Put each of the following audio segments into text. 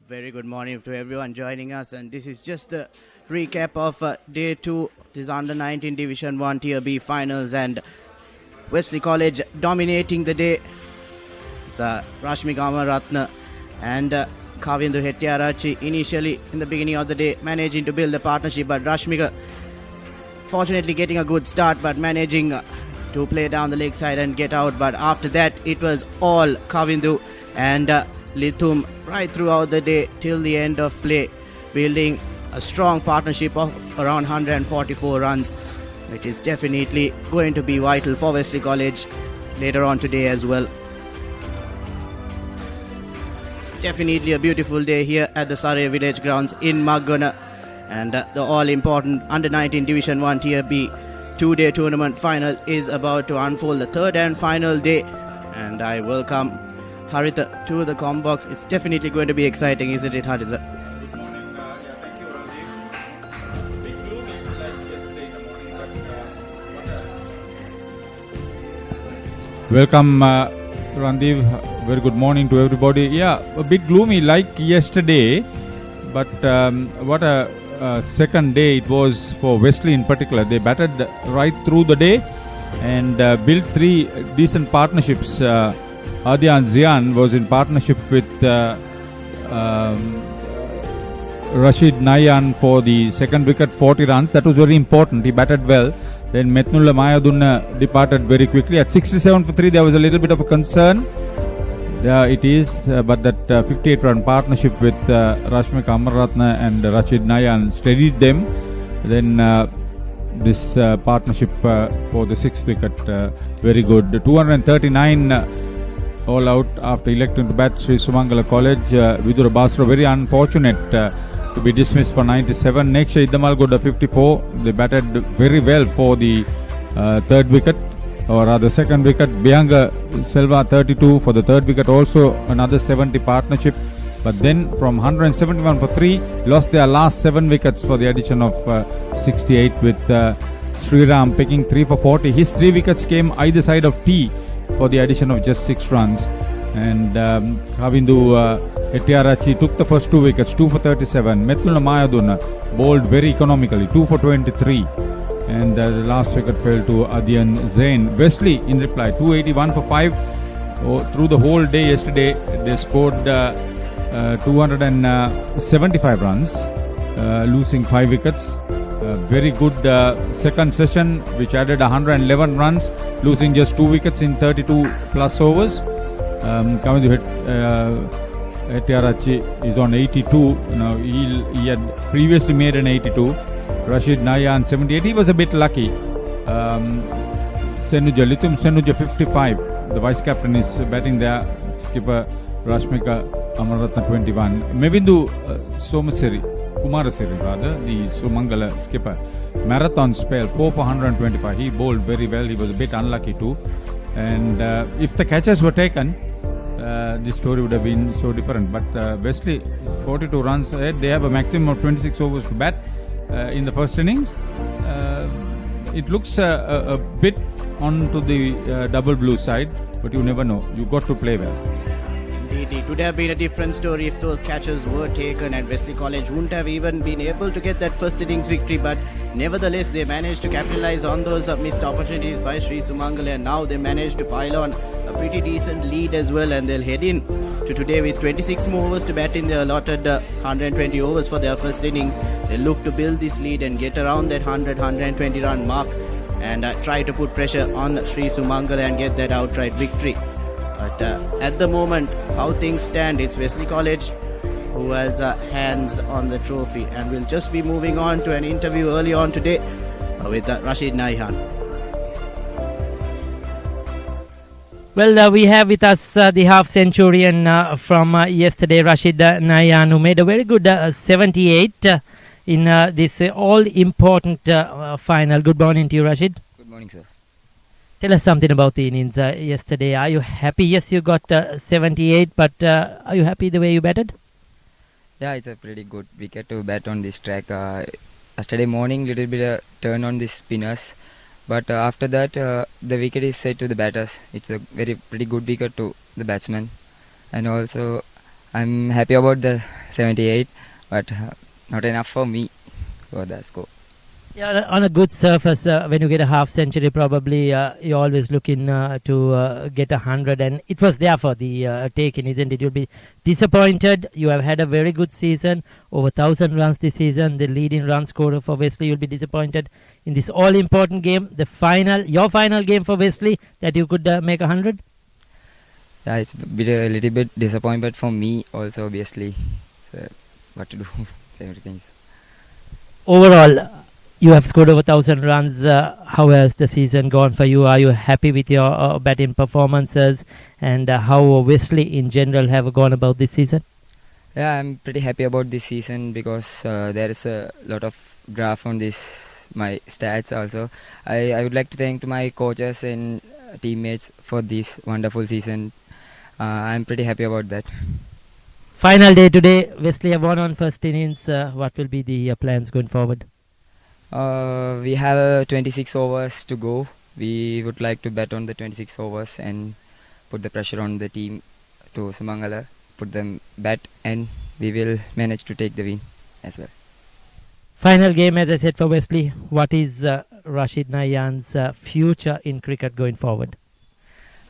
Very good morning to everyone joining us, and this is just a recap of day 2. This under 19 Division 1 Tier B finals, and Wesley College dominating the day. Rashmika Amaratna and Kavindu Hettiarachi initially in the beginning of the day managing to build a partnership, but Rashmika fortunately getting a good start but managing to play down the leg side and get out. But after that it was all Kavindu and Lithum right throughout the day till the end of play, building a strong partnership of around 144 runs. It is definitely going to be vital for Wesley College later on today as well. It's definitely a beautiful day here at the Surrey Village Grounds in Maggona, and the all-important under 19 Division 1 Tier B 2-day tournament final is about to unfold, the third and final day, and I welcome Haritha to the comm box. It's definitely going to be exciting, isn't it, Haritha? Good morning. Thank you, Randeep. Big gloomy like yesterday in the morning, Welcome, Randeep. Very good morning to everybody. Yeah, a bit gloomy like yesterday, but what a second day it was for Wesley in particular. They batted right through the day and built three decent partnerships. Adyan Zian was in partnership with Rashid Nayan for the second wicket, 40 runs. That was very important. He batted well. Then Metnulla Mayadunna departed very quickly. At 67 for 3, there was a little bit of a concern. It is, but that 58-run partnership with Rashmika Amaratna and Rashid Nayan steadied them. Then this partnership for the sixth wicket, very good. 239 all out after electing to bat Sri Sumangala College. Vidura Basra very unfortunate to be dismissed for 97. Next, Idamalgoda 54. They batted very well for the third wicket, or rather second wicket. Bianga Selva 32 for the third wicket, also another 70 partnership. But then from 171 for 3, lost their last 7 wickets for the addition of 68, with Sriram picking 3 for 40. His 3 wickets came either side of T for the addition of just 6 runs. And Kavindu Hettiarachi took the first 2 wickets, 2 for 37. Metnulla Mayadunna bowled very economically, 2 for 23. And the last wicket fell to Adyan Zain. Wesley in reply, 281 for 5. Through the whole day yesterday, they scored 275 runs, losing 5 wickets. Very good second session, which added 111 runs, losing just 2 wickets in 32 plus overs. Kavindu Hettiarachi is on 82. Now he had previously made an 82. Rashid Nayan 78. He was a bit lucky. Lithum Senuja 55. The vice captain is batting there. Skipper Rashmika Amaratna 21. Mevindu Kumarasiri rather, the Sumangala skipper. Marathon spell, 4 for 125. He bowled very well. He was a bit unlucky too. And if the catches were taken, this story would have been so different. But Wesley, 42 runs ahead. They have a maximum of 26 overs to bat in the first innings. It looks a bit onto the double blue side, but you never know. You got to play well. Indeed, it would have been a different story if those catches were taken, and Wesley College wouldn't have even been able to get that first innings victory. But nevertheless, they managed to capitalize on those missed opportunities by Sri Sumangala, and now they managed to pile on a pretty decent lead as well, and they'll head in to today with 26 more overs to bat in their allotted 120 overs for their first innings. They look to build this lead and get around that 100-120 run mark and try to put pressure on Sri Sumangala and get that outright victory. But at the moment, how things stand, it's Wesley College who has hands on the trophy, and we'll just be moving on to an interview early on today with Rashid Nayan. Well, we have with us the half centurion from yesterday, Rashid Nayan, who made a very good 78 in this all-important final. Good morning to you, Rashid. Good morning, sir. Tell us something about the innings yesterday. Are you happy? Yes, you got 78, but are you happy the way you batted? Yeah, it's a pretty good wicket to bat on this track. Yesterday morning, little bit turn on the spinners, but after that, the wicket is set to the batters. It's a pretty good wicket to the batsman, and also I'm happy about the 78, but not enough for me for the score. Yeah, on a good surface, when you get a half century, probably you're always looking to get 100, and it was there for the taking, isn't it? You'll be disappointed. You have had a very good season, over 1,000 runs this season, the leading run scorer for Wesley. You'll be disappointed in this all-important game, your final game for Wesley, that you could make 100. Yeah, it's a little bit disappointment for me also, obviously. So, what to do? Everything. Overall, you have scored over 1,000 runs. How has the season gone for you? Are you happy with your batting performances, and how Wesley in general have gone about this season? Yeah, I'm pretty happy about this season because there is a lot of graph on my stats also. I would like to thank to my coaches and teammates for this wonderful season. I'm pretty happy about that. Final day today. Wesley have won on first innings. What will be the plans going forward? We have 26 overs to go. We would like to bet on the 26 overs and put the pressure on the team to Sumangala, put them bat, and we will manage to take the win as well. Final game, as I said, for Wesley. What is Rashid Nayan's future in cricket going forward?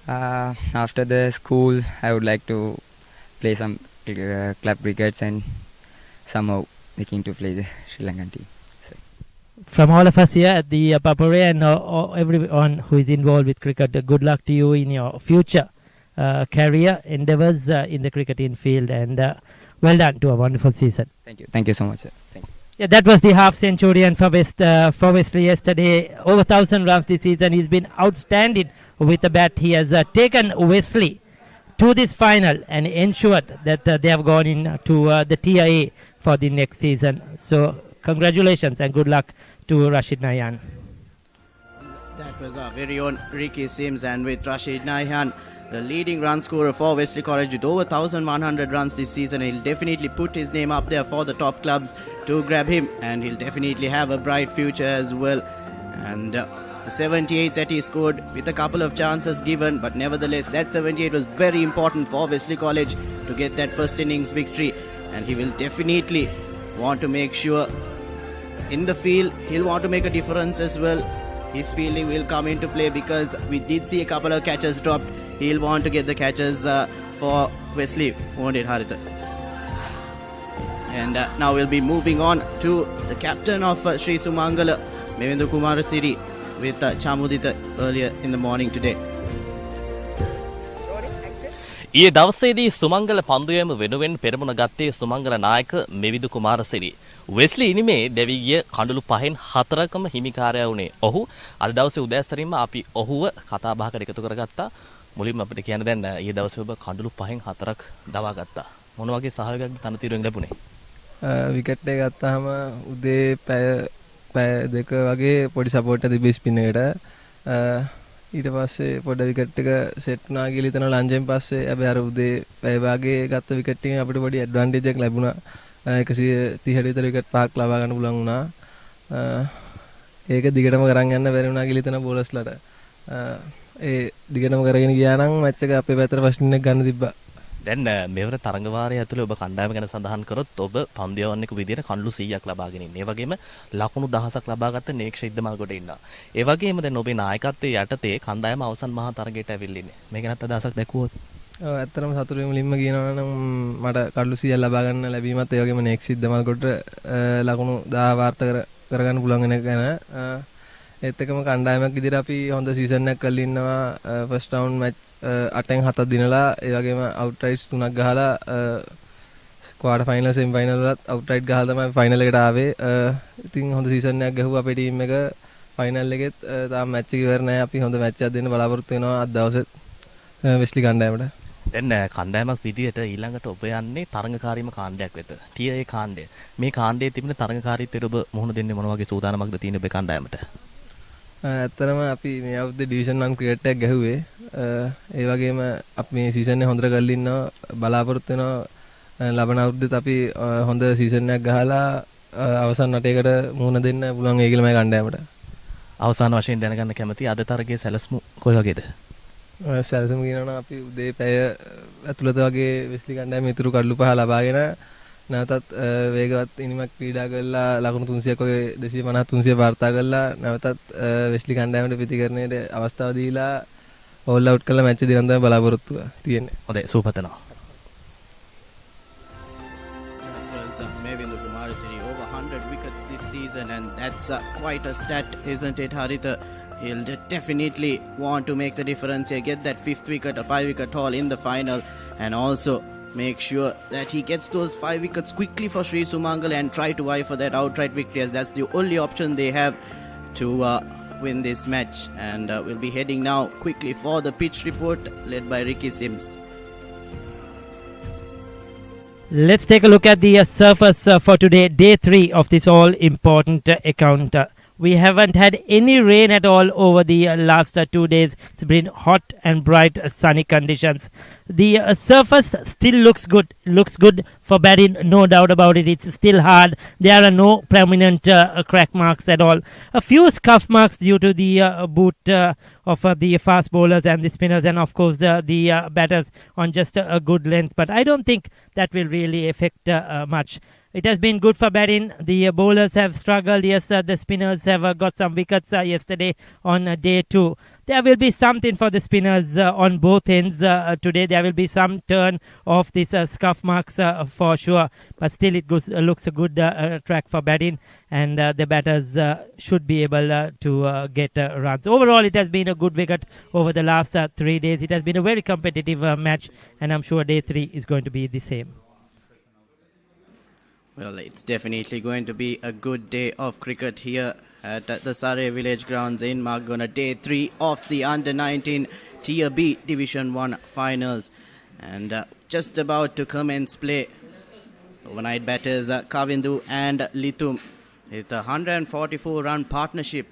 After the school, I would like to play some club crickets and somehow making to play the Sri Lankan team. From all of us here at the Papare and everyone who is involved with cricket, good luck to you in your future career endeavours in the cricketing field, and well done to a wonderful season. Thank you. Thank you so much, sir. Thank you. Yeah, that was the half centurion for Wesley yesterday. Over 1,000 runs this season. He's been outstanding with the bat. He has taken Wesley to this final and ensured that they have gone into the Tier A for the next season. So congratulations and good luck to Rashid Nayan. That was our very own Ricky Sims, and with Rashid Nayan, the leading run scorer for Wesley College with over 1,100 runs this season. He'll definitely put his name up there for the top clubs to grab him, and he'll definitely have a bright future as well. And the 78 that he scored with a couple of chances given, but nevertheless that 78 was very important for Wesley College to get that first innings victory, and he will definitely want to make sure in the field he'll want to make a difference as well. His fielding will come into play because we did see a couple of catches dropped. He'll want to get the catches for Wesley, won't it, Haritha? And now we'll be moving on to the captain of Sri Sumangala, Mevendra Kumarasiri, with Chamudita earlier in the morning today. ඊයේ දවසේදී සුමංගල පන්දුයම වෙනුවෙන් පෙරමුණ ගත්තේ සුමංගල නායක මෙවිදු Kumarasiri. Wesley ඉනිමේ දෙවි ගිය කඳුළු පහෙන් හතරකම හිමිකාරයා වුණේ ඔහු. අද දවසේ උදෑසරින්ම අපි ඔහුව කතා බහකට එකතු කරගත්තා. මුලින්ම අපිට කියන්න දැන් ඊයේ දවසේ ඔබ කඳුළු පහෙන් හතරක් දවා ගත්තා. මොන වගේ සහයෝගයක් තනතිරුවෙන් ලැබුණේ? විකට් එක ගත්තාම උදේ පැය දෙක වගේ පොඩි සපෝට් එක තිබ්බ ස්පින් එකට. ඊට පස්සේ පොඩ විකට් එක සෙට් වුණා කියලා හිතන ලන්ජෙන් පස්සේ හැබැයි අර උදේ පැය භාගයේ ගත්ත විකට් එකෙන් අපිට පොඩි ඇඩ්වාන්ටේජ් එකක් ලැබුණා. 130 විතර විකට් පහක් ලබා ගන්න පුළුවන් වුණා. ඒක දිගටම කරන් යන්න බැරි වුණා කියලා හිතන බෝලර්ස්ලාට. ඒ දිගටම කරගෙන ගියා නම් මැච් එක අපේ පැත්තට ෆස්ට් ඉනින්ස් එක ගන්න තිබ්බා. දැන් මෙවර තරඟ වාරය ඇතුලේ ඔබ කණ්ඩායම ගැන සඳහන් කරොත් ඔබ පන්දියවන්නෙකු විදියට කණ්ඩු 100ක් ලබාගෙන ඉන්නේ. ඒ වගේම ලකුණු 1000ක් ලබාගත්ත නේක්ෂ ඉද්දමල්ගොඩ ඉන්නවා. ඒ වගේම දැන් ඔබේ නායකත්වයේ යටතේ කණ්ඩායම අවසන් මහා තරගයට ඇවිල්ලා ඉන්නේ. මේක නැත්ත අදහසක් දැක්වුවොත්. ඔව් ඇත්තටම සතුටු මුලින්ම කියනවා නම් මට කණ්ඩු 100ක් ලබා ගන්න ලැබීමත් ඒ වගේම නේක්ෂ ඉද්දමල්ගොඩ ලකුණු 10 වාර්තා කරගන්න පුළුවන් වෙන එක ගැන ඒත් එකම කණ්ඩායමක් විදිහට අපි හොඳ සීසන් එකක් කරලා ඉන්නවා. ෆස්ට් රවුන්ඩ් මැච් 8න් 7ක් දිනලා ඒ වගේම අවුට් රයිට්ස් 3ක් ගහලා ක්වාටර් ෆයිනල් සෙමි ෆයිනල් වලත් අවුට් රයිට් ගහලා තමයි ෆයිනල් එකට ආවේ. ඉතින් හොඳ සීසන් එකක් ගහුවා අපේ ටීම් එක. ෆයිනල් එකෙත් තාම මැච් එක ඉවර නැහැ. අපි හොඳ මැච් එකක් දෙන්න බලාපොරොත්තු වෙනවා අද දවසේ. වෙස්ලි කණ්ඩායමට. දැන් කණ්ඩායමක් විදියට ඊළඟට ඔබ යන්නේ තරඟකාරීම කාණ්ඩයක් වෙත. ටිය ඒ කාණ්ඩය. මේ කාණ්ඩයේ තිබෙන තරඟකාරීත්වයට ඔබ මුහුණ දෙන්නේ මොන වගේ සූදානමක්ද තියෙන ඔබේ කණ්ඩායමට? ඇත්තටම අපි මේ අවුරුද්දේ ඩිවිෂන් 1 ක්‍රිකට් එකක් ගැහුවේ. ඒ වගේම අපි මේ සීසන් එක හොඳට කරලා ඉන්නවා. බලාපොරොත්තු වෙනවා ලබන අවුරුද්දේත් අපි හොඳ සීසන් එකක් ගහලා අවසන් රටේකට මුහුණ දෙන්න පුළුවන් ඒ කියලා මගේ කණ්ඩායමට. අවසාන වශයෙන් දැනගන්න කැමති අද තරගයේ සැලසුම් කොයි වගේද? සැලසුම් කියනවා අපි උදේ පැය ඇතුළත වගේ වෙස්ලි කණ්ඩායම ඉතුරු කඩලු පහ ලබාගෙන නැවතත් වේගවත් ඉනිමක් ක්‍රීඩා කරලා ලකුණු 300ක් වගේ 250 300 වාර්තා කරලා නැවතත් වෙස්ලි කණ්ඩායමට ප්‍රතිකරණයට අවස්ථාව දීලා ඕල් අවුට් කරලා මැච් එක දිනන තමයි බලාපොරොත්තු තියෙන්නේ. හොඳයි සූපතනවා. Over 100 wickets this season, and that's quite a stat, isn't it, Haritha? He'll definitely want to make the difference here, get that 5th wicket, a 5-wicket haul in the final, and also make sure that he gets those 5 wickets quickly for Sri Sumangala and try to vie for that outright victory, as that's the only option they have to win this match. And we'll be heading now quickly for the pitch report led by Ricky Sims. Let's take a look at the surface for today, day 3 of this all important account. We haven't had any rain at all over the last 2 days. It's been hot and bright sunny conditions. The surface still looks good for batting, no doubt about it. It's still hard. There are no prominent crack marks at all. A few scuff marks due to the boot of the fast bowlers and the spinners, and of course the batters on just a good length. But I don't think that will really affect much. It has been good for batting. The bowlers have struggled. Yes, the spinners have got some wickets yesterday on day 2. There will be something for the spinners on both ends today. There will be some turn of these scuff marks for sure. But still it looks a good track for batting. And the batters should be able to get runs. Overall, it has been a good wicket over the last 3 days. It has been a very competitive match. And I'm sure day 3 is going to be the same. Well, it's definitely going to be a good day of cricket here at the Surrey Village Grounds in Maggona. Day 3 of the Under-19 Tier B Division 1 Finals. And just about to commence play. Overnight batters Kavindu and Lithum with a 144-run partnership.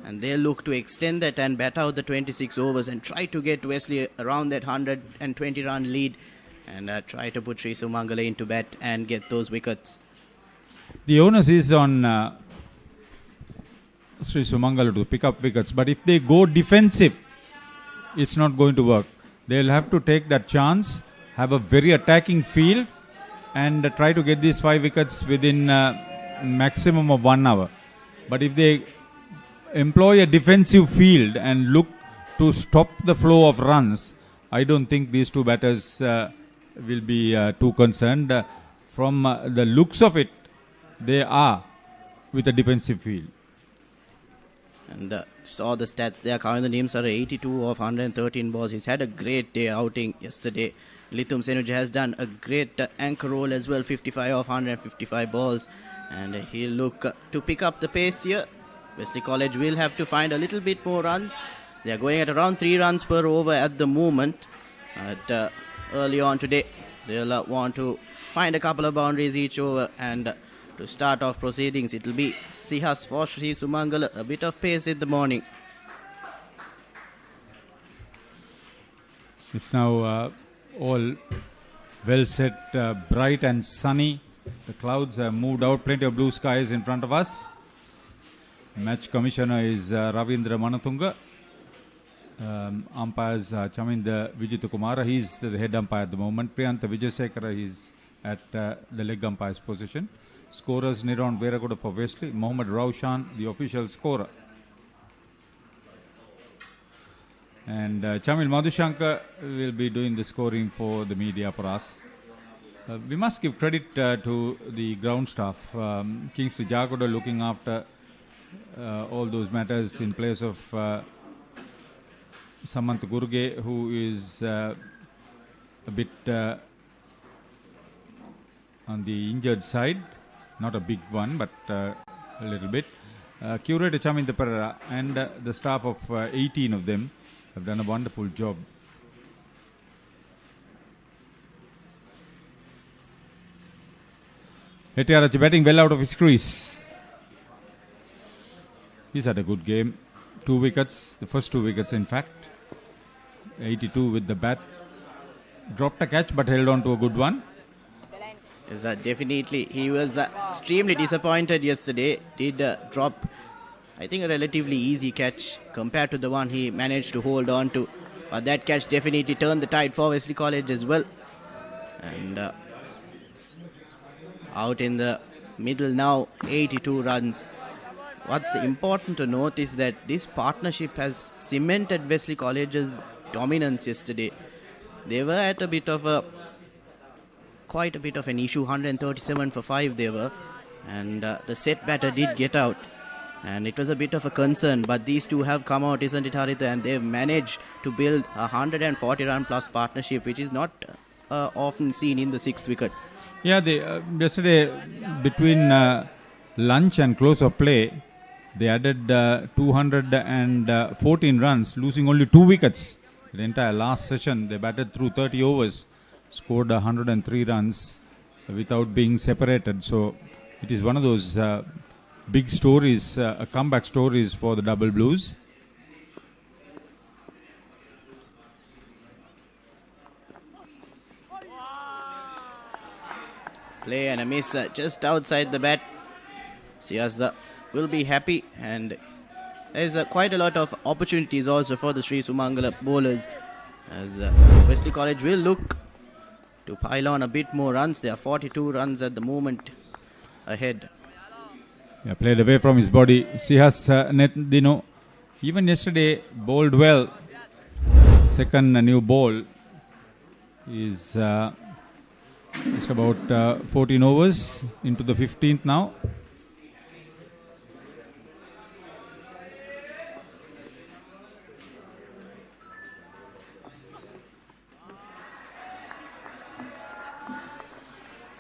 And they look to extend that and bat out the 26 overs and try to get Wesley around that 120-run lead. And try to put Sri Sumangala into bat and get those wickets. The onus is on Sri Sumangala to pick up wickets. But if they go defensive, it's not going to work. They'll have to take that chance, have a very attacking field, and try to get these 5 wickets within maximum of 1 hour. But if they employ a defensive field and look to stop the flow of runs, I don't think these 2 batters will be too concerned. From the looks of it, they are with a defensive field. And saw the stats there. Kavindu names are 82 of 113 balls. He's had a great day outing yesterday. Lithum Senuja has done a great anchor role as well, 55 of 155 balls. And he'll look to pick up the pace here. Wesley College will have to find a little bit more runs. They are going at around 3 runs per over at the moment. But early on today, they'll want to find a couple of boundaries each over. And to start off proceedings, it will be Sihas for Sri Sumangala. A bit of pace in the morning. It's now all well set, bright and sunny. The clouds have moved out. Plenty of blue skies in front of us. Match commissioner is Ravindra Manatunga. Umpires Chaminda Vijithakumara. He's the head umpire at the moment. Priyantha Vijayasekara is at the leg umpire's position. Scorers Niron Veragoda for Wesley. Mohammad Raushan, the official scorer. And Chamil Madhushankar will be doing the scoring for the media for us. We must give credit to the ground staff. Kingsley Jagoda looking after all those matters in place of Samant Gurge, who is a bit on the injured side. Not a big one, but a little bit. Curator Chaminda Perera and the staff of 18 of them have done a wonderful job. Hettiarachchi batting well out of his crease. He's had a good game. 2 wickets, the first 2 wickets in fact. 82 with the bat. Dropped a catch but held on to a good one. Yes, definitely. He was extremely disappointed yesterday. Did drop, I think, a relatively easy catch compared to the one he managed to hold on to. But that catch definitely turned the tide for Wesley College as well. And out in the middle now, 82 runs. What's important to note is that this partnership has cemented Wesley College's dominance yesterday. They were at quite a bit of an issue. 137 for 5 they were, and the set batter did get out, and it was a bit of a concern, but these two have come out, isn't it, Haritha? And they've managed to build a 140 run plus partnership, which is not often seen in the 6th wicket. Yeah, they yesterday between lunch and close of play, they added 214 runs, losing only 2 wickets. The entire last session, they batted through 30 overs, scored 103 runs without being separated. So it is one of those big stories, comeback stories for the Double Blues. Play and a miss just outside the bat. Sias will be happy, and there's quite a lot of opportunities also for the Sri Sumangala bowlers, as Wesley College will look to pile on a bit more runs. There are 42 runs at the moment ahead. Yeah, played away from his body. Sihas Netdino, even yesterday, bowled well. Second new ball is just about 14 overs into the 15th now.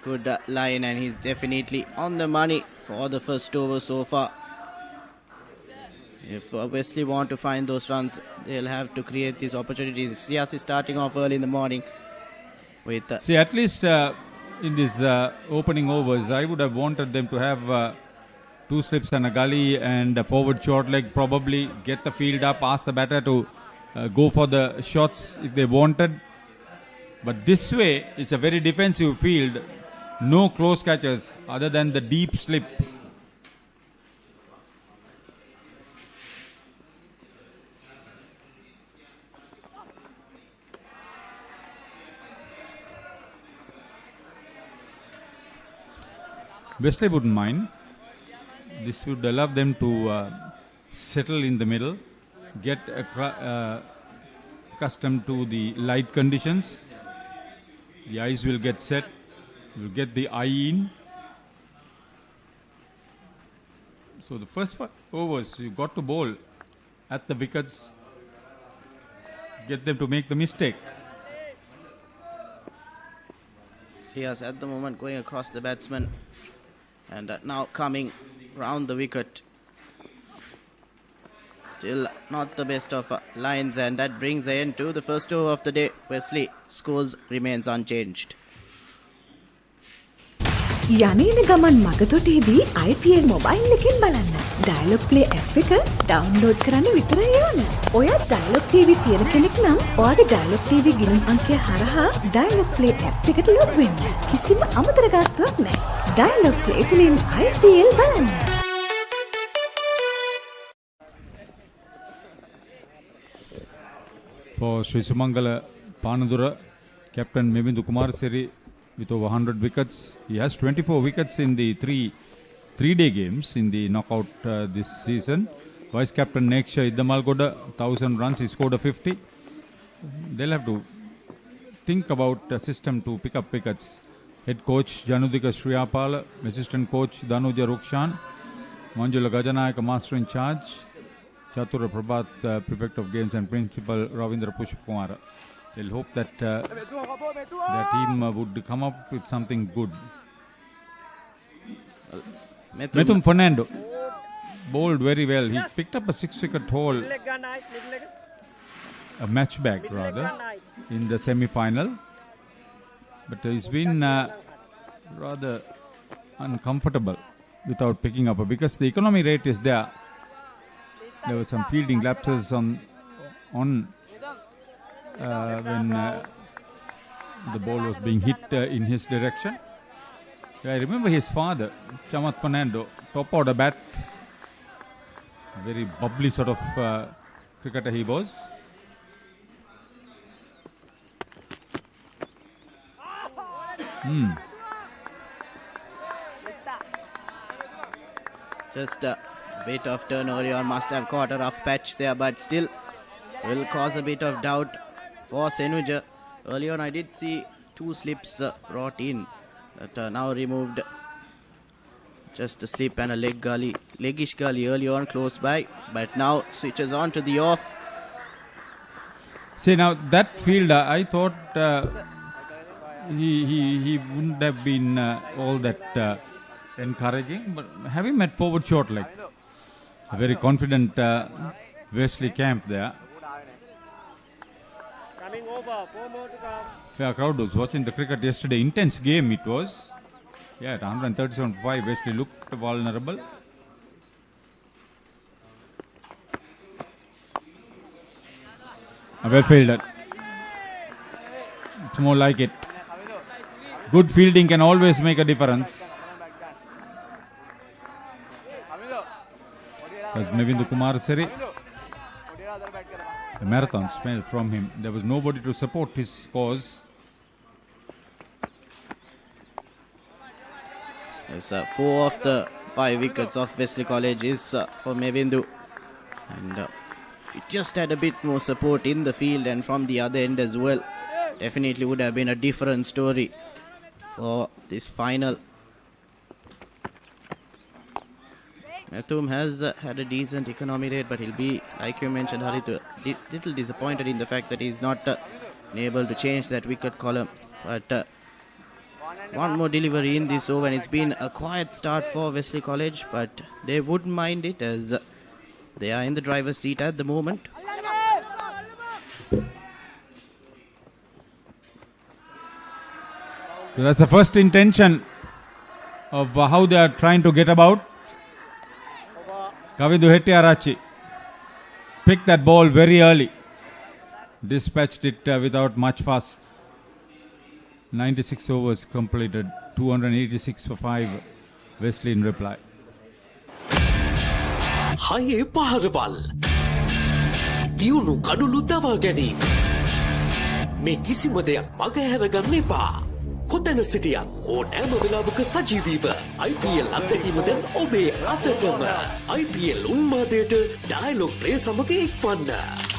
Good line, and he's definitely on the money for the first over so far. If Wesley want to find those runs, they'll have to create these opportunities. If Sias is starting off early in the morning with... See, at least in these opening overs, I would have wanted them to have 2 slips and a gully and a forward short leg, probably get the field up, ask the batter to go for the shots if they wanted. But this way, it's a very defensive field. No close catches other than the deep slip. Wesley wouldn't mind. This would allow them to settle in the middle, get accustomed to the light conditions. The eyes will get set. You'll get the eye in. So the first 5 overs, you got to bowl at the wickets, get them to make the mistake. Sias at the moment going across the batsman, and now coming round the wicket. Still not the best of lines, and that brings the end to the first over of the day. Wesley scores remains unchanged. යනේන ගමන් මගතොටේදී IPL mobile එකෙන් බලන්න. Dialogue play app එක download කරන්න විතරයි ඕන. ඔයත් dialogue TV තියෙන කෙනෙක් නම් ඔයාගේ ඩයලොග් TV ගිණුම් අංකය හරහා ඩයලොග් ප්ලේ ඇප් එකට ලොග් වෙන්න. කිසිම අමතර ගාස්තුවක් නැහැ. ඩයලොග් ප්ලේ තුලින් IPL බලන්න. For Sri Sumangala, Panadura, Captain Mevindu Kumarasiri with over 100 wickets. He has 24 wickets in the three-day games in the knockout this season. Vice Captain Neksha Iddamalgoda, 1,000 runs. He scored a 50. They'll have to think about a system to pick up wickets. Head coach Janudika Shriyapala, assistant coach Danuja Rukshan, Manjula Gajanayaka, master in charge, Chatura Prabhat, prefect of games, and principal Ravindra Pushpakumara. They'll hope that their team would come up with something good. Methum Fernando bowled very well. He picked up a 6-wicket haul, a match bag rather, in the semi-final. But he's been rather uncomfortable without picking up because the economy rate is there. There were some fielding lapses on when the ball was being hit in his direction. I remember his father, Chamat Fernando, top order bat, very bubbly sort of cricketer he was. Just a bit of turn early on, must have caught a rough patch there, but still will cause a bit of doubt for Senuja. Early on I did see 2 slips brought in, but now removed. Just a slip and a leggish gully early on close by, but now switches on to the off. See, now that fielder, I thought he wouldn't have been all that encouraging, but having met forward short leg, a very confident Wesley camp there. Fair crowd was watching the cricket yesterday. Intense game it was. Yeah, at 137.5, Wesley looked vulnerable. Well fielded. It's more like it. Good fielding can always make a difference. As Mevindu Kumar Seri, a marathon spell from him. There was nobody to support his cause. Yes, 4 of the 5 wickets of Wesley College is for Mevindu. And if he just had a bit more support in the field and from the other end as well, definitely would have been a different story for this final. Mathum has had a decent economy rate, but he'll be, like you mentioned, Harit, a little disappointed in the fact that he's not able to change that wicket column. But one more delivery in this over, and it's been a quiet start for Wesley College, but they wouldn't mind it as they are in the driver's seat at the moment. So that's the first intention of how they are trying to get about. Kavidu Hettiarachi picked that ball very early. Dispatched it without much fuss. 96 overs completed, 286 for 5. Wesley in reply. Haye paharwal. Diyunu kadulu dawa ganeem. Me kisima deyak maga heraganne epa. කොතැන සිටියත් ඕනෑම වෙලාවක සජීවීව IPL අත්දැකීම දැන් ඔබේ අතටම. IPL උන්මාදයට dialogue play සමග එක්වන්න.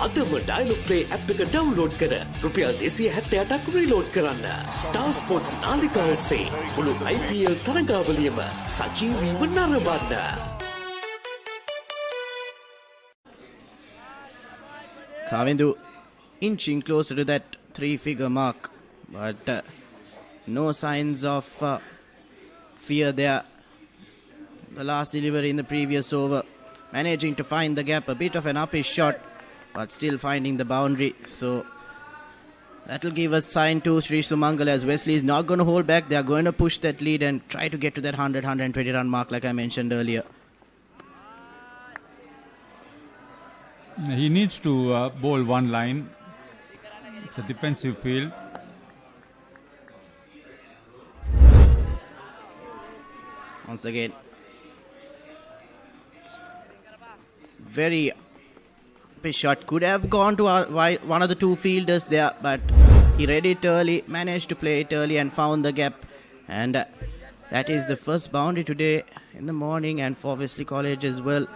අදම dialogue play app එක download කර රුපියල් 278ක් රීලෝඩ් කරන්න. ස්ටාර් ස්පෝර්ට්ස් නාලිකා ඔස්සේ මුළු IPL තරගාවලියම සජීවීව නරඹන්න. Kavindu inching closer to that 3-figure mark, but no signs of fear there. The last delivery in the previous over, managing to find the gap, a bit of an uppish shot, but still finding the boundary. So that will give us sign to Sri Sumangala as Wesley is not going to hold back. They are going to push that lead and try to get to that 100-120 run mark like I mentioned earlier. He needs to bowl one line. It's a defensive field. Once again, very big shot. Could have gone to one of the 2 fielders there, but he read it early, managed to play it early and found the gap. And that is the first boundary today in the morning and for Wesley College as well.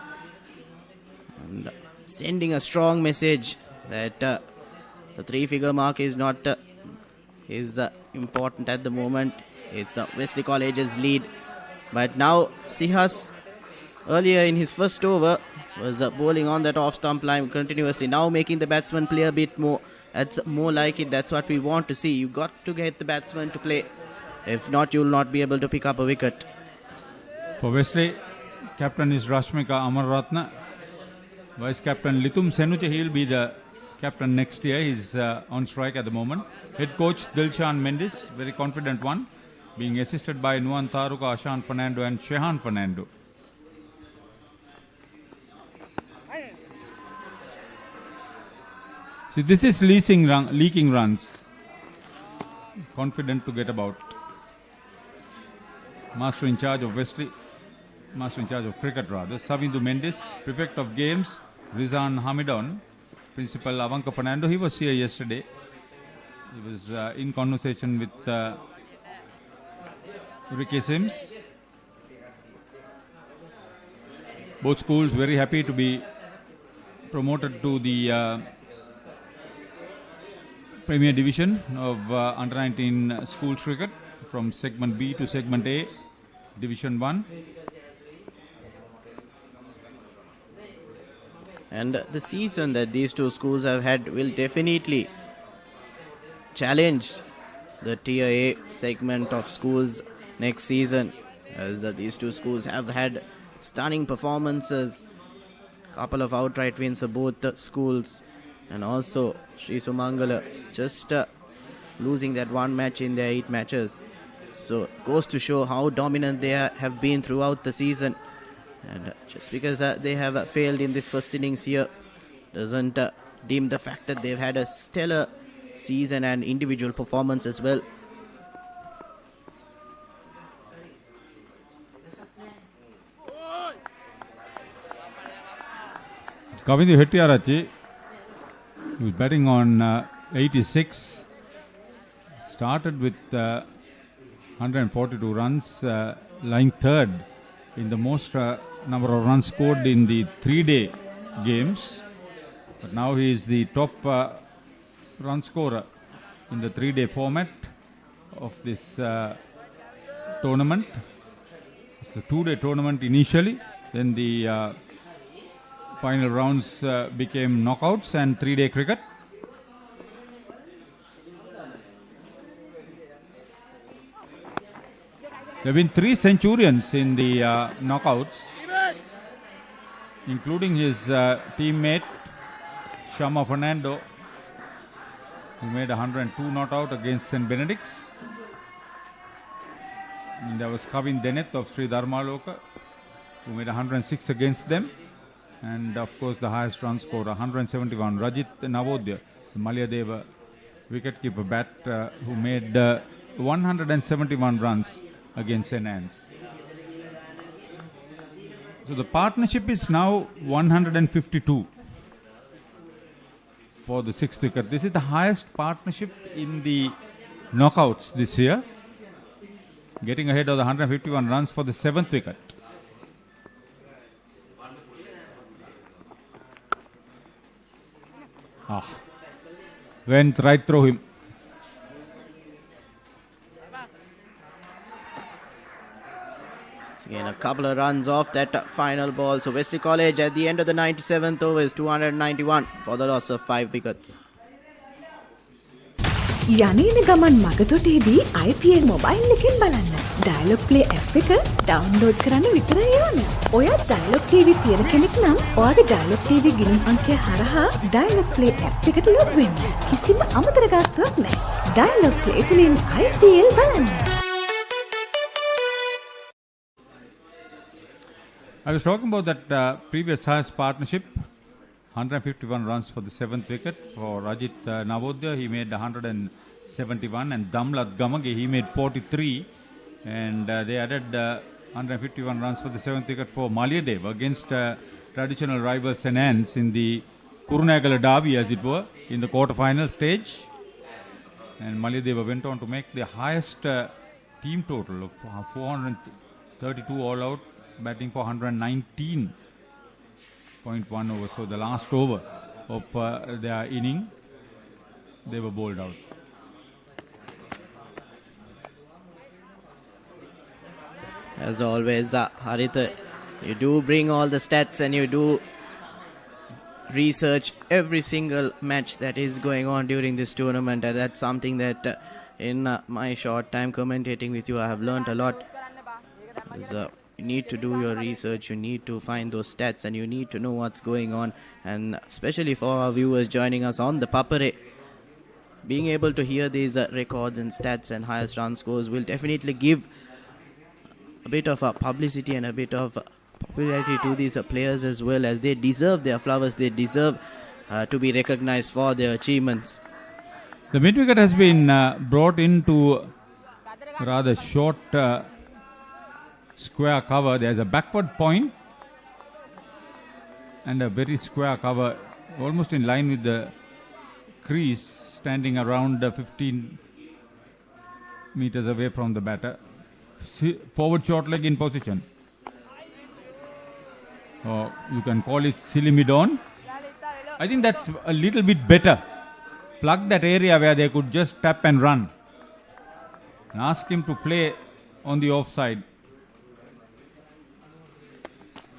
And sending a strong message that the 3-figure mark is not important at the moment. It's Wesley College's lead. But now Sihas, earlier in his first over, was bowling on that off-stump line continuously. Now making the batsman play a bit more. That's more like it. That's what we want to see. You got to get the batsman to play. If not, you'll not be able to pick up a wicket. For Wesley, captain is Rashmika Amarratna. Vice captain Litum Senuja, he'll be the captain next year. He's on strike at the moment. Head coach Dilshan Mendes, very confident one. being assisted by Nuan Taruka, Ashan Fernando and Shehan Fernando. See, this is leaking runs. Confident to get about. Master in charge of Wesley, master in charge of cricket rather, Savindu Mendes, prefect of games, Rizan Hamidon, principal Avanka Fernando. He was here yesterday. He was in conversation with Ricky Sims. Both schools very happy to be promoted to the Premier Division of Under 19 schools cricket from segment B to segment A, Division 1. And the season that these two schools have had will definitely challenge the Tier A segment of schools next season, as these two schools have had stunning performances, couple of outright wins of both the schools, and also Sri Sumangala just losing that one match in their 8 matches. So goes to show how dominant they have been throughout the season. And just because they have failed in this first innings here doesn't dim the fact that they've had a stellar season and individual performance as well. Kavindu Hettiarachi, who is batting on 86, started with 142 runs, lying third in the most number of runs scored in the 3-day games. But now he is the top run scorer in the 3-day format of this tournament. It's the 2-day tournament initially, then the final rounds became knockouts and 3-day cricket. There have been 3 centurions in the knockouts, including his teammate Shama Fernando, who made 102 not out against St. Benedict's. And there was Kavin Deneth of Sri Dharmaloka, who made 106 against them. And of course the highest run scorer, 171, Rajit Navodya, the Malyadeva wicketkeeper bat, who made 171 runs against St. Anne's. So the partnership is now 152 for the 6th wicket. This is the highest partnership in the knockouts this year, getting ahead of the 151 runs for the 7th wicket. Went right through him. Again, a couple of runs off that final ball. So Wesley College at the end of the 97th over is 291 for the loss of 5 wickets. යනේන ගමන් මගතොටේදී IPL mobile එකෙන් බලන්න. Dialogue play app එක download කරන්න විතරයි ඕනේ. ඔයා dialogue TV තියෙන කෙනෙක් නම් ඔයාගේ ඩයලොග් TV ගිණුම් අංකය හරහා ඩයලොග් ප්ලේ ඇප් එකට ලොග් වෙන්න. කිසිම අමතර ගාස්තුවක් නැහැ. ඩයලොග් ප්ලේ තුලින් IPL බලන්න. I was talking about that previous highest partnership, 151 runs for the 7th wicket for Rajit Navodya. He made 171, and Damlat Gamage, he made 43, and they added 151 runs for the 7th wicket for Malyadev against traditional rival St. Anne's in the Kurunegala Derby, as it were, in the quarter-final stage. And Malyadeva went on to make the highest team total of 432 all-out, batting for 119.1 over. So the last over of their inning, they were bowled out. As always, Haritha, you do bring all the stats and you do research every single match that is going on during this tournament, and that's something that in my short time commentating with you I have learned a lot. You need to do your research, you need to find those stats, and you need to know what's going on. And especially for our viewers joining us on the Papare, being able to hear these records and stats and highest run scores will definitely give a bit of publicity and a bit of popularity to these players as well, as they deserve their flowers. They deserve to be recognized for their achievements. The mid wicket has been brought into rather short square cover. There's a backward point and a very square cover, almost in line with the crease, standing around 15 meters away from the batter. Forward short leg in position. Or you can call it silly mid-on. I think that's a little bit better. Plug that area where they could just tap and run. And ask him to play on the offside.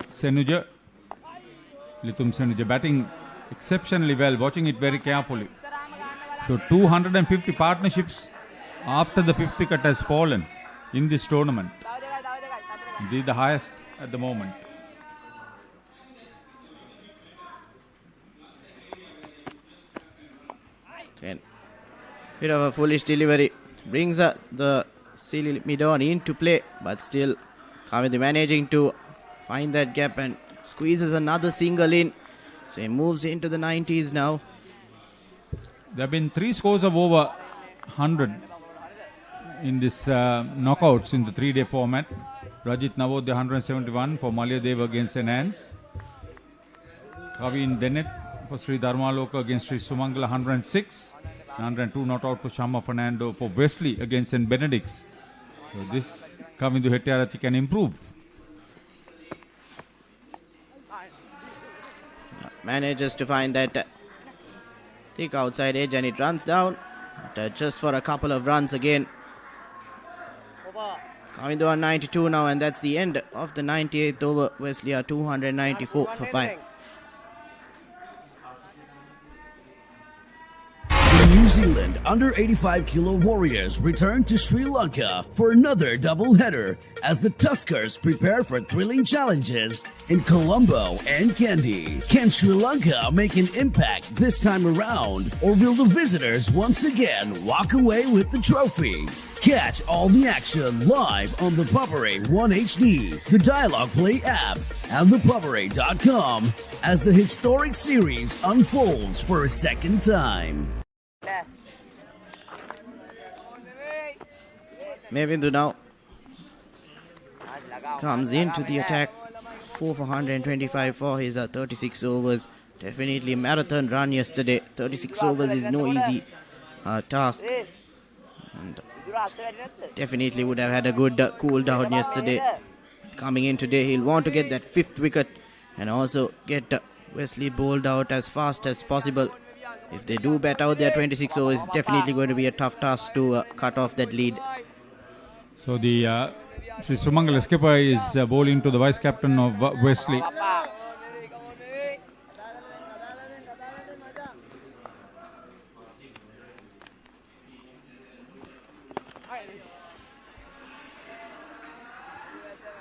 Senuja. Lithum Senuja batting exceptionally well, watching it very carefully. So 250 partnerships after the fifth wicket has fallen in this tournament. This is the highest at the moment. Bit of a foolish delivery brings the silly mid-on into play, but still Kavindu managing to find that gap and squeezes another single in. So he moves into the 90s now. There have been 3 scores of over 100 in this knockouts in the 3-day format. Rajit Navodya 171 for Malayadeva against Enhance. Kavin Dennett for Sri Dharmaloka against Sri Sumangala 106. 102 not out for Shamma Fernando for Wesley against St. Benedict's. So this Kavindu Hettiarati can improve. Manages to find that thick outside edge and it runs down. But, just for a couple of runs again. Kavindu on 92 now, and that's the end of the 98th over. Wesley are 294 for 5. New Zealand under 85 kilo warriors return to Sri Lanka for another double-header as the Tuskers prepare for thrilling challenges in Colombo and Kandy. Can Sri Lanka make an impact this time around, or will the visitors once again walk away with the trophy? Catch all the action live on the Puppery 1HD, the Dialogue Play app, and thepuppery.com as the historic series unfolds for a second time. Mevindu now comes into the attack. 4 for 125 for his 36 overs. Definitely marathon run yesterday. 36 overs is no easy task. And definitely would have had a good cool down yesterday. Coming in today, he'll want to get that 5th wicket and also get Wesley bowled out as fast as possible. If they do bat out their 26 overs, it's definitely going to be a tough task to cut off that lead. So the Sri Sumangala skipper is bowling to the vice captain of Wesley.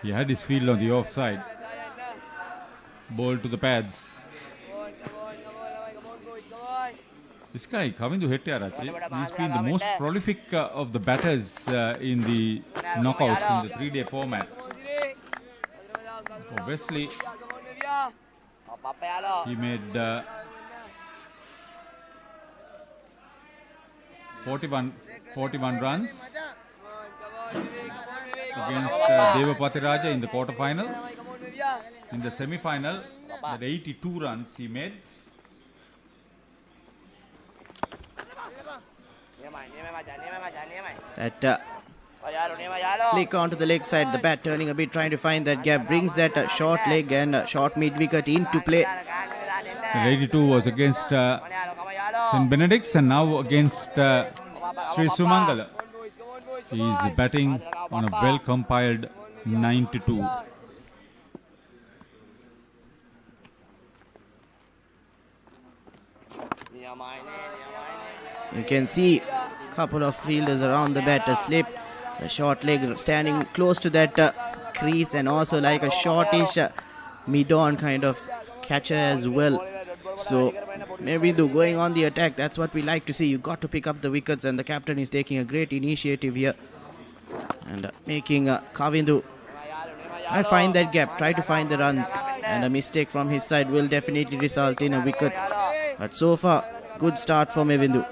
He had his field on the offside. Ball to the pads. This guy, Kavindu Hettiarati, he's been the most prolific of the batters in the knockouts in the 3-day format. For Wesley, he made 41 runs against Devapati Raja in the quarter-final. In the semi-final, at 82 runs he made. That flick onto the leg side, the bat turning a bit, trying to find that gap, brings that short leg and short mid-wicket into play. 82 was against St. Benedict's and now against Sri Sumangala. He is batting on a well-compiled 92. You can see a couple of fielders around the bat slip. A short leg standing close to that crease, and also like a shortish mid-on kind of catcher as well. So Mevindu going on the attack. That's what we like to see. You got to pick up the wickets, and the captain is taking a great initiative here and making Kavindu I find that gap, try to find the runs, and a mistake from his side will definitely result in a wicket. But so far, good start for Mevindu.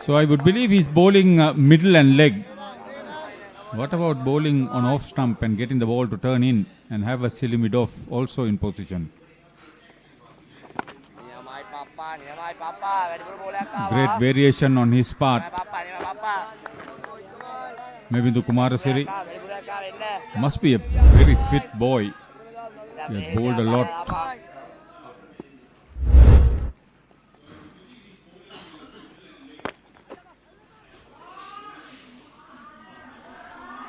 So I would believe he's bowling middle and leg. What about bowling on off stump and getting the ball to turn in and have a silly mid-off also in position? Great variation on his part. Mevindu Kumarasiri must be a very fit boy. He has bowled a lot.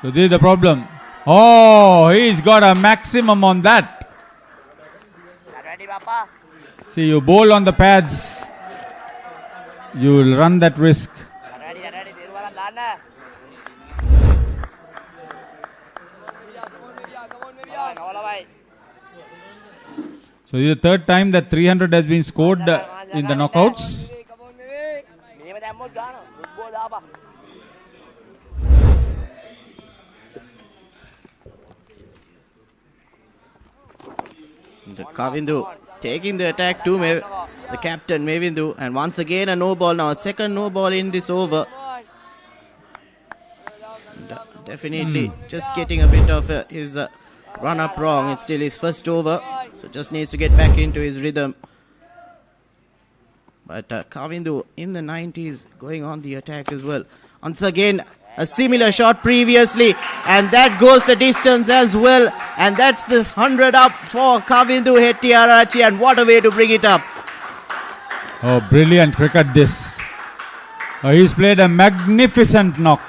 So this is the problem. Oh, he's got a maximum on that. See, you bowl on the pads, you will run that risk. So this is the third time that 300 has been scored in the knockouts. Kavindu taking the attack to the captain Mevindu, and once again a no ball now, a second no ball in this over. Definitely just getting a bit of his run up wrong. It's still his first over, so just needs to get back into his rhythm. But Kavindu in the 90s going on the attack as well. Once again a similar shot previously, and that goes the distance as well, and that's the 100 up for Kavindu Hettiarachchi, and what a way to bring it up. Oh, brilliant cricket this. He's played a magnificent knock.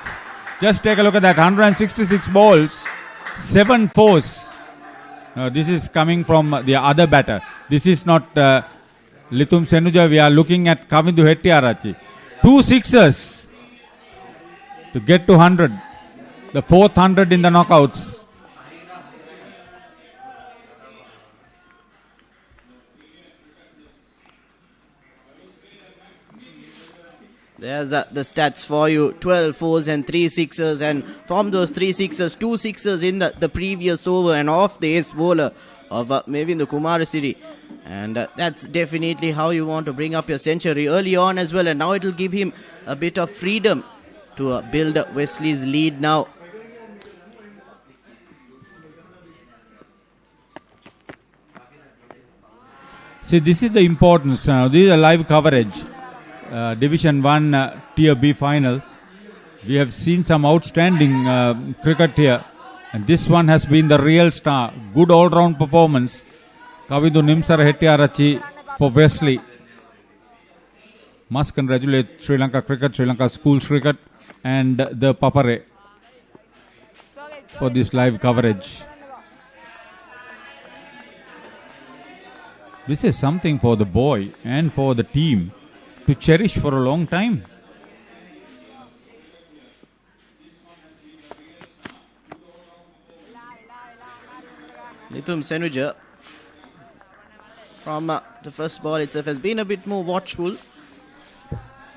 Just take a look at that, 166 balls, 7 fours. This is coming from the other batter. This is not Lithum Senuja. We are looking at Kavindu Hettiarachchi. 2 sixers to get to 100. The 4th 100 in the knockouts. There's the stats for you. 12 fours and 3 sixers, and from those 3 sixers, 2 sixers in the previous over and off the ace bowler of Mevindu Kumarasiri. And that's definitely how you want to bring up your century early on as well, and now it will give him a bit of freedom to build Wesley's lead now. See, this is the importance now. This is a live coverage. Division 1 Tier B final. We have seen some outstanding cricket here, and this one has been the real star. Good all-round performance. Kavindu Nimsara Hettiarachchi for Wesley. Must congratulate Sri Lanka Cricket, Sri Lanka Schools Cricket and the Papare for this live coverage. This is something for the boy and for the team to cherish for a long time. Lithum Senuja from the first ball itself has been a bit more watchful.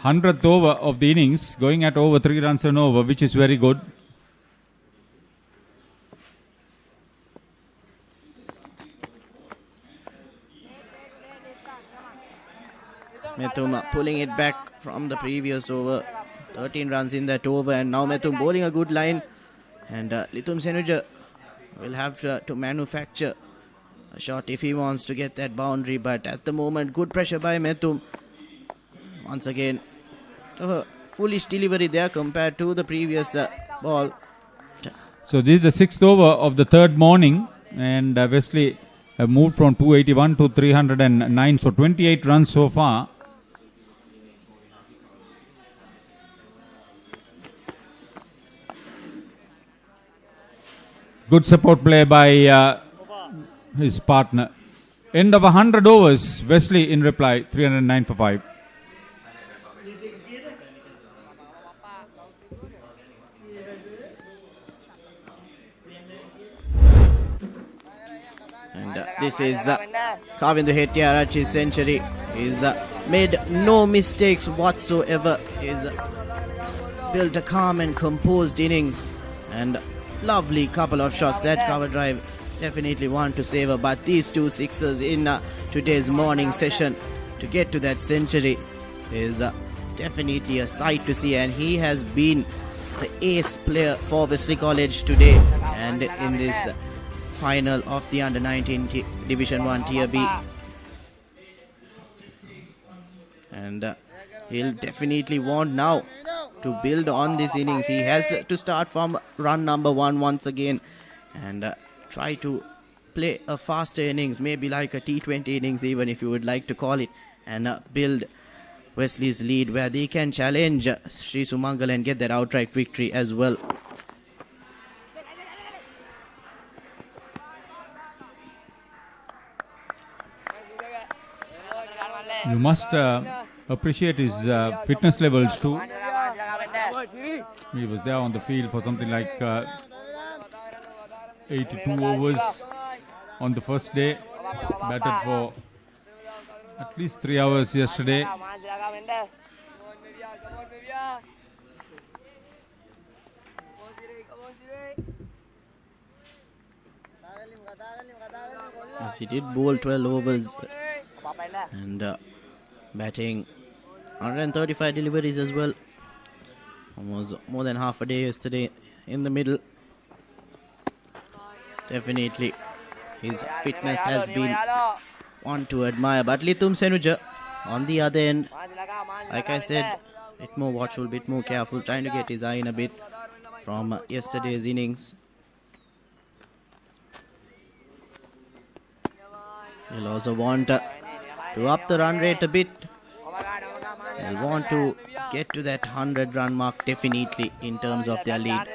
100th over of the innings, going at over 3 runs an over, which is very good. Methum pulling it back from the previous over. 13 runs in that over, and now Methum bowling a good line, and Lithum Senuja will have to manufacture a shot if he wants to get that boundary, but at the moment good pressure by Methum. Once again foolish delivery there compared to the previous ball. So this is the 6th over of the 3rd morning, and Wesley have moved from 281 to 309, so 28 runs so far. Good support play by his partner. End of 100 overs. Wesley in reply, 309 for 5. And this is Kavindu Hettiarachchi's century He's made no mistakes whatsoever. He's built a calm and composed innings, and lovely couple of shots. That cover drive is definitely one to savor, but these two sixers in today's morning session to get to that century is definitely a sight to see, and he has been the ace player for Wesley College today and in this final of the Under-19 Division 1 Tier B. And he'll definitely want now to build on this innings. He has to start from run number 1 once again and try to play a faster innings, maybe like a T20 innings even, if you would like to call it, and build Wesley's lead where they can challenge Sri Sumangala and get that outright victory as well. You must appreciate his fitness levels too. He was there on the field for something like 82 overs on the first day. Batted for at least 3 hours yesterday. Yes, he did bowl 12 overs and batting 135 deliveries as well. Almost more than half a day yesterday in the middle. Definitely his fitness has been one to admire. But Lithum Senuja on the other end, like I said, bit more watchful, bit more careful, trying to get his eye in a bit from yesterday's innings. He'll also want to up the run rate a bit. He'll want to get to that 100 run mark definitely in terms of their lead.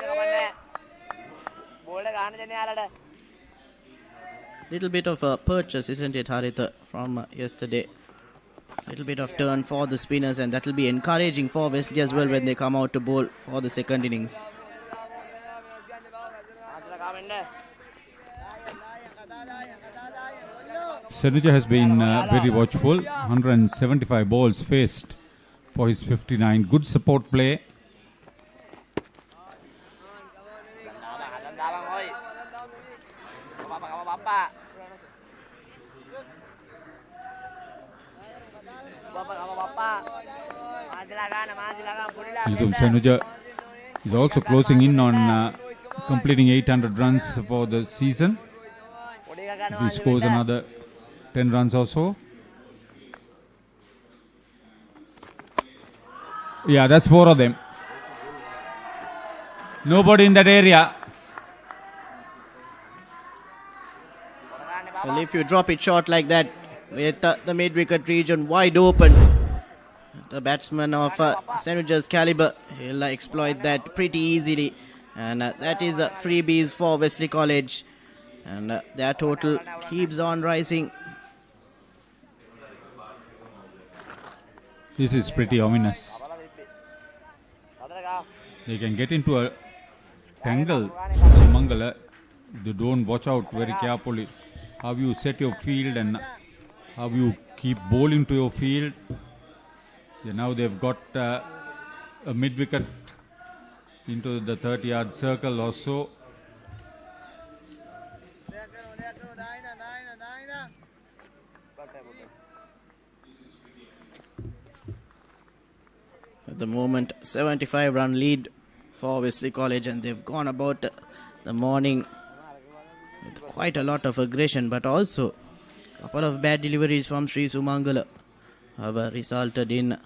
Little bit of a purchase, isn't it, Haritha, from yesterday? Little bit of turn for the spinners, and that will be encouraging for Wesley as well when they come out to bowl for the second innings. Senuja has been very watchful. 175 balls faced for his 59. Good support play. Lithum Senuja is also closing in on completing 800 runs for the season. If he scores another 10 runs or so. Yeah, that's 4 of them. Nobody in that area. Well, if you drop it short like that with the mid-wicket region wide open, the batsman of Senuja's caliber, he'll exploit that pretty easily. And that is freebies for Wesley College. And their total keeps on rising. This is pretty ominous. They can get into a tangle, Sumangala. They don't watch out very carefully how you set your field and how you keep bowling to your field. Yeah, now they've got a mid-wicket into the 30-yard circle or so. At the moment, 75-run lead for Wesley College, and they've gone about the morning with quite a lot of aggression, but also a couple of bad deliveries from Sri Sumangala have resulted in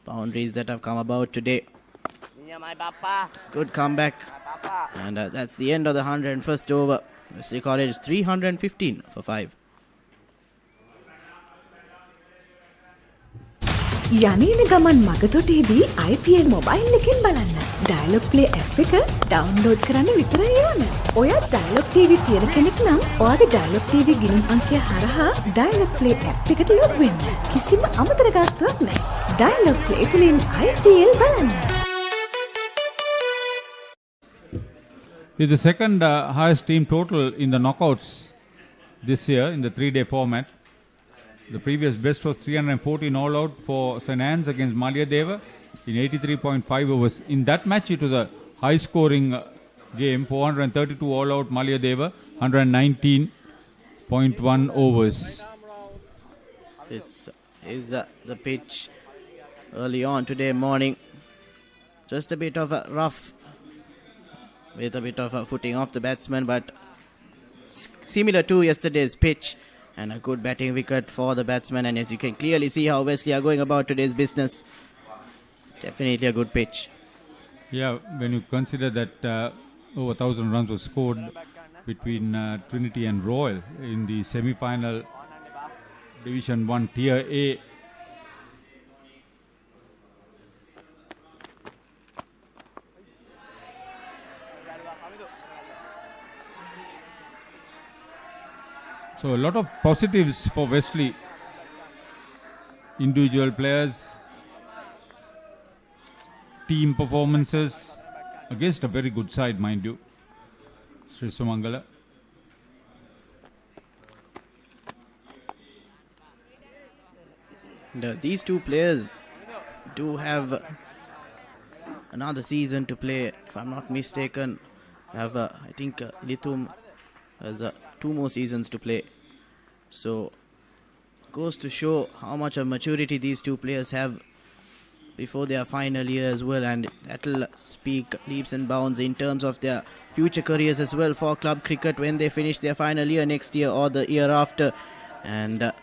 boundaries that have come about today. Good comeback, and that's the end of the 101st over. Wesley College 315 for 5. යනේන ගමන් මගතොටේදී IPL mobile එකෙන් බලන්න. Dialogue play app එක download කරන්න විතරයි ඕන. ඔයා dialogue TV තියෙන කෙනෙක් නම් ඔයාගේ ඩයලොග් TV ගිණුම් අංකය හරහා ඩයලොග් ප්ලේ ඇප් එකට ලොග් වෙන්න. කිසිම අමතර ගාස්තුවක් නැහැ. ඩයලොග් ප්ලේ තුලින් IPL බලන්න. It's the second highest team total in the knockouts this year in the 3-day format. The previous best was 314 all out for St. Anne's against Malyadeva in 83.5 overs. In that match, it was a high scoring game, 432 all out Malyadeva, 119.1 overs. This is the pitch early on today morning. Just a bit of a rough with a bit of a footing off the batsman, but similar to yesterday's pitch, and a good batting wicket for the batsman. And as you can clearly see how Wesley are going about today's business, it's definitely a good pitch. Yeah, when you consider that over 1,000 runs were scored between Trinity and Royal in the semi-final Division 1 Tier A. So a lot of positives for Wesley. Individual players, team performances against a very good side, mind you. Sumangala. These two players do have another season to play, if I'm not mistaken. I think Lithum has 2 more seasons to play. So goes to show how much of maturity these two players have before their final year as well, and that will speak leaps and bounds in terms of their future careers as well for club cricket when they finish their final year next year or the year after. And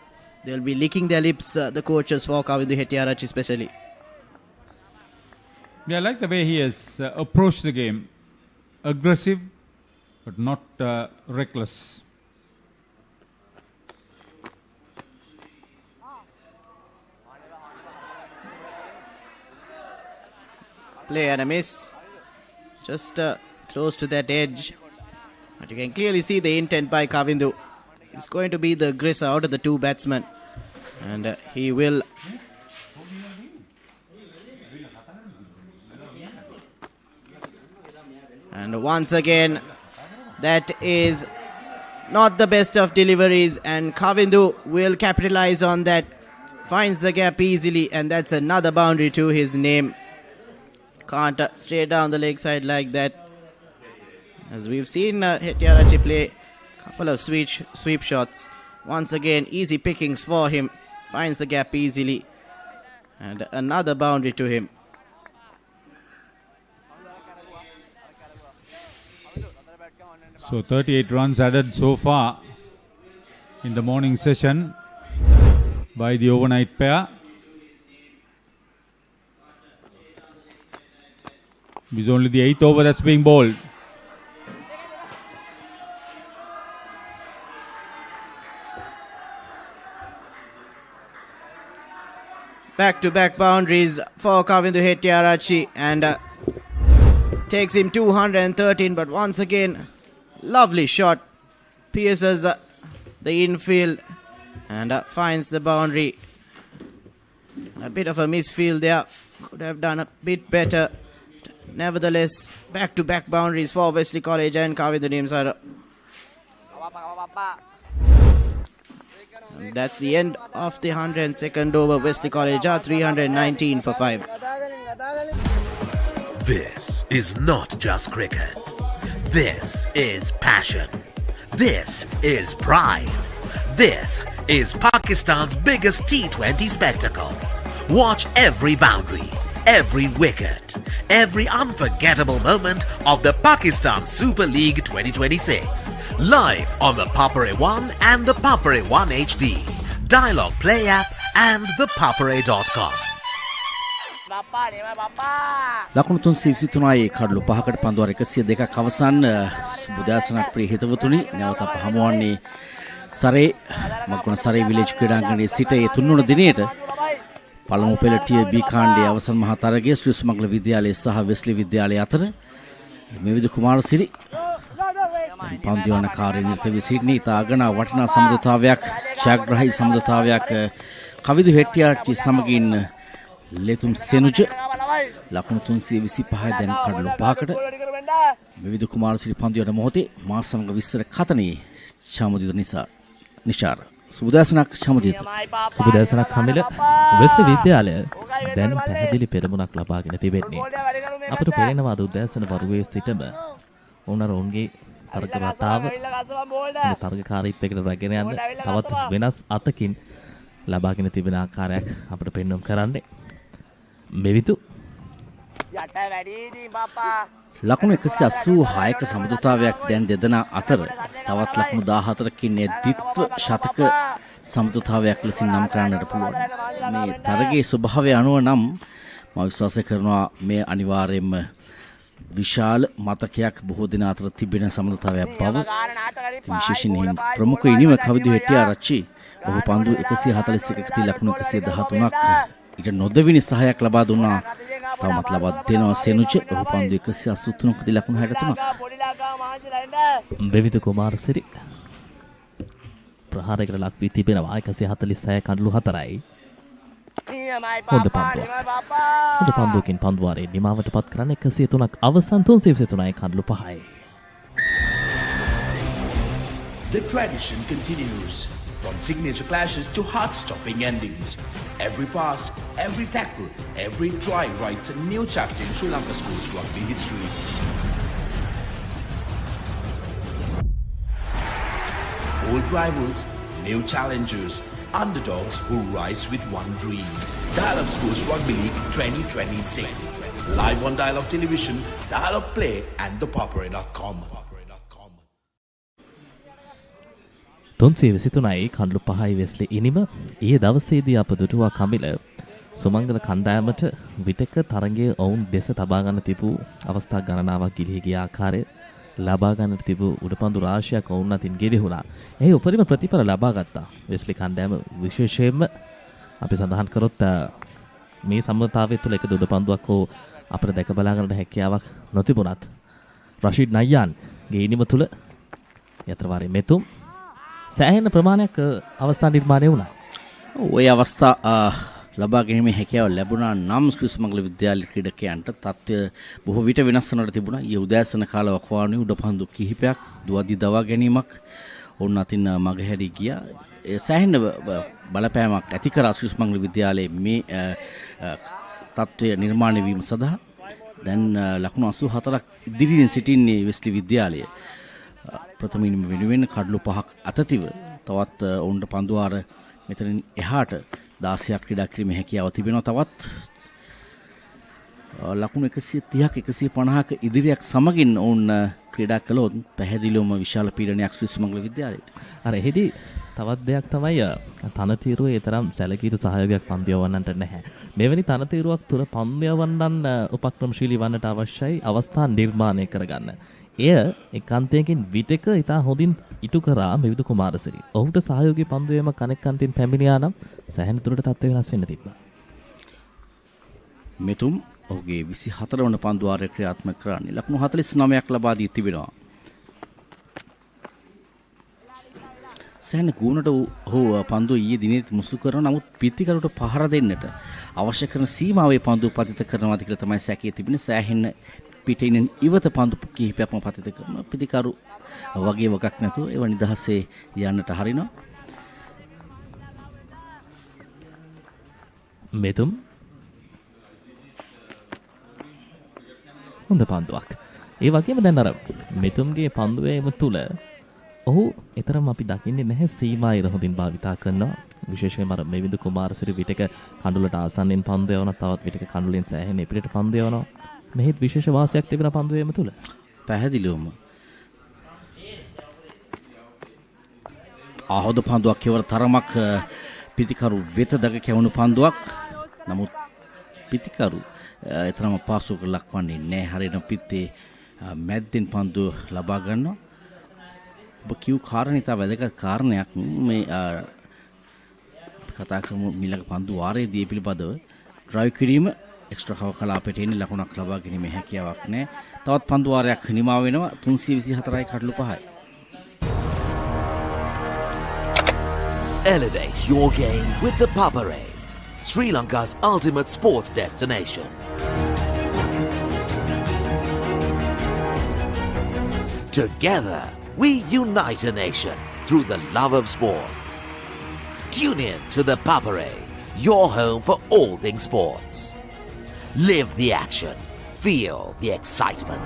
they'll be licking their lips, the coaches for Kavindu Hettiarachchi especially. Yeah, I like the way he has approached the game. Aggressive, but not reckless. Play and a miss. Just close to that edge. But you can clearly see the intent by Kavindu. He's going to be the aggressor out of the two batsmen. And he will. And once again, that is not the best of deliveries. And Kavindu will capitalize on that. Finds the gap easily. And that's another boundary to his name. Can't straight down the leg side like that. As we've seen Hettiarachchi play a couple of sweep shots. Once again, easy pickings for him. Finds the gap easily. And another boundary to him. So 38 runs added so far in the morning session by the overnight pair. It's only the 8th over that's being bowled. Back-to-back boundaries for Kavindu Hettiarachchi, and takes him 213, but once again, lovely shot. Pierces the infield and finds the boundary. A bit of a misfield there. Could have done a bit better. Nevertheless, back-to-back boundaries for Wesley College and Kavindu Nimsara. And that's the end of the 102nd over. Wesley College are 319 for 5. This is not just cricket. This is passion. This is pride. This is Pakistan's biggest T20 spectacle. Watch every boundary, every wicket, every unforgettable moment of the Pakistan Super League 2026. Live on the Papare 1 and the Papare 1 HD, Dialogue Play app and the papare.com. ලකුණු 323යි කඩලු 5කට පන්දුවර 102ක් අවසන් බුදාසනක් ප්‍රිය හිතවතුනි නැවත අප හමුවන්නේ සරේ මග්ගොන සරේ village ක්‍රීඩාංගණයේ සිට ඒ තුන්වන දිනේට පළමු පෙළ TB කාණ්ඩයේ අවසන් මහා තරගයේ ශ්‍රී සුමංගල විද්‍යාලය සහ වෙස්ලි විද්‍යාලය අතර මෙවිදු කුමාරසිරි පන්දුවන කාර්යනිරත වී සිටින ඉතාගන වටිනා සම්බන්ධතාවයක් ඡාග්‍රහී සම්බන්ධතාවයක් කවිදු හෙට්ටිආච්චි සමගින් ලෙතුම් සෙනුජ ලකුණු 325 දැන් කඩලු 5කට මෙවිදු කුමාරසිරි පන්දුවන මොහොතේ මා සමග විස්තර කතනේ ශාමුදිත නිසා නිශාර සුබදෑසනක් චමජිත. සුබදෑසනක් කමිල. වෙස්ලි විද්‍යාලය දැන් පැහැදිලි පෙරමුණක් ලබාගෙන තිබෙන්නේ. අපට පේනවා අද උදෑසන වරුවේ සිටම ඔවුන්ගේ තරග රටාව තරගකාරීත්වයකට රැගෙන යන්න තවත් වෙනස් අතකින් ලබාගෙන තිබෙන ආකාරයක් අපට පෙන්වුම් කරන්නේ. මෙවිතු ලකුණු 186ක සමතුතාවයක් දැන් දෙදෙනා අතර තවත් ලකුණු 14කින් ද්විත්ව ශතක සමතුතාවයක් ලෙසින් නම් කරන්නට පුළුවන්. මේ තරගයේ ස්වභාවය අනුව නම් මම විශ්වාස කරනවා මේ අනිවාර්යයෙන්ම විශාල මතකයක් බොහෝ දින අතර තිබෙන සමතුතාවයක් බව. විශේෂයෙන් ප්‍රමුඛ ඉනිම කවිදු හෙට්ටිආරච්චි ඔහු පන්දු 141ක දී ලකුණු 113ක් ඊට නොදෙවිනි සහායක් ලබා දුන්නා. තවමත් ලබා දෙනවා සෙනුච ඔහු පන්දු 183ක දී ලකුණු 63ක්. බෙවිතු කුමාරසිරි ප්‍රහාරයකට ලක් වී තිබෙනවා 146 කඩලු 4යි. හොඳ පන්දුවකින් පන්දුවාරේ නිමාවට පත් කරන්න 103ක් අවසන් 323යි කඩලු 5යි. The tradition continues. From signature clashes to heart-stopping endings. Every pass, every tackle, every try writes a new chapter in Sri Lanka schools rugby history. Old rivals, new challengers, underdogs who rise with one dream. Dial-Up Schools Rugby League 2026. Live on Dial-Up Television, Dial-Up Play and thepoppery.com. 323යි කඩලු 5යි Wesley ඉනිම. ඊයේ දවසේදී අප දුටුවා කමිල සුමංගල කණ්ඩායමට විටක තරගයේ ඔවුන් දෙස තබා ගන්න තිබූ අවස්ථා ගණනාවක් ගිලිහි ගිය ආකාරය ලබා ගන්නට තිබූ උඩපන්දු රාශියක් ඔවුන් අතින් ගෙලිහුණා. එහි උපරිම ප්‍රතිඵල ලබා ගත්තා. වෙස්ලි කණ්ඩායම විශේෂයෙන්ම අපි සඳහන් කරොත් මේ සම්මතාවය තුළ එක උඩපන්දුවක් හෝ අපිට දැක බලා ගන්නට හැකියාවක් නොතිබුණත් රෂීඩ් නයියාන්ගේ ඉනිම තුළ යතරවාරයේ මෙතුම් සෑහෙන ප්‍රමාණයක් අවස්ථා නිර්මාණය වුණා. ওই අවස්ථා ලබා ගැනීමේ හැකියාව ලැබුණා නම් ශ්‍රී සුමංගල විද්‍යාලය ක්‍රීඩකයන්ට තත්ත්වය බොහෝ විට වෙනස් වන්නට තිබුණා. ඊයේ උදෑසන කාල වකවානුවේ උඩපන්දු කිහිපයක් දුවදී දවා ගැනීමක් ඔවුන් අතින් මගහැරී ගියා. සෑහෙන බලපෑමක් ඇති කරා ශ්‍රී සුමංගල විද්‍යාලයේ මේ තත්ත්වය නිර්මාණය වීම සඳහා. දැන් ලකුණු 84ක් ඉදිරියෙන් සිටින්නේ වෙස්ලි විද්‍යාලය. ප්‍රථම ඉනිම වෙනුවෙන් කඩලු 5ක් අතතිව තවත් ඔවුන්ට පන්දුවාර මෙතනින් එහාට 16ක් ක්‍රීඩා කිරීමේ හැකියාව තිබෙනවා. තවත් ලකුණු 130ක් 150ක ඉදිරියක් සමගින් ඔවුන් ක්‍රීඩා කළොත් පැහැදිලිවම විශාල පීඩනයක් ශ්‍රී සුමංගල විද්‍යාලයට. අර එහිදී තවත් දෙයක් තමයි තනතිරුවේ තරම් සැලකිය යුතු සහයෝගයක් පන්දු යවන්නට නැහැ. මෙවැනි තනතිරුවක් තුර පන්දු යවන්නන් උපක්‍රමශීලී වන්නට අවශ්‍යයි අවස්ථා නිර්මාණය කරගන්න. එය එකාන්තයකින් විටක ඉතා හොඳින් ඉටු කරා මෙවිදු කුමාරසිරි. ඔහුට සහයෝගී පන්දු යෑම කනෙක් අන්තින් පැමිණියා නම් සෑහෙන දුරට තත්ත්වය වෙනස් වෙන්න තිබ්බා. මෙතුම් ඔහුගේ 24 වන පන්දුවාරය ක්‍රියාත්මක කරන්නේ ලකුණු 49ක් ලබා දී තිබෙනවා. සෑහෙන ගුණට ඔහු පන්දු ඊයේ දිනේත් මුසු කරන නමුත් පිටිකරුට පහර දෙන්නට අවශ්‍ය කරන සීමාවේ පන්දු පතිත කරනවාද කියලා තමයි සැකයේ තිබෙන. සෑහෙන පිටින් ඉවත පන්දු කිහිපයක්ම පතිත කරන පිටිකරු වගේ වගක් නැතුව ඒව නිදහසේ යන්නට හරිනවා. මෙතුම් හොඳ පන්දුවක්. ඒ වගේම දැන් අර මෙතුම්ගේ පන්දුවේම තුල ඔහු ඊතරම් අපි දකින්නේ නැහැ සීමා ඉර හොඳින් භාවිතා කරනවා. විශේෂයෙන්ම අර මෙවිදු කුමාරසිරි විටක කඳුලට ආසන්නෙන් පන්දු යවනවා. තවත් විටක කඳුලෙන් සෑහෙන එපිටට පන්දු යවනවා. මෙහිත් විශේෂ වාසියක් තිබෙන පන්දුවේම තුල. පැහැදිලිවම ආහොද පන්දුවක් කෙවර තරමක් පිටිකරු වෙත දග කැවුණු පන්දුවක්. නමුත් පිටිකරු ඊතරම් පාසුවක ලක්වන්නේ නැහැ. හරියටම පිටේ මැද්දෙන් පන්දු ලබා ගන්නවා. ඔබ කියු කාරණේ තා වැදගත් කාරණයක් මේ කතා කරමු මිලක පන්දු වාරයේදී පිළිබඳව ඩ්‍රයිව් කිරීම එක්ස්ට්‍රා කලාපයට එන්නේ ලකුණක් ලබා ගැනීමේ හැකියාවක් නැහැ. තවත් පන්දු වාරයක් නිමා වෙනවා 324යි කඩලු 5යි. Elevate your game with the Papare, Sri Lanka's ultimate sports destination. Together, we unite a nation through the love of sports. Tune in to the Papare, your home for all things sports. Live the action. Feel the excitement.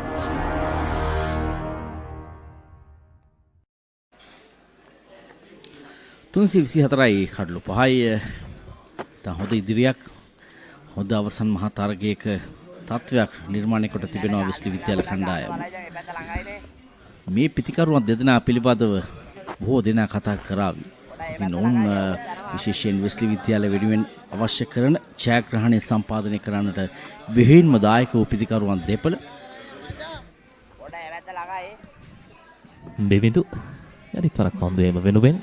තුන්සි 24යි කඩලු 5යි තව හොඳ ඉදිරියක් හොඳ අවසන් මහා තරගයක තත්වයක් නිර්මාණය කොට තිබෙනවා Wesley විද්‍යාල කණ්ඩායම. මේ පිතිකරුවන් දෙදෙනා පිළිබඳව බොහෝ දෙනා කතා කරાવી. ඉතින් ඔවුන් විශේෂයෙන් වෙස්ලි විද්‍යාල වෙනුවෙන් අවශ්‍ය කරන ඡායාග්‍රහණය සම්පාදනය කරන්නට බෙහෙවින්ම දායක වූ පිතිකරුවන් දෙපළ. බෙවිදු යරිත් වරක් පන්දුවේම වෙනුවෙන්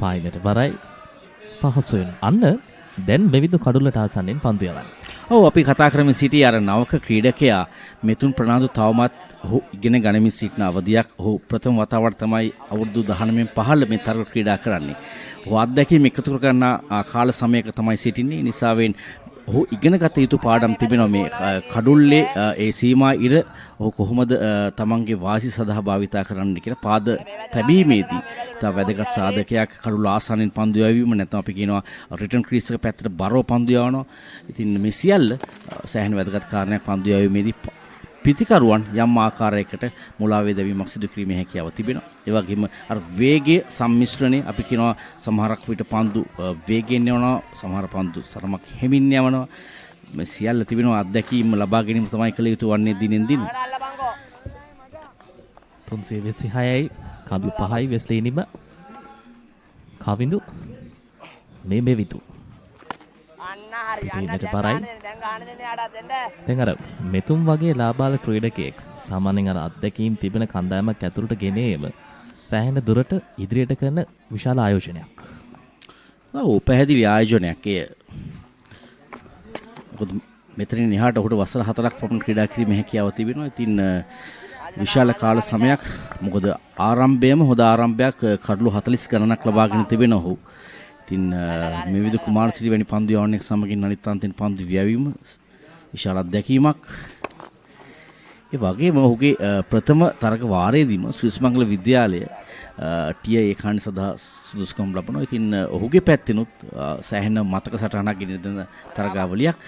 පායිනට බරයි පහසුවෙන් අන්න දැන් මෙවිදු කඩුල්ලට ආසන්නෙන් පන්දු යවන්නේ. ඔව් අපි කතා කරමින් සිටි අර නවක ක්‍රීඩකයා මෙතුන් ප්‍රනාන්දු තවමත් ඔහු ඉගෙන ගනිමින් සිටින අවධියක්. ඔහු ප්‍රථම වතාවට තමයි අවුරුදු 19 15 මේ තරග ක්‍රීඩා කරන්නේ. ඔහු අත්දැකීම් එකතු කර ගන්න කාල සමයක තමයි සිටින්නේ. නිසාවෙන් ඔහු ඉගෙනගත යුතු පාඩම් තිබෙනවා මේ කඩුල්ලේ ඒ සීමා ඉර ඔහු කොහොමද තමන්ගේ වාසි සඳහා භාවිතා කරන්න කියලා පාද තැබීමේදී තව වැදගත් සාධකයක් කඩුල්ල ආසන්නෙන් පන්දු යවීම නැත්නම් අපි කියනවා රිටර්න් ක්‍රීස් එක පැත්තට බරව පන්දු යවනවා. ඉතින් මේ සියල්ල සෑහෙන වැදගත් කාරණයක් පන්දු යවීමේදී පිතිකරුවන් යම් ආකාරයකට මුලා වේදවීමක් සිදු කිරීමේ හැකියාව තිබෙනවා. ඒ වගේම අර වේගයේ සම්මිශ්‍රණය අපි කියනවා සමහරක් විට පන්දු වේගයෙන් යවනවා සමහර පන්දු තරමක් හිමින් යවනවා. මේ සියල්ල තිබෙනවා අත්දැකීම් ලබා ගැනීම තමයි කළ යුතු වන්නේ දිනෙන් දින. 326යි කඳු 5යි වෙස්ලි නිම කවිඳු මේ මෙවිතු පිටිනට බරයි. දැන් අර මෙතුම් වගේ ලාබාල ක්‍රීඩකයෙක් සාමාන්‍යයෙන් අර අත්දැකීම් තිබෙන කණ්ඩායමක් ඇතුළට ගෙනේම සෑහෙන දුරට ඉදිරියට කරන විශාල ආයෝජනයක්. ඔව් පැහැදිලි ආයෝජනයක් එය. මොකද මෙතනින් එහාට ඔහුට වසර 4ක් පමණ ක්‍රීඩා කිරීමේ හැකියාව තිබෙනවා. ඉතින් විශාල කාල සමයක් මොකද ආරම්භයේම හොඳ ආරම්භයක් කඩලු 40 ගණනක් ලබාගෙන තිබෙන ඔහු. ඉතින් මේ විදු කුමාරසිරි වැනි පන්දු යවන්නෙක් සමගින් අනිත් අන්තෙන් පන්දු ව්‍යවීම විශාල අත්දැකීමක්. ඒ වගේම ඔහුගේ ප්‍රථම තරග වාරයේදීම ශ්‍රී සුමංගල විද්‍යාලය ටිය ඒකාණි සඳහා සුදුසුකම් ලබනවා. ඉතින් ඔහුගේ පැත්තෙනුත් සෑහෙන මතක සටහනක් ගෙන දෙන තරගාවලියක්.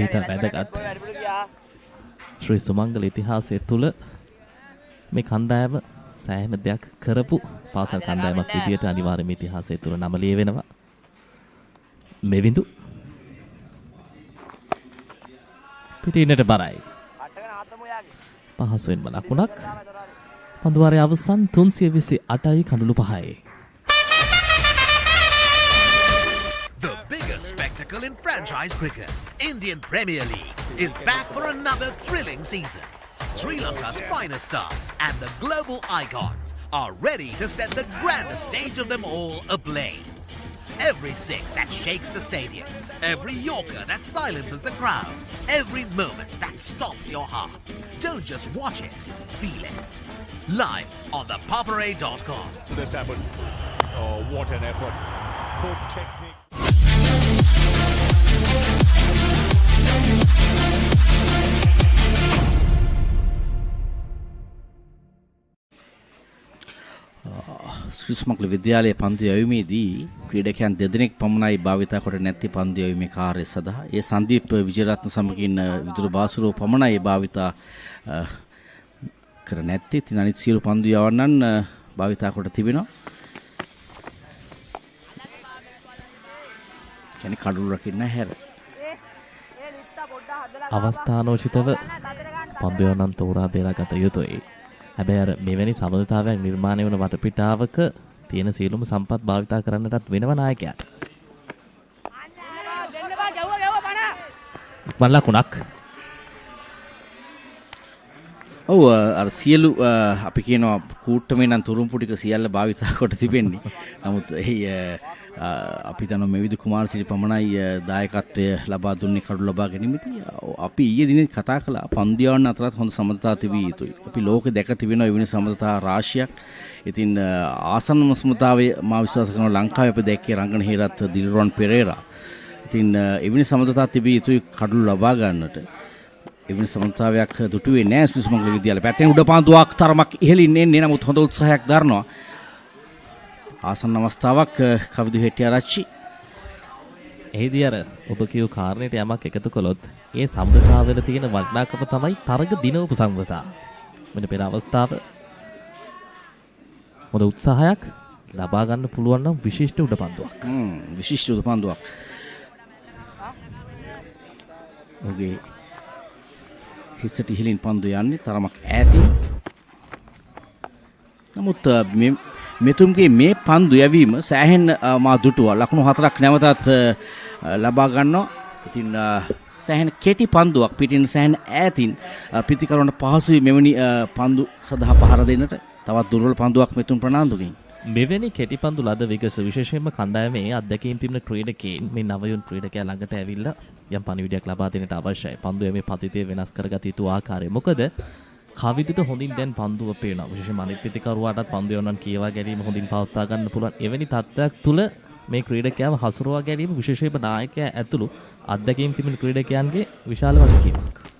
ඒක වැදගත්. ශ්‍රී සුමංගල ඉතිහාසය තුළ මේ කණ්ඩායම සෑහෙන දෙයක් කරපු පාසල් කණ්ඩායමක් විදියට අනිවාර්යයෙන්ම ඉතිහාසය තුළ නම ලියවෙනවා. මෙවිඳු පිටිනට බරයි. පහසුවෙන්ම ලකුණක්. පන්දුවාරයේ අවසන් 328යි කඳුළු 5යි. The biggest spectacle in franchise cricket, Indian Premier League, is back for another thrilling season. Sri Lanka's finest stars and the global icons are ready to set the grandest stage of them all ablaze. Every six that shakes the stadium, every yorker that silences the crowd, every moment that stops your heart. Don't just watch it, feel it. Live on the papare.com. This happened. Oh, what an effort. Good technique. ශ්‍රී සුමංගල විද්‍යාලයේ පන්දු යැවීමේදී ක්‍රීඩකයන් දෙදෙනෙක් පමණයි භාවිතා කොට නැති පන්දු යැවීමේ කාර්යය සඳහා ඒ සංදීප් විජේරත්න සමගින් විදුරු බාසුරෝ පමණයි භාවිතා කර නැත්තේ. ඉතින් අනිත් සියලු පන්දු යවන්නන් භාවිතා කොට තිබෙනවා. කියන්නේ කඩුළු රකින්න හැර අවස්ථානෝචිතව පන්දු යවන්නන් තෝරා බේරාගත යුතුයි. හැබැයි අර මෙවැනි සමනතාවයක් නිර්මාණය වන වටපිටාවක තියෙන සියලුම සම්පත් භාවිතා කරන්නටත් වෙනව නායකයාට. ඉක්මන් ලකුණක්. ඔව් අර සියලු අපි කියනවා කූට්ටමේ නම් තුරුම්පු ටික සියල්ල භාවිතා කොට තිබෙන්නේ. නමුත් අපි දන්නවා මෙවිදු කුමාරසිරි පමණයි දායකත්වය ලබා දුන්නේ කඩු ලබා ගැනීමේදී. අපි ඊයේ දිනේ කතා කළා පන්දියවන්න අතරත් හොඳ සමතතා තිබිය යුතුයි. අපි ලෝකෙ දැක තිබෙනවා එවැනි සමතතා රාශියක්. ඉතින් ආසන්නම සමතාවය මා විශ්වාස කරනවා ලංකාවේ අපි දැක්කේ රංගන හේරත් දිල්රොන් පෙරේරා. ඉතින් එවැනි සමතතා තිබිය යුතුයි කඩු ලබා ගන්නට. එවැනි සමන්තාවයක් දුටුවේ නෑ සුමංගල විද්‍යාලය පැත්තෙන්. උඩ පාන්දුවක් තරමක් ඉහළින් එන්නේ නමුත් හොඳ උත්සාහයක් දරනවා. ආසන්න අවස්ථාවක් කවිදු හෙට්ටිආරච්චි. එහිදී අර ඔබ කියු කාරණේට යමක් එකතු කළොත් ඒ සම්බන්ධතාවවල තියෙන වටිනාකම තමයි තරග දිනවපු සම්බන්ධතාව. මෙන්න පෙර අවස්ථාව හොඳ උත්සාහයක් ලබා ගන්න පුළුවන් නම් විශිෂ්ට උඩ පන්දුවක්. විශිෂ්ට උඩ පන්දුවක්. ඔගේ හිසට ඉහළින් පන්දු යන්නේ තරමක් ඈතින්. නමුත් මෙතුම්ගේ මේ පන්දු යැවීම සෑහෙන මා දුටුවා. ලකුණු 4ක් නැවතත් ලබා ගන්නවා. ඉතින් සෑහෙන කෙටි පන්දුවක් පිටින් සෑහෙන ඈතින් පිතිකරවන්න පහසුයි මෙවැනි පන්දු සඳහා පහර දෙන්නට. තවත් දුර්වල පන්දුවක් මෙතුම් ප්‍රනාන්දුගෙන්. මෙවැනි කෙටි පන්දු ලද විගස විශේෂයෙන්ම කණ්ඩායමේ අධ්‍යක්ෂින් තිබෙන ක්‍රීඩකයන් මේ නවයුන් ක්‍රීඩකයා ළඟට ඇවිල්ලා යම් පණිවිඩයක් ලබා දෙන්නට අවශ්‍යයි. පන්දුවේ මේ පතිතය වෙනස් කරගත යුතු ආකාරය. මොකද කවිදුට හොඳින් දැන් පන්දුව පේනවා. විශේෂයෙන්ම අනිත් පිතිකරුවාටත් පන්දුව යනන් කියවා ගැනීම හොඳින් පවත්වා ගන්න පුළුවන්. එවැනි තත්ත්වයක් තුල මේ ක්‍රීඩකයාව හසුරුවා ගැනීම විශේෂයෙන්ම නායකයා ඇතුළු අධ්‍යක්ෂින් තිබෙන ක්‍රීඩකයන්ගේ විශාල වගකීමක්.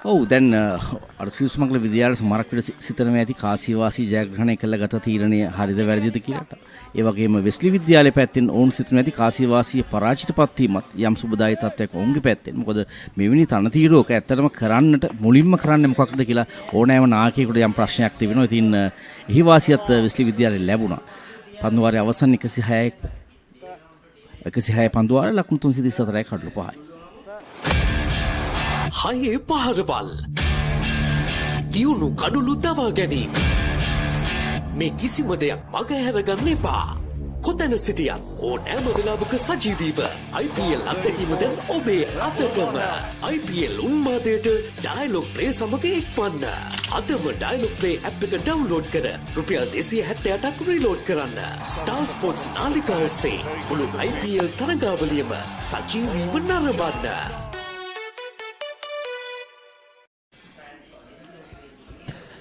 ඔව් දැන් අර සුමංගල විද්‍යාලය සමරක් විට සිතනවා ඇති කාසිවාසී ජයග්‍රහණය කළ ගත තීරණය හරිද වැරදිද කියලාට. ඒ වගේම වෙස්ලි විද්‍යාලය පැත්තෙන් ඔවුන් සිතනවා ඇති කාසිවාසී පරාජිතපත් වීමත් යම් සුබදායී තත්ත්වයක් ඔවුන්ගේ පැත්තෙන්. මොකද මෙවැනි තනතිරුවක ඇත්තටම කරන්නට මුලින්ම කරන්නේ මොකක්ද කියලා ඕනෑම නායකයෙකුට යම් ප්‍රශ්නයක් තිබෙනවා. ඉතින් එහි වාසියත් වෙස්ලි විද්‍යාලය ලැබුණා. පන්දුවාරයේ අවසන් 106 පන්දුවාරය ලකුණු 334යි කඩලු 5යි. හයේ පහරවල් දියුණු කඩුළු දවා ගැනීම මේ කිසිම දෙයක් මග හැරගන්න එපා. කොතැන සිටියත් ඕනෑම වෙලාවක සජීවීව IPL අත්දැකීම දැන් ඔබේ අතටම. IPL උන්මාදයට ඩයලොග් ප්ලේ සමග එක්වන්න. අදම ඩයලොග් ප්ලේ ඇප් එක ඩවුන්ලෝඩ් කර රුපියල් 278ක් රීලෝඩ් කරන්න. ස්ටාර් ස්පෝර්ට්ස් නාලිකා ඔස්සේ මුළු IPL තරගාවලියම සජීවීව නරඹන්න.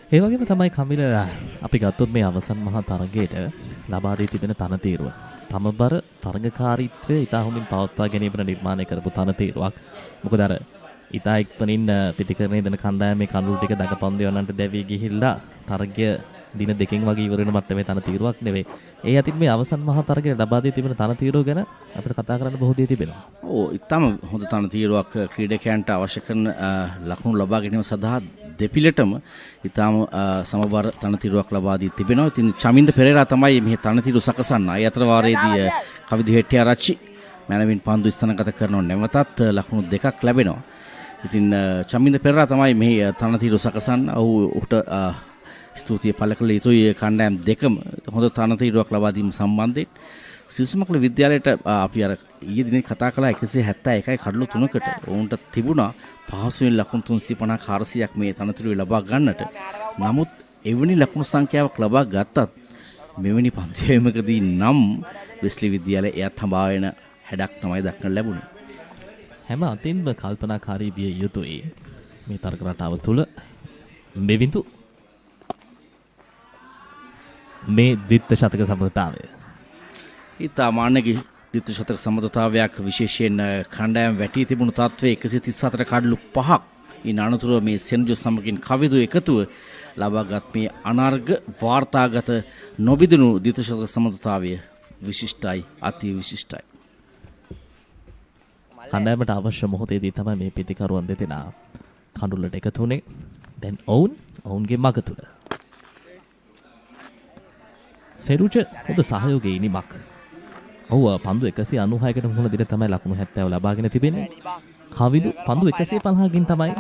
ඒ වගේම තමයි කමිල අපි ගත්තොත් මේ අවසන් මහා තරගයට ලබා දී තිබෙන තනතිරුව සමබර තරගකාරීත්වය ඉතා හොඳින් පවත්වා ගැනීමට නිර්මාණය කරපු තනතිරුවක්. මොකද අර ඉතා ඉක්මනින් පිටිකරණය දෙන කණ්ඩායමේ කඳුළු ටික දඟපන්දු යනන්ට දැවී ගිහිල්ලා තරගය දින දෙකකින් වගේ ඉවර වෙන මට්ටමේ තනතිරුවක් නෙවෙයි. ඒ අතින් මේ අවසන් මහා තරගයට ලබා දී තිබෙන තනතිරුව ගැන අපිට කතා කරන්න බොහෝ දේ තිබෙනවා. ඔව් ඉතාම හොඳ තනතිරුවක් ක්‍රීඩකයන්ට අවශ්‍ය කරන ලකුණු ලබා ගැනීම සඳහා දෙපිලටම ඉතාම සමබර තනතිරුවක් ලබා දී තිබෙනවා. ඉතින් චමින්ද පෙරේරා තමයි මේ තනතිරු සකසන්න. ඒ අතර වාරයේදී කවිදු හෙට්ටිආරච්චි මැනවින් පන්දු ස්ථානගත කරනව නැවතත් ලකුණු 2ක් ලැබෙනවා. ඉතින් චමින්ද පෙරේරා තමයි මේ තනතිරු සකසන්න. ඔහුට ස්තුතිය පළ කළ යුතුයි. කණ්ඩායම් දෙකම හොඳ තනතිරුවක් ලබා දීම සම්බන්ධයෙන් සුමංගල විද්‍යාලයට අපි අර ඊයේ දිනේ කතා කළා 171යි කඩලු 3කට ඔවුන්ට තිබුණා පහසුවෙන් ලකුණු 350 400ක් මේ තනතිරුවේ ලබා ගන්නට. නමුත් එවැනි ලකුණු සංඛ්‍යාවක් ලබා ගත්තත් මෙවැනි පන්තියමකදී නම් වෙස්ලි විද්‍යාලය එයත් හඹා වෙන හැඩක් තමයි දක්නට ලැබුණේ. හැම අතින්ම කල්පනාකාරී විය යුතුයි මේ තරග රටාව තුළ මෙවිඳු මේ ද්විත්ව ශතක සමතාවය. ඉතාමානගේ ද්විත්ව ශතක සමතාවයක් විශේෂයෙන් කණ්ඩායම් වැටී තිබුණු තත්ත්වයේ 134 කඩලු 5ක් ඉන් අනතුරුව මේ සෙන්ජු සමගින් කවිදු එකතුව ලබාගත් මේ අනර්ග වාර්තාගත නොබිදුණු ද්විත්ව ශතක සමතාවය විශිෂ්ටයි, අති විශිෂ්ටයි. කණ්ඩායමට අවශ්‍ය මොහොතේදී තමයි මේ පිතිකරුවන් දෙදෙනා කඳුළට එකතු වුණේ. දැන් ඔවුන්ගේ මග තුල සෙරුජ හොඳ සහයෝගයේ ඉනිමක්. ඔව් පන්දු 196කට මුහුණ දෙන තමයි ලකුණු 70 ලබාගෙන තිබෙන්නේ. කවිදු පන්දු 150කින් තමයි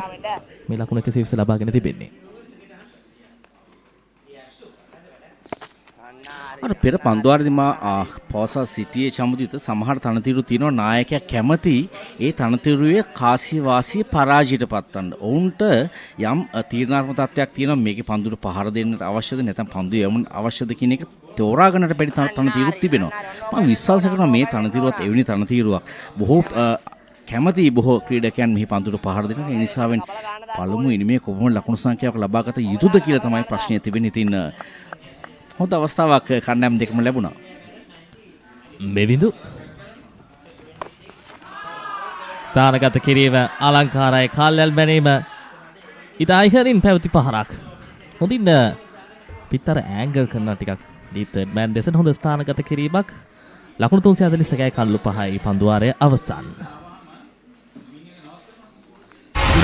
මේ ලකුණු 120 ලබාගෙන තිබෙන්නේ. අර පෙර පන්දුවාරදී මා පවසා සිටියේ චමුදිත සමහර තනතිරු තියෙනවා නායකයා කැමති ඒ තනතිරුවේ කාසිවාසී පරාජයට පත්වන්න. ඔවුන්ට යම් තීරණාත්මක තත්ත්වයක් තියෙනවා මේකේ පන්දුට පහර දෙන්නට අවශ්‍යද නැත්නම් පන්දු යමුන් අවශ්‍යද කියන එක තෝරා ගන්නට බැරි තනතිරුත් තිබෙනවා. මම විශ්වාස කරනවා මේ තනතිරුවත් එවැනි තනතිරුවක් බොහෝ කැමති බොහෝ ක්‍රීඩකයන් මෙහි පන්දුට පහර දෙනවා. ඒ නිසාවෙන් පළමු ඉනිමේ කොපමණ ලකුණු සංඛ්‍යාවක් ලබාගත යුතුද කියලා තමයි ප්‍රශ්නය තිබෙන්නේ. ඉතින් හොඳ අවස්ථාවක් කණ්ඩායම් දෙකම ලැබුණා. මෙවිඳු ස්ථානගත කිරීම අලංකාරයි කල්යල් බැනීම ඉතායිහරින් පැවති පහරක් හොඳින් පිත්තර ඇංගල් කරන ටිකක් ඩීප් තර්ඩ් මෑන් දෙසට හොඳ ස්ථානගත කිරීමක් ලකුණු 341යි කල්ලු 5යි පන්දුවාරය අවසන්.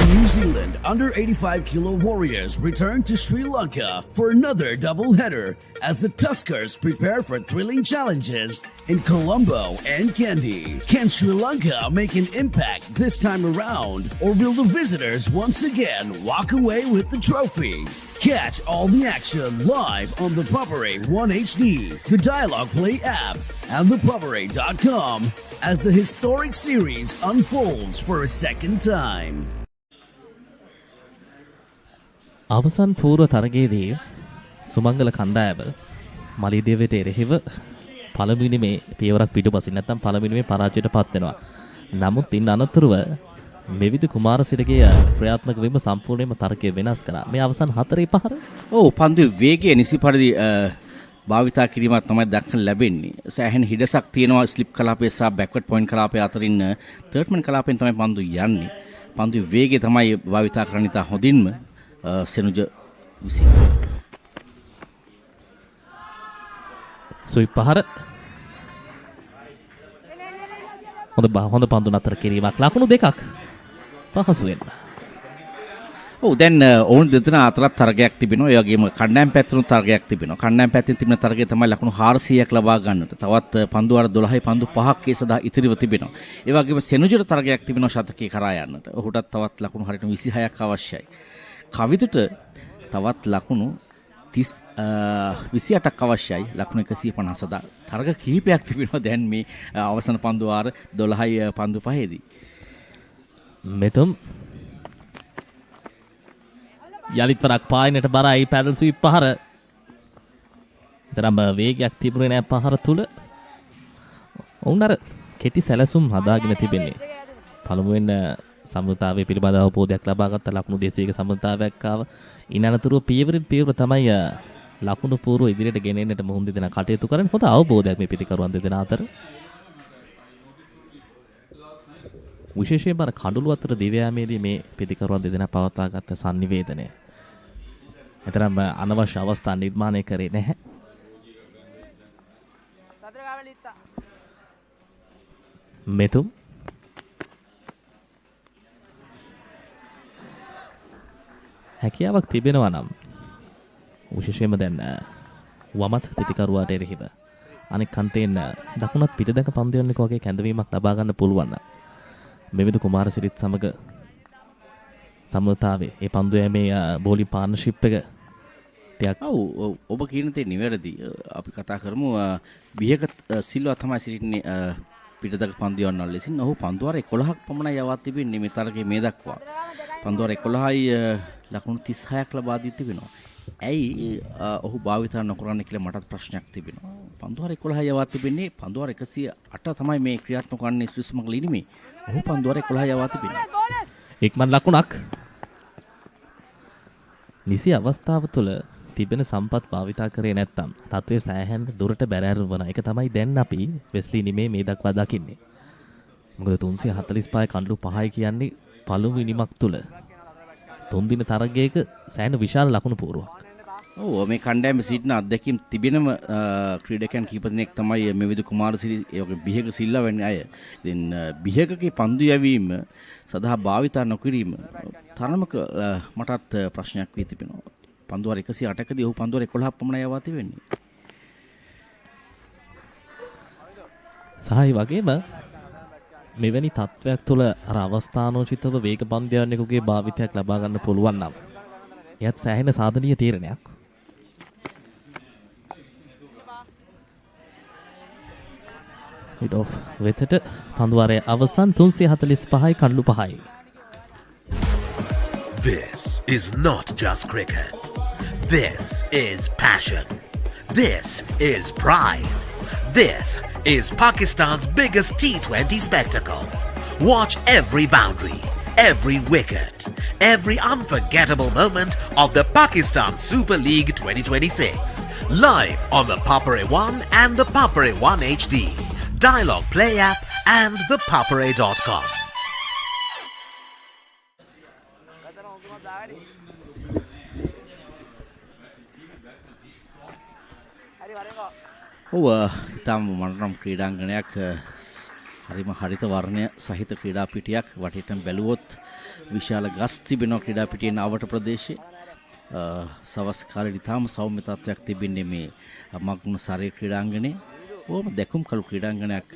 The New Zealand under 85 kilo Warriors return to Sri Lanka for another doubleheader as the Tuskers prepare for thrilling challenges in Colombo and Kandy. Can Sri Lanka make an impact this time around, or will the visitors once again walk away with the trophy? Catch all the action live on the Papare 1 HD, the Dialogue Play app, and thepapare.com as the historic series unfolds for a second time. අවසන් පූර්ව තරගයේදී සුමංගල කණ්ඩායම මලීදිවයට එරෙහිව පළමුවෙනි පියවරක් පිටුපසින් නැත්නම් පළමුවෙනි පරාජයට පත් වෙනවා. නමුත් ඉන් අනතුරුව මෙවිදු කුමාරසිරිගේ ක්‍රියාත්මක වීම සම්පූර්ණයෙන්ම තරගය වෙනස් කරා. මේ අවසන් 4 පහර. ඔව් පන්දුවේ වේගය නිසි පරිදි භාවිතා කිරීමක් තමයි දක්වන්න ලැබෙන්නේ. සෑහෙන හිඩසක් තියෙනවා ස්ලිප් කලාපයේ සහ බෑක්වර්ඩ් පොයින්ට් කලාපයේ අතරින් තර්ඩ්මන් කලාපයෙන් තමයි පන්දු යන්නේ. පන්දුවේ වේගය තමයි භාවිතා කරන්න ඉතා හොඳින්ම සෙනුජ විසි. සුයි පහර. හොඳ පන්දු නතර කිරීමක් ලකුණු 2ක් පහසුවෙන්. ඔව් දැන් ඕන දෙදෙනා අතරත් තරගයක් තිබෙනවා. ඒ වගේම කණ්ඩායම් පැත්තෙනුත් තරගයක් තිබෙනවා. කණ්ඩායම් පැත්තෙන් තිබෙන තරගය තමයි ලකුණු 400ක් ලබා ගන්නට. තවත් පන්දු වර 12යි පන්දු 5ක් ඒ සඳහා ඉතිරිව තිබෙනවා. ඒ වගේම සෙනුජට තරගයක් තිබෙනවා ශතකයේ කරා යන්නට. ඔහුටත් තවත් ලකුණු හරියට 26ක් අවශ්‍යයි. කවිතුට තවත් ලකුණු 28ක් අවශ්‍යයි. ලකුණු 150 සදා තරග කිහිපයක් තිබෙනවා දැන් මේ අවසන් පන්දු වාර 12යි පන්දු 5ේදී. මෙතුම් යලිත් වරක් පායනට බරයි පැඩල් ස්වීප් පහර. තරම් වේගයක් තිබුණේ නැහැ පහර තුල. ඔවුන් අර කෙටි සැලසුම් හදාගෙන තිබෙන්නේ. පළමුවෙන් සම්මුතාවයේ පිළිබඳ අවබෝධයක් ලබා ගත්ත ලකුණු 200ක සම්මුතාවයක් ආව. ඉන් අනතුරුව පියවරින් පියවර තමයි ලකුණු පූර්ව ඉදිරියට ගෙනෙන්නට මුහුණ දෙන කටයුතු කරන්නේ. හොඳ අවබෝධයක් මේ පිටිකරුවන් දෙදෙනා අතර. විශේෂයෙන්ම කඩළු අතර දිව්‍යාමේදී මේ පිටිකරුවන් දෙදෙනා පවත්වාගත් sannivedana. එතරම් අනවශ්‍ය අවස්ථා නිර්මාණය කරේ නැහැ. මෙතුම් හැකියාවක් තිබෙනවා නම් විශේෂයෙන්ම දැන් වමත් පිටිකරුවාට එරෙහිව අනෙක් කන්තෙන් දකුණත් පිටදක පන්දු යන්නක වගේ කැඳවීමක් ලබා ගන්න පුළුවන් නම් මෙවිදු කුමාරසිරිත් සමග සම්මතාවේ ඒ පන්දු යෑමේ බෝලින් පාර්ට්නර්ෂිප් එක ටිකක් ඔබ කියන දේ නිවැරදි. අපි කතා කරමු බිහක සිල්වා තමයි සිටින්නේ පිටදක පන්දු යවන්න ලෙසින්. ඔහු පන්දු වාර 11ක් පමණයි යවා තිබෙන්නේ මේ තරගයේ මේ දක්වා. පන්දු වාර 11යි ලකුණු 36ක් ලබා දී තිබෙනවා. ඇයි ඔහු භාවිතා නොකරන්නේ කියලා මටත් ප්‍රශ්නයක් තිබෙනවා. පන්දු වාර 11යි යවා තිබෙන්නේ. පන්දු වාර 108 තමයි මේ ක්‍රියාත්මක වන්නේ ශ්‍රී සුමංගල ඉනිමේ. ඔහු පන්දු වාර 11යි යවා තිබෙන්නේ. ඉක්මන් ලකුණක්. නිසි අවස්ථාව තුළ තිබෙන සම්පත් භාවිතා කරේ නැත්නම් තත්වයේ සෑහෙන දුරට බැරෑරුම් වන එක තමයි දැන් අපි වෙස්ලි නිමේ මේ දක්වා දකින්නේ. මොකද 345 කඳුළු 5යි කියන්නේ පළමු ඉනිමක් තුළ 3 දින තරගයක සෑහෙන විශාල ලකුණු පුවරුවක්. ඔව් මේ කණ්ඩායමේ සිටින අත්දැකීම් තිබෙනම ක්‍රීඩකයන් කීප දෙනෙක් තමයි මෙවිදු කුමාරසිරි ඒ වගේ බිහක සිල්ලා වැනි අය. ඉතින් බිහකගේ පන්දු යැවීම සදා භාවිතා නොකිරීම තරමක මටත් ප්‍රශ්නයක් වී තිබෙනවා. පන්දු වාර 108කදී ඔහු පන්දු වාර 11ක් පමණ යවා තිබෙන්නේ. සහයි වගේම මෙවැනි තත්වයක් තුළ අර අවස්ථානෝචිතව වේග පන්දයන්නෙකුගේ භාවිතයක් ලබා ගන්න පුළුවන් නම් එයත් සෑහෙන සාධනීය තීරණයක්. Hit off වෙතට පන්දු වාරයේ අවසන් 345යි කඩළු 5යි. This is not just cricket. This is passion. This is pride. This is Pakistan's biggest T20 spectacle. Watch every boundary, every wicket, every unforgettable moment of the Pakistan Super League 2026. Live on the Papare 1 and the Papare 1 HD, Dialogue Play app and thepapare.com. ඔව් ඊටම මනරම් ක්‍රීඩාංගණයක් හරිම හරිත වර්ණය සහිත ක්‍රීඩා පිටියක් වටේටම බැලුවොත් විශාල ගස් තිබෙන ක්‍රීඩා පිටියේ නාවට ප්‍රදේශයේ සවස් කාලේ ඊටම සෞම්‍ය තත්ත්වයක් තිබෙන්නේ මේ මග්ගුණ සරේ ක්‍රීඩාංගණේ. ඕම දැකුම් කළු ක්‍රීඩාංගණයක්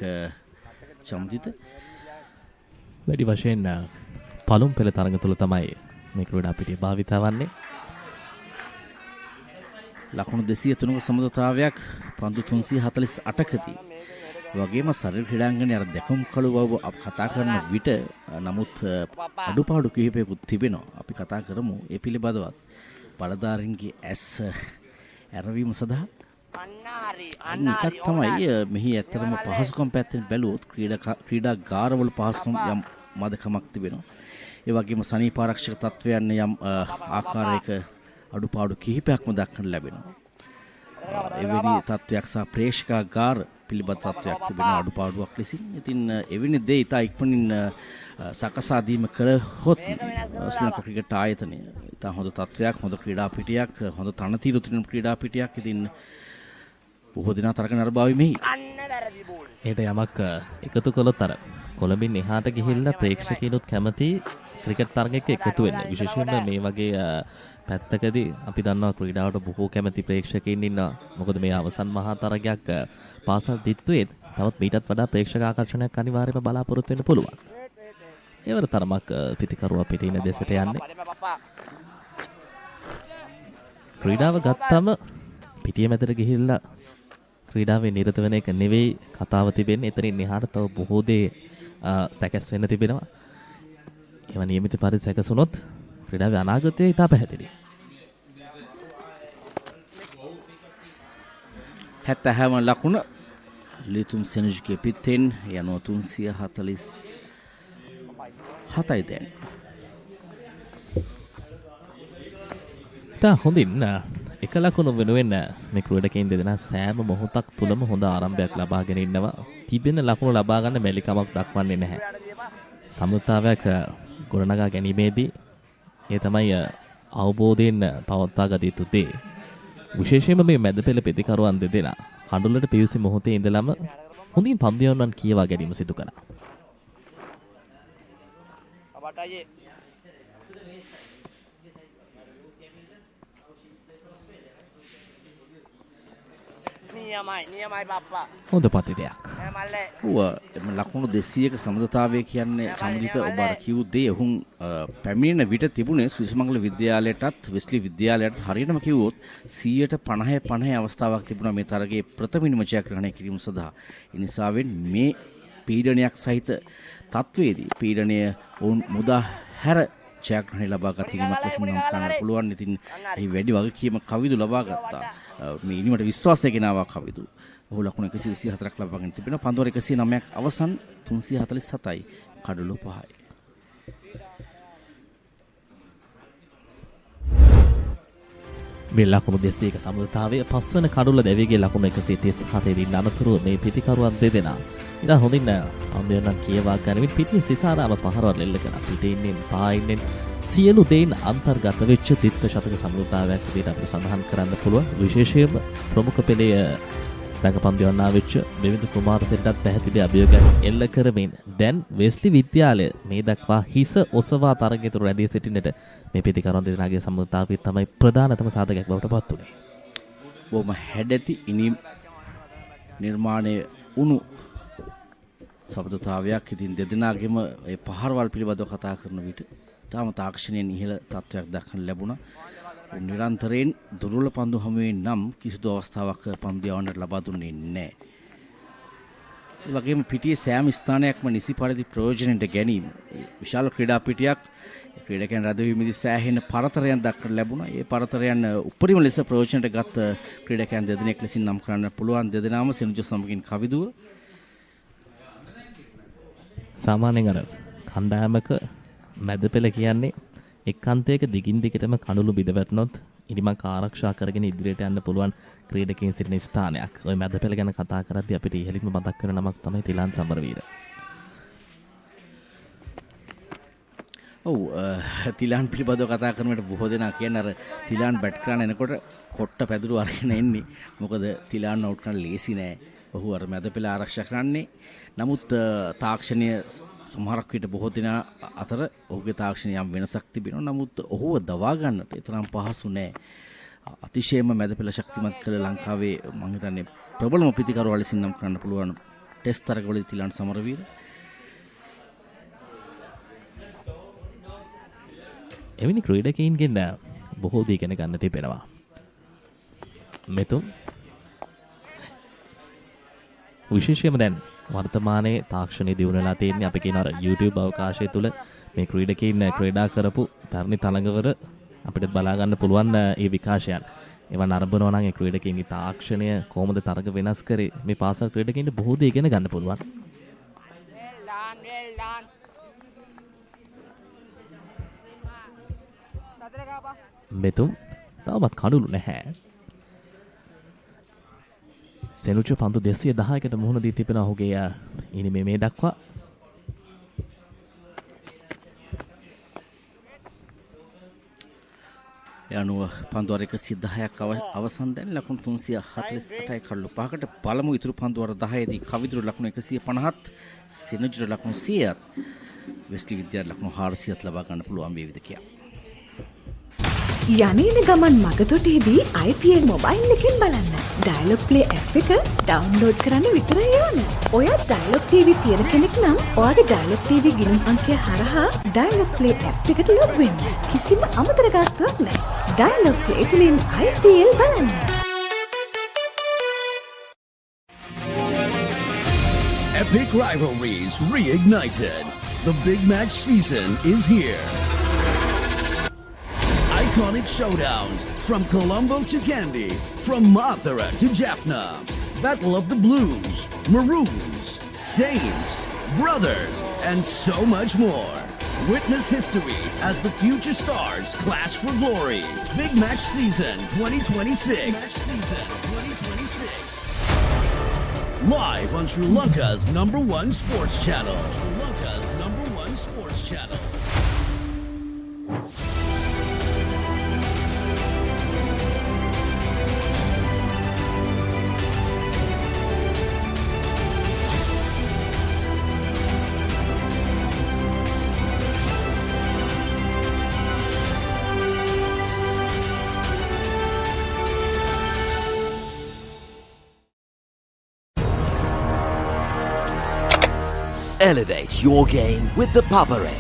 චම්ජිත. වැඩි වශයෙන් පළමු පෙළ තරඟ තුල තමයි මේ ක්‍රීඩා පිටිය භාවිතා වන්නේ. ලකුණු 203ක සමතුලිතතාවයක් පන්දු 348කදී. වගේම සරල ක්‍රීඩාංගණයේ අර දැකුම් කළු බව අප කතා කරන විට නමුත් අඩුපාඩු කිහිපයකුත් තිබෙනවා. අපි කතා කරමු ඒ පිළිබඳවත්. බලධාරීන්ගේ ඇස් ඇරවීම සඳහා අනිත් තමයි මෙහි ඇත්තටම පහසුකම් පැත්තෙන් බැලුවොත් ක්‍රීඩා ගාරවල පහසුකම් යම් මදකමක් තිබෙනවා. ඒ වගේම සනීප ආරක්ෂක තත්වයන් යම් ආකාරයක අඩුපාඩු කිහිපයක්ම දක්වන්න ලැබෙනවා. එවැනි තත්වයක් සහ ප්‍රේක්ෂකාගාර පිළිබඳ තත්වයක් තිබෙන අඩුපාඩුවක් ලෙසින්. ඉතින් එවැනි දේ ඉතා ඉක්මනින් සකසා දීම කළහොත් ශ්‍රී ලංකා ක්‍රිකට් ආයතනය ඉතා හොඳ තත්වයක්, හොඳ ක්‍රීඩා පිටියක්, හොඳ තනතිරු තිබෙන ක්‍රීඩා පිටියක්. ඉතින් බොහෝ දිනා තරග නරඹාවෙමි. ඒට යමක් එකතු කළොත් අර කොළඹින් එහාට ගිහිල්ලා ප්‍රේක්ෂකීනුත් කැමති ක්‍රිකට් තරගයක එකතු වෙන්න. විශේෂයෙන්ම මේ වගේ පැත්තකදී අපි දන්නවා ක්‍රීඩාවට බොහෝ කැමති ප්‍රේක්ෂකයින් ඉන්නවා. මොකද මේ අවසන් මහා තරගයක් පාසල් දිත්තුවේ තවත් මීටත් වඩා ප්‍රේක්ෂක ආකර්ෂණයක් අනිවාර්යයෙන්ම බලාපොරොත්තු වෙන්න පුළුවන්. ඒවර තරමක් පිටිකරුවා පිට ඉන දෙසට යන්නේ. ක්‍රීඩාව ගත්තම පිටිය මැදට ගිහිල්ලා ක්‍රීඩාවේ නිරත වෙන එක නෙවෙයි කතාව තිබෙන්නේ. එතනින් එහාට තව බොහෝ දේ සැකස් වෙන්න තිබෙනවා. ඒවා නියමිත පරිදි සැකසුනොත් ක්‍රීඩාවේ අනාගතය ඉතා පැහැදිලි. 70 ලකුණ ලිතුම් සෙනජ්ගේ පිටෙන් යනවා 347යි දැන්. ඉතා හොඳින් එක ලකුණු වෙනුවෙන් මේ ක්‍රීඩකයන් දෙදෙනා සෑම මොහොතක් තුලම හොඳ ආරම්භයක් ලබාගෙන ඉන්නවා. තිබෙන ලකුණු ලබා ගන්න මැලිකමක් දක්වන්නේ නැහැ. සමතුලිතතාවයක් ගොඩනගා ගැනීමේදී ඒ තමයි අවබෝධයෙන් පවත්වා ගත යුතු දේ. විශේෂයෙන්ම මේ මැද පෙළ ප්‍රතිකරුවන් දෙදෙනා කඳුලට පිවිසි මොහොතේ ඉඳලම හොඳින් පන්දියවන් කියවා ගැනීම සිදු කළා. නියමයි පප්පා. හොඳ පතිතයක්. එම ලකුණු 200ක සමතුලිතතාවය කියන්නේ සමජිත ඔබ අර කිව් දේ ඔහුන් පැමිණෙන විට තිබුණේ සුමංගල විද්‍යාලයටත් වෙස්ලි විද්‍යාලයටත් හරියටම කිව්වොත් 50% අවස්ථාවක් තිබුණා මේ තරගයේ ප්‍රථම ජයග්‍රහණය කිරීම සඳහා. ඒ නිසාවෙන් මේ පීඩනයක් සහිත තත්වයේදී පීඩනය ඔවුන් මුදා හැර ජයග්‍රහණය ලබා ගත කිරීමක් ලෙස නම් කරන්න පුළුවන්. ඉතින් එහි වැඩි වගකීම කවිදු ලබා ගත්තා. මේ ඉනිමට විශ්වාසය ගෙනාවා කවිදු. ඔහු ලකුණු 124ක් ලබාගෙන තිබෙනවා. පන්දුවර 109ක් අවසන් 347යි කඩලු 5යි. මේ ලකුණු 201 සමතුලිතතාවය පස්වන කඩුල දෙවිගේ ලකුණු 137 දින අනතුරුව මේ පිටිකරුවන් දෙදෙනා ඉතින් හොඳින් අම්බයන්න් කියවා ගනිමින් පිටින් සිසාරාම පහරවල් එල්ල කරන පිටින් පායින්ෙන් සියලු දෙයින් අන්තර්ගත වෙච්ච දිත්ත ශතක සමතුලිතතාවයක් විදිහට අපිට සඳහන් කරන්න පුළුවන්. විශේෂයෙන්ම ප්‍රමුඛ පෙළේ රංගපන්දිවන්නා වෙච්ච මෙවිඳු කුමාරසිරිටත් පැහැදිලි අභියෝගයක් එල්ල කරමින් දැන් වෙස්ලි විද්‍යාලය මේ දක්වා හිස ඔසවා තරගයට රැඳී සිටින්නට මේ පිටිකරුවන් දෙදෙනාගේ සමතුලිතතාවය තමයි ප්‍රධානතම සාධකයක් බවට පත් වුණේ. බොහොම හැඩැති ඉනිම් නිර්මාණය වුණු සමතුලිතතාවයක්. ඉතින් දෙදෙනාගේම ඒ පහරවල් පිළිබඳව කතා කරන විට තාම තාක්ෂණයෙන් ඉහළ තත්ත්වයක් දක්වන්න ලැබුණා. නිරන්තරයෙන් දුර්වල පන්දු හමුවේ නම් කිසිදු අවස්ථාවක් පන්දු යවන්නට ලබා දුන්නේ නැහැ. ඒ වගේම පිටියේ සෑම ස්ථානයක්ම නිසි පරිදි ප්‍රයෝජනෙට ගැනීම විශාල ක්‍රීඩා පිටියක් ක්‍රීඩකයන් රැඳවීමේදී සෑහෙන පරතරයන් දක්වන්න ලැබුණා. ඒ පරතරයන් උපරිම ලෙස ප්‍රයෝජනට ගත් ක්‍රීඩකයන් දෙදෙනෙක් ලෙසින් නම් කරන්න පුළුවන්. දෙදෙනාම සෙනුජ සමගින් කවිදුව. සාමාන්‍යයෙන් අර කණ්ඩායමක මැද පෙළ කියන්නේ එක් අන්තයක දිගින් දිගටම කඳුළු බිඳ වැටුනොත් ඉනිමක් ආරක්ෂා කරගෙන ඉදිරියට යන්න පුළුවන් ක්‍රීඩකයන් සිටින ස්ථානයක්. ওই මැද පෙළ ගැන කතා කරද්දී අපිට ඉහළින්ම මතක් වෙන නමක් තමයි තිලන් සමරවීර. ඔව් තිලාන් පිළිබඳව කතා කරනකොට බොහෝ දෙනා කියන අර තිලාන් බැට් කරන එනකොට කොට්ට පැදුරු අරගෙන එන්නේ. මොකද තිලාන් අවුට් කරන්න ලේසි නෑ. ඔහු අර මැද පෙළ ආරක්ෂා කරන්නේ. නමුත් තාක්ෂණය සමහරක් විට බොහෝ දෙනා අතර ඔහුගේ තාක්ෂණය යම් වෙනසක් තිබෙනවා. නමුත් ඔහුව දවා ගන්නට තරම් පහසු නෑ. අතිශයම මැද පෙළ ශක්තිමත් කළ ලංකාවේ මම හිතන්නේ ප්‍රබලම පිතිකරුවා ලෙසින් නම් කරන්න පුළුවන් ටෙස්ට් තරගවලදී තිලාන් සමරවීර. එවැනි ක්‍රීඩකයින්ගෙන් බොහෝ දේ ඉගෙන ගන්න තිබෙනවා. මෙතුම් විශේෂයෙන්ම දැන් වර්තමානයේ තාක්ෂණයේ දියුණුවලා තියෙන්නේ අපි කියන අර YouTube අවකාශය තුල මේ ක්‍රීඩකයින් ක්‍රීඩා කරපු පැරණි තරඟවල අපිට බලා ගන්න පුළුවන් ඒ විකාශයන්. ඒවා නරඹනවා නම් ඒ ක්‍රීඩකයින්ගේ තාක්ෂණය කොහොමද තරඟ වෙනස් කරේ මේ පාසල් ක්‍රීඩකයින්ට බොහෝ දේ ඉගෙන ගන්න පුළුවන්. මෙතුම් තවමත් කඩුළු නැහැ. සෙනුච පන්දු 210කට මුහුණ දී තිබෙන ඔහුගේ ඉනිමේ මේ දක්වා යනුව පන්දුවර 110ක් අවසන් දැන් ලකුණු 348යි කඩලු 5කට පළමු ඉතුරු පන්දුවර 10 දී කවිදුරු ලකුණු 150ත් සෙනුජුර ලකුණු 100ත් වෙස්ලි විද්‍යාල ලකුණු 400ත් ලබා ගන්න පුළුවන් වේවිද කියා. යන්නේන ගමන් මගතොටේදී IPL මොබයිල් එකෙන් බලන්න. ඩයලොග් ප්ලේ ඇප් එක ඩවුන්ලෝඩ් කරන්න විතරයි ඕන. ඔයා ඩයලොග් TV තියෙන කෙනෙක් නම් ඔයාගේ ඩයලොග් TV ගිණුම් අංකය හරහා ඩයලොග් ප්ලේ ඇප් එකට ලොග් වෙන්න. කිසිම අමතර ගාස්තුවක් නැහැ. ඩයලොග් ප්ලේ තුලින් IPL බලන්න. Epic rivalries reignited. The big match season is here. Iconic showdowns from Colombo to Kandy, from Mathura to Jaffna. Battle of the Blues, Maroons, Saints, Brothers, and so much more. Witness history as the future stars clash for glory. Big Match Season 2026. Big Match Season 2026. Live on Sri Lanka's #1 sports channel. Sri Lanka's #1 sports channel. Elevate your game with the Papare,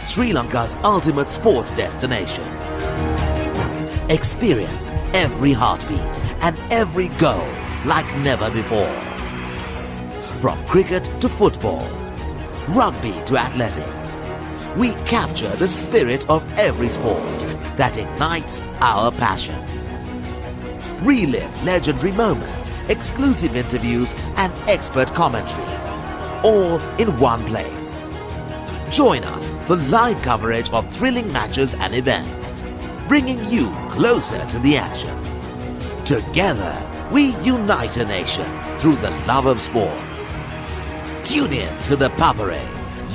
Sri Lanka's ultimate sports destination. Experience every heartbeat and every goal like never before. From cricket to football, rugby to athletics, we capture the spirit of every sport that ignites our passion. Relive legendary moments, exclusive interviews and expert commentary, all in one place. Join us for live coverage of thrilling matches and events, bringing you closer to the action. Together, we unite a nation through the love of sports. Tune in to the Papare,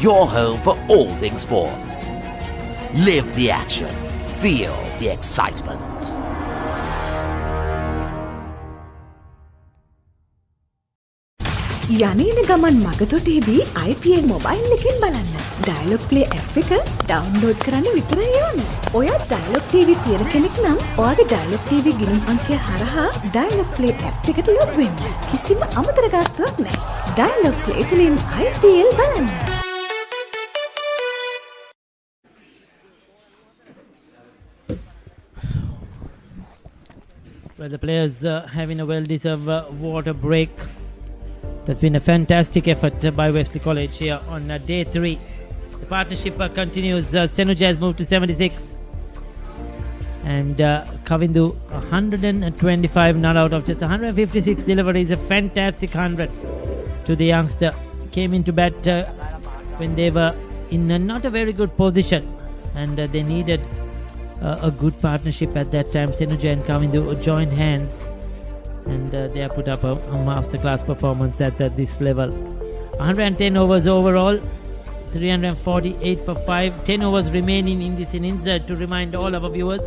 your home for all things sports. Live the action. Feel the excitement. යන්නේන ගමන් මගතොටේදී IPL mobile එකෙන් බලන්න. Dialogue play app එක download කරන්න විතරයි ඕන. ඔයා dialogue TV තියෙන කෙනෙක් නම් ඔයාගේ ඩයලොග් TV ගිණුම් අංකය හරහා ඩයලොග් ප්ලේ ඇප් එකට ලොග් වෙන්න. කිසිම අමතර ගාස්තුවක් නැහැ. ඩයලොග් ප්ලේ තුලින් IPL බලන්න. Well, the players having a well-deserved water break. That's been a fantastic effort by Wesley College here on day 3. The partnership continues. Senuja has moved to 76. And Kavindu, 125 not out of just 156 deliveries. A fantastic 100 to the youngster. Came into bat when they were in not a very good position. And they needed a good partnership at that time. Senuja and Kavindu joined hands. And they have put up a masterclass performance at this level. 110 overs overall, 348 for 5. 10 overs remaining in this innings. To remind all our viewers,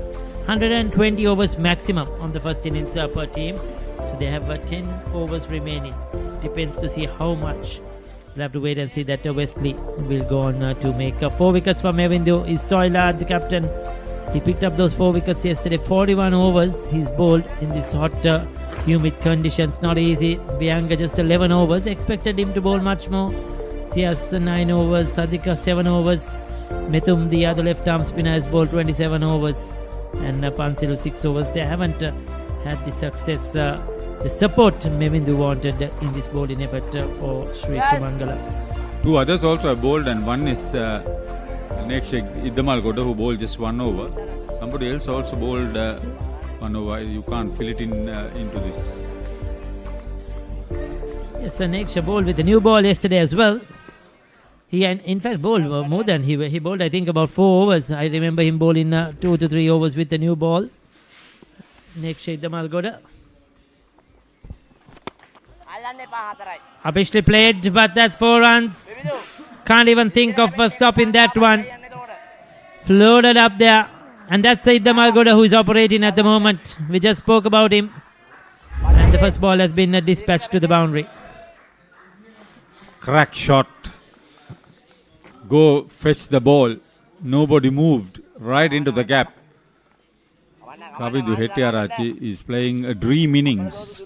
120 overs maximum on the first innings per team. So they have 10 overs remaining. Depends to see how much. We'll have to wait and see that Wesley will go on to make 4 wickets for Mevindu. Istoila, the captain, he picked up those 4 wickets yesterday. 41 overs he's bowled in this hot, humid conditions. Not easy. Bianga just 11 overs. Expected him to bowl much more. Sias 9 overs. Sadika 7 overs. Methum, the other left arm spinner, has bowled 27 overs. And Pansilu 6 overs. They haven't had the success, the support Mevindu wanted in this bowling effort for Sri Sumangala. 2 others also have bowled, and one is Nekshek Iddamalgoda, who bowled just 1 over. Somebody else also bowled 1 over. You can't fill it into this. Yes, Neksha bowled with the new ball yesterday as well. He in fact bowled more than he bowled, I think, about 4 overs. I remember him bowling 2 to 3 overs with the new ball. Neksha Iddamalgoda. Officially played, but that's 4 runs. Can't even think of stopping that one. Floated up there. And that's Iddamalgoda, who is operating at the moment. We just spoke about him. And the first ball has been dispatched to the boundary. Crack shot. Go fetch the ball. Nobody moved. Right into the gap. Kavidu Hettiarachi is playing a dream innings.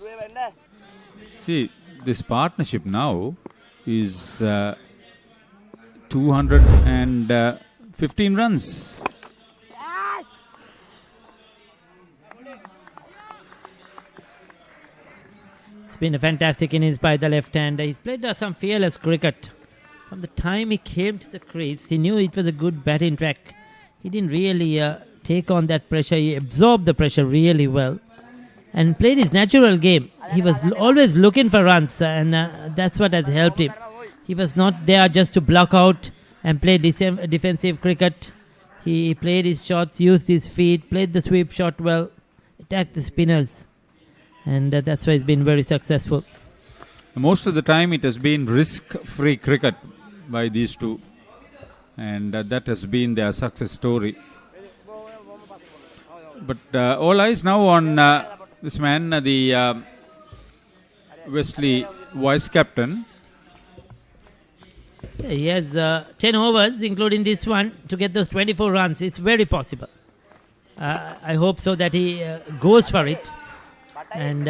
See, this partnership now is 215 runs. It's been a fantastic innings by the left-hander. He's played some fearless cricket. From the time he came to the crease, he knew it was a good batting track. He didn't really take on that pressure. He absorbed the pressure really well and played his natural game. He was always looking for runs, and that's what has helped him. He was not there just to block out and play defensive cricket. He played his shots, used his feet, played the sweep shot well, attacked the spinners, and that's why he's been very successful. Most of the time it has been risk-free cricket by these two, and that has been their success story. But all eyes now on this man, the Wesley vice captain. He has 10 overs, including this one, to get those 24 runs. It's very possible. I hope so that he goes for it and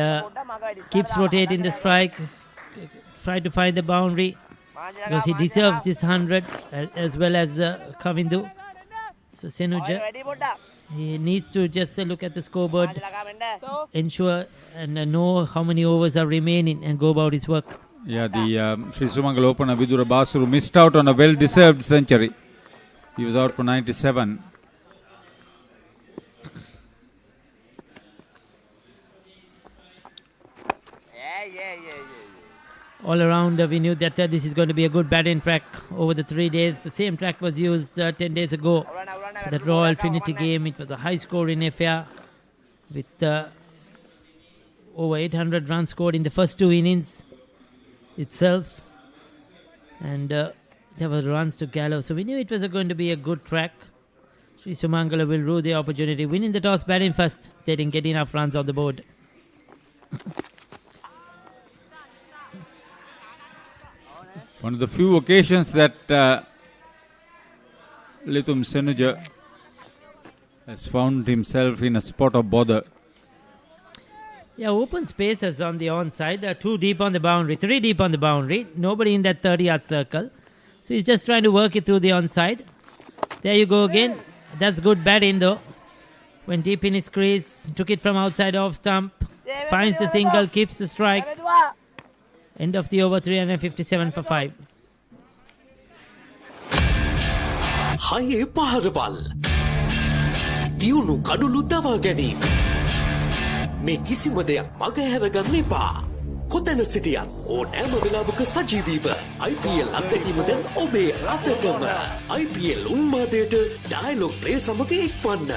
keeps rotating the strike, try to find the boundary, because he deserves this 100 as well as Kavindu. So Senuja, he needs to just look at the scoreboard, ensure and know how many overs are remaining and go about his work. Yeah, the Sri Sumangala opener Vidura Basuru missed out on a well-deserved century. He was out for 97. All around, we knew that this is going to be a good batting track over the 3 days. The same track was used 10 days ago for that Royal Trinity game. It was a high-scoring affair with over 800 runs scored in the first 2 innings itself. And there were runs to gallow. So we knew it was going to be a good track. Sri Sumangala will rue the opportunity. Winning the toss, batting first. They didn't get enough runs on the board. One of the few occasions that Lithum Senuja has found himself in a spot of bother. Yeah, open spaces on the onside. 2 deep on the boundary, 3 deep on the boundary. Nobody in that 30-yard circle. So he's just trying to work it through the onside. There you go again. That's good batting though. Went deep in his crease, took it from outside off stump, finds the single, keeps the strike. End of the over, 357 for 5. Haye paharabal. Diyunu kadulu dawa ganeem. Me kisima deyak maga heraganna epa. Kotana sitiyat ඕනෑම වෙලාවක සජීවීව IPL අත්දැකීම දැන් ඔබේ අතටම. IPL උන්මාදයට dialogue play සමග එක්වන්න.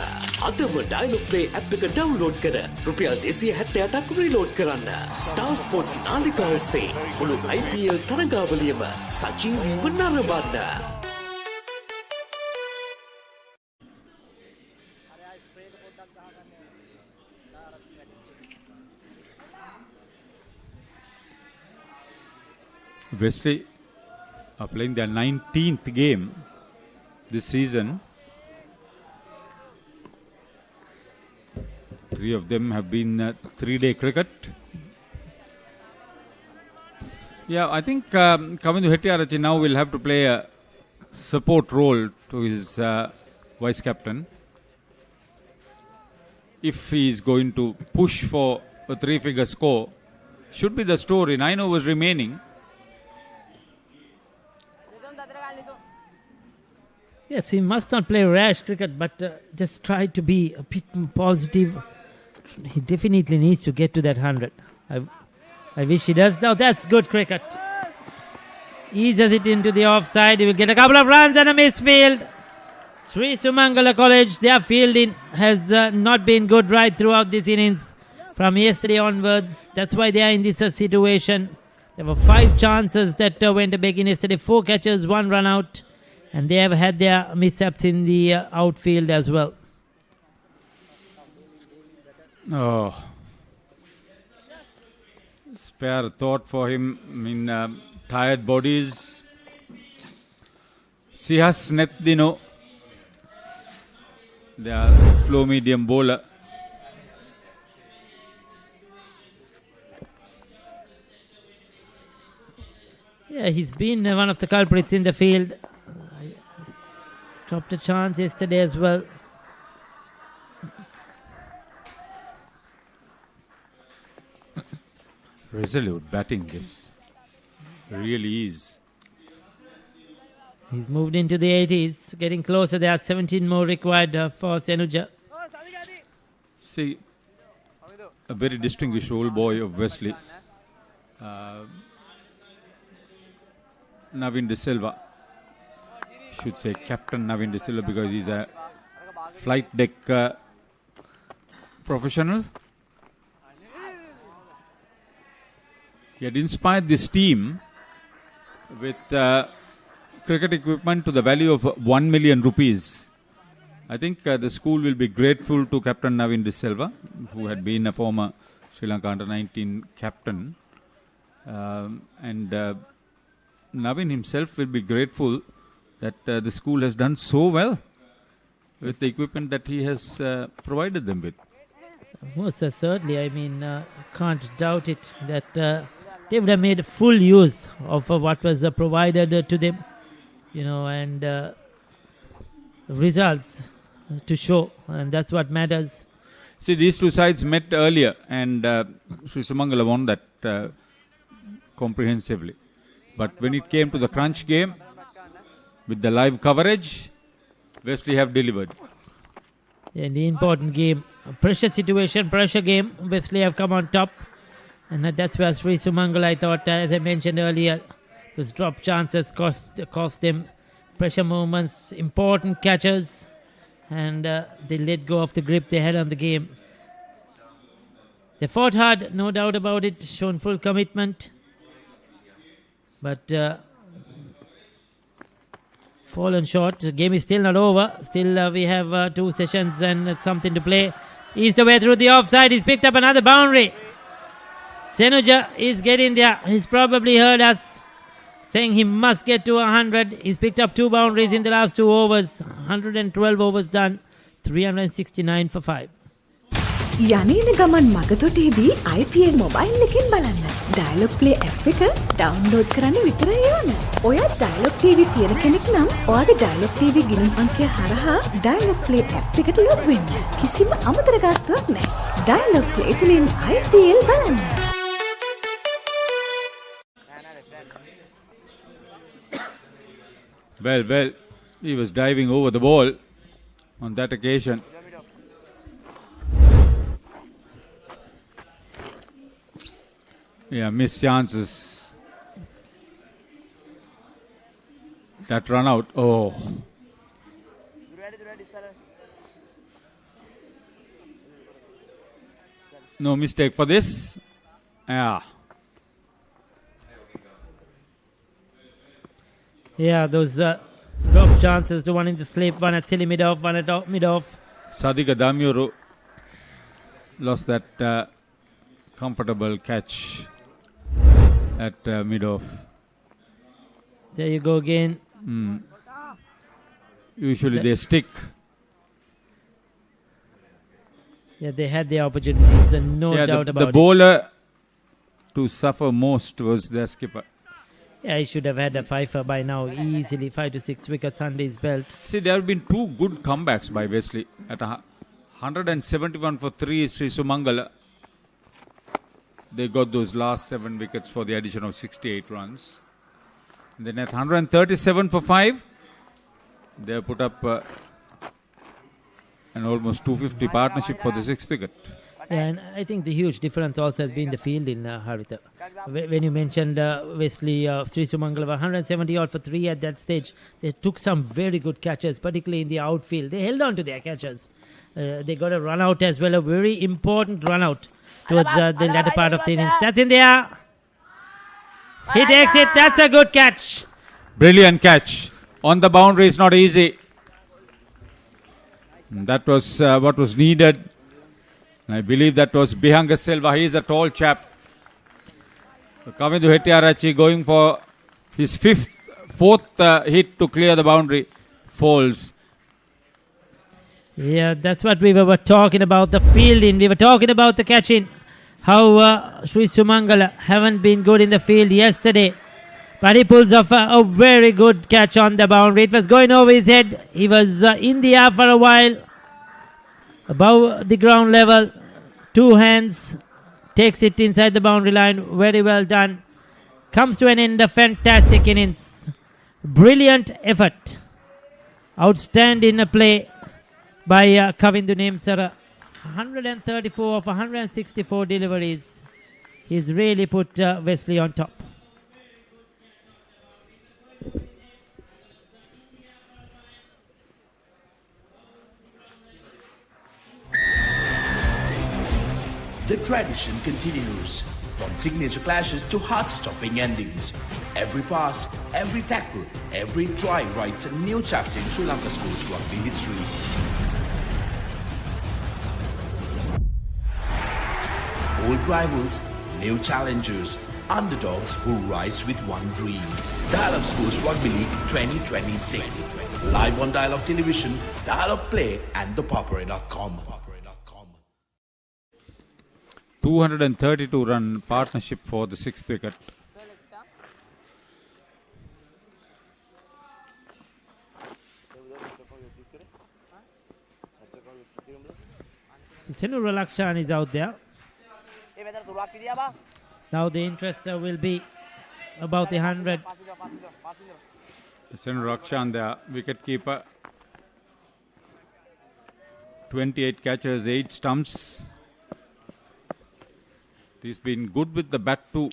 අදම dialogue play app එක download කර රුපියල් 278ක් රීලෝඩ් කරන්න. Star Sports නාලිකාව ඔස්සේ මුළු IPL තරගාවලියම සජීවීව නරඹන්න. Wesley are playing their 19th game this season. 3 of them have been 3-day cricket. Yeah, I think Kavindu Hettiarachchi now will have to play a support role to his vice captain. If he is going to push for a 3-figure score, should be the story. 9 overs remaining. Yes, he must not play rash cricket, but just try to be a bit more positive. He definitely needs to get to that 100. I wish he does. Now that's good cricket. Eases it into the offside. He will get a couple of runs and a misfield. Sri Sumangala College, their fielding has not been good right throughout this innings from yesterday onwards. That's why they are in this situation. There were 5 chances that went to begin yesterday. 4 catches, 1 run out. And they have had their mishaps in the outfield as well. Oh. Spare thought for him in tired bodies. Sihas Netdino, they are slow medium bowler. Yeah, he's been one of the culprits in the field. Dropped a chance yesterday as well. Resolute batting, this really is. He's moved into the 80s, getting closer. There are 17 more required for Senuja. See, a very distinguished old boy of Wesley, Navin De Silva. Should say Captain Navin De Silva because he's a flight deck professional. He had inspired this team with cricket equipment to the value of 1 million rupees. I think the school will be grateful to Captain Navin De Silva, who had been a former Sri Lanka under-19 captain. And Navin himself will be grateful that the school has done so well with the equipment that he has provided them with. Most certainly. I mean, can't doubt it that they would have made full use of what was provided to them, and results to show, and that's what matters. See, these two sides met earlier, and Sri Sumangala won that comprehensively. But when it came to the crunch game, with the live coverage, Wesley have delivered. In the important game, pressure situation, pressure game, Wesley have come on top. And that's where Sri Sumangala, I thought, as I mentioned earlier, those drop chances cost them pressure movements, important catches, and they let go of the grip they had on the game. They fought hard, no doubt about it, shown full commitment. But fallen short. The game is still not over. Still we have 2 sessions and something to play. Eased away through the offside. He's picked up another boundary. Senuja is getting there. He's probably heard us saying he must get to 100. He's picked up 2 boundaries in the last 2 overs. 112 overs done. 369 for 5. යනේන ගමන් මගතොටේදී IPL mobile එකෙන් බලන්න. Dialogue play app එක download කරන්න විතරයි ඕන. ඔයා dialogue TV තියෙන කෙනෙක් නම් ඔයාගේ ඩයලොග් TV ගිණුම් අංකය හරහා ඩයලොග් ප්ලේ ඇප් එකට ලොග් වෙන්න. කිසිම අමතර ගාස්තුවක් නැහැ. ඩයලොග් ප්ලේ තුලින් IPL බලන්න. Well, he was diving over the ball on that occasion. Yeah, missed chances. That run out. Oh. No mistake for this. Yeah. Yeah, those drop chances, the one in the slip, one at silly mid-off, one at mid-off. Sadika Damioro lost that comfortable catch at mid-off. There you go again. Usually they stick. Yeah, they had the opportunities, and no doubt about the bowler to suffer most was their skipper. Yeah, he should have had a fifer by now, easily 5 to 6 wickets under his belt. See, there have been two good comebacks by Wesley. At 171 for 3, Sri Sumangala. They got those last 7 wickets for the addition of 68 runs. And then at 137 for 5, they put up an almost 250 partnership for the 6th wicket. Yeah, and I think the huge difference also has been the fielding, Harita. When you mentioned Wesley, Sri Sumangala were 170 odd for 3 at that stage. They took some very good catches, particularly in the outfield. They held on to their catches. They got a run out as well, a very important run out towards the latter part of the innings. That's in there. He takes it. That's a good catch. Brilliant catch. On the boundary is not easy. And that was what was needed. I believe that was Bihanga Silva. He is a tall chap. So Kavindu Hettiarachchi going for his fourth hit to clear the boundary. Falls. Yeah, that's what we were talking about, the fielding. We were talking about the catching. How Sri Sumangala haven't been good in the field yesterday. But he pulls off a very good catch on the boundary. It was going over his head. He was in the air for a while. Above the ground level. 2 hands. Takes it inside the boundary line. Very well done. Comes to an end. A fantastic innings. Brilliant effort. Outstanding play by Kavindu Nemsara. 134 of 164 deliveries. He's really put Wesley on top. The tradition continues. From signature clashes to heart-stopping endings. Every pass, every tackle, every try writes a new chapter in Sri Lanka schools rugby history. Old rivals, new challengers, underdogs who rise with one dream. Dial-Up Schools Rugby League 2026. Live on Dialogue Television, Dialogue Play and thepoppery.com. 232 run partnership for the 6th wicket. So Senura Lakshan is out there. Now the interest will be about the 100. Senura Lakshan, the wicket keeper. 28 catches, 8 stumps. He's been good with the bat too.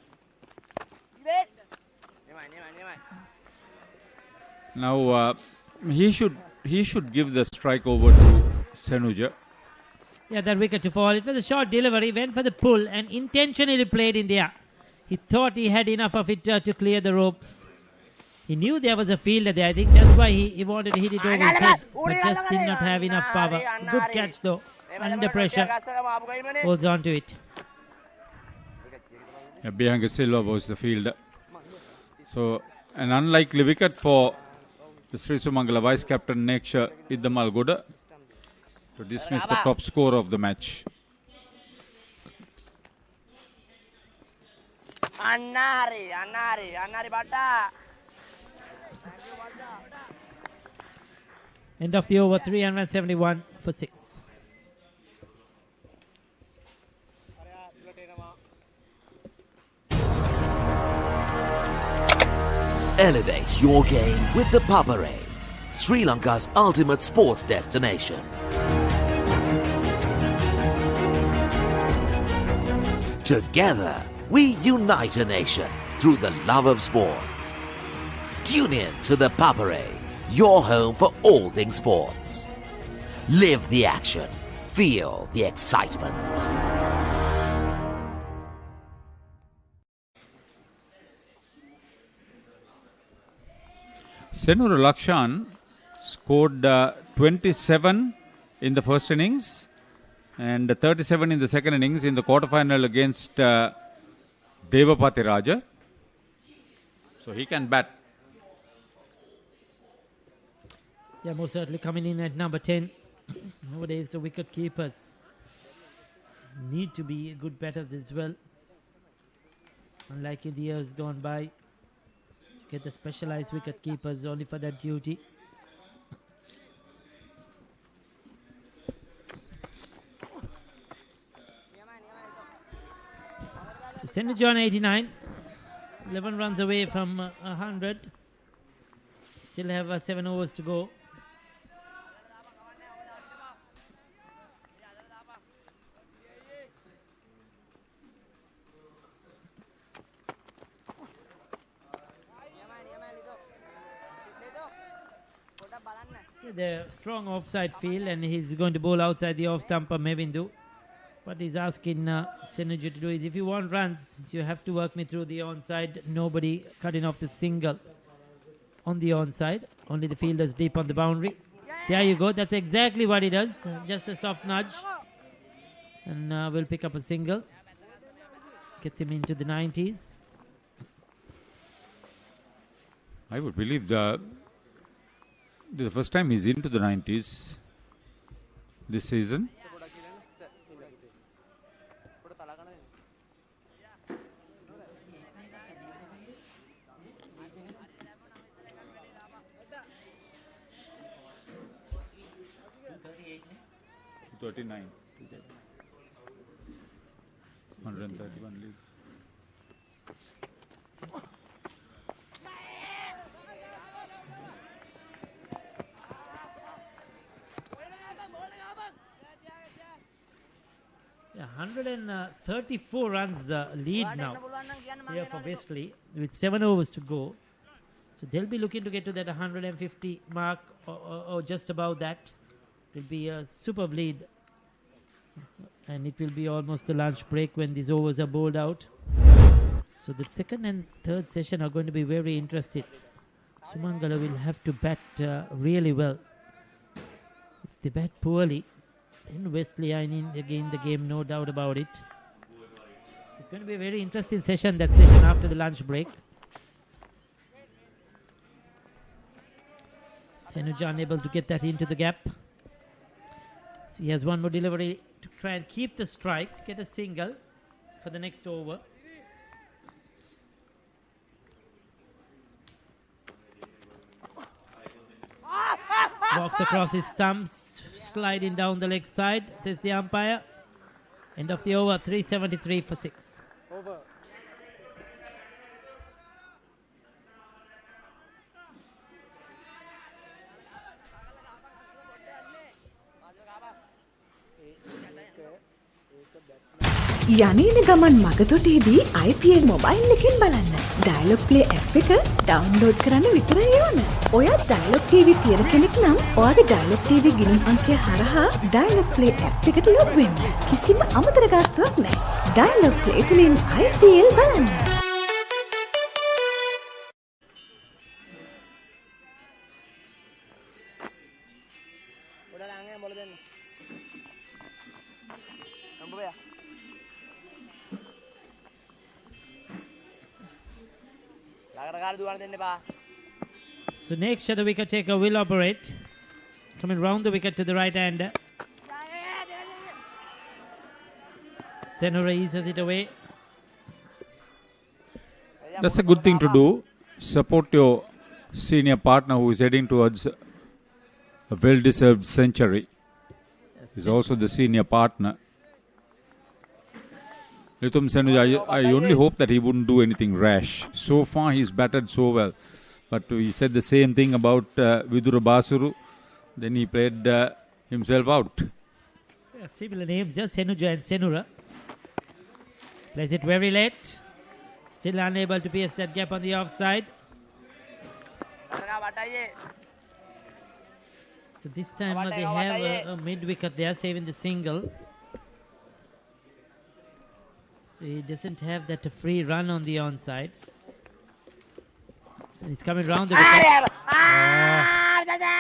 Now he should give the strike over to Senuja. Yeah, that wicket to fall. It was a short delivery, went for the pull and intentionally played in the air. He thought he had enough of it to clear the ropes. He knew there was a fielder there. I think that's why he wanted to hit it over his head, but just did not have enough power. Good catch though, under pressure. Holds on to it. Yeah, Bihanga Silva was the fielder. So, an unlikely wicket for the Sri Sumangala Vice Captain Neksha Iddamal Goda to dismiss the top scorer of the match. End of the over, 371 for 6. Elevate your game with the Papare, Sri Lanka's ultimate sports destination. Together, we unite a nation through the love of sports. Tune in to the Papare, your home for all things sports. Live the action. Feel the excitement. Senura Lakshan scored 27 in the first innings and 37 in the second innings in the quarterfinal against Devapati Raja. So he can bat. Yeah, most certainly coming in at number 10. Nowadays, the wicket keepers need to be good batters as well. Unlike in the years gone by, get the specialized wicket keepers only for that duty. So Senator on 89, 11 runs away from 100. Still have 7 overs to go. The strong offside field, and he's going to bowl outside the off stumper Mevindu. What he's asking Senuja to do is, if you want runs, you have to work me through the onside. Nobody cutting off the single on the onside. Only the fielders deep on the boundary. There you go. That's exactly what he does. Just a soft nudge. And we'll pick up a single. Gets him into the 90s. I would believe the first time he's into the 90s this season. $39. 131 league. Yeah, 134 runs lead now here for Wesley with 7 overs to go. So they'll be looking to get to that 150 mark or just above that. It will be a superb lead. And it will be almost the lunch break when these overs are bowled out. So the second and third session are going to be very interesting. Sumangala will have to bat really well. If they bat poorly, then Wesley are in again the game, no doubt about it. It's going to be a very interesting session, that session after the lunch break. Senuja unable to get that into the gap. So he has one more delivery to try and keep the strike, get a single for the next over. Walks across his stumps, sliding down the leg side, says the umpire. End of the over, 373 for 6. Over. යනේන ගමන් මගතොටේදී IPL mobile එකෙන් බලන්න. Dialogue play app එක download කරන්න විතරයි ඕන. ඔයා dialogue TV තියෙන කෙනෙක් නම් ඔයාගේ ඩයලොග් TV ගිණුම් අංකය හරහා ඩයලොග් ප්ලේ ඇප් එකට ලොග් වෙන්න. කිසිම අමතර ගාස්තුවක් නැහැ. ඩයලොග් ප්ලේ තුලින් IPL බලන්න. So next the wicket taker will operate. Coming round the wicket to the right hander. Senora eases it away. That's a good thing to do. Support your senior partner who is heading towards a well-deserved century. He's also the senior partner. Litum Senuja, I only hope that he wouldn't do anything rash. So far he's batted so well. But he said the same thing about Vidura Basuru. Then he played himself out. Yeah, similar names, just Senuja and Senura. Plays it very late. Still unable to pierce that gap on the offside. So this time they have a mid-wicket there, saving the single. So he doesn't have that free run on the onside. And he's coming round the wicket.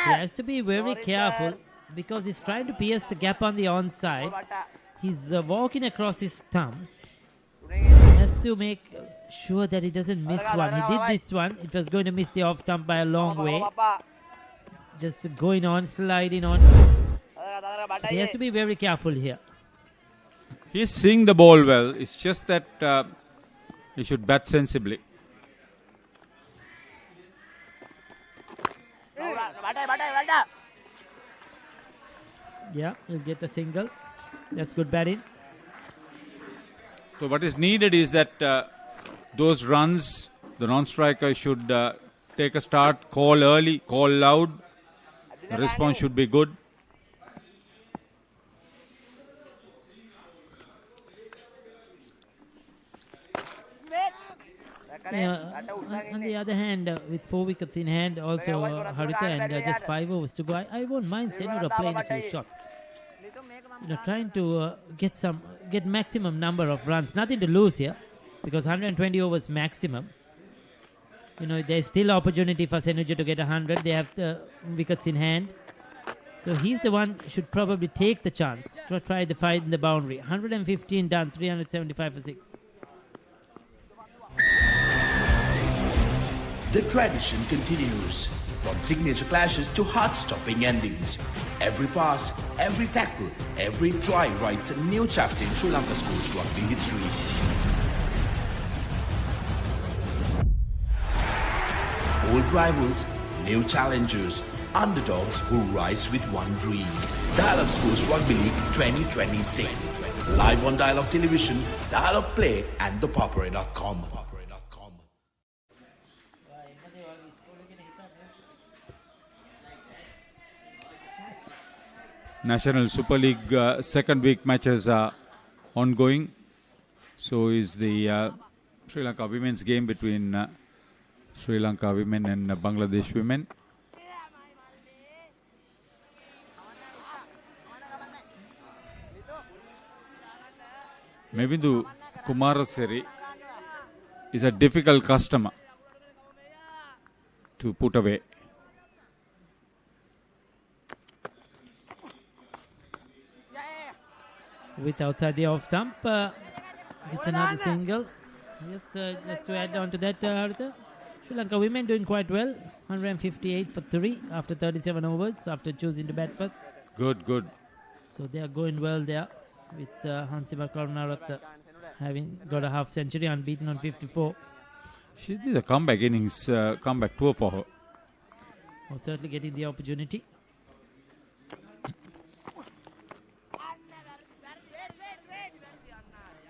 He has to be very careful because he's trying to pierce the gap on the onside. He's walking across his stumps. He has to make sure that he doesn't miss one. He did this one. It was going to miss the off stump by a long way. just going on, sliding on. He has to be very careful here. He's seeing the ball well. It's just that he should bat sensibly. Yeah, he'll get a single. That's good batting. So what is needed is that those runs, the non-striker should take a start, call early, call loud. The response should be good. On the other hand, with 4 wickets in hand, also Haritha, and just 5 overs to go, I won't mind Senura playing a few shots. Trying to get maximum number of runs. Nothing to lose here, because 120 overs maximum. There's still opportunity for Senuja to get 100. They have the wickets in hand. So he's the one should probably take the chance to try the fight in the boundary. 115 done, 375 for 6. The tradition continues. From signature clashes to heart-stopping endings. Every pass, every tackle, every try writes a new chapter in Sri Lanka schools rugby history. Old rivals, new challengers, underdogs who rise with one dream. Dial-Up Schools Rugby League 2026. Live on Dialogue Television, Dialogue Play and thepopper.com. National Super League second week matches are ongoing. So is the Sri Lanka women's game between Sri Lanka women and Bangladesh women. Mevindu Kumaraseri is a difficult customer to put away. With outside the off stump, it's another single. Yes, just to add on to that, Haritha, Sri Lanka women doing quite well. 158 for 3 after 37 overs, after choosing to bat first. Good. So they are going well there, with Hansima Karunaratne having got a half century, unbeaten on 54. She did a comeback innings, comeback tour for her. Well, certainly getting the opportunity.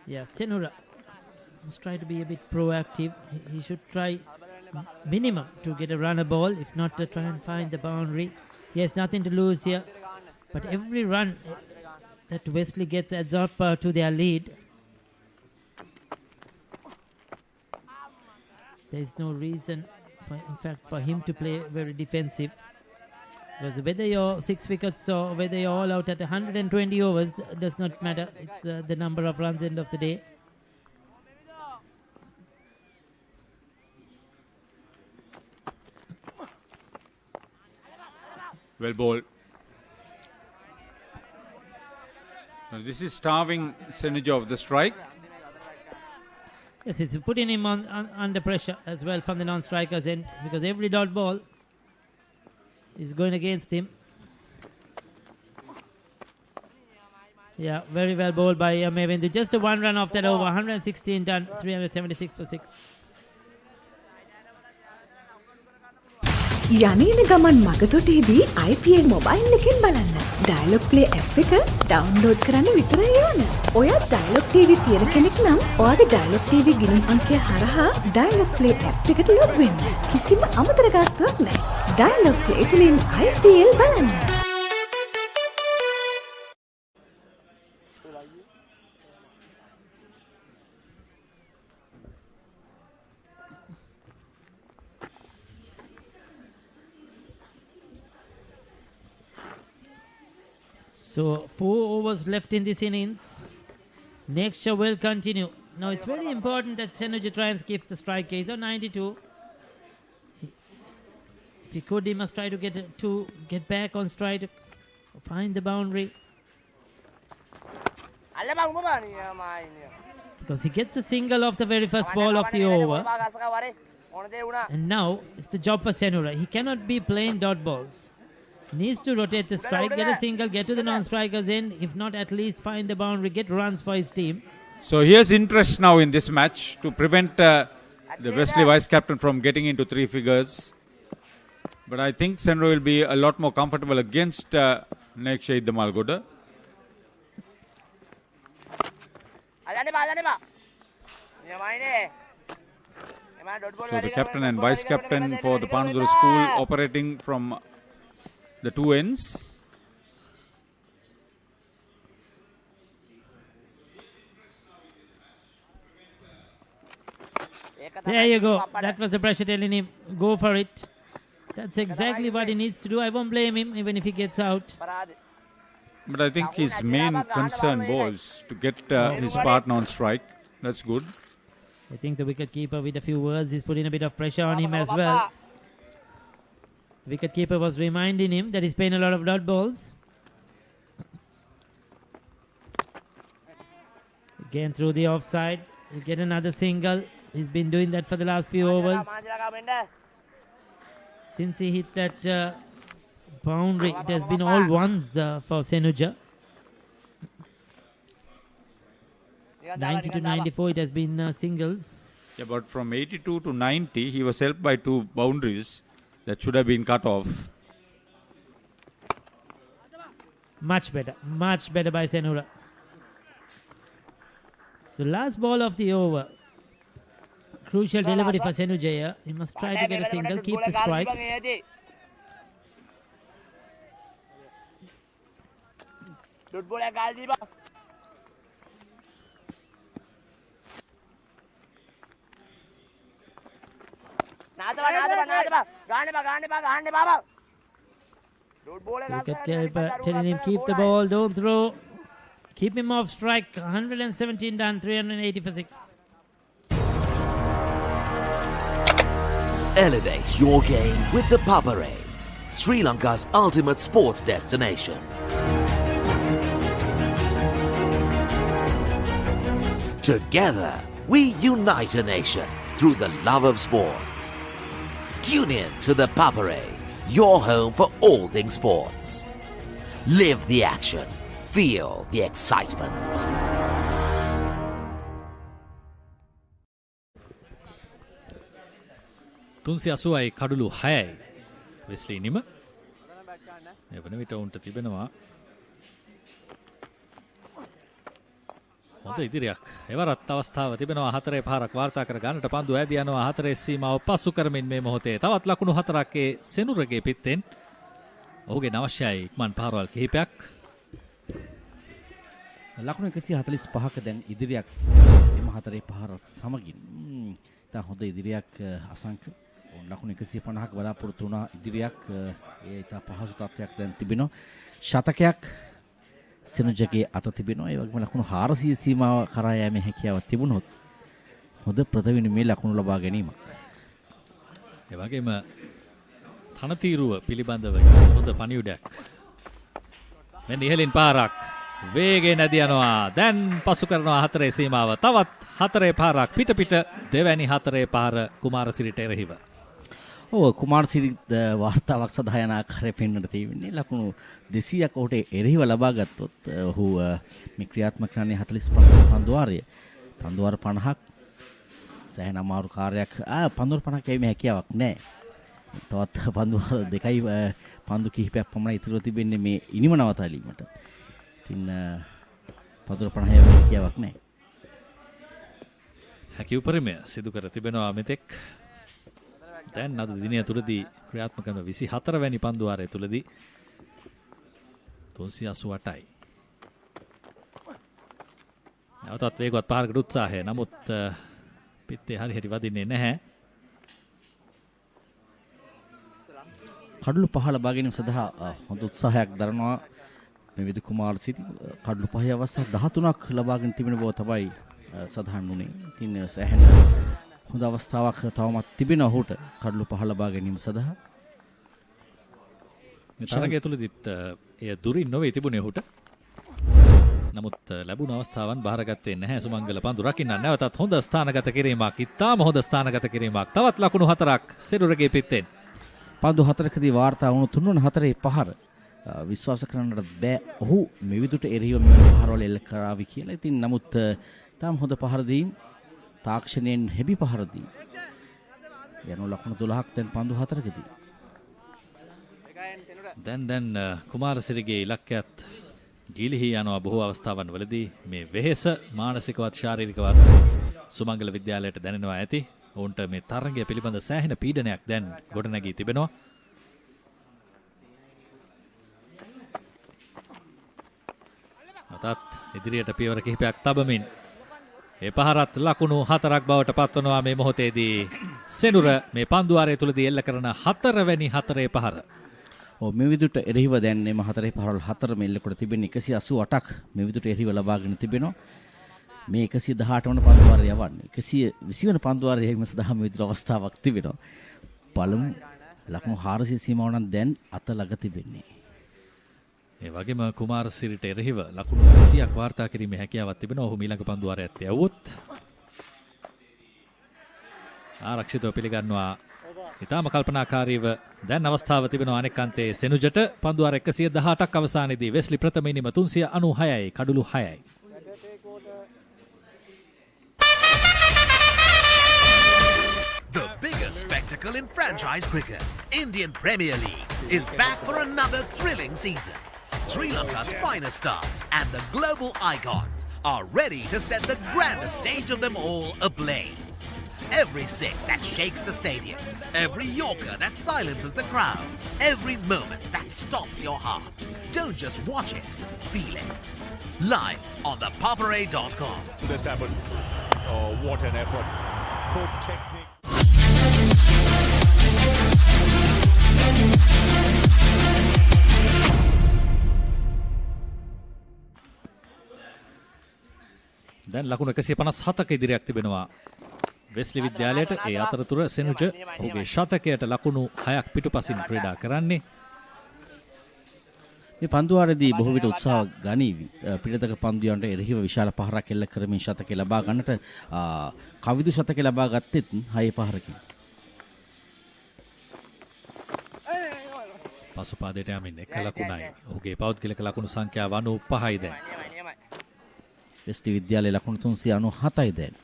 Yeah, Senura must try to be a bit proactive. He should try minimum to get a runner ball, if not to try and find the boundary. He has nothing to lose here, but every run that Wesley gets adds up to their lead. There is no reason, for him to play very defensive. Because whether you're 6 wickets or whether you're all out at 120 overs does not matter. It's the number of runs end of the day. Well bowled. This is starving Senuja of the strike. Yes, it's putting him under pressure as well from the non-strikers end, because every dot ball is going against him. Yeah, very well bowled by Mevindu. Just a 1 run off that over. 116 done, 376 for 6. යනේන ගමන් මගතොටේදී IPL mobile එකෙන් බලන්න. Dialogue play app එක download කරන්න විතරයි ඕන. ඔයා dialogue TV තියෙන කෙනෙක් නම් ඔයාගේ ඩයලොග් TV ගිණුම් අංකය හරහා ඩයලොග් ප්ලේ ඇප් එකට ලොග් වෙන්න. කිසිම අමතර ගාස්තුවක් නැහැ. ඩයලොග් ප්ලේ තුලින් IPL බලන්න. So 4 overs left in this innings. Next show will continue. Now it's very important that Senuja try and keep the strike. He's on 92. If he could, he must try to get back on strike, find the boundary. Because he gets a single off the very first ball of the over. And now it's the job for Senura. He cannot be playing dot balls. Needs to rotate the strike, get a single, get to the non-strikers end. If not, at least find the boundary, get runs for his team. So here's interest now in this match to prevent the Wesley vice captain from getting into three figures. But I think Senro will be a lot more comfortable against next Shahid Malgoda. So the captain and vice captain for the Panadura school operating from the two ends. There you go. That was the pressure telling him, go for it. That's exactly what he needs to do. I won't blame him even if he gets out. But I think his main concern was to get his partner on strike. That's good. I think the wicketkeeper, with a few words, is putting a bit of pressure on him as well. The wicketkeeper was reminding him that he's playing a lot of dot balls. Again through the offside. He'll get another single. He's been doing that for the last few overs. Since he hit that boundary, it has been all ones for Senuja. 90 to 94, it has been singles. Yeah, but from 82 to 90, he was helped by two boundaries that should have been cut off. Much better by Senura. So last ball of the over. Crucial delivery for Senujaya. He must try to get a single, keep the strike. Wicketkeeper telling him keep the ball, don't throw. Keep him off strike. 117 done, 380 for 6. Elevate your game with the Papare, Sri Lanka's ultimate sports destination. Together, we unite a nation through the love of sports. Tune in to the Papare, your home for all things sports. Live the action. Feel the excitement. තුන්සිය කඩුළු 6යි Wesley නිම එවන විට උන්ට තිබෙනවා හොඳ ඉදිරියක් එවරත් අවස්ථාව තිබෙනවා 4 පාරක් වාර්තා කර ගන්නට පන්දු ඈදී යනවා 4 සීමාව පසු කරමින් මේ මොහොතේ තවත් ලකුණු 4ක් ඒ සෙනුරගේ පිටෙන් ඔහුගේ අවශ්‍යයි ඉක්මන් පාරවල් කිහිපයක් ලකුණු 145ක දැන් ඉදිරියක් එම 4 පාරත් සමගින් තා හොඳ ඉදිරියක් අසංක ලකුණු 150ක බලාපොරොත්තු වුණා ඉදිරියක් ඒ ඉතා පහසු තත්ත්වයක් දැන් තිබෙනවා ශතකයක් සෙනුජගේ අත තිබෙනවා ඒ වගේම ලකුණු 400 සීමාව කරා යෑමේ හැකියාවක් තිබුණොත් හොඳ ප්‍රථමිනුමේ ලකුණු ලබා ගැනීමක් ඒ වගේම තනතිරුව පිළිබඳව හොඳ පණිවිඩයක් මෙන්න ඉහළින් පාරක් වේගෙන් නැති යනවා දැන් පසු කරනවා 4 සීමාව තවත් 4 පාරක් පිට දෙවැනි 4 පාර කුමාරසිරිට එරෙහිව ඔව් කුමාරසිරි වාර්තාවක් සඳහා යන ආකාරය පෙන්වන්න තියෙන්නේ ලකුණු 200ක් ඔහුට එරෙහිව ලබා ගත්තොත් ඔහු මේ ක්‍රියාත්මක කරන්නේ 45 පන්දුවාරය 50ක් සෑහෙන අමාරු කාර්යයක් පන්දුවර 50ක් යීමේ හැකියාවක් නැහැ තවත් පන්දුවාර දෙකයි පන්දු කිහිපයක් පමණ ඉතුරු තිබෙන්නේ මේ ඉනිම නවතාලීමට ඉතින් පන්දුවර 50 යීමේ හැකියාවක් නැහැ හැකි උපරිමය සිදු කර තිබෙනවා මෙතෙක් දැන් අද දිනය තුලදී ක්‍රියාත්මක කරන 24 වැනි පන්දුවාරය තුලදී 388යි. නැවතත් වේගවත් පහරකට උත්සාහය. නමුත් පිටේ හරියට වදින්නේ නැහැ. කඩළු පහ ලබා ගැනීම සඳහා හොඳ උත්සාහයක් දරනවා මේ විදු කුමාරසිරි. කඩළු පහේ අවස්ථා 13ක් ලබාගෙන තිබෙන බව තමයි සඳහන් වුණේ. ඉතින් සෑහෙන හොඳ අවස්ථාවක් තවමත් තිබෙන ඔහුට කඩළු පහ ලබා ගැනීම සඳහා. මේ තරගය තුලදීත් එය දුරින් නොවේ තිබුණේ ඔහුට. නමුත් ලැබුණු අවස්ථාවන් බාරගත්තේ නැහැ සුමංගල පන්දු රකින්න. නැවතත් හොඳ ස්ථානගත කිරීමක්. ඉතාම හොඳ ස්ථානගත කිරීමක්. තවත් ලකුණු 4ක් සෙනුරගේ පිටෙන්. පන්දු 4කදී වාර්තා වුණු 3/4 පහර විශ්වාස කරන්නට බෑ ඔහු මෙවිදුට එරෙහිව මේ පහරවල එල්ල කරાવી කියලා. ඉතින් නමුත් තාම හොඳ පහර දීම් තාක්ෂණයෙන් හැබි පහර දීම් යනු ලකුණු 12ක් දැන් පන්දු 4කදී. දැන් කුමාරසිරිගේ ඉලක්කයත් ගිලිහි යනවා බොහෝ අවස්ථාවන් වලදී. මේ වෙහෙස මානසිකවත් ශාරීරිකවත් සුමංගල විද්‍යාලයට දැනෙනවා ඇති. ඔවුන්ට මේ තරගය පිළිබඳ සෑහෙන පීඩනයක් දැන් ගොඩනැගී තිබෙනවා. අතත් ඉදිරියට පියවර කිහිපයක් තබමින් ඒ පහරත් ලකුණු 4ක් බවට පත්වනවා මේ මොහොතේදී. සෙනුර මේ පන්දුවාරය තුලදී එල්ල කරන 4වැනි 4 පහර. මේ විදුට එරෙහිව දැන් මේ 4 පහරවල 4 මෙල්ල කොට තිබෙන 188ක් මේ විදුට එරෙහිව ලබාගෙන තිබෙනවා. මේ 118 වන පන්දුවාරය යවන්නේ 120 වන පන්දුවාරය එහෙම සදහම විදුට අවස්ථාවක් තිබෙනවා. පළමු ලකුණු 400 සීමාව නම් දැන් අත ළඟ තිබෙන්නේ. ඒ වගේම කුමාරසිරිට එරෙහිව ලකුණු 20ක් වාර්තා කිරීමේ හැකියාවක් තිබෙනවා. ඔහු ඊළඟ පන්දුවාරයත් යවුවොත් ආරක්ෂිතව පිළිගන්නවා. ඉතාම කල්පනාකාරීව දැන් අවස්ථාව තිබෙනවා අනෙක් අන්තයේ සෙනුජට. පන්දුවාර 118ක් අවසානයේදී වෙස්ලි ප්‍රථම ඉනිම 396යි කඩුළු 6යි. The biggest spectacle in franchise cricket, Indian Premier League, is back for another thrilling season. Sri Lanka's finest stars and the global icons are ready to set the grandest stage of them all ablaze. Every six that shakes the stadium, every Yorker that silences the crowd, every moment that stops your heart. Don't just watch it, feel it. Live on the Papare.com. This happened. Oh, what an effort. Good technique. දැන් ලකුණු 157ක ඉදිරියක් තිබෙනවා Wesley විද්‍යාලයට. ඒ අතරතුර සෙනුජ ඔහුගේ ශතකයට ලකුණු 6ක් පිටුපසින් ක්‍රීඩා කරන්නේ. මේ පන්දුවාරයේදී බොහෝ විට උත්සාහ ගනීවි පිටතක පන්දුයන්ට එරෙහිව විශාල පහරක් එල්ල කරමින් ශතකය ලබා ගන්නට. කවිදු ශතකය ලබා ගත්තෙත් 6 පහරකින්. පසුපාදයට යමින් 1 ලකුණයි. ඔහුගේ පෞද්ගලික ලකුණු සංඛ්‍යාව 95යි දැන්. වෙස්ලි විද්‍යාලයේ ලකුණු 397යි දැන්.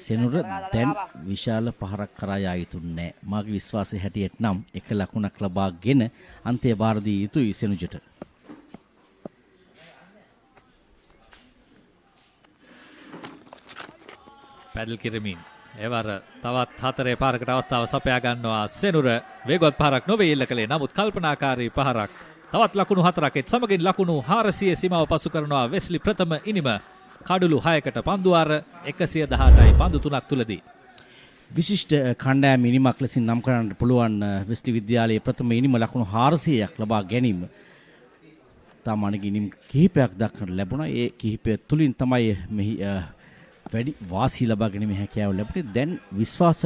සෙනුර දැන් විශාල පහරක් කරා යා යුතු නැහැ. මාගේ විශ්වාසය හැටියට නම් 1 ලකුණක් ලබාගෙන අන්තය බාර දී යුතුයි සෙනුජට. පැඩල් කිරමින් එවර තවත් 4 පාරකට අවස්ථාව සපයා ගන්නවා සෙනුර. වේගවත් පහරක් නොවේ එල්ල කළේ. නමුත් කල්පනාකාරී පහරක්. තවත් ලකුණු 4ක් සමගින් ලකුණු 400 සීමාව පසු කරනවා වෙස්ලි ප්‍රථම ඉනිම කඩුළු 6කට පන්දුවාර 118යි පන්දු 3ක් තුලදී. විශිෂ්ට කණ්ඩායම ඉනිමක් ලෙසින් නම් කරන්න පුළුවන් වෙස්ලි විද්‍යාලයේ ප්‍රථම ඉනිම ලකුණු 400ක් ලබා ගැනීම. තාමානික ඉනිම් කිහිපයක් දක්වන්න ලැබුණා. ඒ කිහිපය තුලින් තමයි මෙහි වැඩි වාසි ලබා ගැනීම හැකියාව ලැබුණේ. දැන් විශ්වාස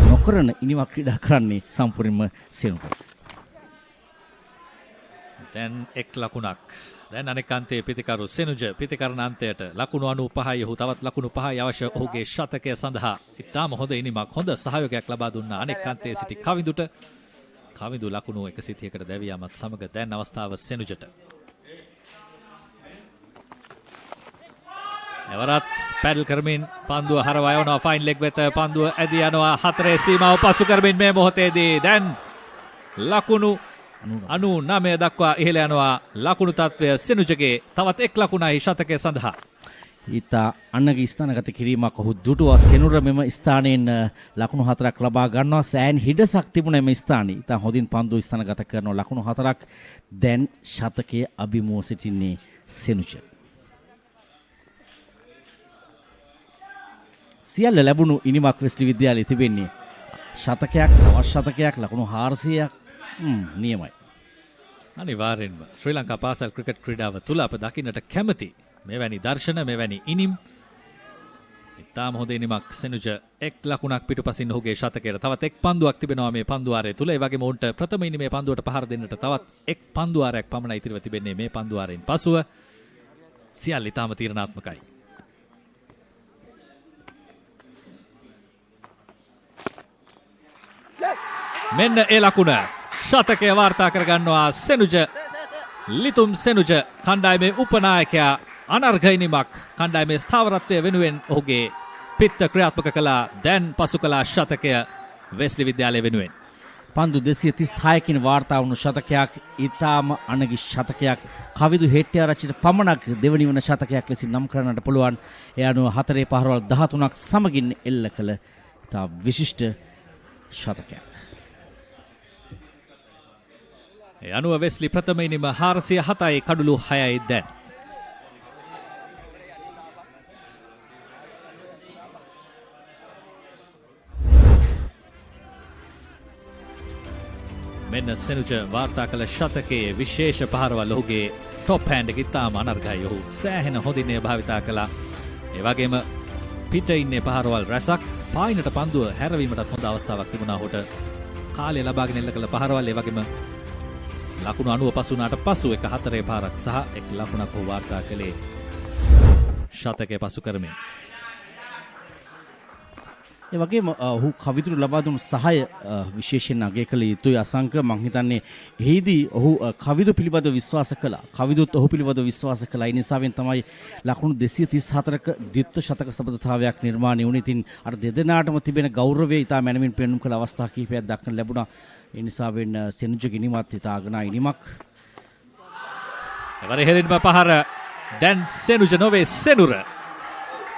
නොකරන ඉනිමක් ක්‍රීඩා කරන්නේ සම්පූර්ණයෙන්ම සෙනුර. දැන් 1 ලකුණක්. දැන් අනෙක් අන්තයේ පිතිකරු සෙනුජ පිතිකරන අන්තයට ලකුණු 95යි. ඔහු තවත් ලකුණු 5යි අවශ්‍ය ඔහුගේ ශතකය සඳහා. ඉතාම හොඳ ඉනිමක්, හොඳ සහයෝගයක් ලබා දුන්නා අනෙක් අන්තයේ සිටි කවිඳුට. කවිඳු ලකුණු 130කට දැවී යාමත් සමග දැන් අවස්ථාව සෙනුජට. එවරත් පැඩල් කරමින් පන්දුව හරවා යවනවා ෆයින් ලෙග් වෙත. පන්දුව ඇදී යනවා 4 සීමාව පසු කරමින් මේ මොහොතේදී දැන් ලකුණු 99 දක්වා ඉහළ යනවා ලකුණු තත්වය සෙනුජගේ. තවත් 1 ලකුණයි ශතකය සඳහා. ඊතා අන්නගේ ස්ථානගත කිරීමක් ඔහු දුටුවා. සෙනුර මෙම ස්ථානයෙන් ලකුණු 4ක් ලබා ගන්නවා. සෑන් හිඩසක් තිබුණා මේ ස්ථානයේ. ඊතා හොඳින් පන්දු ස්ථානගත කරනවා. ලකුණු 4ක් දැන් ශතකයේ අභිමුව සිටින්නේ සෙනුජ. සියල්ල ලැබුණු ඉනිමක් වෙස්ලි විද්‍යාලයේ තිබෙන්නේ ශතකයක්, තවත් ශතකයක්, ලකුණු 400ක් නියමයි. අනිවාර්යෙන්ම ශ්‍රී ලංකා පාසල් ක්‍රිකට් ක්‍රීඩාව තුල අප දකින්නට කැමති මෙවැනි දර්ශන, මෙවැනි ඉනිම්. ඉතාම හොඳ ඉනිමක් සෙනුජ 1 ලකුණක් පිටුපසින් ඔහුගේ ශතකයට. තවත් 1 පන්දුවක් තිබෙනවා මේ පන්දුවාරය තුල. ඒ වගේම උන්ට ප්‍රථම ඉනිමේ පන්දුවට පහර දෙන්නට තවත් 1 පන්දුවාරයක් පමණ ඉතිරිව තිබෙන්නේ මේ පන්දුවාරයෙන් පසුව. සියල්ල ඉතාම තීරණාත්මකයි. මෙන්න ඒ ලකුණ. ශතකය වාර්තා කරගන්නවා සෙනුජ. ලිතුම් සෙනුජ කණ්ඩායමේ උපනායකයා අනර්ඝ ඉනිමක් කණ්ඩායමේ ස්ථාවරත්වය වෙනුවෙන් ඔහුගේ පිත්ත ක්‍රියාත්මක කළා. දැන් පසු කළා ශතකය වෙස්ලි විද්‍යාලය වෙනුවෙන්. පන්දු 236කින් වාර්තා වුණු ශතකයක් ඊටාම අනගි ශතකයක්. කවිදු හෙට්ටිආරච්චිට පමණක් දෙවනි වන ශතකයක් ලෙසින් නම් කරන්නට පුළුවන්. ඒ අනුව 4 පහරවල් 13ක් සමගින් එල්ල කළ ඉතා විශිෂ්ට ශතකයක්. ඒ අනුව වෙස්ලි ප්‍රථම ඉනිම 407යි කඩුළු 6යි දැන්. මෙන්න සෙනුජ වාර්තා කළ ශතකයේ විශේෂ පහරවල් ඔහුගේ ටොප් හෑන්ඩ් එක ඉතාම අනර්ඝයි. ඔහු සෑහෙන හොඳින් භාවිතා කළා. ඒ වගේම පිට ඉන්නේ පහරවල් රැසක්. පායිනට පන්දුව හැරවීමටත් හොඳ අවස්ථාවක් තිබුණා ඔහුට. කාලය ලබාගෙන එල්ල කළ පහරවල්. ඒ වගේම ලකුණු 90 පසු වුණාට පසු එක 4 පාරක් සහ එක් ලකුණක් ඔහු වාර්තා කළේ ශතකයේ පසු කරමින්. ඒ වගේම ඔහු කවිදුරු ලබා දුණු සහාය විශේෂයෙන් අගය කළ යුතුයි. අසංක මං හිතන්නේ එහිදී ඔහු කවිදු පිළිබඳව විශ්වාස කළා. කවිදුත් ඔහු පිළිබඳව විශ්වාස කළා. ඒ නිසාවෙන් තමයි ලකුණු 234ක ද්විත්ව ශතක සබඳතාවයක් නිර්මාණය වුණේ. ඉතින් අර දෙදෙනාටම තිබෙන ගෞරවය ඉතා මැනවින් පෙන්වුම් කළ අවස්ථා කිහිපයක් දක්වන්න ලැබුණා. ඒ නිසාවෙන් සෙනුජ ගිනිමත් ඉතාගෙන ඉනිමක්. එවර හෙලින්ම පහර. දැන් සෙනුජ නොවේ සෙනුර.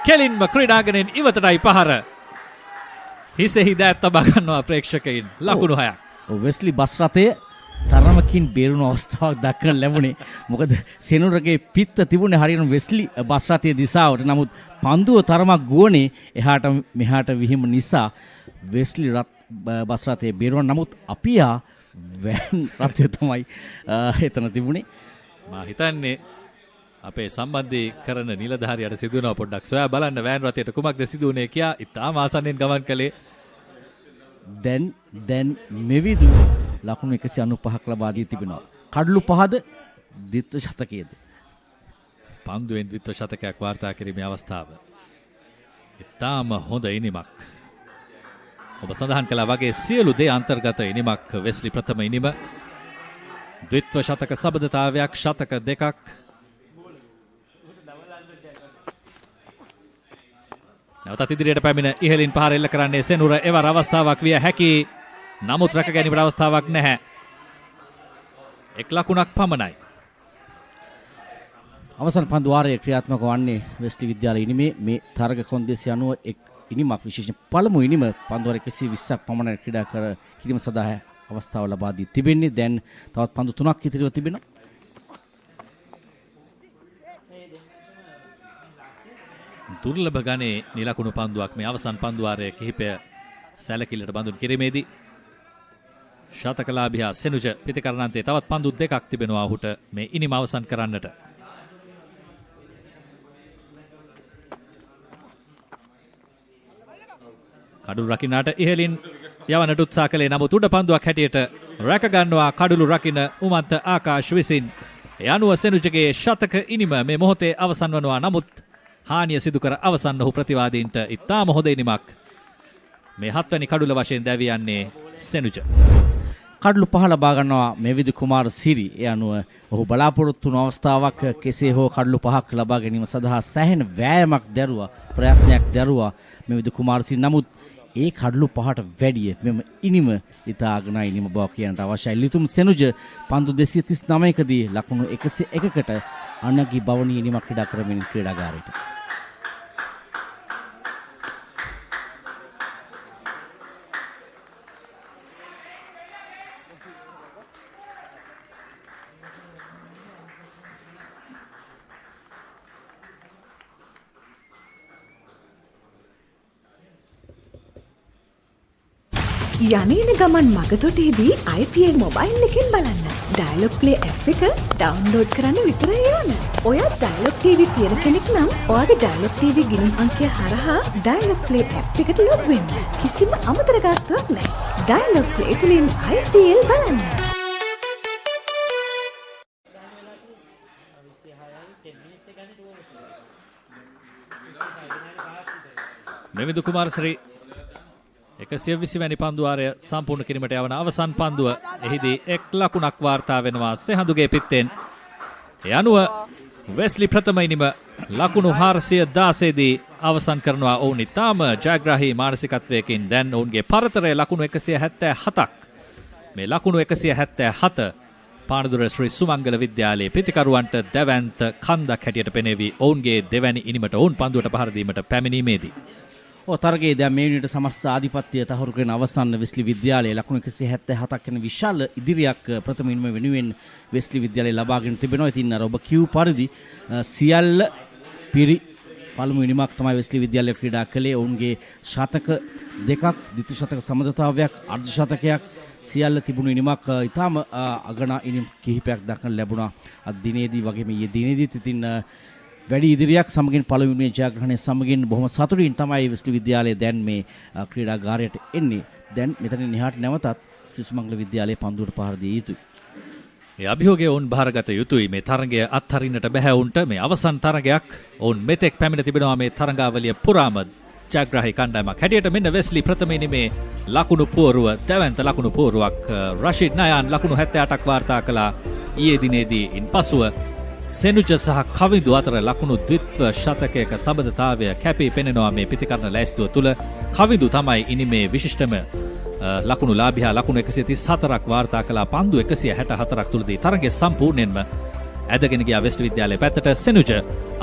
කෙලින්ම ක්‍රීඩාංගණයෙන් ඉවතටයි පහර. හිසෙහි දෑත් තබා ගන්නවා ප්‍රේක්ෂකයින්. ලකුණු 6ක්. වෙස්ලි බස් රථය තරමකින් බේරුණු අවස්ථාවක් දක්වන්න ලැබුණේ. මොකද සෙනුරගේ පිත්ත තිබුණේ හරියටම වෙස්ලි බස් රථයේ දිශාවට. නමුත් පන්දුව තරමක් ගුවනේ එහාට මෙහාට විහිම නිසා වෙස්ලි බස් රථයේ බේරුණා. නමුත් අපියා වෑන් රථය තමයි එතන තිබුණේ. මා හිතන්නේ අපේ සම්බන්ධී කරන නිලධාරියට සිදුවනවා පොඩ්ඩක් සොයා බලන්න වෑන් රථයට කුමක්ද සිදුවුනේ කියා. ඉතාම ආසන්නෙන් ගමන් කළේ. දැන් මෙවිදු ලකුණු 195ක් ලබා දී තිබෙනවා. කඩලු 5ද ද්විත්ව ශතකයේද? පන්දුවෙන් ද්විත්ව ශතකයක් වාර්තා කිරීමේ අවස්ථාව. ඉතාම හොඳ ඉනිමක්. ඔබ සඳහන් කළා වගේ සියලු දේ අන්තර්ගත ඉනිමක් වෙස්ලි ප්‍රථම ඉනිම. ද්විත්ව ශතක සබඳතාවයක් ශතක 2ක්. නැවතත් ඉදිරියට පැමිණ ඉහළින් පහර එල්ල කරන්නේ සෙනුර. එවර අවස්ථාවක් විය හැකි. නමුත් රැක ගැනීමට අවස්ථාවක් නැහැ. එක් ලකුණක් පමණයි. අවසන් පන්දු වාරයේ ක්‍රියාත්මක වන්නේ වෙස්ලි විද්‍යාලය ඉනිමේ මේ තරග කොන්දේසි අනුව එක් ඉනිමක් විශේෂයෙන් පළමු ඉනිම පන්දු වාර 120ක් පමණ ක්‍රීඩා කර කිරීම සඳහා අවස්ථාව ලබා දී තිබෙන්නේ. දැන් තවත් පන්දු 3ක් ඉතිරිව තිබෙනවා. දුර්ලභ ගණේ නිලකුණු පන්දුවක් මේ අවසන් පන්දු වාරයේ කිහිපය සැලකිල්ලට බඳුන් කිරීමේදී ශතකලාභියා සෙනුජ පිටිකරණන්තේ තවත් පන්දු 2ක් තිබෙනවා ඔහුට මේ ඉනිම අවසන් කරන්නට. කඩුළු රකින්නාට ඉහළින් යවන්නට උත්සාහ කළේ. නමුත් උඩ පන්දුවක් හැටියට රැක ගන්නවා කඩුළු රකින්න උමන්ත ආකාශ විසින්. ඒ අනුව සෙනුජගේ ශතක ඉනිම මේ මොහොතේ අවසන් වනවා. නමුත් හානිය සිදු කර අවසන් ඔහු ප්‍රතිවාදීන්ට ඉතාම හොඳ ඉනිමක්. මේ 7 වැනි කඩුල වශයෙන් දැවියන්නේ සෙනුජ. කඩලු 5 ලබා ගන්නවා මෙවිදු කුමාර සිරි. ඒ අනුව ඔහු බලාපොරොත්තු වුණු අවස්ථාවක් කෙසේ හෝ කඩලු 5ක් ලබා ගැනීම සඳහා සෑහෙන වෑයමක් දැරුවා, ප්‍රයත්නයක් දැරුවා මෙවිදු කුමාර සිරි. නමුත් ඒ කඩලු 5ට වැඩිය මෙම ඉනිම ඉතාගෙන ඉනිම බව කියන්නට අවශ්‍යයි. ලිතුම් සෙනුජ පන්දු 239කදී ලකුණු 101කට අනගි බවනී ඉනිමක් ක්‍රීඩා කරමින් ක්‍රීඩාගාරයට. යනේන ගමන් මගතොටේදී IPL මොබයිල් එකෙන් බලන්න. ඩයලොග් ප්ලේ ඇප් එක ඩවුන්ලෝඩ් කරන්න විතරයි ඕන. ඔයා ඩයලොග් TV තියෙන කෙනෙක් නම් ඔයාගේ ඩයලොග් TV ගිණුම් අංකය හරහා ඩයලොග් ප්ලේ ඇප් එකට ලොග් වෙන්න. කිසිම අමතර ගාස්තුවක් නැහැ. ඩයලොග් ප්ලේ තුලින් IPL බලන්න. මෙවිදු කුමාරශ්‍රී 120 වැනි පන්දුවාරය සම්පූර්ණ කිරීමට යවන අවසන් පන්දුව. එහිදී එක් ලකුණක් වාර්තා වෙනවා සෙහඳුගේ පිත්තෙන්. ඒ අනුව වෙස්ලි ප්‍රථම ඉනිම ලකුණු 416 දී අවසන් කරනවා. ඔවුන් ඉතාම ජයග්‍රාහී මානසිකත්වයකින් දැන් ඔවුන්ගේ පරතරය ලකුණු 177ක්. මේ ලකුණු 177 පානදුර ශ්‍රී සුමංගල විද්‍යාලයේ ප්‍රතිකරුවන්ට දැවැන්ත කන්දක් හැටියට පෙනෙවි ඔවුන්ගේ දෙවැනි ඉනිමට ඔවුන් පන්දුවට පහර දීමට පැමිණීමේදී. තරගයේ දැන් මේ වෙනුවට සමස්ත ආධිපත්‍ය තහවුරු කරන අවසන් වෙස්ලි විද්‍යාලයේ ලකුණු 177ක් යන විශාල ඉදිරියක් ප්‍රථම ඉනිම වෙනුවෙන් වෙස්ලි විද්‍යාලය ලබාගෙන තිබෙනවා. ඉතින් අර ඔබ කියූ පරිදි සියල්ල පිරි පළමු ඉනිමක් තමයි වෙස්ලි විද්‍යාලය ක්‍රීඩා කළේ. ඔවුන්ගේ ශතක දෙකක්, ද්විතීය ශතක සමදතාවයක්, අර්ධ ශතකයක් සියල්ල තිබුණු ඉනිමක් ඉතාම අගනා ඉනිම් කිහිපයක් දක්වන්න ලැබුණා. අද දිනේදී වගේම ඊයේ දිනේදීත් ඉතින් වැඩි ඉදිරියක් සමගින් පළවෙනි ජයග්‍රහණය සමගින් බොහොම සතුටින් තමයි වෙස්ලි විද්‍යාලය දැන් මේ ක්‍රීඩාගාරයට එන්නේ. දැන් මෙතනින් එහාට නැවතත් ශ්‍රී සුමංගල විද්‍යාලයේ පන්දුවට පහර දිය යුතුයි. මේ අභියෝගය ඔවුන් භාරගත යුතුයි. මේ තරගය අත්හරින්නට බෑ උන්ට. මේ අවසන් තරගයක් ඔවුන් මෙතෙක් පැමිණ තිබෙනවා මේ තරගාවලිය පුරාම ජයග්‍රාහී කණ්ඩායමක් හැටියට. මෙන්න වෙස්ලි ප්‍රථම ඉනිමේ ලකුණු පුවරුව, දැවැන්ත ලකුණු පුවරුවක් රෂිඩ් නයාන් ලකුණු 78ක් වාර්තා කළා ඊයේ දිනේදී. ඉන්පසුව සෙනුජ සහ කවිඳු අතර ලකුණු ද්විත්ව ශතකයක සබඳතාවය කැපී පෙනෙනවා මේ පිතිකරණ ලැයිස්තුව තුළ. කවිඳු තමයි ඉනිමේ විශිෂ්ටම ලකුණු ලාභියා. ලකුණු 134ක් වාර්තා කළා පන්දු 164ක් තුළදී. තරගය සම්පූර්ණයෙන්ම ඇදගෙන ගියා වෙස්ලි විද්‍යාලයේ පැත්තට. සෙනුජ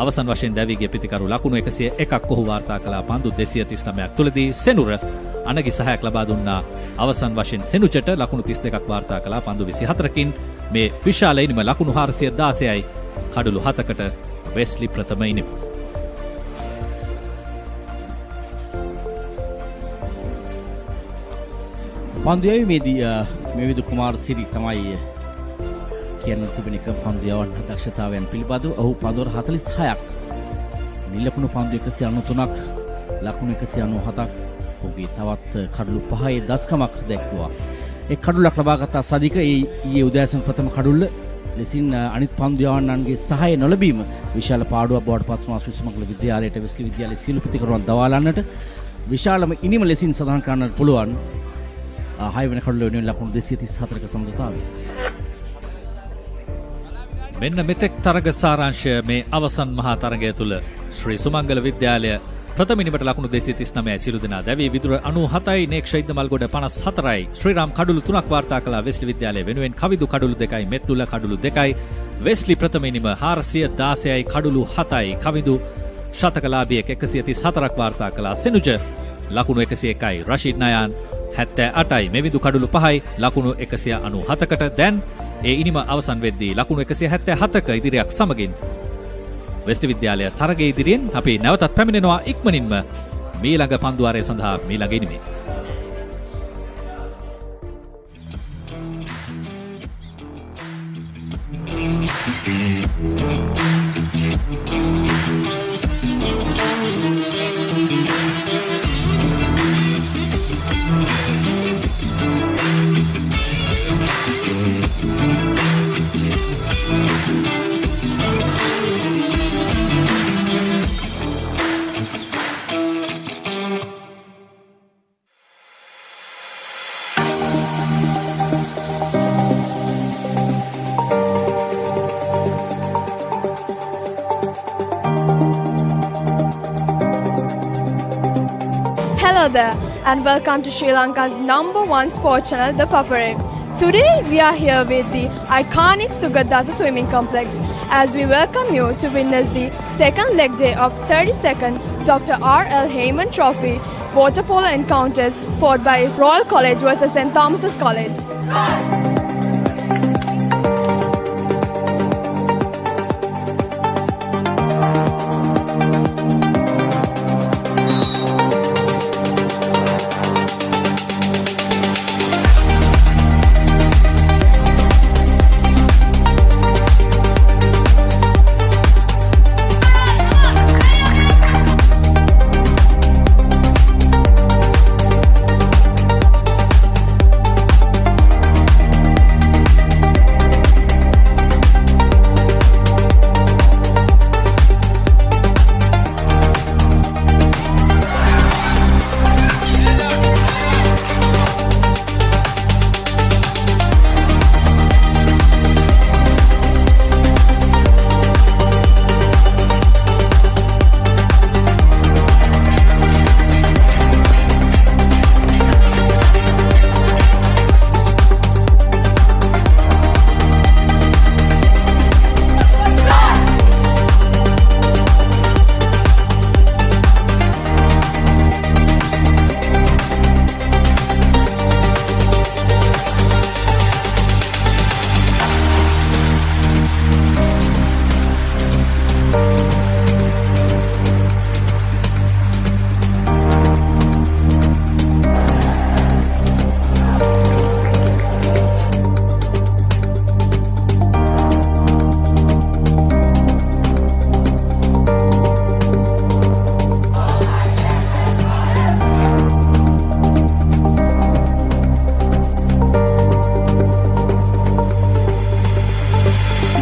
අවසන් වශයෙන් දැවී ගිය පිතිකරු ලකුණු 101ක් ඔහු වාර්තා කළා පන්දු 239ක් තුළදී. සෙනුර අනගි සහයක් ලබා දුන්නා අවසන් වශයෙන් සෙනුජට ලකුණු 32ක් වාර්තා කළා පන්දු 24කින්. මේ විශාල ඉනිම ලකුණු 416යි කඩුළු 7කට වෙස්ලි ප්‍රථම ඉනිම. පන්දු යැවීමේදී මෙවිදු කුමාර සිරි තමයි කියන්න තිබෙන එක පන්දු යවන්න දක්ෂතාවයන් පිළිබඳව. ඔහු පන්දුවර 46ක්, නිලකුණු පන්දු 193ක්, ලකුණු 197ක්, ඔහුගේ තවත් කඩුළු 5 දස්කමක් දැක්වුවා. එක් කඩුල්ලක් ලබාගත් සදික ඊයේ උදෑසන ප්‍රථම කඩුල්ල ලෙසින් අනිත් පන්දු යවන්නන්ගේ සහාය නොලැබීම විශාල පාඩුවක් බවට පත් වුණා ශ්‍රී සුමංගල විද්‍යාලයට. වෙස්ලි විද්‍යාලයේ සියලු ප්‍රතිකරුවන් දවාලන්නට විශාලම ඉනිම ලෙසින් සඳහන් කරන්නට පුළුවන් 6 වෙනි කඩුල්ල වෙනුවෙන් ලකුණු 234ක සමතුලිතතාවය. මෙන්න මෙතෙක් තරග සාරාංශය මේ අවසන් මහා තරගය තුළ ශ්‍රී සුමංගල විද්‍යාලය ප්‍රථම ඉනිමට ලකුණු 239යි සිළු දෙනා දැවී. විදුර 97යි, නේක්ෂ ඉද්දමල්ගොඩ 54යි. ශ්‍රීරාම් කඩුළු 3ක් වාර්තා කළා වෙස්ලි විද්‍යාලය වෙනුවෙන්. කවිදු කඩුළු 2යි, මෙත්නුල කඩුළු 2යි. වෙස්ලි ප්‍රථම ඉනිම 416යි, කඩුළු 7යි. කවිදු ශතකලාභියෙක් 134ක් වාර්තා කළා. සෙනුජ ලකුණු 101යි. රෂිඩ් නයාන් 78යි. මෙවිදු කඩුළු 5යි, ලකුණු 197කට. දැන් ඒ ඉනිම අවසන් වෙද්දී ලකුණු 177ක ඉදිරියක් සමගින් වෙස්ලි විද්‍යාලය තරගයේ ඉදිරියෙන් අපි නැවතත් පැමිණෙනවා ඉක්මනින්ම මීළඟ පන්දුවාරය සඳහා මීළඟ ඉනිමේ. Hello there and welcome to Sri Lanka's #1 sports channel, The Paparay. Today we are here with the iconic Sugadasa swimming complex as we welcome you to witness the second leg day of 32nd Dr. R.L. Heyman Trophy water polo encounters fought by Royal College versus St. Thomas's College.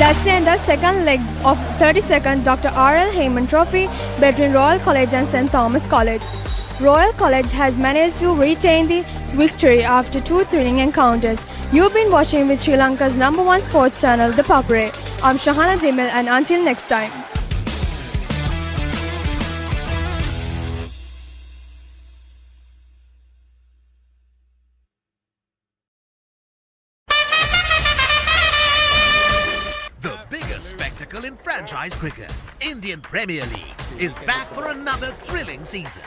Let's end the second leg of 32nd Dr. R.L. Heyman Trophy between Royal College and St. Thomas College. Royal College has managed to retain the victory after 2 thrilling encounters. You've been watching with Sri Lanka's #1 sports channel, The Papare. I'm Shahana Dimil, and until next time. The biggest spectacle in franchise cricket, Indian Premier League, is back for another thrilling season.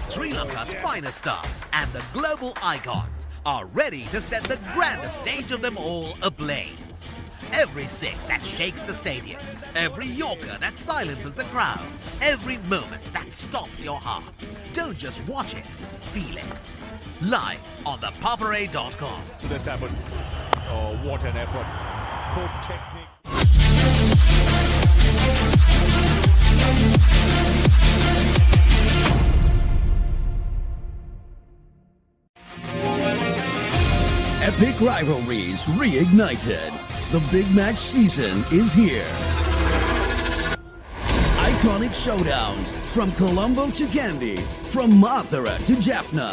Sri Lanka's finest stars and the global icons are ready to set the grandest stage of them all ablaze. Every six that shakes the stadium, every yorker that silences the crowd, every moment that stops your heart. Don't just watch it, feel it. Live on thepapare.com. This happened. Oh, what an effort. Cope technique. Epic rivalries reignited. The big match season is here. Iconic showdowns from Colombo to Kandy, from Mathura to Jaffna.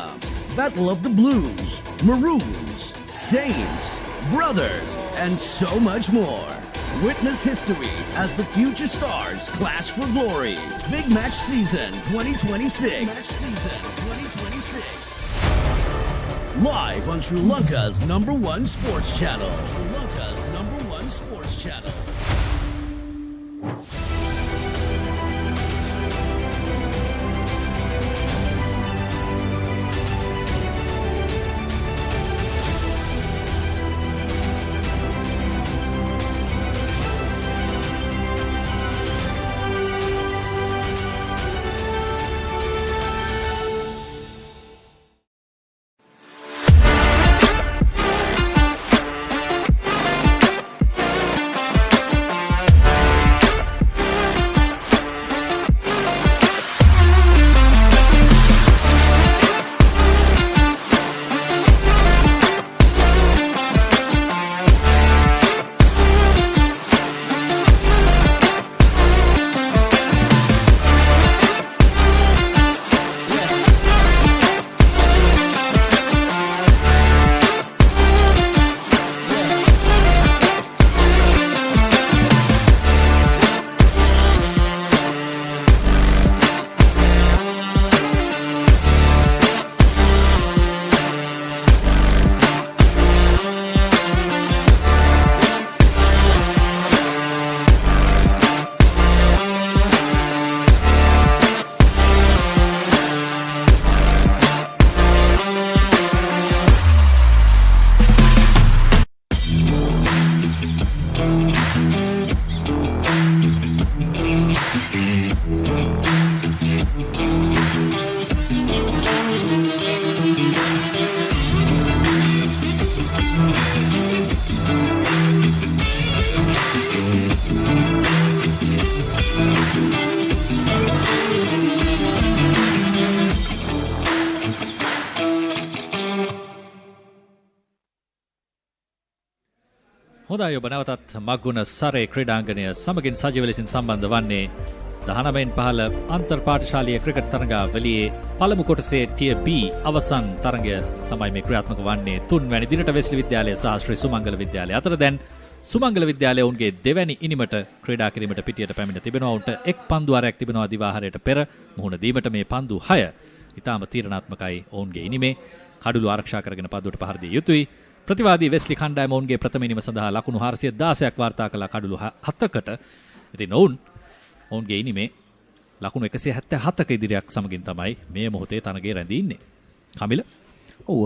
Battle of the Blues, Maroons, Saints, Brothers, and so much more. Witness history as the future stars clash for glory. Big Match Season 2026. Match Season 2026. Live on Sri Lanka's #1 sports channel. Sri Lanka's #1 sports channel. හොඳයි ඔබ නැවතත් මග්ගුණ සරේ ක්‍රීඩාංගණය සමගින් සජීව ලෙසින් සම්බන්ධ වන්නේ 19න් 15 අන්තර්පාඨශාලීය cricket තරඟාවලියේ පළමු කොටසේ tear B අවසන් තරඟය තමයි මේ ක්‍රියාත්මක වන්නේ. 3 වැනි දිනට වෙස්ලි විද්‍යාලය සහ ශ්‍රී සුමංගල විද්‍යාලය අතර දැන් සුමංගල විද්‍යාලය ඔවුන්ගේ දෙවැනි ඉනිමට ක්‍රීඩා කිරීමට පිටියට පැමිණ තිබෙනවා. ඔවුන්ට එක් පන්දුවාරයක් තිබෙනවා දිවාහාරයට පෙර මුහුණ දීමට. මේ පන්දු 6 ඉතාම තීරණාත්මකයි ඔවුන්ගේ ඉනිමේ. කඩුළු ආරක්ෂා කරගෙන පන්දුවට පහර දිය යුතුයි. ප්‍රතිවාදී වෙස්ලි කණ්ඩායම ඔවුන්ගේ ප්‍රථම ඉනිම සඳහා ලකුණු 416ක් වාර්තා කළ කඩුළු 7කට. ඉතින් ඔවුන්ගේ ඉනිමේ ලකුණු 177ක ඉදිරියක් සමගින් තමයි මේ මොහොතේ තරගයේ රැඳී ඉන්නේ. කමිල? ඔව්.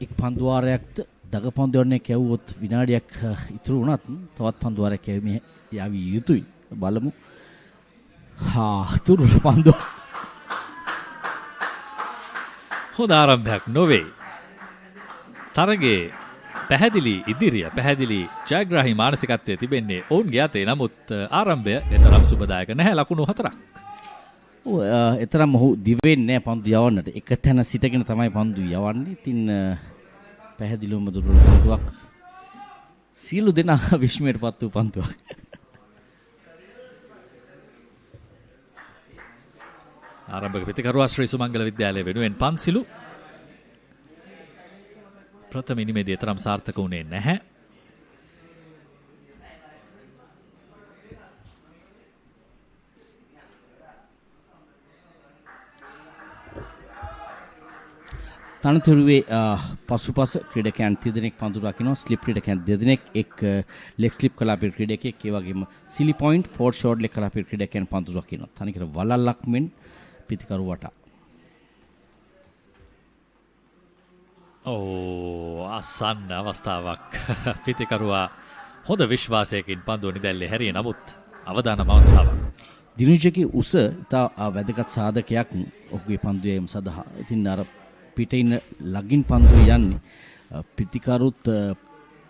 එක් පන්දුවාරයක්ද දග පන්දුවන්නේ කැවුවොත් විනාඩියක් ඉතුරු වුණත් තවත් පන්දුවාරයක් කැවීමේ යාවිය යුතුයි. බලමු. තුරු පන්දුව. හොඳ ආරම්භයක් නොවේ. තරගයේ පැහැදිලි ඉදිරිය පැහැදිලි ජයග්‍රාහී මානසිකත්වයේ තිබෙන්නේ ඔවුන්ගේ අතේ. නමුත් ආරම්භය එතරම් සුබදායක නැහැ. ලකුණු 4ක්. ඔව් එතරම් ඔහු දිවෙන්නේ නැහැ පන්දු යවන්නට. එක තැන සිටගෙන තමයි පන්දු යවන්නේ. ඉතින් පැහැදිලිවම දුර්වල පන්දුවක් සියලු දෙනා විශ්මයටපත් වූ පන්දුවක්. ආරම්භක පිතිකරුවා ශ්‍රී සුමංගල විද්‍යාලය වෙනුවෙන් පන්සිලු ප්‍රථම ඉනිමේදී තරම් සාර්ථක වුණේ නැහැ. තනතුරුවේ පසුපස ක්‍රීඩකයන් 30 දෙනෙක් පන්දු රකින්න ස්ලිප් ක්‍රීඩකයන් 2 දෙනෙක් එක් ලෙග් ස්ලිප් කලාපීර ක්‍රීඩකයෙක් ඒ වගේම සිලි පොයින්ට් ෆෝර් ෂෝට් ලෙග් කලාපීර ක්‍රීඩකයන් පන්දු රකින්න තනිකර වලල්ලක් මෙන් පිතිකරුවට ආසන්න අවස්ථාවක් පිතිකරුවා හොඳ විශ්වාසයකින් පන්දුව නිදැල්ලේ හැරියේ නමුත් අවදානම අවස්ථාවක්. දිනුජගේ උස ඉතා වැදගත් සාධකයක් ඔහුගේ පන්දුවේ සඳහා. ඉතින් අර පිට ඉන්න ලගින් පන්දුව යන්නේ පිතිකරුත්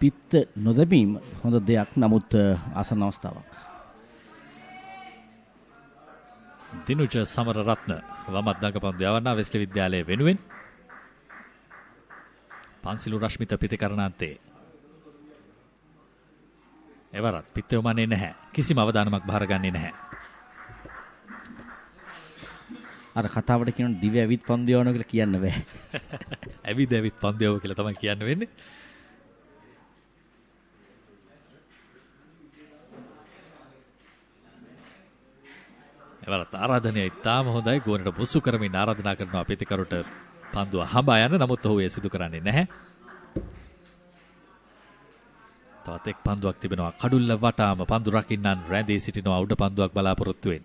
පිත්ත නොදැමීම හොඳ දෙයක්. නමුත් ආසන්න අවස්ථාවක්. දිනුජ සමරරත්න වමත් දඟපන්දු යවන්නා වෙස්ලි විද්‍යාලය වෙනුවෙන්. පන්සිලු රශ්මිත පිතිකරණාන්තේ එවරත් පිත්තයොමන්නේ නැහැ. කිසිම අවදානමක් භාරගන්නේ නැහැ. අර කතාවට කියන දිව ඇවිත් පන්දු යවනවා කියලා කියන්න බෑ. ඇවිද ඇවිත් පන්දු යවුවා කියලා තමයි කියන්න වෙන්නේ. එවරත් ආරාධනය ඉතාම හොඳයි. ගෝනට මුසු කරමින් ආරාධනා කරනවා පිතිකරුට පන්දුව හඹා යන්න. නමුත් ඔහු ඒ සිදු කරන්නේ නැහැ. තවත් එක් පන්දුවක් තිබෙනවා. කඩුල්ල වටාම පන්දු රකින්නන් රැඳී සිටිනවා උඩ පන්දුවක් බලාපොරොත්තු වෙන.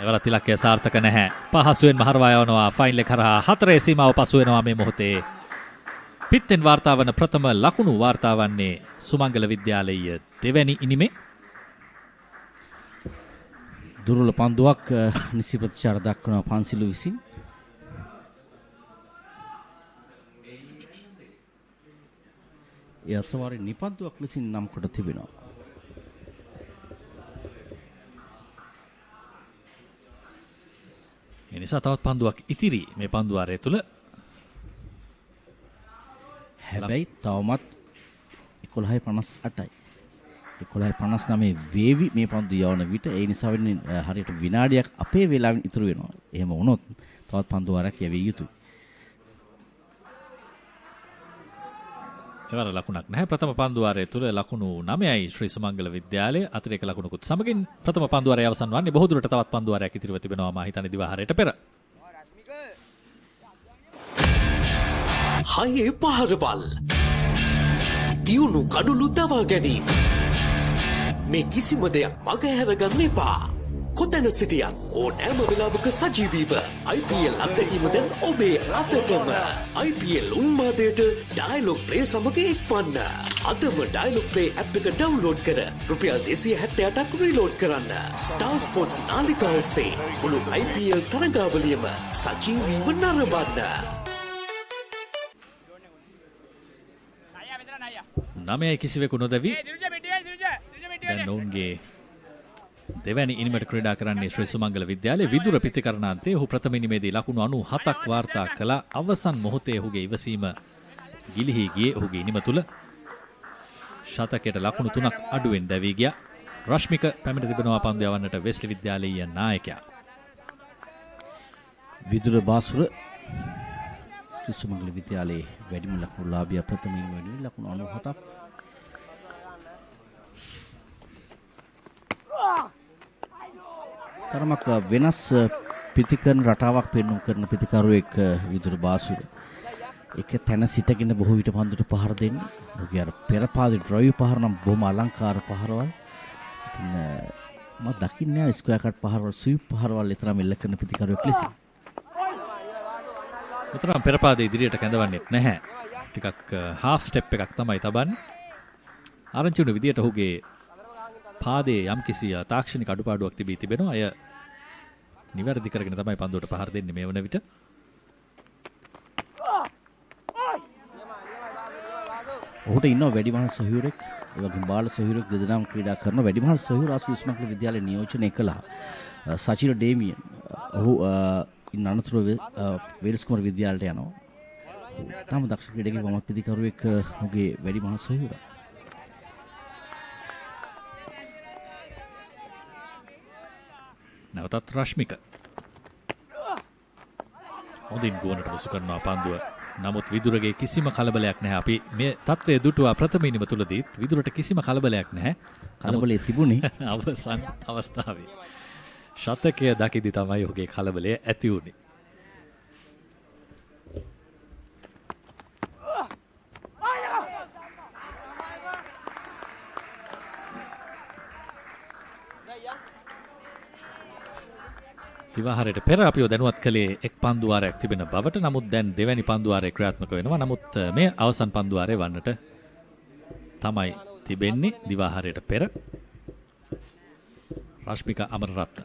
එවරත් ඉලක්කය සාර්ථක නැහැ. පහසුවෙන්ම හරවා යවනවා ෆයිනල් එක කරා 4 සීමාව පසු වෙනවා මේ මොහොතේ. පිත්තෙන් වාර්තා වන ප්‍රථම ලකුණු වාර්තා වන්නේ සුමංගල විද්‍යාලයේ දෙවැනි ඉනිමේ. දුර්වල පන්දුවක් නිසි ප්‍රතිචාර දක්වන පන්සිලු විසින්. ඒ අසවාරේ නිපන්දුවක් ලෙසින් නම් කොට තිබෙනවා. ඒ නිසා තවත් පන්දුවක් ඉතිරි මේ පන්දුවාරය තුල. හැබැයි තවමත් 11:58යි. 11:59 වේවි මේ පන්දු යවන විට. ඒ නිසා වෙන්නේ හරියට විනාඩියක් අපේ වේලාවෙන් ඉතුරු වෙනවා. එහෙම වුණොත් තවත් පන්දුවාරයක් යවිය යුතුයි. එවර ලකුණක් නැහැ. ප්‍රථම පන්දුවාරය තුල ලකුණු 9යි ශ්‍රී සුමංගල විද්‍යාලය. අතිරේක ලකුණුකුත් සමගින් ප්‍රථම පන්දුවාරය අවසන් වන්නේ. බොහෝ දුරට තවත් පන්දුවාරයක් ඉතිරිව තිබෙනවා මා හිතන්නේ දිවාහාරයට පෙර. හයේ පහරවල් දියුණු කඩුළු දවා ගැනීම මේ කිසිම දෙයක් මග හැරගන්න එපා. කොතැන සිටියත් ඕනෑම වෙලාවක සජීවීව IPL අත්දැකීම දැන් ඔබේ අතටම. IPL උන්මාදයට ඩයලොග් ප්ලේ සමග එක්වන්න. අදම ඩයලොග් ප්ලේ ඇප් එක ඩවුන්ලෝඩ් කර රුපියල් 278ක් රීලෝඩ් කරන්න. ස්ටාර් ස්පෝර්ට්ස් නාලිකා ඔස්සේ මුළු IPL තරගාවලියම සජීවීව නරඹන්න. 9යි කිසිවෙකු නොදැවි දැන් ඔවුන්ගේ දෙවැනි ඉනිමට ක්‍රීඩා කරන්නේ ශ්‍රී සුමංගල විද්‍යාලයේ විදුර පිතිකරණාන්තේ. ඔහු ප්‍රථම ඉනිමේදී ලකුණු 97ක් වාර්තා කළා. අවසන් මොහොතේ ඔහුගේ ඉවසීම ගිලිහි ගියේ. ඔහුගේ ඉනිම තුල ශතකයට ලකුණු 3ක් අඩුවෙන් දැවී ගියා. රශ්මික පැමිණ තිබෙනවා පන්දු යවන්නට වෙස්ලි විද්‍යාලීය නායකයා. විදුර බාසුර ශ්‍රී සුමංගල විද්‍යාලයේ වැඩිම ලකුණු ලාභියා ප්‍රථම ඉනිමේදී ලකුණු 97ක්. තරමක් වෙනස් පිතිකරන රටාවක් පෙන්වුම් කරන පිතිකරුවෙක් විදුර බාසුර. එක තැන සිටගෙන බොහෝ විට පන්දුට පහර දෙන්නේ. ඔහුගේ අර පෙරපාදේ ඩ්‍රයිව් පහර නම් බොහොම අලංකාර පහරවල්. ඉතින් මම දකින්නේ ස්ක්වයර් කට් පහරවල් ස්වීප් පහරවල් විතරම එල්ල කරන පිතිකරුවෙක් ලෙසින්. උතරම් පෙරපාදේ ඉදිරියට කැඳවන්නෙත් නැහැ. ටිකක් හාෆ් ස්ටෙප් එකක් තමයි තබන්නේ. ආරංචි වුණ විදියට ඔහුගේ පාදයේ යම්කිසි තාක්ෂණික අඩුපාඩුවක් තිබී තිබෙනවා. අය නිවැරදි කරගෙන තමයි පන්දුවට පහර දෙන්නේ මේ වන විට. ඔහුට ඉන්නවා වැඩිමහල් සොහොයුරෙක්, ඒ වගේම බාල සොහොයුරෙක් දෙදෙනාම ක්‍රීඩා කරන වැඩිමහල් සොහොයුර ආසුස්මක්ල විද්‍යාලය නියෝජනය කළා. සචින ඩේමියන් ඔහු ඉන්න අනතුරුව වේල්ස් කුමාර විද්‍යාලයට යනවා. තාම දක්ෂ ක්‍රීඩකයෙක් වමත් පිටිකරුවෙක් ඔහුගේ වැඩි මහත් සොයුරා. නැවතත් රශ්මික. හොඳින් ගෝනට මුසු කරනවා පන්දුව. නමුත් විදුරගේ කිසිම කලබලයක් නැහැ. අපි මේ තත්ත්වය දුටුවා ප්‍රථම ඉනිම තුලදීත් විදුරට කිසිම කලබලයක් නැහැ. කලබලේ තිබුණේ අවසන් අවස්ථාවේ. ශතකය දකිද්දි තමයි ඔහුගේ කලබලය ඇති වුනේ. විවාහයට පෙර අපිව දැනුවත් කළේ එක් පන්දුවාරයක් තිබෙන බවට. නමුත් දැන් දෙවැනි පන්දුවාරය ක්‍රියාත්මක වෙනවා. නමුත් මේ අවසන් පන්දුවාරය වන්නට තමයි තිබෙන්නේ දිවාහාරයට පෙර. රශ්මික අමරරත්න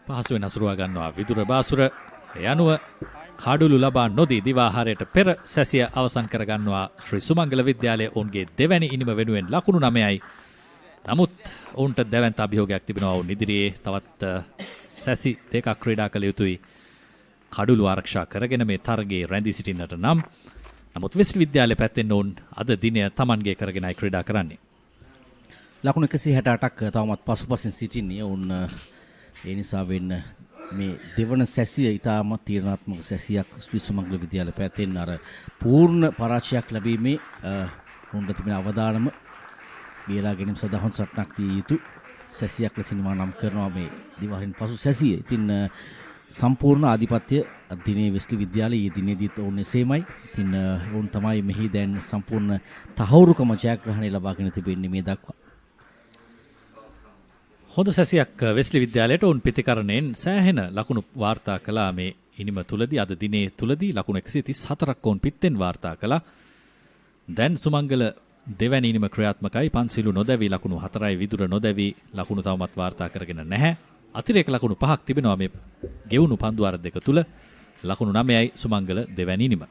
පහසුවෙන් අසුරුවා ගන්නවා විදුර බාසුර. යනුව කාඩුලු ලබා නොදී දිවාහාරයට පෙර සැසිය අවසන් කරගන්නවා ශ්‍රී සුමංගල විද්‍යාලය. ඔවුන්ගේ දෙවැනි ඉනිම වෙනුවෙන් ලකුණු 9යි. නමුත් ඔවුන්ට දැවැන්ත අභියෝගයක් තිබෙනවා. ඔවුන් ඉදිරියේ තවත් සැසි දෙකක් ක්‍රීඩා කළ යුතුයි. කඩුළු ආරක්ෂා කරගෙන මේ තරගයේ රැඳී සිටින්නට නම්. නමුත් වෙස්ලි විද්‍යාලය පැත්තෙන් ඔවුන් අද දිනය තමන්ගේ කරගෙනයි ක්‍රීඩා කරන්නේ. ලකුණු 168ක් තවමත් පසුපසින් සිටින්නේ. ඔවුන් ඒ නිසා වෙන්න මේ දෙවන සැසිය ඉතාමත් තීරණාත්මක සැසියක් ශ්‍රී සුමංගල විද්‍යාලය පැත්තෙන් අර පූර්ණ පරාජයක් ලැබීමේ ඔවුන්ට තිබෙන අවදානම බේරා ගැනීම සඳහා හොඳ සටනක් දිය යුතු සැසියක් ලෙස නම් කරනවා මේ දිවාහින් පසු සැසිය. ඉතින් සම්පූර්ණ ආධිපත්‍ය දිනේ වෙස්ලි විද්‍යාලයේ ඊ දිනේදීත් ඔවුන් එසේමයි. ඉතින් ඔවුන් තමයි මෙහි දැන් සම්පූර්ණ තහවුරුකම ජයග්‍රහණය ලබාගෙන තිබෙන්නේ මේ දක්වා. හොඳ සැසියක් වෙස්ලි විද්‍යාලයට ඔවුන් පිතිකරණයෙන් සෑහෙන ලකුණු වාර්තා කළා මේ ඉනිම තුලදී. අද දිනේ තුලදී ලකුණු 134ක් ඔවුන් පිටෙන් වාර්තා කළා. දැන් සුමංගල දෙවැනි ඉනිම ක්‍රියාත්මකයි. පන්සිලු නොදැවි ලකුණු 4යි විදුර නොදැවි ලකුණු තවමත් වාර්තා කරගෙන නැහැ. අතිරේක ලකුණු 5ක් තිබෙනවා මේ ගෙවුණු පන්දුවාර දෙක තුල. ලකුණු 9යි සුමංගල දෙවැනි ඉනිම.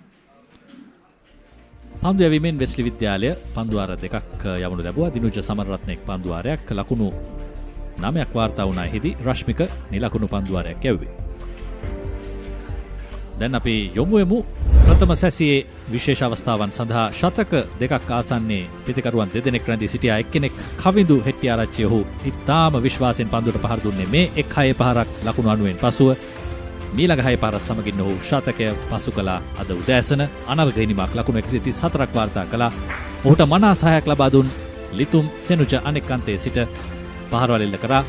පන්දු යැවීමෙන් වෙස්ලි විද්‍යාලය පන්දුවාර දෙකක් යවනු ලැබුවා. දිනුජ සමරරත්නයේ පන්දුවාරයක් ලකුණු 9ක් වාර්තා වුණා. එහිදී රශ්මික නිලකුණු පන්දුවාරයක් යැව්වේ. දැන් අපි යොමු වෙමු ප්‍රථම සැසියේ විශේෂ අවස්ථාවන් සඳහා. ශතක දෙකක් ආසන්නයේ පිතිකරුවන් දෙදෙනෙක් රැඳී සිටියා. එක්කෙනෙක් කවිඳු හෙට්ටිආරච්චි. ඔහු ඉතාම විශ්වාසයෙන් පන්දුවට පහර දුන්නේ මේ එක් 6 පහරක් ලකුණු 90න් පසුව. මීළඟ 6 පහරත් සමගින් ඔහු ශතකය පසු කළා. අද උදෑසන අනර්ඝ ඉනිමක් ලකුණු 134ක් වාර්තා කළා. ඔහුට මනා සහායක් ලබා දුන් ලිතුම් සෙනුජ අනෙක් අන්තයේ සිට පහරවල් එල්ල කරා.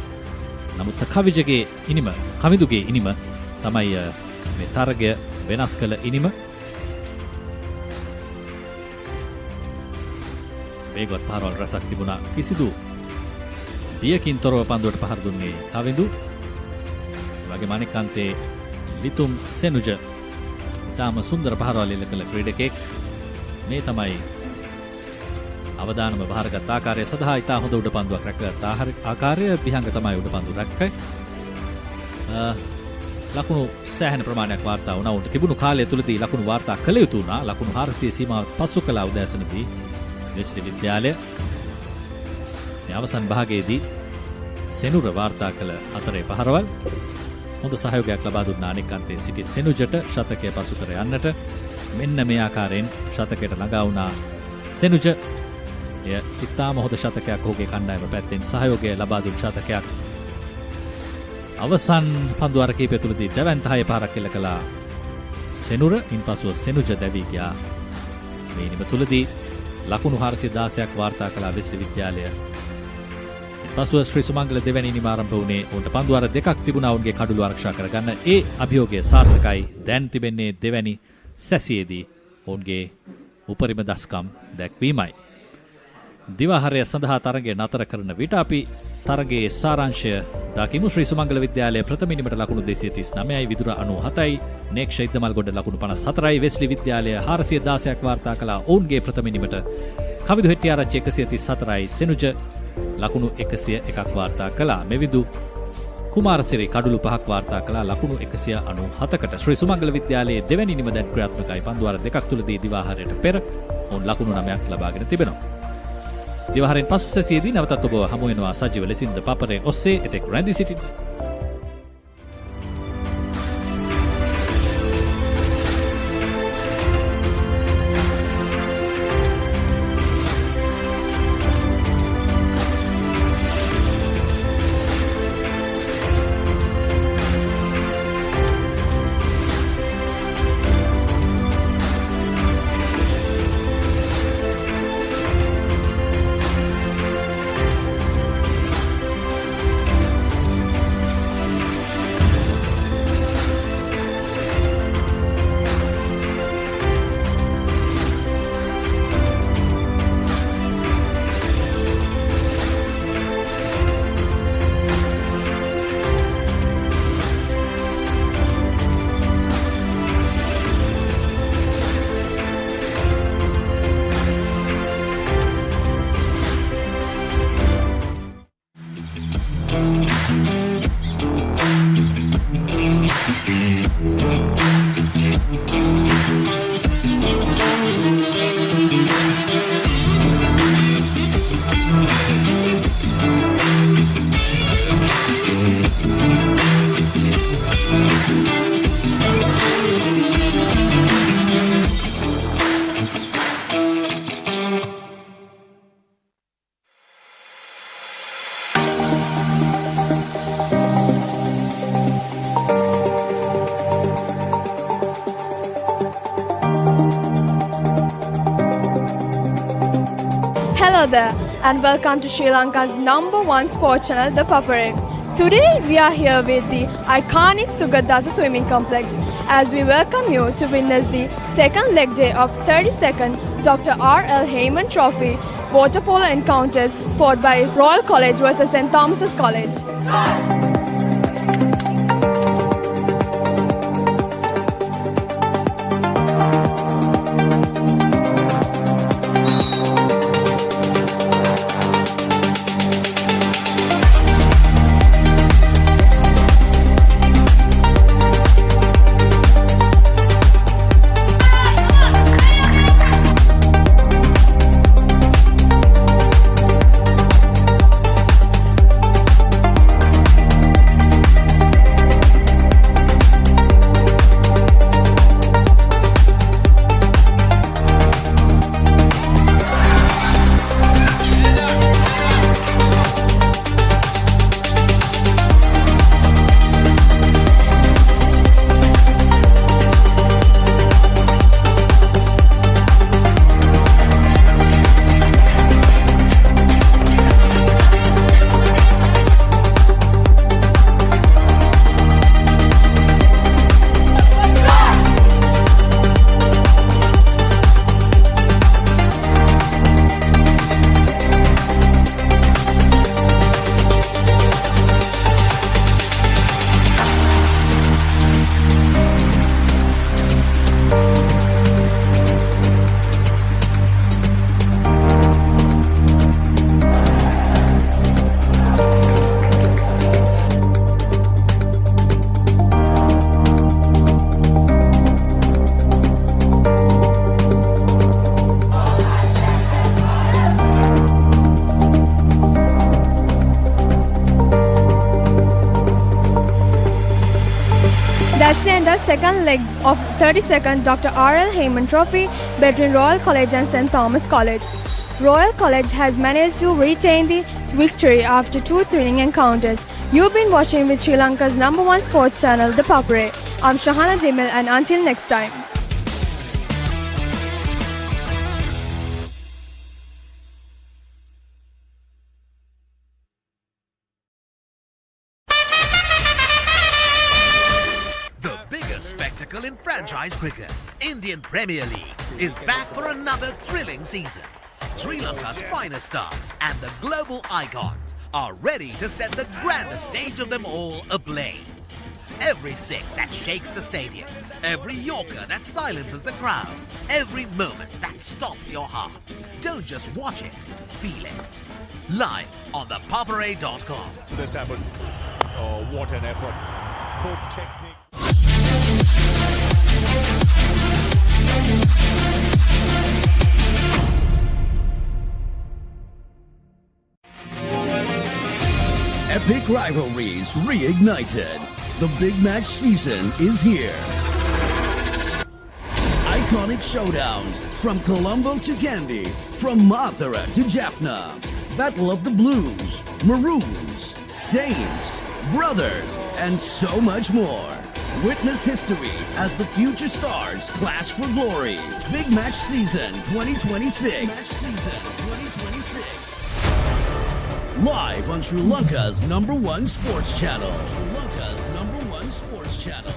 නමුත් කවිජගේ ඉනිම කවිඳුගේ ඉනිම තමයි මේ තරගය වෙනස් කළ ඉනිම. වේගවත් පහරවල් රසක් තිබුණා. කිසිදු බියකින් තොරව පන්දුවට පහර දුන්නේ කවිඳු. වගේ අනෙක් අන්තයේ ලිතුම් සෙනුජ ඉතාම සුන්දර පහරවල් එල්ල කළ ක්‍රීඩකෙක්. මේ තමයි අවදානම බහරගත් ආකාරය සඳහා ඉතා හොඳ උඩ පන්දුවක් රැකගත් ආකාරය. විහංග තමයි උඩ පන්දු රැක්කයි. ලකුණු සෑහෙන ප්‍රමාණයක් වාර්තා වුණා. උන්ට තිබුණු කාලය තුලදී ලකුණු වාර්තා කළ යුතු වුණා. ලකුණු 400 සීමාව පසු කළා උදෑසනදී වෙස්ලි විද්‍යාලය. මේ අවසන් භාගයේදී සෙනුර වාර්තා කළ 4 පහරවල් හොඳ සහයෝගයක් ලබා දුන්නා අනෙක් අන්තයේ සිටි සෙනුජට ශතකය පසු කර යන්නට. මෙන්න මේ ආකාරයෙන් ශතකයට ළඟා වුණා සෙනුජ. එය ඉතාම හොඳ ශතකයක්. ඔහුගේ කණ්ඩායම පැත්තෙන් සහයෝගය ලබා දුන් ශතකයක්. අවසන් පන්දුවාර කීපය තුලදී දැවැන්ත 6 පහරක් එල්ල කළා සෙනුර. ඉන්පසුව සෙනුජ දැවී ගියා. මේ ඉනිම තුලදී ලකුණු 416ක් වාර්තා කළා වෙස්ලි විද්‍යාලය. ඉන්පසුව ශ්‍රී සුමංගල දෙවැනි ඉනිම ආරම්භ වුණේ. උන්ට පන්දුවාර දෙකක් තිබුණා ඔවුන්ගේ කඩුළු ආරක්ෂා කරගන්න. ඒ අභියෝගය සාර්ථකයි. දැන් තිබෙන්නේ දෙවැනි සැසියේදී ඔවුන්ගේ උපරිම දස්කම් දැක්වීමයි. දිවාහාරය සඳහා තරගය නතර කරන විට අපි තරගයේ සාරාංශය දකිමු. ශ්‍රී සුමංගල විද්‍යාලය ප්‍රථම ඉනිමට ලකුණු 239යි විදුර 97යි. නේක්ෂ ඉද්දමල්ගොඩ ලකුණු 54යි. වෙස්ලි විද්‍යාලය 416ක් වාර්තා කළා ඔවුන්ගේ ප්‍රථම ඉනිමට. කවිදු හෙට්ටිආරච්චි 134යි. සෙනුජ ලකුණු 101ක් වාර්තා කළා. මෙවිදු කුමාරසිරි කඩුළු 5ක් වාර්තා කළා ලකුණු 197කට. ශ්‍රී සුමංගල විද්‍යාලයේ දෙවැනි ඉනිම දැන් ක්‍රියාත්මකයි. පන්දුවාර දෙකක් තුලදී දිවාහාරයට පෙර ඔවුන් ලකුණු 9ක් ලබාගෙන තිබෙනවා. දිවාහාරයෙන් පසු සැසියේදී නැවතත් ඔබ හමු වෙනවා සජීව ලෙසින්ද පපරේ ඔස්සේ. එතෙක් රැඳී සිටින්න. Hello there, and welcome to Sri Lanka's #1 sports channel, The Papare. Today we are here with the iconic Sugadasa swimming complex as we welcome you to witness the second leg day of 32nd Dr. R.L. Heyman Trophy water polo encounters fought by Royal College versus St. Thomas's College. That's the end of second leg of 32nd Dr. R.L. Heyman Trophy between Royal College and St. Thomas College. Royal College has managed to retain the victory after two thrilling encounters. You've been watching with Sri Lanka's #1 sports channel, The Papare. I'm Shahana Jamil, and until next time. The biggest spectacle in franchise cricket, Indian Premier League, is back for another thrilling season. Sri Lanka's finest stars and the global icons are ready to set the grandest stage of them all ablaze. Every six that shakes the stadium, every yorker that silences the crowd, every moment that stops your heart. Don't just watch it, feel it. Live on thepapare.com. This happened. Oh, what an effort. Good technique. Epic rivalries reignited. The big match season is here. Iconic showdowns from Colombo to Kandy, from Mathura to Jaffna. Battle of the Blues, Maroons, Saints, Brothers, and so much more. Witness history as the future stars clash for glory. Big Match Season 2026. Match Season 2026. Live on Sri Lanka's #1 sports channel. Sri Lanka's #1 sports channel.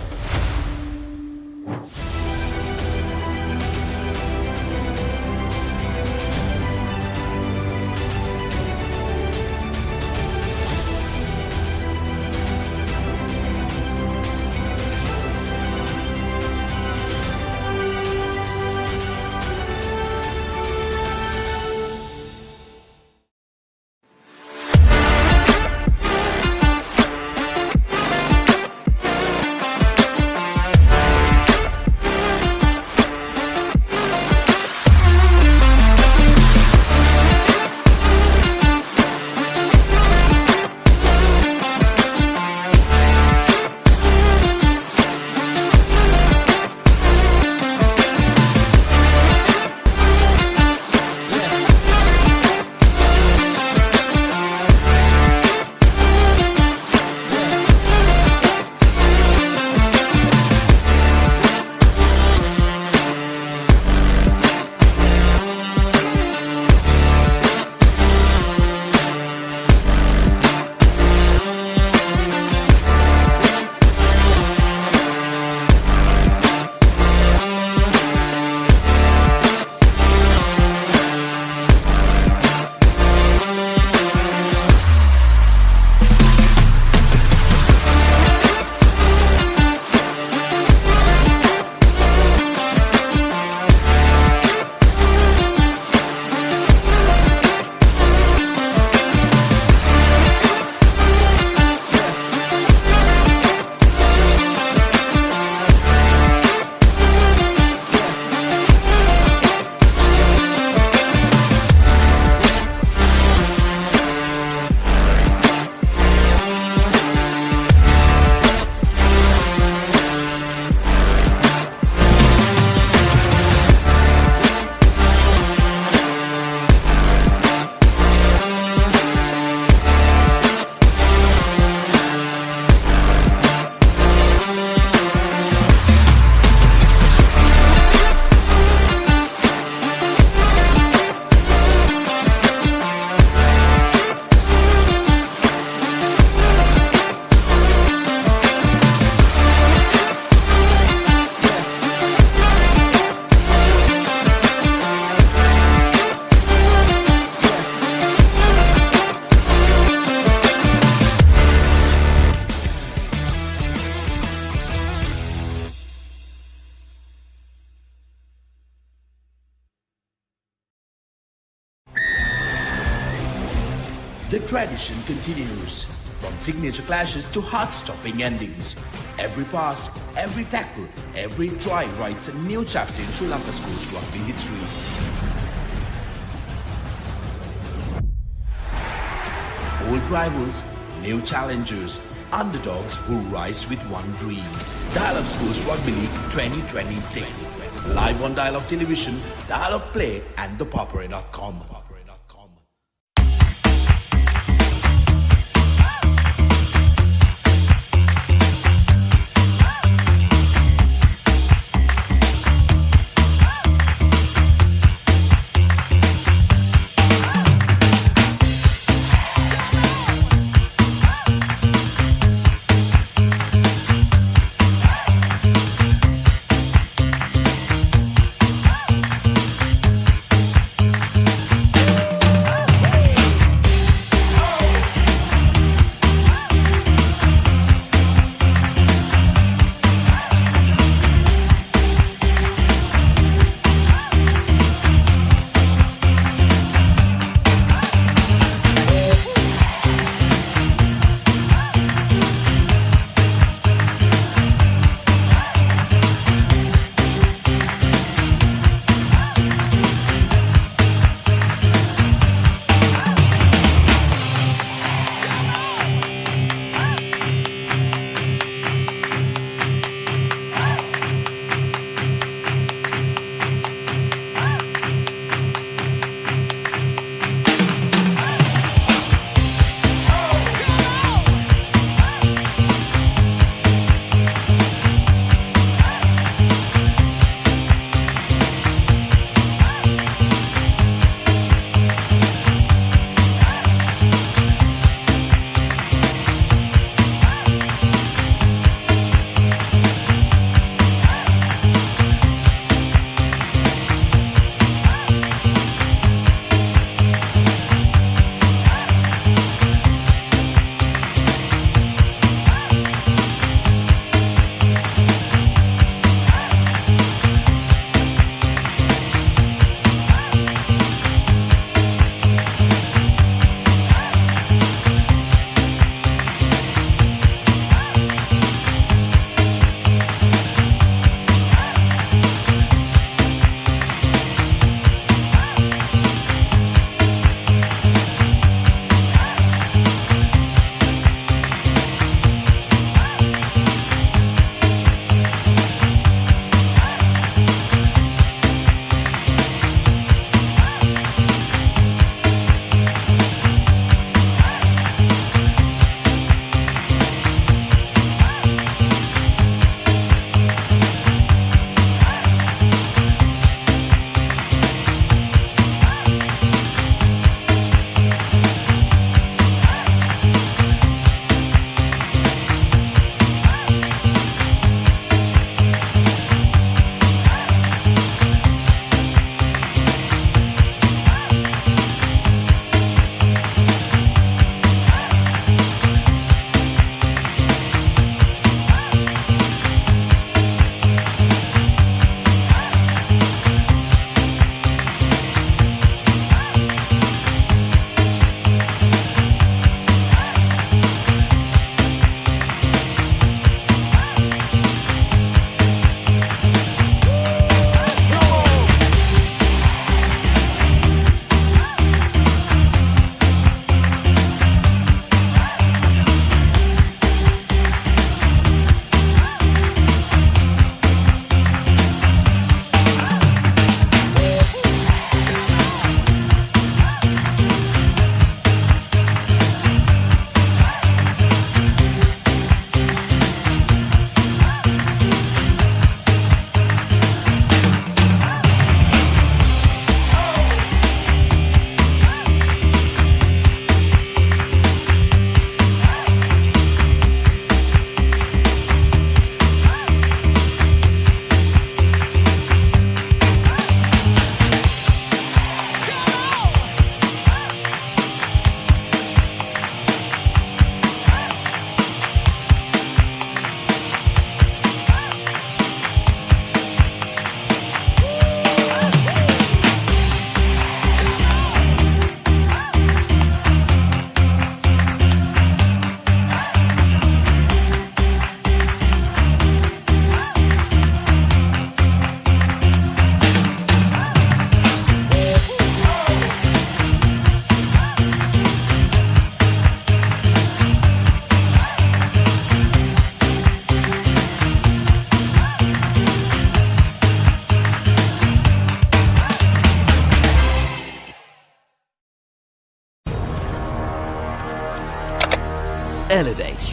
tradition continues. From signature clashes to heart-stopping endings. Every pass, every tackle, every try writes a new chapter in Sri Lanka schools rugby history. Old rivals, new challengers, underdogs who rise with one dream. Dial-Up Schools Rugby League 2026. Live on Dial-Up Television, Dial-Up Play and thepoppery.com.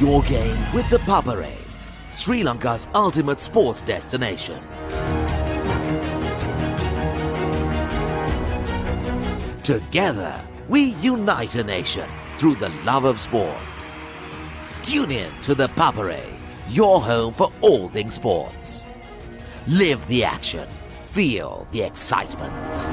your game with the Papare, Sri Lanka's ultimate sports destination. Together, we unite a nation through the love of sports. Tune in to the Papare, your home for all things sports. Live the action. Feel the excitement.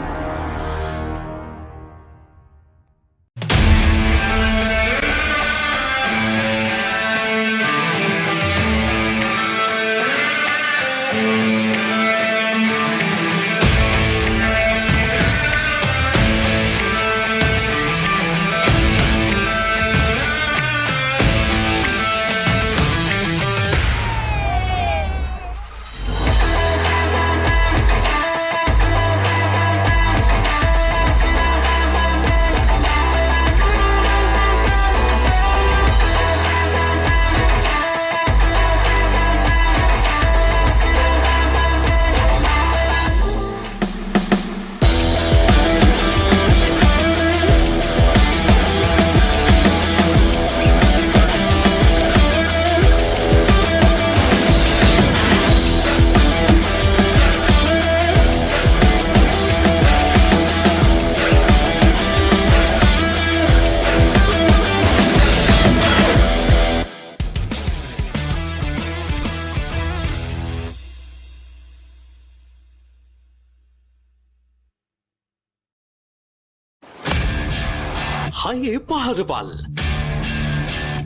හයේ පහරවල්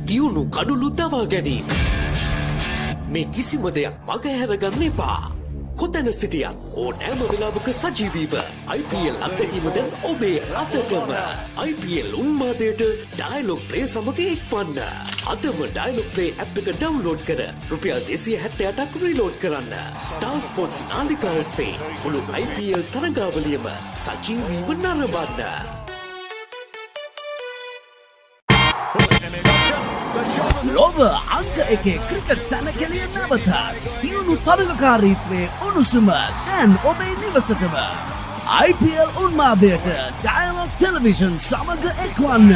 දියුණු කඩුළු දවා ගැනීම මේ කිසිම දෙයක් මගහැරගන්න එපා කොතැන සිටියත් ඕනෑම වෙලාවක සජීවීව IPL අත්දැකීම දැන් ඔබේ අතටම IPL උන්මාදයට ඩයලොග් ප්ලේ සමග එක්වන්න අදම ඩයලොග් ප්ලේ ඇප් එක ඩවුන්ලෝඩ් කර රුපියල් 278ක් රීලෝඩ් කරන්න ස්ටාර් ස්පෝර්ට්ස් නාලිකාව ඔස්සේ මුළු IPL තරගාවලියම සජීවීව නරඹන්න ලොව අංක එකේ ක්‍රිකට් සැනකෙළිය නැවතත් දියුණු තරගකාරීත්වයේ උණුසුම දැන් ඔබේ නිවසටම IPL උන්මාදයට ඩයලොග් ටෙලිවිෂන් සමග එක්වන්න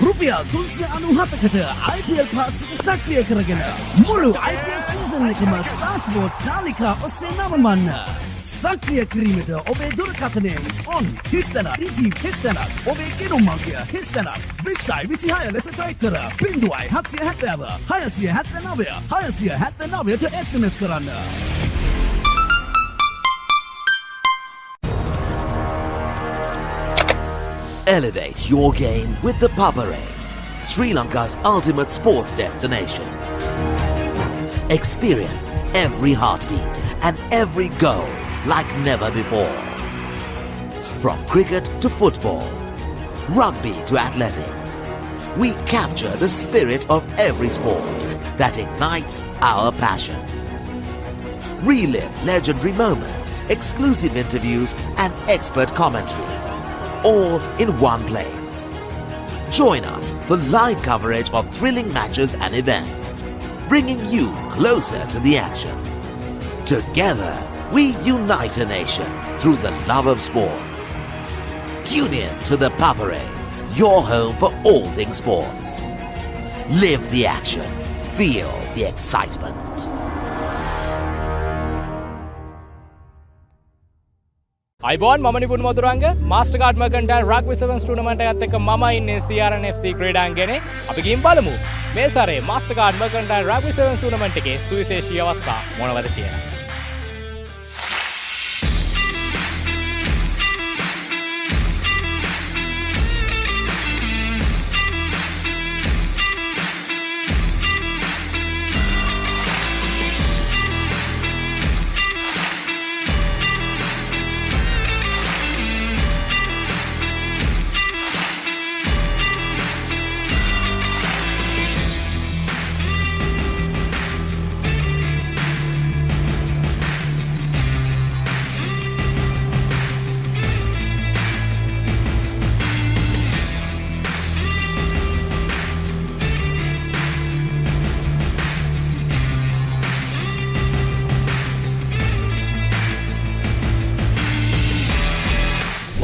රුපියල් 397කට IPL පාස් එක සක්‍රිය කරගෙන මුළු IPL සීසන් එකම ස්ටාර් ස්පෝර්ට්ස් නාලිකා ඔස්සේ නරඹන්න සක්‍රිය කිරීමට ඔබේ දුරකථනයෙන් ඔන් හිස්තැන ඉටි හිස්තැන ඔබේ ගෙනුම් අංකය හිස්තැන 2026 ලෙස ටයිප් කර 0770 679 679ට SMS කරන්න Elevate your game with the Papare, Sri Lanka's ultimate sports destination. Experience every heartbeat and every goal like never before. From cricket to football, rugby to athletics, we capture the spirit of every sport that ignites our passion. Relive legendary moments, exclusive interviews and expert commentary, all in one place. Join us for live coverage of thrilling matches and events, bringing you closer to the action. Together, we unite a nation through the love of sports. Tune in to the Papare, your home for all things sports. Live the action. Feel the excitement. අයිබෝන් මම Nipun Maduranga මාස්ටර්කාඩ් මර්කන්ටයිල් rugby සෙවන්ස් tournament එකත් එක්ක මම ඉන්නේ CRN FC ක්‍රීඩාංගණේ අපි ගිහින් බලමු මේ සැරේ මාස්ටර්කාඩ් මර්කන්ටයිල් රග්බි සෙවන්ස් ටූර්නමන්ට් එකේ සුවිශේෂී අවස්ථා මොනවද කියලා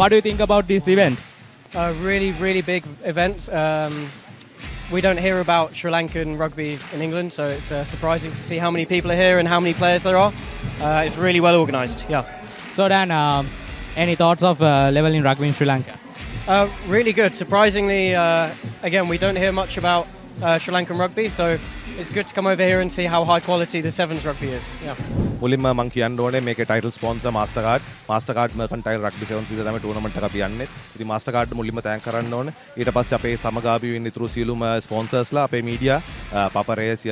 What do you think about this event? Really, really big event. we don't hear about Sri Lankan rugby in England, so it's surprising to see how many people are here and how many players there are. It's really well organised, yeah. So Dan, any thoughts of level in rugby in Sri Lanka? Really good. Surprisingly, again, we don't hear much about Sri Lankan rugby, so it's good to come over here and see how high quality the Sevens rugby is. Yeah. මුලින්ම මම කියන්න ඕනේ මේකේ title sponsor මාස්ටර්කාඩ් මර්කන්ටයිල් rugby සෙවන්ස් විදිහට තමයි tournament එක අපි යන්නේ. ඉතින් මාස්ටර්කාඩ් මුලින්ම තෑන්ක් කරන්න ඕනේ. ඊට පස්සේ අපේ සමගාමී වෙන්න ඉතුරු සියලුම ස්පොන්සර්ස්ලා අපේ මීඩියා පපරේස්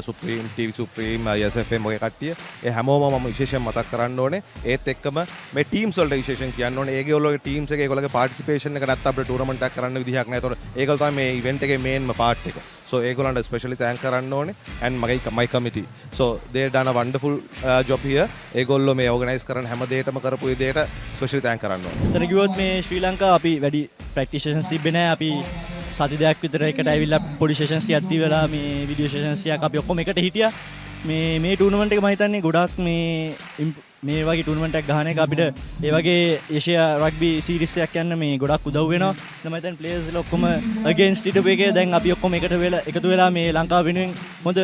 සුප්‍රීම් ටීවී සුප්‍රීම් SFM ඔය කට්ටිය ඒ හැමෝම මම විශේෂයෙන් මතක් කරන්න ඕනේ. ඒත් එක්කම මේ ටීම්ස් වලට විශේෂයෙන් කියන්න ඕනේ. ඒගොල්ලෝගේ ටීම්ස් එක ඒගොල්ලෝගේ පාර්ටිසිපේෂන් එක නැත්නම් අපිට ටූර්නමන්ට් එකක් කරන්න විදිහක් නැහැ. ඒතකොට ඒගොල්ලෝ තමයි මේ ඉවෙන්ට් එකේ මේන්ම පාර්ට් එක. So ඒගොල්ලන්ට ස්පෙෂලි තෑන්ක් කරන්න ඕනේ and my committee. So they done a wonderful job here. ඒගොල්ලෝ මේ ඕගනයිස් කරන හැම දෙයකම කරපු විදිහට ස්පෙෂලි තෑන්ක් කරන්න ඕනේ. එතන කිව්වොත් මේ ශ්‍රී ලංකාව අපි වැඩි ප්‍රැක්ටිස් සෙෂන්ස් තිබ්බේ නැහැ. අපි සති දෙකක් විතර එකට ඇවිල්ලා පොඩි සෙෂන්ස් ටිකක් දීලා මේ වීඩියෝ සෙෂන්ස් ටිකක් අපි ඔක්කොම එකට හිටියා. මේ ටූර්නමන්ට් එක මම හිතන්නේ ගොඩාක් මේ වගේ ටූර්නමන්ට් එකක් ගහන එක අපිට ඒ වගේ ඒෂියා රග්බි සීරීස් එකක් යන්න මේ ගොඩක් උදව් වෙනවා. මම හිතන්නේ ප්ලේයර්ස්ලා ඔක්කොම අගේන්ස්ට් ඉටපු එකේ දැන් අපි ඔක්කොම එකතු වෙලා මේ ලංකාව වෙනුවෙන් හොඳ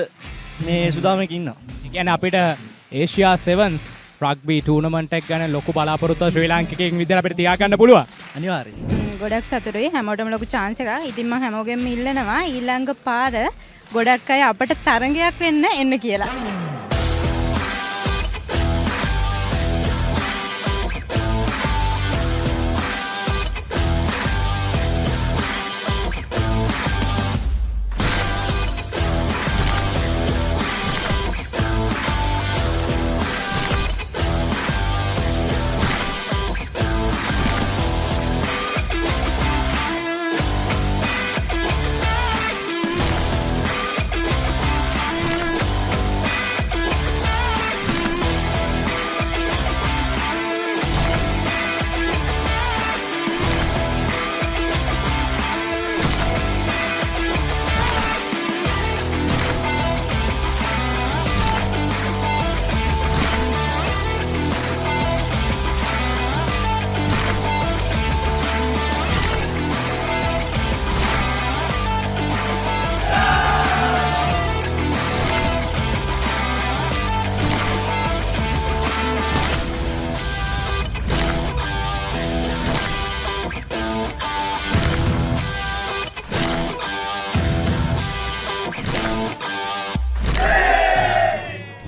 මේ සුදාමයක ඉන්නවා. ඒ කියන්නේ අපිට ඒෂියා සෙවන්ස් රග්බි ටූර්නමන්ට් එක ගැන ලොකු බලාපොරොත්තුවක් ශ්‍රී ලාංකිකයෙක් විදිහට අපිට තියාගන්න පුළුවන්. අනිවාර්යයෙන්. ගොඩක් සතුටුයි හැමෝටම ලොකු chance එකක්. ඉතින් මම හැමෝගෙම ඉල්ලනවා ඊළඟ පාර ගොඩක් අය අපට තරගයක් වෙන්න එන්න කියලා.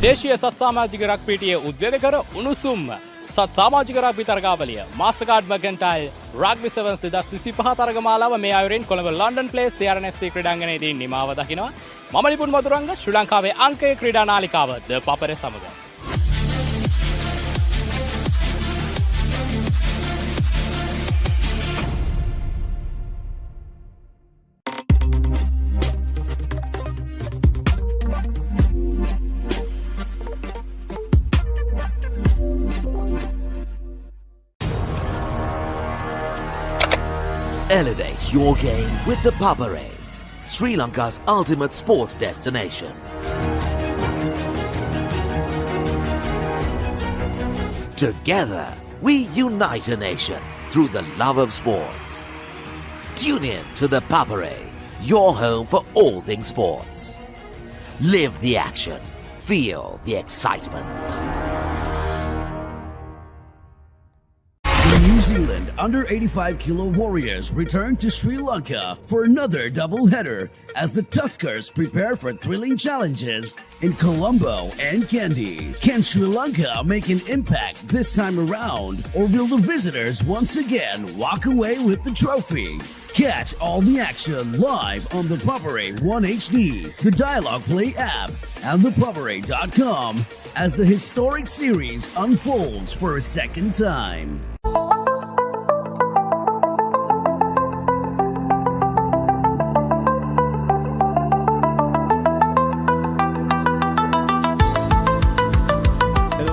දේශීය සත් සමාජික රග්බිටියේ උද්වේගකර උණුසුම් සත් සමාජික රග්බි තරගාවලිය මාස්ටර්කාඩ් මර්කන්ටයිල් රග්බි සෙවන්ස් 2025 තරගමාලාව මේ අයුරින් කොළඹ ලන්ඩන් ප්ලේස් CRNFC ක්‍රීඩාංගණයේදී නිමාව දකිනවා. මම නිපුන් මදුරංග ශ්‍රී ලංකාවේ අංකයේ ක්‍රීඩා නාලිකාව ද පපරේ සමග. Elevate your game with the Papare, Sri Lanka's ultimate sports destination. Together, we unite a nation through the love of sports. Tune in to the Papare, your home for all things sports. Live the action. Feel the excitement. New Zealand under 85 kilo Warriors return to Sri Lanka for another double-header as the Tuskers prepare for thrilling challenges in Colombo and Kandy. Can Sri Lanka make an impact this time around, or will the visitors once again walk away with the trophy? Catch all the action live on the Papare 1HD, the Dialogue Play app, and thepapare.com as the historic series unfolds for a second time.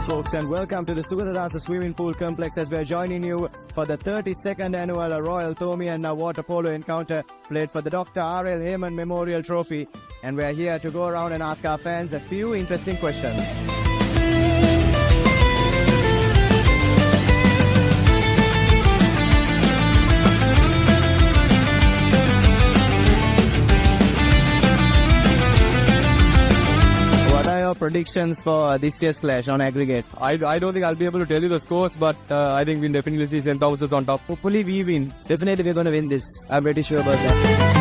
Folks, and welcome to the Sugatadasa Swimming Pool Complex as we are joining you for the 32nd annual Royal Thomiyanna Water Polo Encounter played for the Dr. R.L. Heyman Memorial Trophy, and we are here to go around and ask our fans a few interesting questions. predictions for this year's clash on aggregate? I don't think I'll be able to tell you the scores, but I think we'll definitely see St. Thomas's on top. Hopefully we win. Definitely we're going to win this. I'm pretty sure about that.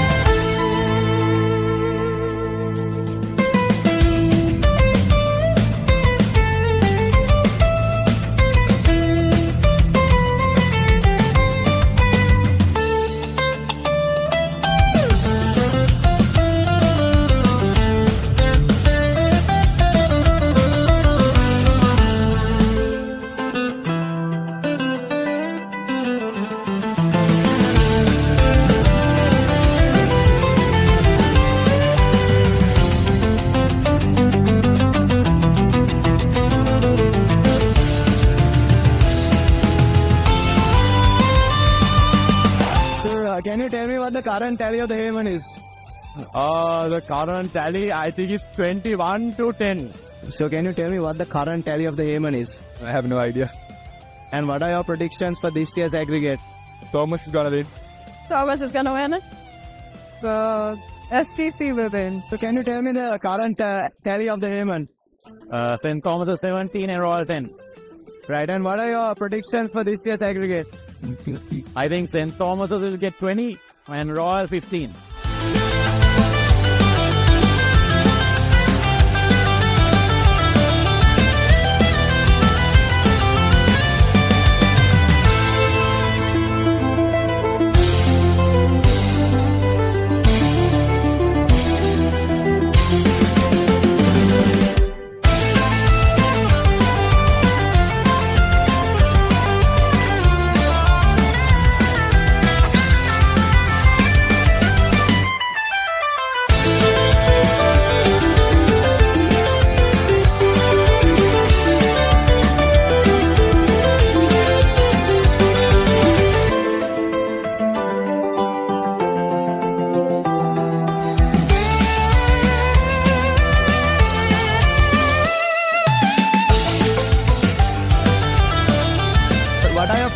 Can you tell me what the current tally of the Hayman is? The current tally, I think, is 21-10. So can you tell me what the current tally of the Hayman is? I have no idea. And what are your predictions for this year's aggregate? Thomas is gonna win. Thomas is gonna win it. The STC will win. So can you tell me the current tally of the Hayman? St. Thomas is 17 and Royal 10. Right, and what are your predictions for this year's aggregate? I think St. Thomas's will get 20 and Royal 15.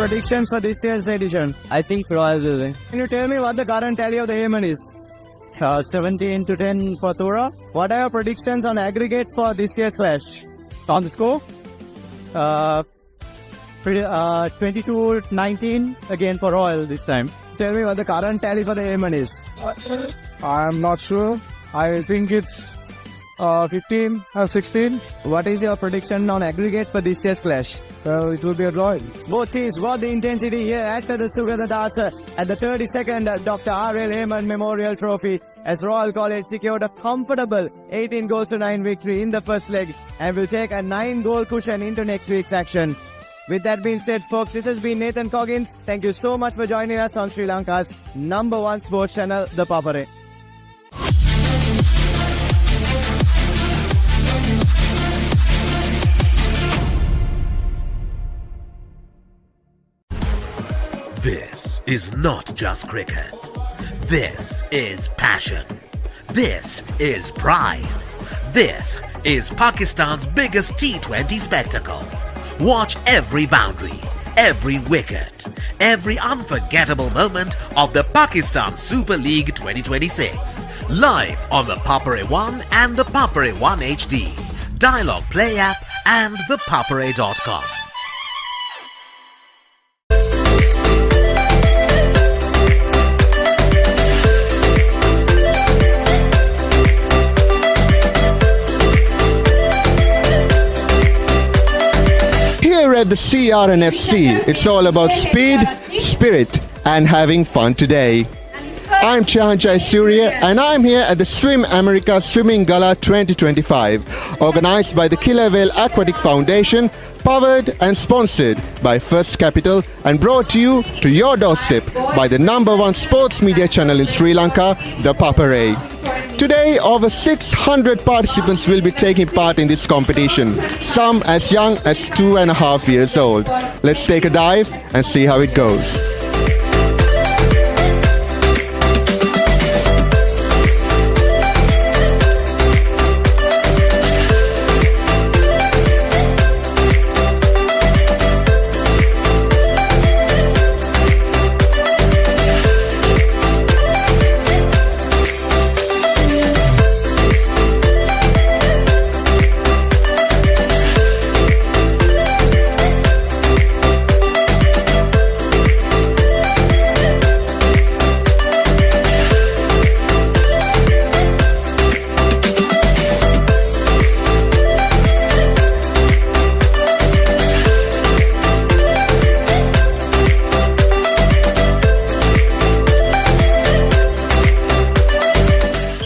Predictions for this year's edition? I think Royal will win. Can you tell me what the current tally of the Hayman is? 17-10 for Tura. What are your predictions on aggregate for this year's clash? On the score, 22-19 again for Royal this time. Tell me what the current tally for the Hayman is. I'm not sure. I think it's 15 or 16. What is your prediction on aggregate for this year's clash? It will be a draw. Both teams got the intensity here at the Sugadadasa at the 32nd Dr. R.L. Heyman Memorial Trophy as Royal College secured a comfortable 18-9 victory in the first leg and will take a 9-goal cushion into next week's action. With that being said, folks, this has been Nathan Coggins. Thank you so much for joining us on Sri Lanka's #1 sports channel, The Papare. This is not just cricket. This is passion. This is pride. This is Pakistan's biggest T20 spectacle. Watch every boundary, every wicket, every unforgettable moment of the Pakistan Super League 2026. Live on the Papare One and the Papare One HD, Dialogue Play app and thepapare.com. Here at the CRNFC, it's all about speed, spirit, and having fun today. I'm Chahanchai Surya, and I'm here at the Swim America Sumangala 2025, organized by the Killer Whale Aquatic Foundation, powered and sponsored by First Capital, and brought to you to your doorstep by the #1 sports media channel in Sri Lanka, The Papare. Today, over 600 participants will be taking part in this competition, some as young as 2.5 years old. Let's take a dive and see how it goes.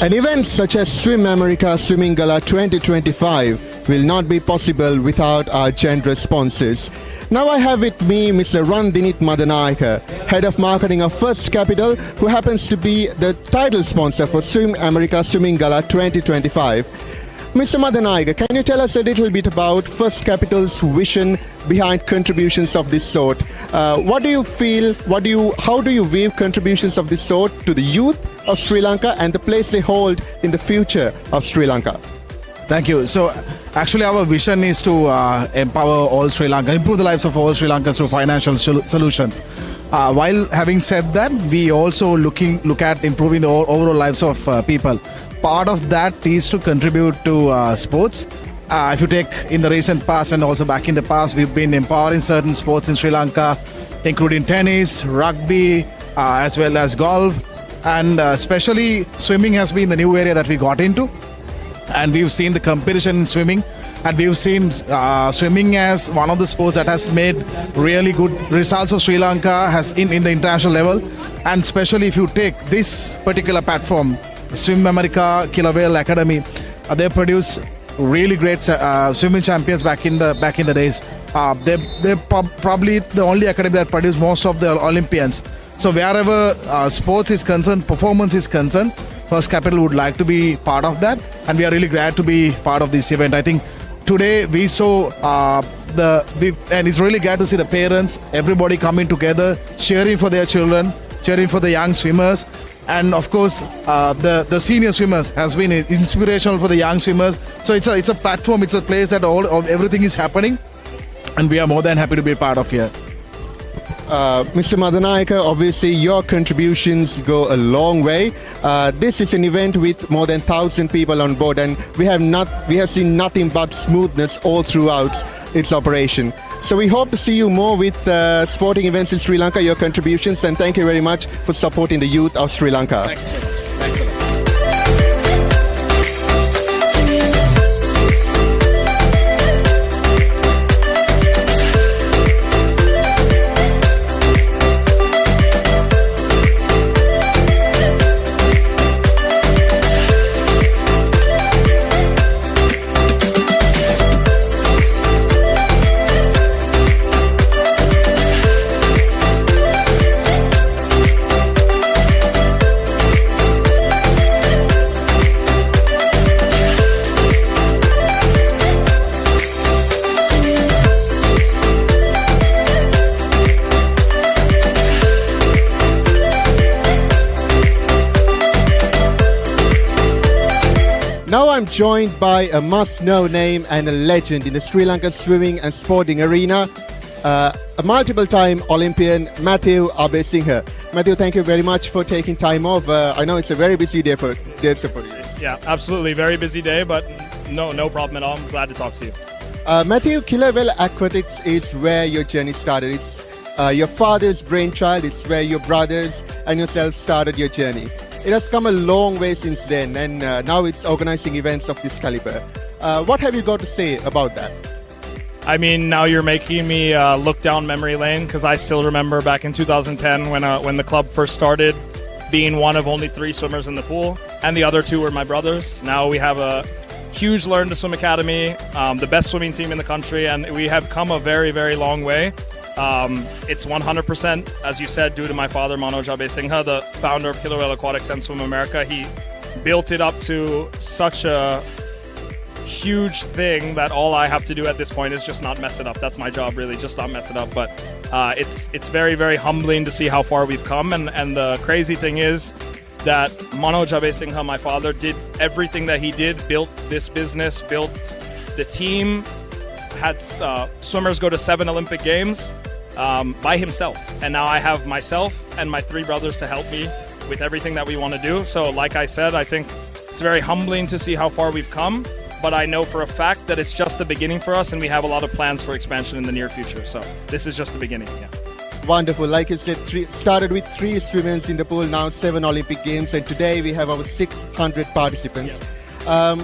An event such as Swim America Sumangala 2025 will not be possible without our generous sponsors. Now I have with me Mr. Randinit Madanayaka, Head of Marketing of First Capital, who happens to be the title sponsor for Swim America Sumangala 2025. Mr. Madanayaka, can you tell us a little bit about First Capital's vision behind contributions of this sort? What do you feel, how do you view contributions of this sort to the youth of Sri Lanka and the place they hold in the future of Sri Lanka? Thank you. So actually our vision is to empower all Sri Lanka, improve the lives of all Sri Lankans through financial solutions. While having said that, we also look at improving the overall lives of people. Part of that is to contribute to sports. If you take in the recent past and also back in the past, we've been empowering certain sports in Sri Lanka, including tennis, rugby, as well as golf. And especially swimming has been the new area that we got into. And we've seen the competition in swimming, and we've seen swimming as one of the sports that has made really good results of Sri Lanka has in the international level. And especially if you take this particular platform, Swim America Killer Whale Academy, they produce really great swimming champions back in the days. They're probably the only academy that produce most of the Olympians. So wherever sports is concerned, performance is concerned, First Capital would like to be part of that, and we are really glad to be part of this event. I think today we saw and it's really glad to see the parents, everybody coming together, cheering for their children, cheering for the young swimmers, and of course the senior swimmers has been inspirational for the young swimmers. So it's a platform, it's a place that everything is happening, and we are more than happy to be part of here. Mr. Madanayaka, obviously your contributions go a long way. This is an event with more than 1,000 people on board, and we have seen nothing but smoothness all throughout its operation. So we hope to see you more with sporting events in Sri Lanka, your contributions, and thank you very much for supporting the youth of Sri Lanka. Thank you so much. Thanks a lot. Now I'm joined by a must-know name and a legend in the Sri Lankan swimming and sporting arena, a multiple-time Olympian, Matthew Abesinghe. Matthew, thank you very much for taking time off. I know it's a very busy day for you. Yeah, absolutely. Very busy day, but no problem at all. I'm glad to talk to you. Matthew, Killer Whale Aquatics is where your journey started. It's your father's brainchild. It's where your brothers and yourself started your journey. It has come a long way since then, and now it's organizing events of this caliber. What have you got to say about that? I mean, now you're making me look down memory lane, because I still remember back in 2010 when the club first started, being one of only 3 swimmers in the pool, and the other 2 were my brothers. Now we have a huge Learn to Swim Academy, the best swimming team in the country, and we have come a very, very long way. It's 100%, as you said, due to my father, Manoj Abesinghe, the founder of Killer Whale Aquatics and Swim America. He built it up to such a huge thing that all I have to do at this point is just not mess it up. That's my job, really, just not mess it up. But it's very, very humbling to see how far we've come. And the crazy thing is that Manoj Abesinghe, my father, did everything that he did, built this business, built the team, had swimmers go to 7 Olympic Games by himself. And now I have myself and my 3 brothers to help me with everything that we want to do. So like I said, I think it's very humbling to see how far we've come. But I know for a fact that it's just the beginning for us, and we have a lot of plans for expansion in the near future. So this is just the beginning. Yeah. Wonderful. Like you said, started with 3 swimmers in the pool, now 7 Olympic Games, and today we have over 600 participants. Yeah.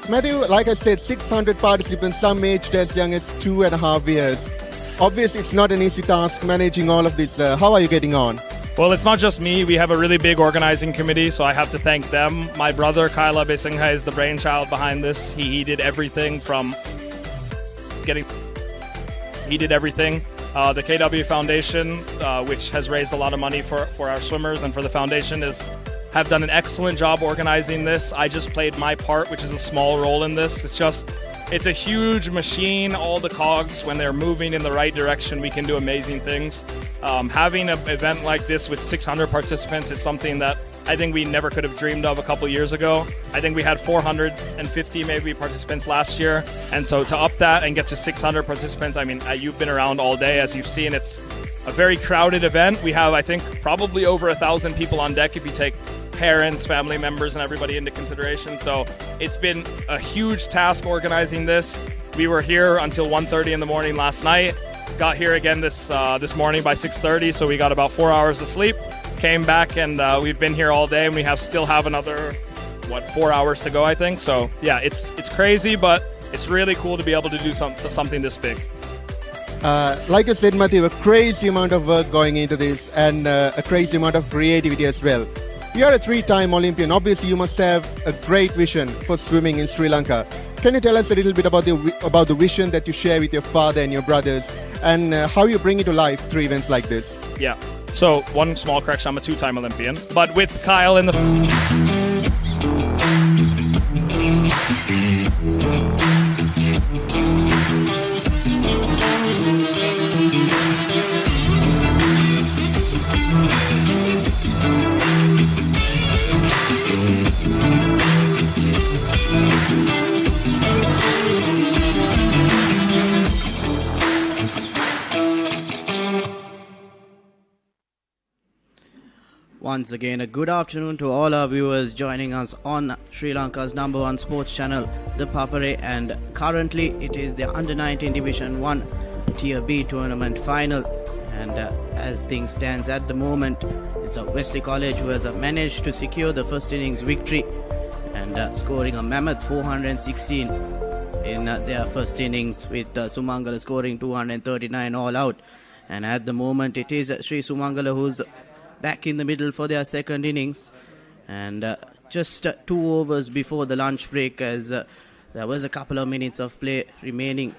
Matthew, like I said, 600 participants, some aged as young as 2.5 years. Obviously, it's not an easy task managing all of this. How are you getting on? Well, it's not just me. We have a really big organizing committee, so I have to thank them. My brother, Kaila Besingha, is the brainchild behind this. He did everything from getting... He did everything. The KW Foundation, which has raised a lot of money for our swimmers and for the foundation, have done an excellent job organizing this. I just played my part, which is a small role in this. It's a huge machine. All the cogs, when they're moving in the right direction, we can do amazing things. Having an event like this with 600 participants is something that I think we never could have dreamed of a couple years ago. I think we had 450 maybe participants last year. And so to up that and get to 600 participants, I mean, you've been around all day. As you've seen, it's a very crowded event. We have, I think, probably over 1,000 people on deck if you take parents, family members, and everybody into consideration. So it's been a huge task organizing this. We were here until 1:30 in the morning last night. Got here again this morning by 6:30, so we got about 4 hours of sleep. Came back and we've been here all day, and we still have another 4 hours to go, I think. So yeah, it's crazy, but it's really cool to be able to do something this big. Like I said, Matthew, a crazy amount of work going into this, and a crazy amount of creativity as well. You're a 3-time Olympian. Obviously, you must have a great vision for swimming in Sri Lanka. Can you tell us a little bit about the vision that you share with your father and your brothers, and how you bring it to life through events like this? Yeah. So one small correction: I'm a 2-time Olympian, but with Kyle in the. Once again, a good afternoon to all our viewers joining us on Sri Lanka's #1 sports channel, the Papare, and currently it is the Under-19 Division 1 Tier B tournament final, and as things stands at the moment, it's a Wesley College who has managed to secure the first innings victory and scoring a mammoth 416 in their first innings, with Sumangala scoring 239 all out. And at the moment it is Sri Sumangala who's back in the middle for their second innings, and just 2 overs before the lunch break, as there was a couple of minutes of play remaining.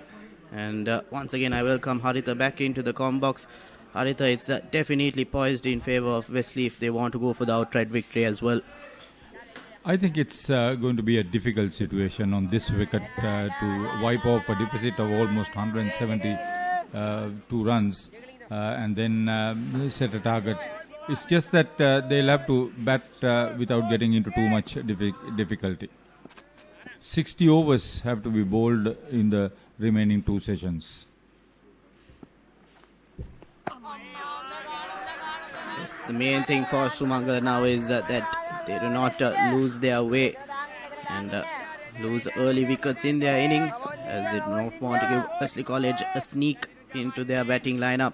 And once again I welcome Haritha back into the comm box. Haritha, it's definitely poised in favour of Wesley if they want to go for the outright victory as well. I think it's going to be a difficult situation on this wicket to wipe off a deficit of almost 172 runs and then set a target. It's just that they'll have to bat without getting into too much difficulty. 60 overs have to be bowled in the remaining 2 sessions. Yes, the main thing for Sumangala now is that they do not lose their way and lose early wickets in their innings, as they do not want to give Wesley College a sneak into their batting lineup.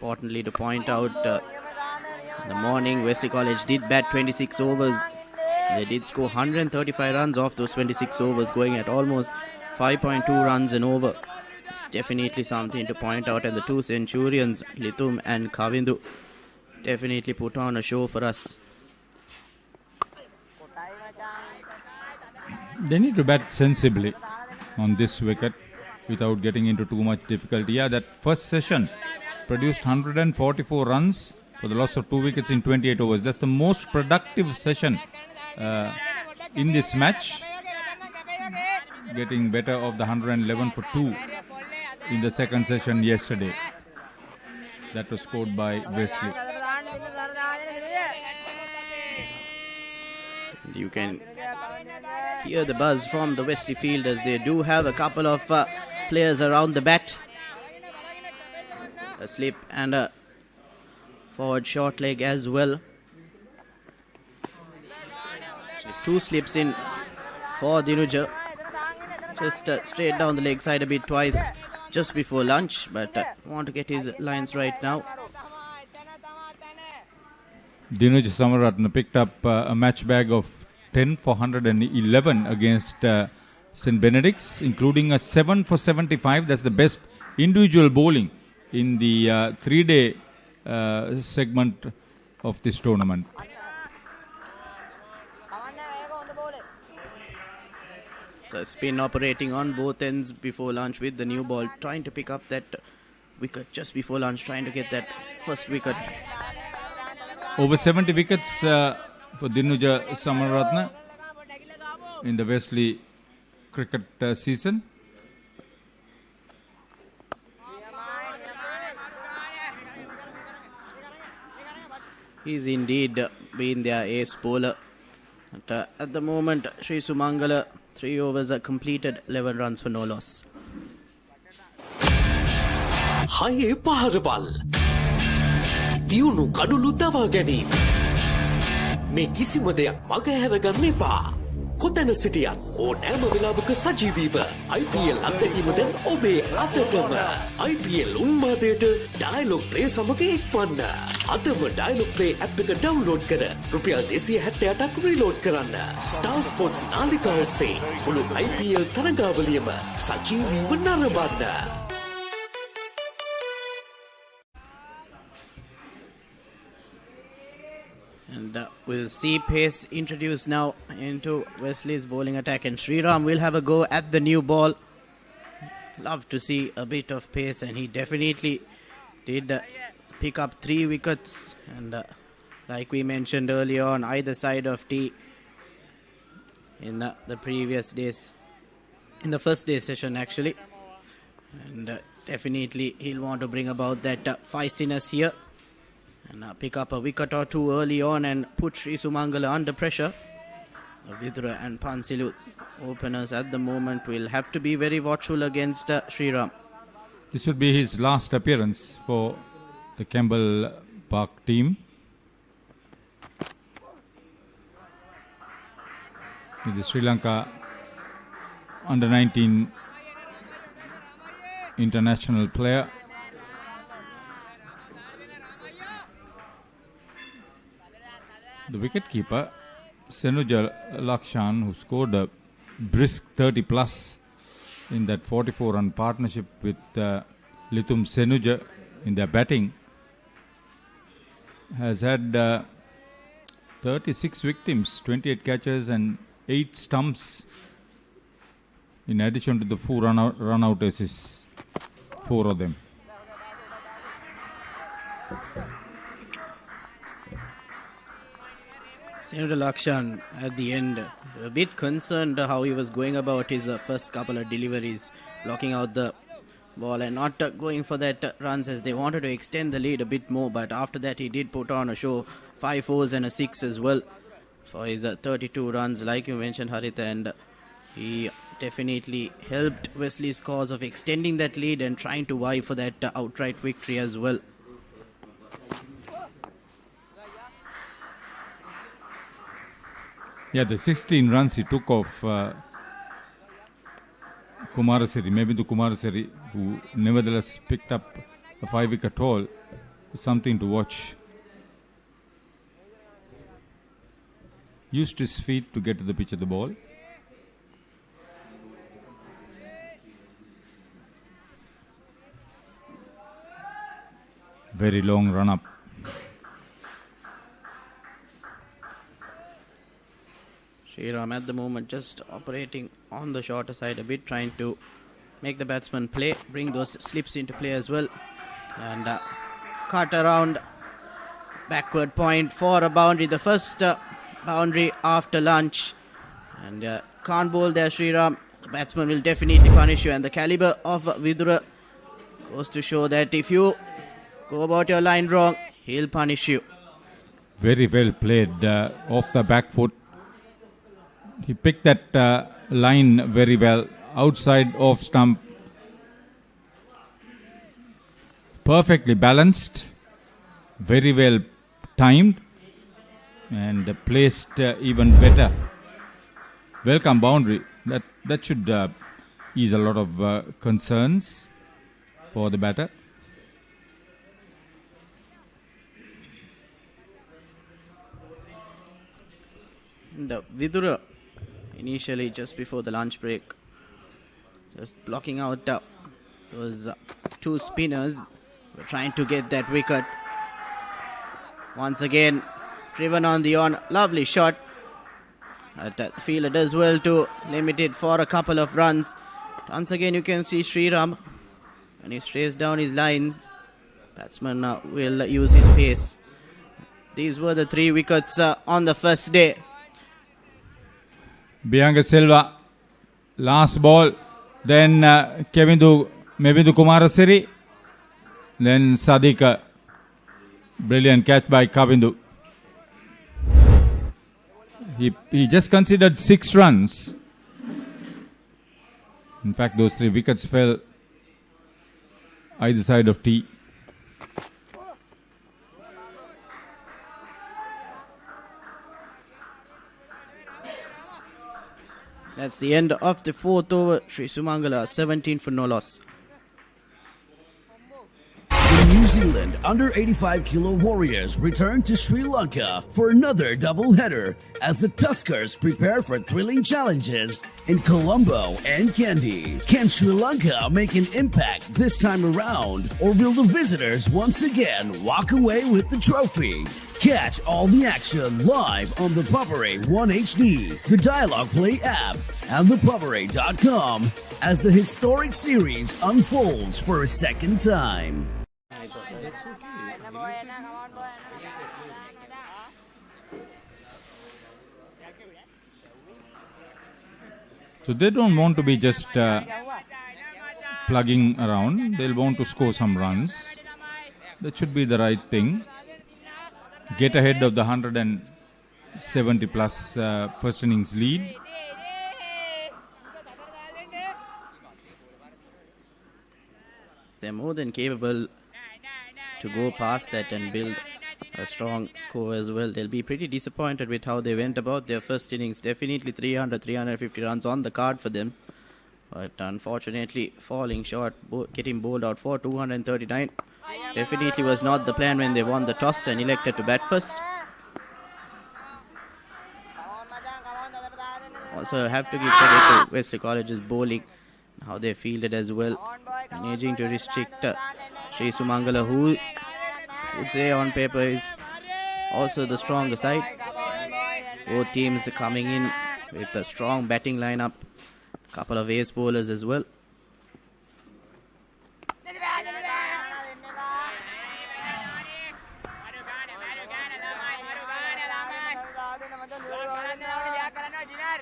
Importantly to point out, in the morning Wesley College did bat 26 overs. They did score 135 runs off those 26 overs, going at almost 5.2 runs an over. It's definitely something to point out, and the 2 centurions, Lithum and Kavindu, definitely put on a show for us. They need to bat sensibly on this wicket without getting into too much difficulty. Yeah, that first session produced 144 runs for the loss of 2 wickets in 28 overs. That's the most productive session in this match, getting better of the 111 for 2 in the second session yesterday. That was scored by Wesley. You can hear the buzz from the Wesley fielders. They do have a couple of players around the bat. A slip and a forward short leg as well. Actually, 2 slips in for Dinuja. Just straight down the leg side a bit twice just before lunch, but want to get his lines right now. Dinuja Samaratna picked up a match bag of 10 for 111 against St. Benedict's, including a 7 for 75. That's the best individual bowling in the 3-day segment of this tournament. So spin operating on both ends before lunch with the new ball, trying to pick up that wicket just before lunch, trying to get that first wicket. Over 70 wickets for Dinuja Samaratna in the Wesley cricket season. He's indeed been their ace bowler. At the moment, Sri Sumangala, 3 overs are completed, 11 runs for no loss. Haye paharabal. Diyunu kadulu dawa ganeem. Me kisima deyak maga heraganne epa. Kotana sitiyat ඕනෑම වෙලාවක සජීවීව IPL අත්දැකීමෙන් ඔබේ අතටම IPL උන්මාදයට dialogue play සමග එක්වන්න. අදම dialogue play app එක download කර රුපියල් 278ක් reload කරන්න. Star sports නාලිකාව ඔස්සේ මුළු IPL තරගාවලියම සජීවීව නරඹන්න. And we'll see pace introduced now into Wesley's bowling attack. And Sriram will have a go at the new ball. Love to see a bit of pace, and he definitely did pick up 3 wickets. And like we mentioned earlier on, either side of T in the previous days, in the first day session actually. And definitely he'll want to bring about that feistiness here. And pick up a wicket or two early on and put Sri Sumangala under pressure. Vidura and Pansilu, openers at the moment, will have to be very watchful against Sriram. This would be his last appearance for the Campbell Park team. With the Sri Lanka under-19 international player. The wicketkeeper, Senuja Lakshan, who scored a brisk 30 plus in that 44-run partnership with Lithum Senuja in their batting, has had 36 victims, 28 catches and 8 stumps, in addition to the 4 run-out assists, 4 of them. Senator Lakshan at the end, a bit concerned how he was going about his first couple of deliveries, blocking out the ball and not going for that runs, as they wanted to extend the lead a bit more. But after that he did put on a show, 5 fours and a 6 as well for his 32 runs, like you mentioned, Haritha, and he definitely helped Wesley's cause of extending that lead and trying to vie for that outright victory as well. Yeah, the 16 runs he took off Kumaraseri, Mevindu Kumaraseri, who nevertheless picked up a 5-wicket haul, is something to watch. Used his feet to get to the pitch of the ball. Very long run up. Sriram at the moment just operating on the shorter side a bit, trying to make the batsman play, bring those slips into play as well, and cut around backward point for a boundary, the first boundary after lunch, and can't bowl there Sriram. The batsman will definitely punish you, and the caliber of Vidura goes to show that if you go about your line wrong, he'll punish you. Very well played off the back foot. He picked that line very well, outside off stump. Perfectly balanced, very well timed, and placed even better. Welcome boundary. That should ease a lot of concerns for the batter. The Vidura, initially just before the lunch break, just blocking out those 2 spinners We're trying to get that wicket. Once again, driven on the on. Lovely shot. The fielder does well to limit it for a couple of runs. Once again, you can see Sriram. When he strays down his lines, batsman will use his pace. These were the 3 wickets on the first day. Bianca Silva, last ball. Then Mevindu Kumarasiri. Then Sadiq. Brilliant catch by Kavindu. He just considered 6 runs. In fact, those 3 wickets fell either side of tee. That's the end of the 4th over. Sri Sumangala 17 for no loss. The New Zealand under 85 kilo Warriors return to Sri Lanka for another doubleheader as the Tuskers prepare for thrilling challenges in Colombo and Kandy. Can Sri Lanka make an impact this time around, or will the visitors once again walk away with the trophy? Catch all the action live on the Papare 1 HD, the Dialogue Play app, and thepapare.com as the historic series unfolds for a second time. So they don't want to be just plugging around. They'll want to score some runs. That should be the right thing. Get ahead of the 170 plus first innings lead. They're more than capable to go past that and build a strong score as well. They'll be pretty disappointed with how they went about their first innings. Definitely 350 runs on the card for them. But unfortunately, falling short, getting bowled out for 239. Definitely was not the plan when they won the toss and elected to bat first. Also have to give credit to Wesley College's bowling, how they fielded as well, managing to restrict Sri Sumangala, who would say on paper is also the stronger side. Both teams coming in with a strong batting lineup, couple of ace bowlers as well.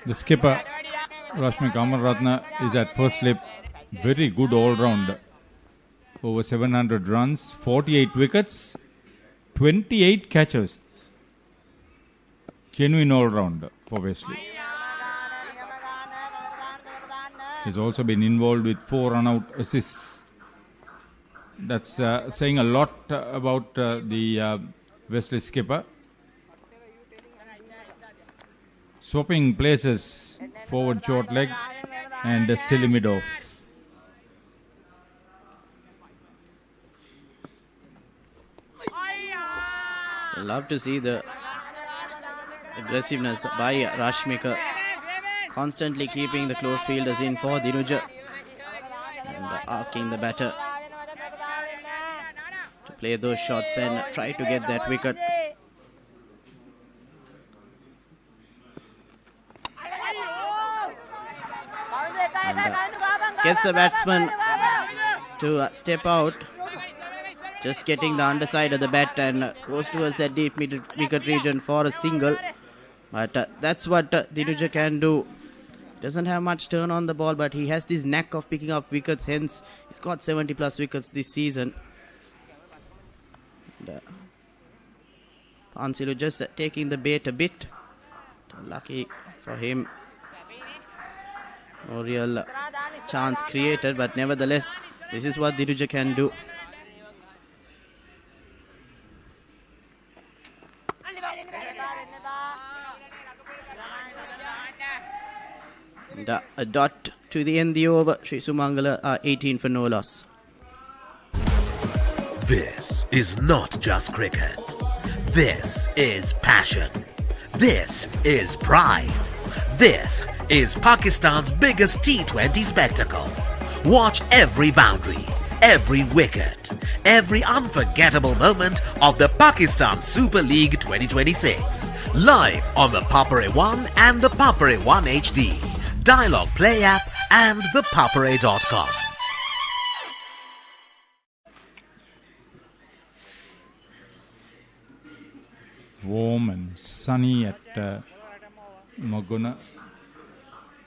The skipper, Rashmi Kamarratna, is at first slip. Very good all-round. Over 700 runs, 48 wickets, 28 catches. Genuine all-rounder for Wesley. He's also been involved with 4 run-out assists. That's saying a lot about the Wesley skipper. Swapping places, forward short leg and a silly mid-off. So love to see the aggressiveness by Rashmika, constantly keeping the close fielders in for Dinuja and asking the batter to play those shots and try to get that wicket. Gets the batsman to step out, just getting the underside of the bat and goes towards that deep mid-wicket region for a single. But that's what Dinuja can do. Doesn't have much turn on the ball, but he has this knack of picking up wickets. Hence, he's got 70 plus wickets this season. Pansilu just taking the bait a bit. Lucky for him. No real chance created, but nevertheless, this is what Dinuja can do. And, a dot to the end of the over. Sri Sumangala are 18 for no loss. This is not just cricket. This is passion. This is pride. This is Pakistan's biggest T20 spectacle. Watch every boundary, every wicket, every unforgettable moment of the Pakistan Super League 2026. Live on the Papare 1 and the Papare 1 HD, Dialogue Play app and thepapare.com. Warm and sunny at Maggona.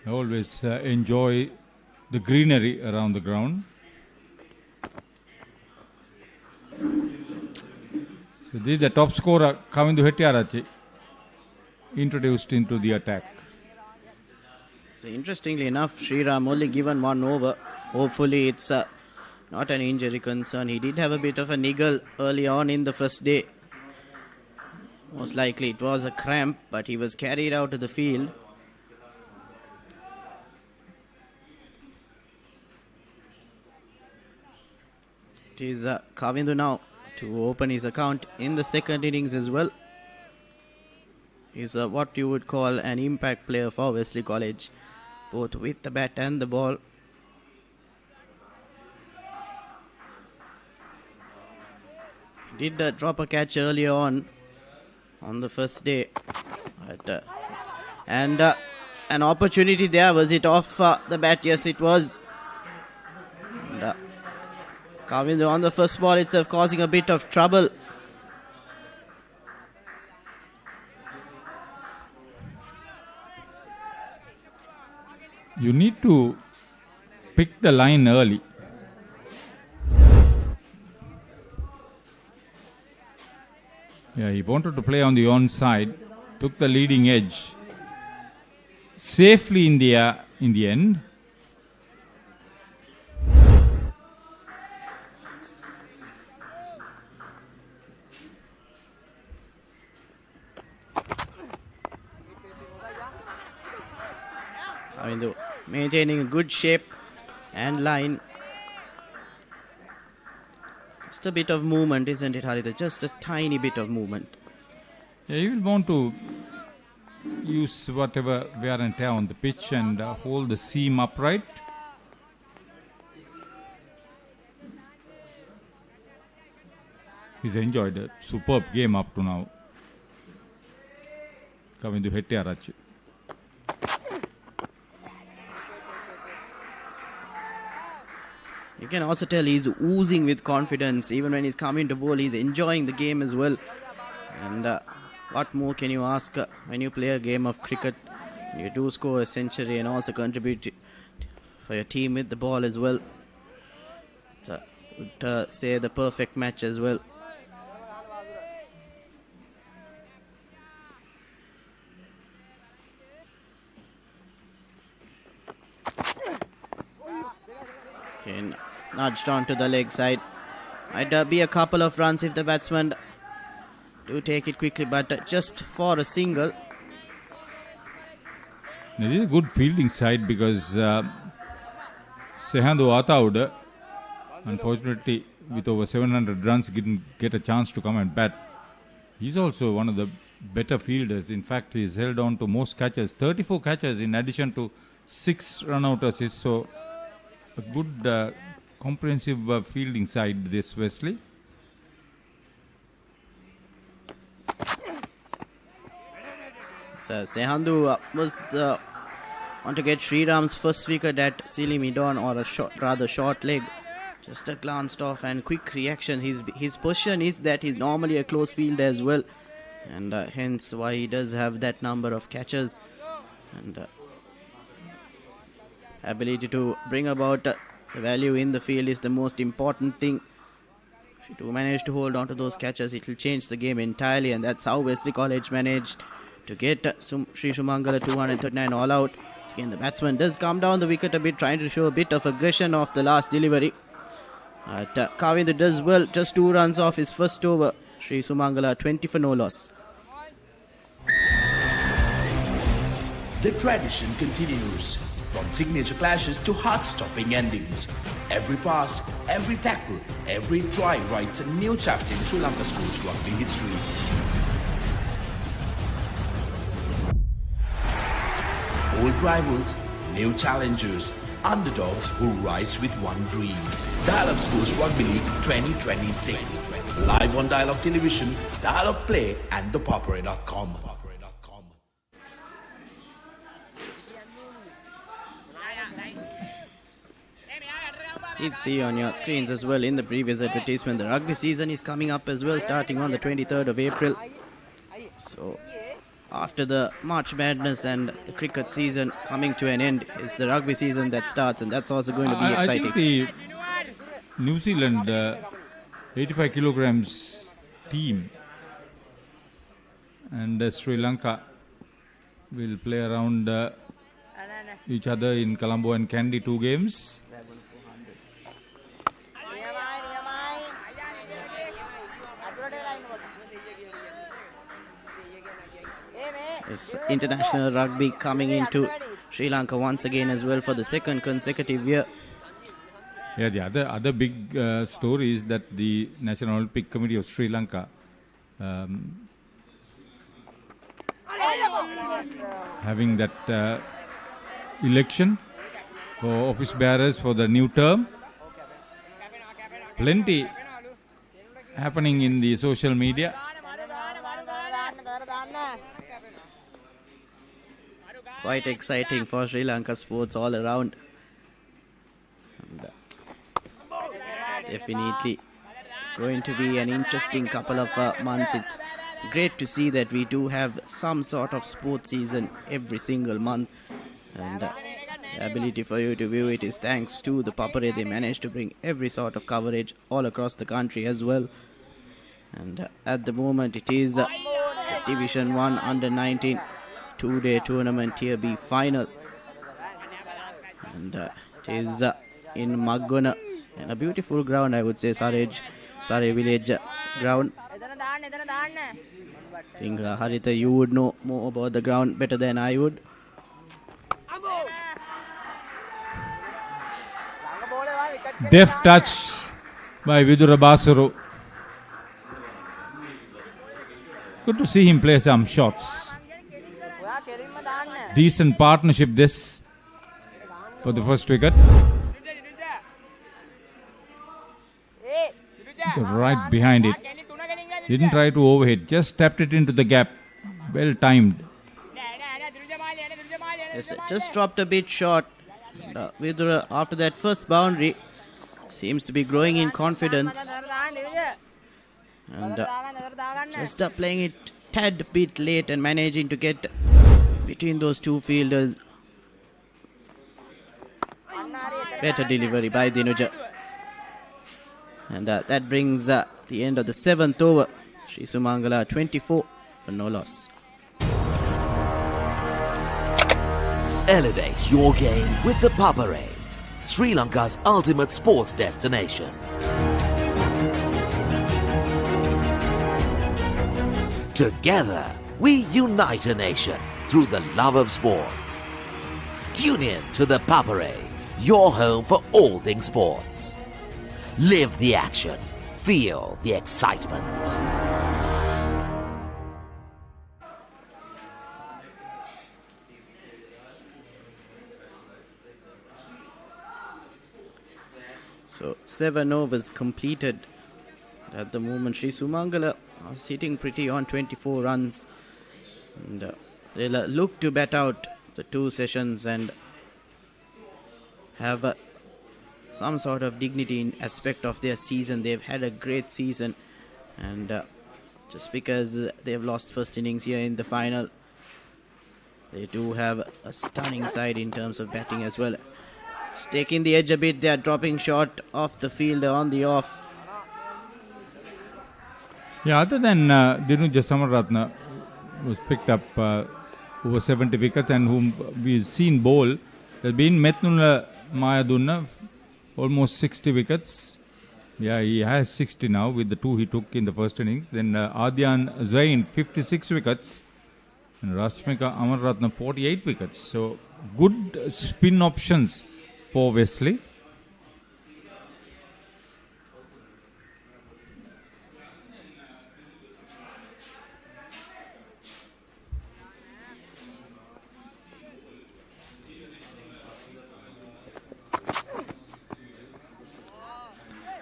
I always enjoy the greenery around the ground. So this is the top scorer, Kavindu Hettiarachchi, introduced into the attack. So interestingly enough, Sriram only given one over. Hopefully it's not an injury concern. He did have a bit of a niggle early on in the first day. Most likely it was a cramp, but he was carried out to the field. It is Kavindu now to open his account in the second innings as well. He's what you would call an impact player for Wesley College, both with the bat and the ball. He did drop a catch earlier on the first day. But, and an opportunity there. Was it off the bat? Yes, it was. And, Kavindu on the first ball itself causing a bit of trouble. You need to pick the line early. Yeah, he wanted to play on the onside, took the leading edge safely in the end. Maintaining a good shape and line. Just a bit of movement, isn't it, Haritha? Just a tiny bit of movement. Yeah, you will want to use whatever wear and tear on the pitch and hold the seam upright. He's enjoyed a superb game up to now. Kavindu Hettiarachchi. You can also tell he's oozing with confidence. Even when he's coming to bowl, he's enjoying the game as well. And what more can you ask when you play a game of cricket? You do score a century and also contribute for your team with the ball as well. So, would say the perfect match as well. Okay, nudged onto the leg side. Might be a couple of runs if the batsman do take it quickly, but just for a single. It is a good fielding side because Sehandu Atauda, unfortunately, with over 700 runs, didn't get a chance to come and bat. He's also one of the better fielders. In fact, he's held on to most catches, 34 catches in addition to 6 run-out assists. So, a good comprehensive fielding side, this Wesley. So Sehandu was the want to get Sriram's first wicket at silly mid-on or a rather short leg. Just a glanced off and quick reaction. His position is that he's normally a close fielder as well, and hence why he does have that number of catches and ability to bring about the value in the field is the most important thing. If you do manage to hold on to those catches, it will change the game entirely, and that's how Wesley College managed to get Sri Sumangala 239 all out. Again, the batsman does come down the wicket a bit, trying to show a bit of aggression off the last delivery. But Kavindu does well, just 2 runs off his first over. Sri Sumangala 20 for no loss. The tradition continues. From signature clashes to heart-stopping endings. Every pass, every tackle, every try writes a new chapter in Sri Lanka schools rugby history. Old rivals, new challengers, underdogs who rise with one dream. Dialogue Schools Rugby League 2026. Live on Dialogue Television, Dialogue Play and thepopare.com. Did see on your screens as well in the previous advertisement, the rugby season is coming up as well, starting on the 23rd of April. So after the March Madness and the cricket season coming to an end, it's the rugby season that starts, and that's also going to be exciting. I think the New Zealand 85 kilograms team and Sri Lanka will play around each other in Colombo and Kandy 2 games. It's international rugby coming into Sri Lanka once again as well for the second consecutive year. Yeah, the other big story is that the National Olympic Committee of Sri Lanka having that election for office bearers for the new term. Plenty happening in the social media. Quite exciting for Sri Lanka sports all around. And, definitely going to be an interesting couple of months. It's great to see that we do have some sort of sports season every single month. And the ability for you to view it is thanks to the Papare. They managed to bring every sort of coverage all across the country as well. And at the moment it is the Division 1 Under-19 two-day tournament Tier B final. And it is in Maggona, in a beautiful ground, I would say, Surrey village ground. I think Harita, you would know more about the ground better than I would. Deft touch by Vidura Basuru. Good to see him play some shots. Decent partnership this for the first wicket. Right behind it. Didn't try to overhit, just tapped it into the gap. Well timed. Yes, just dropped a bit short. Vidura, after that first boundary, seems to be growing in confidence. And just playing it tad bit late and managing to get between those two fielders. Better delivery by Dinuja. And that brings the end of the 7th over. Sri Sumangala 24 for no loss. Elevate your game with the Papare, Sri Lanka's ultimate sports destination. Together, we unite a nation through the love of sports. Tune in to the Papare, your home for all things sports. Live the action. Feel the excitement. So 7 overs completed. At the moment, Sri Sumangala are sitting pretty on 24 runs. And they'll look to bat out the 2 sessions and have some sort of dignity in aspect of their season. They've had a great season, and just because they've lost first innings here in the final, they do have a stunning side in terms of batting as well. Just taking the edge a bit, they're dropping short off the field on the off. Yeah, other than Dinuja Samaratna, was picked up over 70 wickets, and whom we've seen bowl, there's been Metnula Mayadunna, almost 60 wickets. Yeah, he has 60 now with the 2 he took in the first innings. Then Adyan Zain, 56 wickets. And Rashmika Amarratna, 48 wickets. So good spin options for Wesley.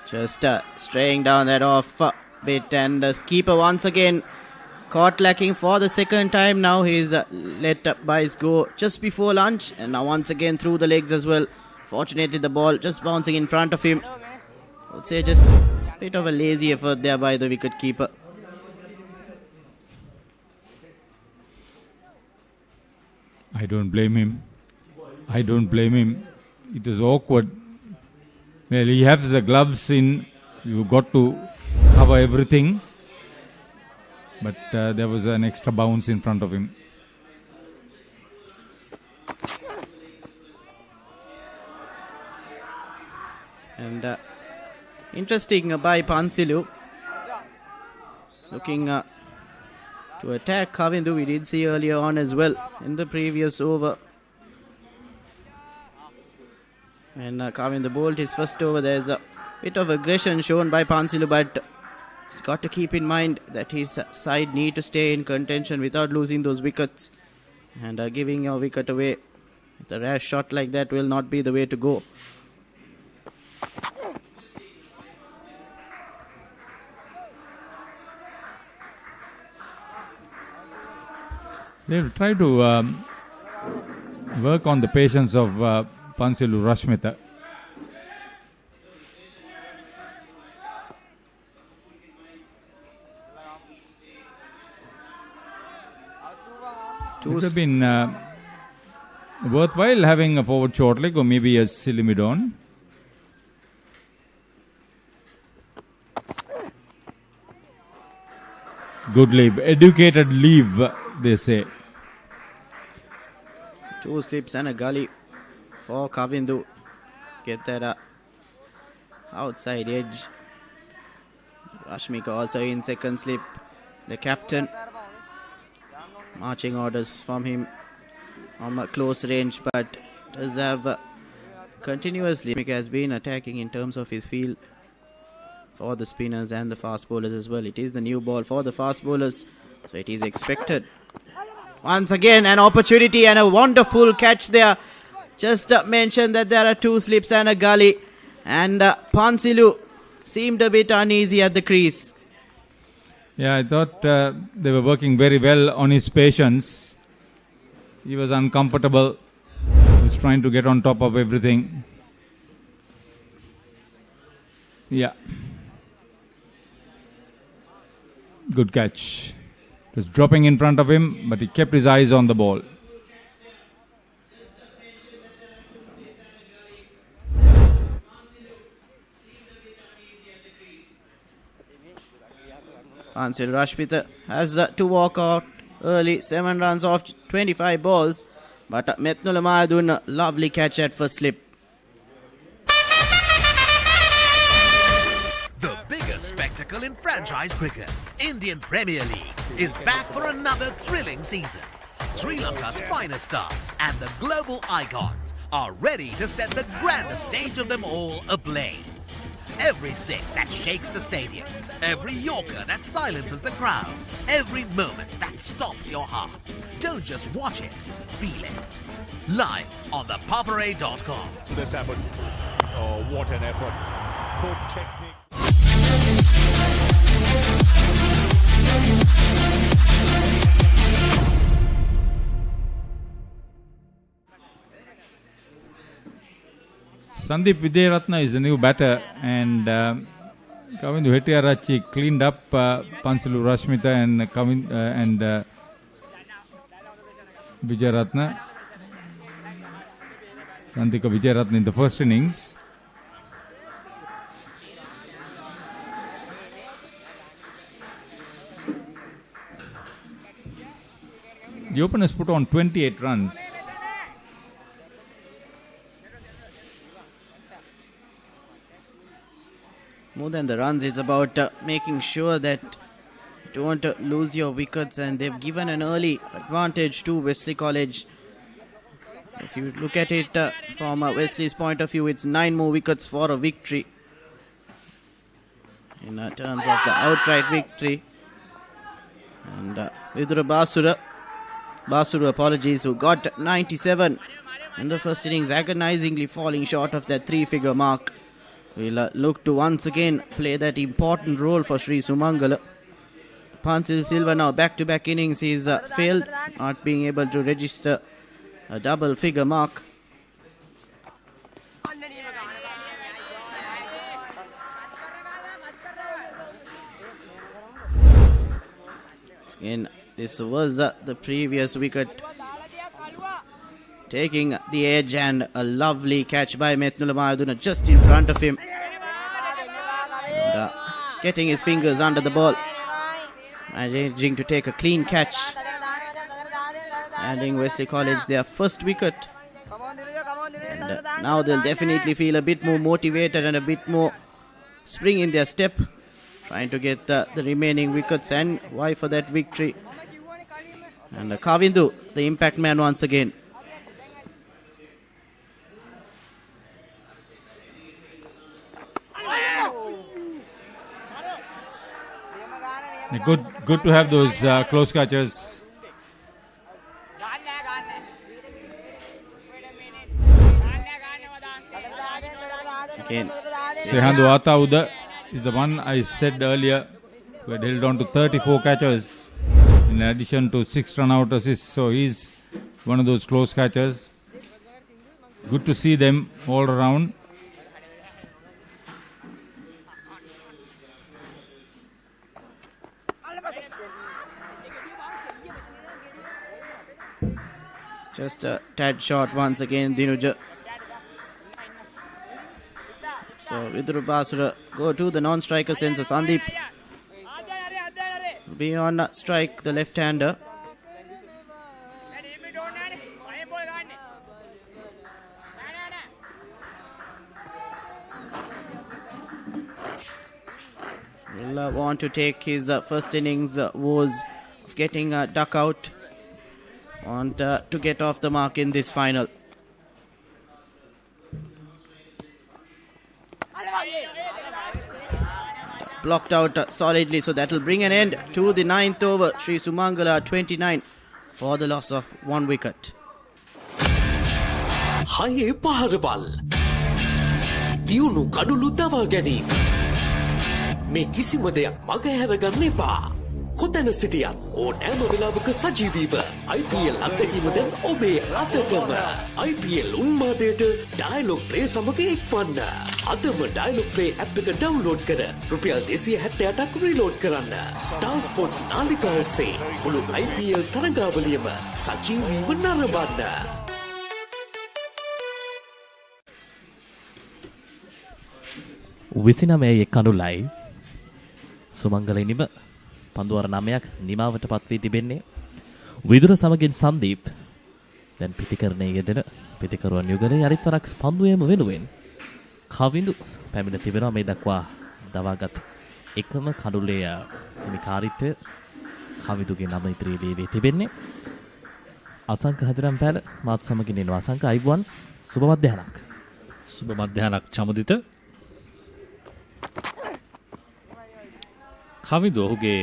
Just straying down that off bit, and the keeper once again caught lacking for the second time. Now he's let Bice go just before lunch, and now once again through the legs as well. Fortunately, the ball just bouncing in front of him. I would say just a bit of a lazy effort there by the wicket keeper. I don't blame him. It is awkward. Well, he has the gloves in. You got to cover everything. But there was an extra bounce in front of him. And interesting by Pansilu. Looking to attack Kavindu. We did see earlier on as well in the previous over. And Kavindu bowled his first over. There's a bit of aggression shown by Pansilu, but he's got to keep in mind that his side need to stay in contention without losing those wickets. And giving your wicket away with a rash shot like that will not be the way to go. They'll try to work on the patience of Pansilu Rashmita. It would have been worthwhile having a forward short leg or maybe a silly mid-on. Good leave, educated leave, they say. 2 slips and a gully for Kavindu. Get that outside edge. Rashmika also in second slip. The captain. Marching orders from him on a close range, but does have continuously has been attacking in terms of his field for the spinners and the fast bowlers as well. It is the new ball for the fast bowlers, so it is expected. Once again an opportunity and a wonderful catch there. Just mentioned that there are 2 slips and a gully, and Pansilu seemed a bit uneasy at the crease. Yeah, I thought they were working very well on his patience. He was uncomfortable. He was trying to get on top of everything. Yeah. Good catch. It was dropping in front of him, but he kept his eyes on the ball. Pansilu Rashmita has to walk out early, 7 runs off 25 balls, but Metnula Mayadun, lovely catch at first slip. The biggest spectacle in franchise cricket, Indian Premier League, is back for another thrilling season. Sri Lanka's finest stars and the global icons are ready to set the grandest stage of them all ablaze. Every six that shakes the stadium, every Yorker that silences the crowd, every moment that stops your heart. Don't just watch it, feel it. Live on thepapare.com. This happened. Oh, what an effort. Good technique. Sandeep Vijayaratne is the new batter, and Kavindu Hettiarachchi cleaned up Pansilu Rashmita and Vijayaratne. Sandika Vijayaratne in the first innings. The openers put on 28 runs. More than the runs, it's about making sure that you don't lose your wickets, and they've given an early advantage to Wesley College. If you look at it from Wesley's point of view, it's 9 more wickets for a victory in terms of the outright victory. And Vidura Basura, apologies, who got 97 in the first innings, agonizingly falling short of that 3-figure mark. will look to once again play that important role for Sri Sumangala. Pansil Silva now back-to-back innings. He's failed, not being able to register a double figure mark. Again, this was the previous wicket, taking the edge, and a lovely catch by Methnula Mayaduna just in front of him. And, getting his fingers under the ball, managing to take a clean catch, handing Wesley College their first wicket. And now they'll definitely feel a bit more motivated and a bit more spring in their step, trying to get the remaining wickets and vie for that victory. And Kavindu, the impact man once again. Good to have those close catches. Again, Sehandu Atauda is the one I said earlier, who had held on to 34 catches in addition to 6 run-out assists. So he's one of those close catchers. Good to see them all around. Just a tad short once again, Dinuja. So Vidru Basura go to the non-striker sense. Sandeep be on strike, the left-hander. Will want to take his first innings woes of getting a duck out. Want to get off the mark in this final. Blocked out solidly, so that will bring an end to the 9th over. Sri Sumangala 29 for the loss of 1 wicket. Haye paharabal. Diyunu kadulu dawa ganeen. Me kisima deyak maga haraganne epa. කොතැන සිටියත් ඕනෑම වෙලාවක සජීවීව IPL අත්දැකීමෙන් ඔබේ අතටම IPL උන්මාදයට dialogue play සමග එක්වන්න. අදම dialogue play app එක download කර රුපියල් 278ක් reload කරන්න. ස්ටාර් ස්පෝර්ට්ස් නාලිකාව ඔස්සේ මුළු IPL තරගාවලියම සජීවීව නරඹන්න. විසිනමේ කඳුලයි සුමංගල නිම පන්දුවර 9ක් නිමාවට පත් වී තිබෙන්නේ. විදුර සමගින් සංදීප් දැන් පිටිකරණයේ යෙදෙන පිටිකරුවන් යුගලේ යලිත් වරක් පන්දුවේම වෙනුවෙන් කවිඳු පැමිණ තිබෙනවා. මේ දක්වා දවාගත් එකම කඳුලේ හිමිකාරීත්වය කවිඳුගේ නම ඉදිරියේ වී තිබෙන්නේ. අසංක හදිරම් පැල මාත් සමගින් ඉන්නවා. අසංක අයිබුවන් සුබ මධ්‍යහනක්. සුබ මධ්‍යහනක් චමුදිත. කවිඳු ඔහුගේ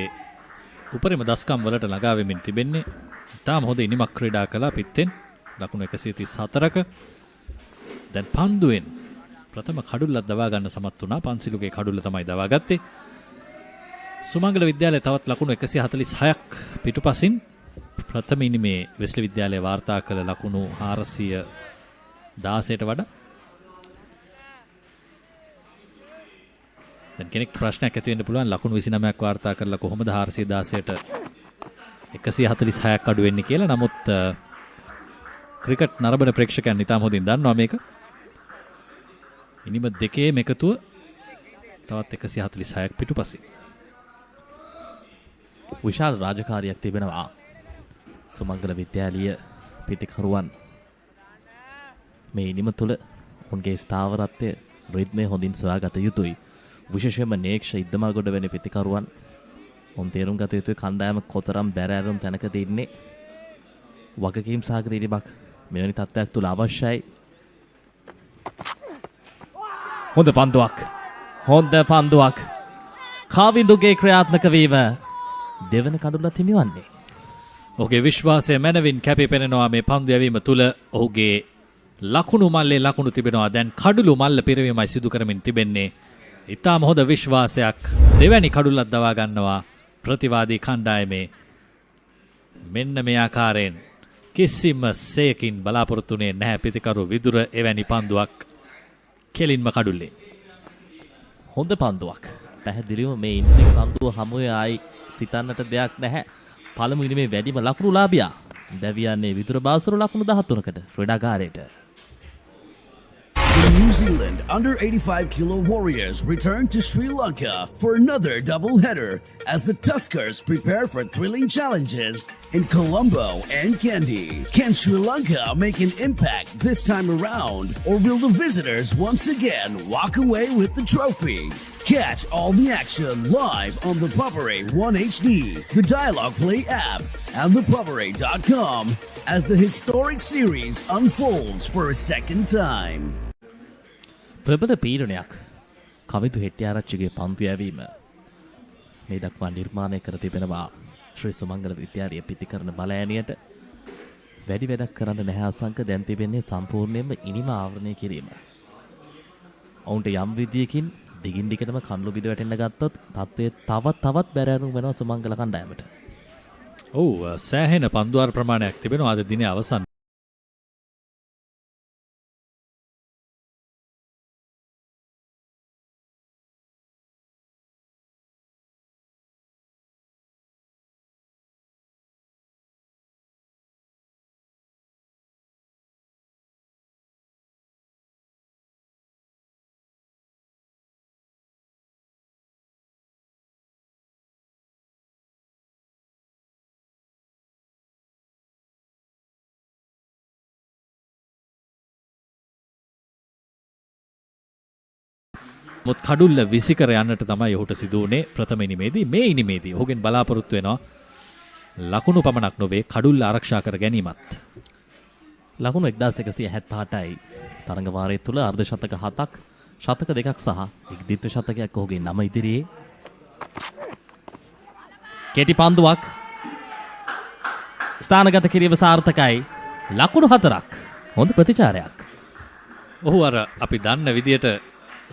උපරිම දස්කම් වලට ළඟා වෙමින් තිබෙන්නේ. තාම හොඳ ඉනිමක් ක්‍රීඩා කළා පිත්තෙන් ලකුණු 134ක. දැන් පන්දුවෙන් ප්‍රථම කඩුල්ලක් දවා ගන්න සමත් වුණා. පන්සිලුගේ කඩුල්ල තමයි දවා ගත්තේ. සුමංගල විද්‍යාලයේ තවත් ලකුණු 146ක් පිටුපසින් ප්‍රථම ඉනිමේ වෙස්ලි විද්‍යාලයේ වාර්තා කළ ලකුණු 416ට වඩා. දැන් කෙනෙක් ප්‍රශ්නයක් ඇති වෙන්න පුළුවන් ලකුණු 29ක් වාර්තා කරලා කොහොමද 416ට 146ක් අඩු වෙන්නේ කියලා. නමුත් ක්‍රිකට් නරඹන ප්‍රේක්ෂකයන් නිතාම හොඳින් දන්නවා මේක. ඉනිම දෙකේම එකතුව තවත් 146ක් පිටුපසින්. විශාල රාජකාරියක් තිබෙනවා සුමංගල විද්‍යාලීය පිටිකරුවන් මේ ඉනිම තුළ උන්ගේ ස්ථාවරත්වය රිද්මය හොඳින් සොයාගත යුතුයි. විශේෂයෙන්ම නේක්ෂ ඉද්දමාගොඩ වෙන පිටිකරුවන් උන් තේරුම් ගත යුතුයි කණ්ඩායම කොතරම් බැරෑරුම් තැනකද ඉන්නේ. වගකීම් සහගත ඉරිමක් මෙවැනි තත්ත්වයක් තුළ අවශ්‍යයි. හොඳ පන්දුවක් කාවිඳුගේ ක්‍රියාත්මක වීම දෙවන කඩුල්ලත් හිමිවන්නේ. ඔහුගේ විශ්වාසය මැනවින් කැපී පෙනෙනවා මේ පන්දු යැවීම තුළ. ඔහුගේ ලකුණු මල්ලේ ලකුණු තිබෙනවා. දැන් කඩුළු මල්ල පිරවීමයි සිදු කරමින් තිබෙන්නේ. ඉතාම හොඳ විශ්වාසයක් දෙවැනි කඩුල්ලක් දවා ගන්නවා ප්‍රතිවාදී කණ්ඩායමේ. මෙන්න මේ ආකාරයෙන් කිසිම සේකින් බලාපොරොත්තුනේ නැහැ පිතිකරු විදුර එවැනි පන්දුවක් කෙලින්ම කඩුල්ලේ. හොඳ පන්දුවක්. පැහැදිලිවම මේ ඉන්සිං පන්දුව හමුවේ ආයි සිතන්නට දෙයක් නැහැ. පළමු ඉනිමේ වැඩිම ලකුණු ලාභියා දැවියන්නේ විදුර බාසුරු ලකුණු 13කට ක්‍රීඩාගාරයට. The New Zealand under 85 kilo Warriors return to Sri Lanka for another double-header as the Tuskers prepare for thrilling challenges in Colombo and Kandy. Can Sri Lanka make an impact this time around, or will the visitors once again walk away with the trophy? Catch all the action live on the Papare 1HD, the Dialogue Play app, and thepapare.com as the historic series unfolds for a second time. ප්‍රබල පීඩනයක් කවිදු හෙට්ටිආරච්චිගේ පන්දු යැවීම මේ දක්වා නිර්මාණය කර තිබෙනවා ශ්‍රී සුමංගල විද්‍යාලය පිටිකරන බලෑනියට. වැඩි වැඩක් කරන්න නැහැ අසංක. දැන් තිබෙන්නේ සම්පූර්ණයෙන්ම ඉනිම ආවරණය කිරීම. ඔවුන්ට යම් විදියකින් දිගින් දිගටම කන්ලු බිඳ වැටෙන්න ගත්තොත් තත්ත්වය තවත් බැරෑරුම් වෙනවා සුමංගල කණ්ඩායමට. ඔව් සෑහෙන පන්දුවාර ප්‍රමාණයක් තිබෙනවා අද දිනේ අවසන්. මුත් කඩුල්ල විසිකර යන්නට තමයි ඔහුට සිදු වුණේ ප්‍රථම ඉනිමේදී. මේ ඉනිමේදී ඔහුගෙන් බලාපොරොත්තු වෙනවා ලකුණු පමණක් නොවේ කඩුල්ල ආරක්ෂා කර ගැනීමත්. ලකුණු 1178යි. තරඟ වාරය තුල අර්ධ ශතක 7ක්, ශතක 2ක් සහ එක් ද්විත්ව ශතකයක් ඔහුගේ නම ඉදිරියේ. කෙටි පන්දුවක් ස්ථානගත කිරීම සාර්ථකයි. ලකුණු 4ක්. හොඳ ප්‍රතිචාරයක්. ඔහු අර අපි දන්න විදියට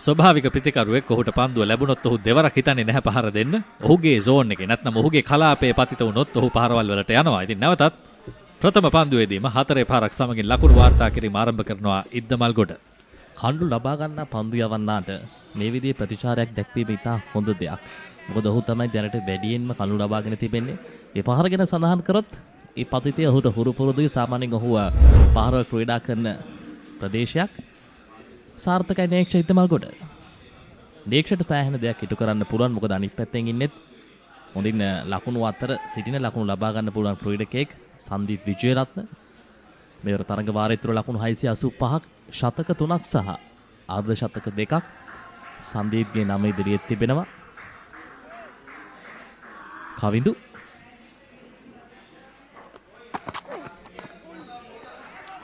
ස්වභාවික පිතිකරුවෙක්. ඔහුට පන්දුව ලැබුණොත් ඔහු දෙවරක් හිතන්නේ නැහැ පහර දෙන්න. ඔහුගේ zone එකේ නැත්නම් ඔහුගේ කලාපයේ පතිත වුණොත් ඔහු පහරවල් වලට යනවා. ඉතින් නැවතත් ප්‍රථම පන්දුවේදීම 4 පාරක් සමගින් ලකුණු වාර්තා කිරීම ආරම්භ කරනවා ඉද්දමල්ගොඩ. කණ්ඩු ලබා ගන්නා පන්දු යවන්නාට මේ විදිහේ ප්‍රතිචාරයක් දැක්වීම ඉතා හොඳ දෙයක්. මොකද ඔහු තමයි දැනට වැඩියෙන්ම කණ්ඩු ලබාගෙන තිබෙන්නේ. ඒ පහර ගැන සඳහන් කරොත් ඒ පතිතය ඔහුට හුරු පුරුදුයි. සාමාන්‍යයෙන් ඔහු පහරවල් ක්‍රීඩා කරන ප්‍රදේශයක්. සාර්ථකයි නේක්ෂ ඉද්දමල්ගොඩ. නේක්ෂට සෑහෙන දෙයක් ඉටු කරන්න පුළුවන්. මොකද අනිත් පැත්තෙන් ඉන්නෙත් හොඳින් ලකුණු අතර සිටින ලකුණු ලබා ගන්න පුළුවන් ක්‍රීඩකයෙක් සන්දීප් විජේරත්න. මෙවර තරඟ වාරය තුළ ලකුණු 685ක්, ශතක 3ක් සහ අර්ධ ශතක 2ක් සන්දීප්ගේ නම ඉදිරියේ තිබෙනවා. කවිඳු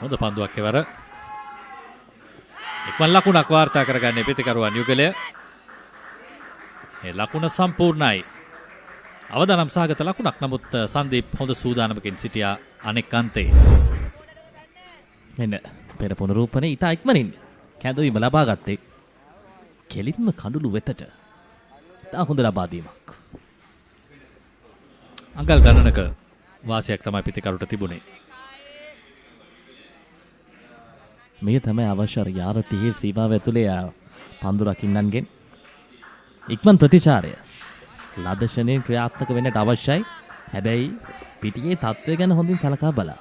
හොඳ පන්දුවක් එවර. ඉක්මන් ලකුණක් වාර්තා කරගන්නේ පිතිකරුවන් යුගලය. ඒ ලකුණ සම්පූර්ණයි. අවදානම් සහගත ලකුණක්. නමුත් සන්දීප් හොඳ සූදානමකින් සිටියා අනෙක් අන්තේ. මෙන්න පෙර පුනරූපණය ඉතා ඉක්මනින් කැඳවීම ලබා ගත්තේ කෙලින්ම කඳුළු වෙතට. ඉතා හොඳ ලබා දීමක්. අඟල් ගණනක වාසියක් තමයි පිතිකරුට තිබුණේ. මේ තමයි අවශ්‍ය යාරතියේ සීමාව ඇතුලේ පන්දු රකින්නන්ගෙන් ඉක්මන් ප්‍රතිචාරය ලදෂණයෙන් ක්‍රියාත්මක වෙන්නට අවශ්‍යයි. හැබැයි පිටියේ තත්ත්වය ගැන හොඳින් සලකා බලා.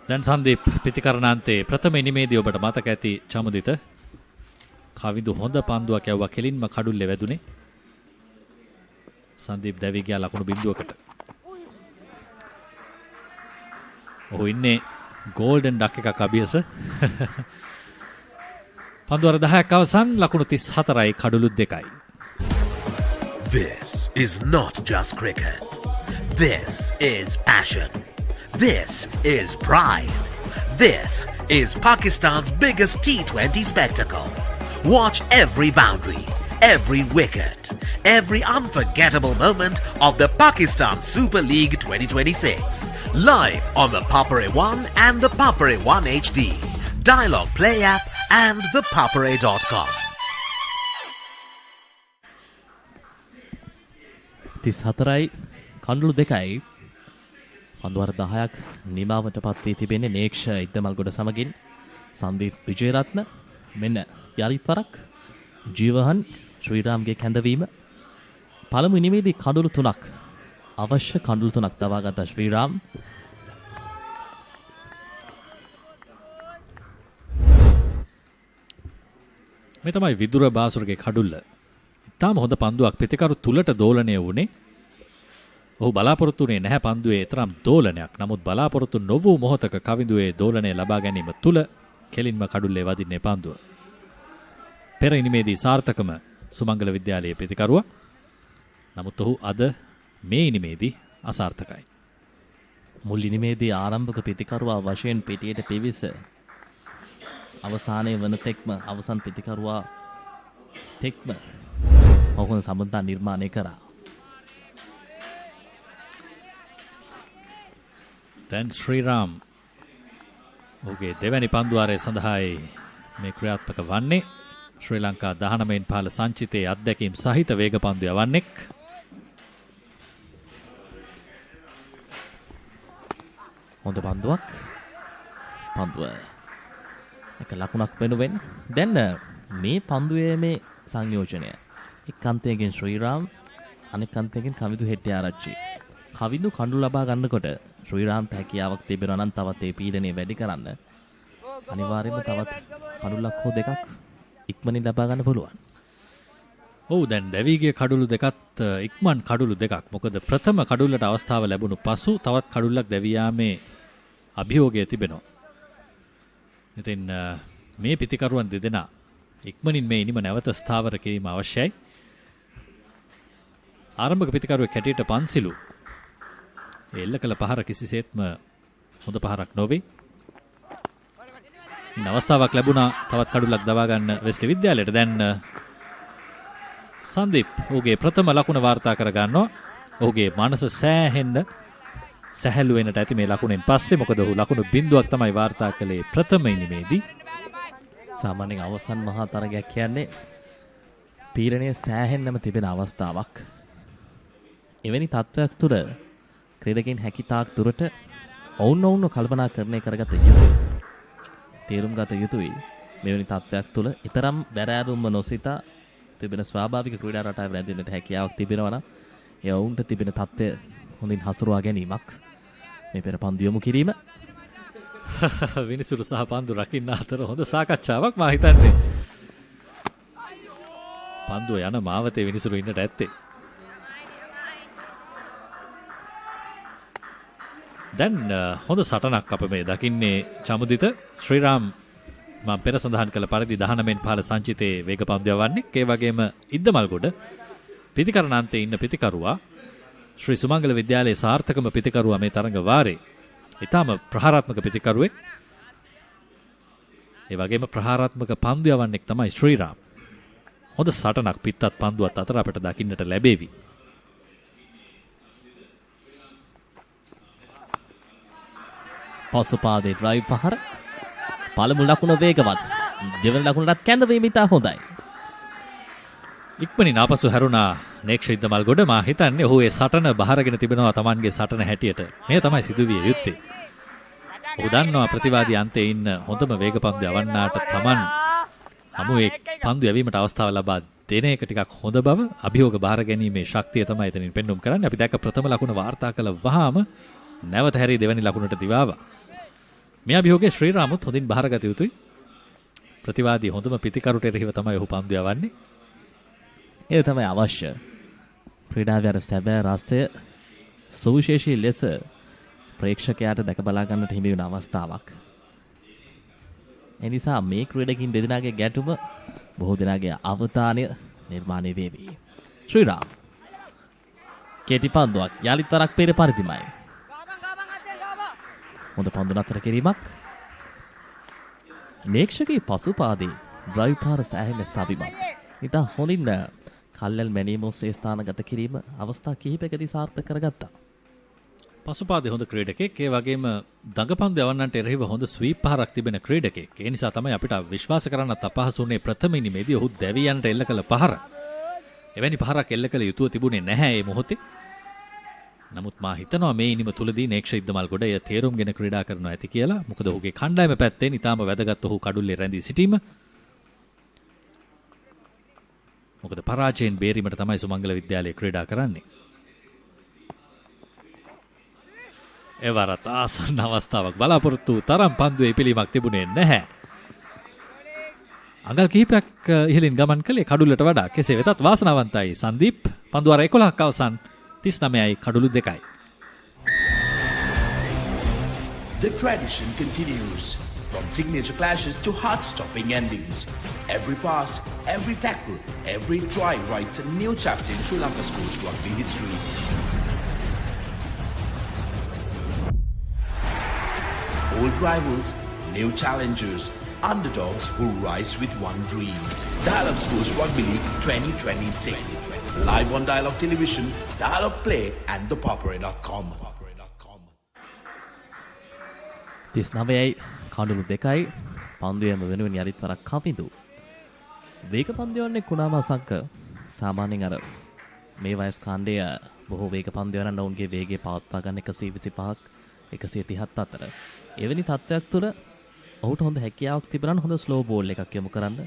දැන් සන්දීප් පිතිකරණාන්තේ ප්‍රථම ඉනිමේදී ඔබට මතක ඇති චමුදිත කවිදු හොඳ පන්දුවක් යවුවා කෙලින්ම කඩුල්ලේ වැදුනේ. සන්දීප් දැවි ගියා ලකුණු බිඳුවකට. ඔහු ඉන්නේ ගෝල්ඩන් ඩක් එකක් අභියස. පන්දුවර 10ක් අවසන් ලකුණු 34යි කඩුළු 2යි. This is not just cricket. This is passion. This is pride. This is Pakistan's biggest T20 spectacle. Watch every boundary, every wicket, every unforgettable moment of the Pakistan Super League 2026. Live on the Papare 1 and the Papare 1 HD, Dialogue Play app and thepapare.com. 34යි කඳුළු 2යි පන්දුවර 10ක් නිමාවටපත් වී තිබෙන්නේ නේක්ෂ ඉද්දමල්ගොඩ සමගින් සංදීප් විජේරත්න මෙන්න යලිත් වරක් ජීවහන් ශ්‍රීරාම්ගේ කැඳවීම පළමු ඉනිමේදී කඳුළු 3ක් අවශ්‍ය කඳුළු 3ක් දවාගත්ත ශ්‍රීරාම් මේ තමයි විදුර බාසුරගේ කඩුල්ල. ඉතාම හොඳ පන්දුවක් පිටිකරු තුලට දෝලණය වුණේ. ඔහු බලාපොරොත්තු වුණේ නැහැ පන්දුවේ තරම් දෝලනයක්. නමුත් බලාපොරොත්තු නොවූ මොහොතක කවිඳුවේ දෝලනය ලබා ගැනීම තුල කෙලින්ම කඩුල්ලේ වදින්නේ පන්දුව. පෙර ඉනිමේදී සාර්ථකම සුමංගල විද්‍යාලයේ පිටිකරුවා. නමුත් ඔහු අද මේ ඉනිමේදී අසාර්ථකයි. මුල් ඉනිමේදී ආරම්භක පිටිකරුවා වශයෙන් පිටියට පිවිස අවසානයේ වන තෙක්ම අවසන් පිටිකරුවා තෙක්ම ඔහුගේ සම්බන්ධතා නිර්මාණය කරා. දැන් ශ්‍රීරාම් ඔහුගේ දෙවැනි පන්දුවාරය සඳහායි මේ ක්‍රියාත්මක වන්නේ. ශ්‍රී ලංකා 19න් පහළ සංචිතයේ අත්දැකීම් සහිත වේග පන්දු යවන්නෙක්. හොඳ පන්දුවක්. පන්දුව එක ලකුණක් වෙනුවෙන් දැන් මේ පන්දුවේ මේ සංයෝජනය එක් අන්තයකින් ශ්‍රීරාම් අනෙක් අන්තයකින් කවිදු හෙට්ටිය ආරච්චි. කවිදු කඳු ලබා ගන්නකොට ශ්‍රීරාම්ට හැකියාවක් තිබෙනවා නම් තවත් ඒ පීඩනය වැඩි කරන්න අනිවාර්යයෙන්ම තවත් කඩුල්ලක් හෝ දෙකක් ඉක්මනින් ලබා ගන්න පුළුවන්. ඔව් දැන් දැවිගේ කඩුළු දෙකත් ඉක්මන් කඩුළු දෙකක්. මොකද ප්‍රථම කඩුල්ලට අවස්ථාව ලැබුණු පසු තවත් කඩුල්ලක් දැවී යාමේ අභියෝගය තිබෙනවා. ඉතින් මේ පිටිකරුවන් දෙදෙනා ඉක්මනින් මේ ඉනිම නැවත ස්ථාවර කිරීම අවශ්‍යයි. ආරම්භක පිටිකරුවෙක් හැටියට පන්සිලු එල්ල කළ පහර කිසිසේත්ම හොඳ පහරක් නොවේ. ඉන් අවස්ථාවක් ලැබුණා තවත් කඩුල්ලක් දවා ගන්න වෙස්ලි විද්‍යාලයට. දැන් සංදීප් ඔහුගේ ප්‍රථම ලකුණ වාර්තා කර ගන්නවා. ඔහුගේ මනස සෑහෙන්න සැහැල්ලු වෙනට ඇති මේ ලකුණෙන් පස්සේ. මොකද ඔහු ලකුණු බිඳුවක් තමයි වාර්තා කළේ ප්‍රථම ඉනිමේදී. සාමාන්‍යයෙන් අවසන් මහා තරගයක් කියන්නේ පීඩනය සෑහෙන්නම තිබෙන අවස්ථාවක්. එවැනි තත්ත්වයක් තුළ ක්‍රීඩකයන් හැකිතාක් දුරට ඔවුන්වුන්ව කල්පනාකරණය කරගත යුතුයි. තේරුම් ගත යුතුයි. මෙවැනි තත්ත්වයක් තුළ ඊතරම් බැරෑරුම්ම නොසිතා තිබෙන ස්වාභාවික ක්‍රීඩා රටාව රැඳෙන්නට හැකියාවක් තිබෙනවා නම් ඒ ඔවුන්ට තිබෙන තත්ත්වය හොඳින් හසුරුවා ගැනීමක් මේ පෙර පන්දු යොමු කිරීම විනිසුරු සහ පන්දු රකින්න අතර හොඳ සාකච්ඡාවක් මා හිතන්නේ. පන්දුව යන මාවතේ විනිසුරු ඉන්නට ඇත්තේ. දැන් හොඳ සටනක් අප මේ දකින්නේ චමුදිත ශ්‍රීරාම් මම පෙර සඳහන් කළ පරිදි 19න් පහළ සංචිතයේ වේග පන්දු යවන්නේ. ඒ වගේම ඉද්දමල්ගොඩ පිටිකරණාන්තයේ ඉන්න පිටිකරුවා ශ්‍රී සුමංගල විද්‍යාලයේ සාර්ථකම පිටිකරුවා මේ තරඟ වාරේ. ඊටම ප්‍රහාරාත්මක පිටිකරුවෙක්. ඒ වගේම ප්‍රහාරාත්මක පන්දු යවන්නෙක් තමයි ශ්‍රීරාම්. හොඳ සටනක් පිටත් පන්දුවත් අතර අපට දකින්නට ලැබේවි. පසුපාදේ ඩ්‍රයිව් පහර පළමු ලකුණ වේගවත්. දෙවන ලකුණටත් කැඳවීම ඉතා හොඳයි. ඉක්මනින් ආපසු හැරුණා නේක්ෂ ඉද්දමල්ගොඩ. මා හිතන්නේ ඔහු ඒ සටන බහරගෙන තිබෙනවා Tamanගේ සටන හැටියට. මේ තමයි සිදුවිය යුත්තේ. ඔහු දන්නවා ප්‍රතිවාදී අන්තයේ ඉන්න හොඳම වේග පන්දු යවන්නාට Taman හමුවේ පන්දු යැවීමට අවස්ථාව ලබා දෙන එක ටිකක් හොඳ බව. අභියෝග බාර ගැනීමේ ශක්තිය තමයි එතනින් පෙන්වුම් කරන්නේ. අපි දැක්ක ප්‍රථම ලකුණ වාර්තා කළ වහාම නැවත හැරී දෙවැනි ලකුණට දිවාවා. මේ අභියෝගයේ ශ්‍රීරාමුත් හොඳින් බහරගත යුතුයි. ප්‍රතිවාදී හොඳම පිටිකරුට එරෙහිව තමයි ඔහු පන්දු යවන්නේ. ඒ තමයි අවශ්‍ය. ක්‍රීඩාවේ අර සැබෑ රසය සුවිශේෂී ලෙස ප්‍රේක්ෂකයාට දැක බලා ගන්නට හිමි වෙන අවස්ථාවක්. ඒ නිසා මේ ක්‍රීඩකින් දෙදෙනාගේ ගැටුම බොහෝ දෙනාගේ අවධානය නිර්මාණය වේවි. ශ්‍රීරාම් කෙටි පන්දුවක් යාලිත් තරක් පෙර පරිදිමයි. හොඳ පන්දු නතර කිරීමක්. නේක්ෂකේ පසුපාදේ ඩ්‍රයිව් පාර සෑහෙන සවිමත්. ඉතා හොඳින් කල්යල් මැනීම ඔස්සේ ස්ථානගත කිරීම අවස්ථා කිහිපයකදී සාර්ථක කරගත්තා. පසුපාදේ හොඳ ක්‍රීඩකෙක්, ඒ වගේම දඟපන්දු යවන්නන්ට එරෙහිව හොඳ ස්වීප් පහරක් තිබෙන ක්‍රීඩකෙක්. ඒ නිසා තමයි අපිට විශ්වාස කරන්නත් අපහසු වුණේ ප්‍රථම ඉනිමේදී ඔහු දෙවියන්ට එල්ල කළ පහර. එවැනි පහරක් එල්ල කළ යුතුව තිබුණේ නැහැ මේ මොහොතේ. නමුත් මා හිතනවා මේ ඉනිම තුලදී නේක්ෂ ඉද්දමල්ගොඩ එය තේරුම්ගෙන ක්‍රීඩා කරනවා ඇති කියලා. මොකද ඔහුගේ කණ්ඩායම පැත්තෙන් ඊටාම වැදගත් ඔහු කඩුල්ලේ රැඳී සිටීම. මොකද පරාජයෙන් බේරීමට තමයි සුමංගල විද්‍යාලයේ ක්‍රීඩා කරන්නේ. එවරත් ආසන්න අවස්ථාවක් බලාපොරොත්තු තරම් පන්දුවේ පිළීමක් තිබුණේ නැහැ. අඟල් කිහිපයක් ඉහළින් ගමන් කළේ කඩුල්ලට වඩා. කෙසේ වෙතත් වාසනාවන්තයි සංදීප්. පන්දු අර 11ක් අවසන් 39යි කඩුළු 2යි. The tradition continues. From signature clashes to heart-stopping endings. Every pass, every tackle, every try writes a new chapter in Sri Lanka schools rugby history. Old rivals, new challengers, underdogs who rise with one dream. Dialogue Schools Rugby League 2026. Live on Dialogue Television, Dialogue Play and thepoppery.com. 39යි කඩුළු 2යි පන්දුවේම වෙනුවෙන් යරිත් වරක් කපිදු. වේග පන්දුවන්නේ කුණාම සංක සාමාන්‍යයෙන් අර මේ වයස් කාණ්ඩයේ බොහෝ වේග පන්දුවන ඔවුන්ගේ වේගය පවත්වා ගන්න 125ක් 137 අතර. එවැනි තත්ත්වයක් තුළ ඔහුට හොඳ හැකියාවක් තිබුණා හොඳ ස්ලෝ බෝල් එකක් යොමු කරන්න.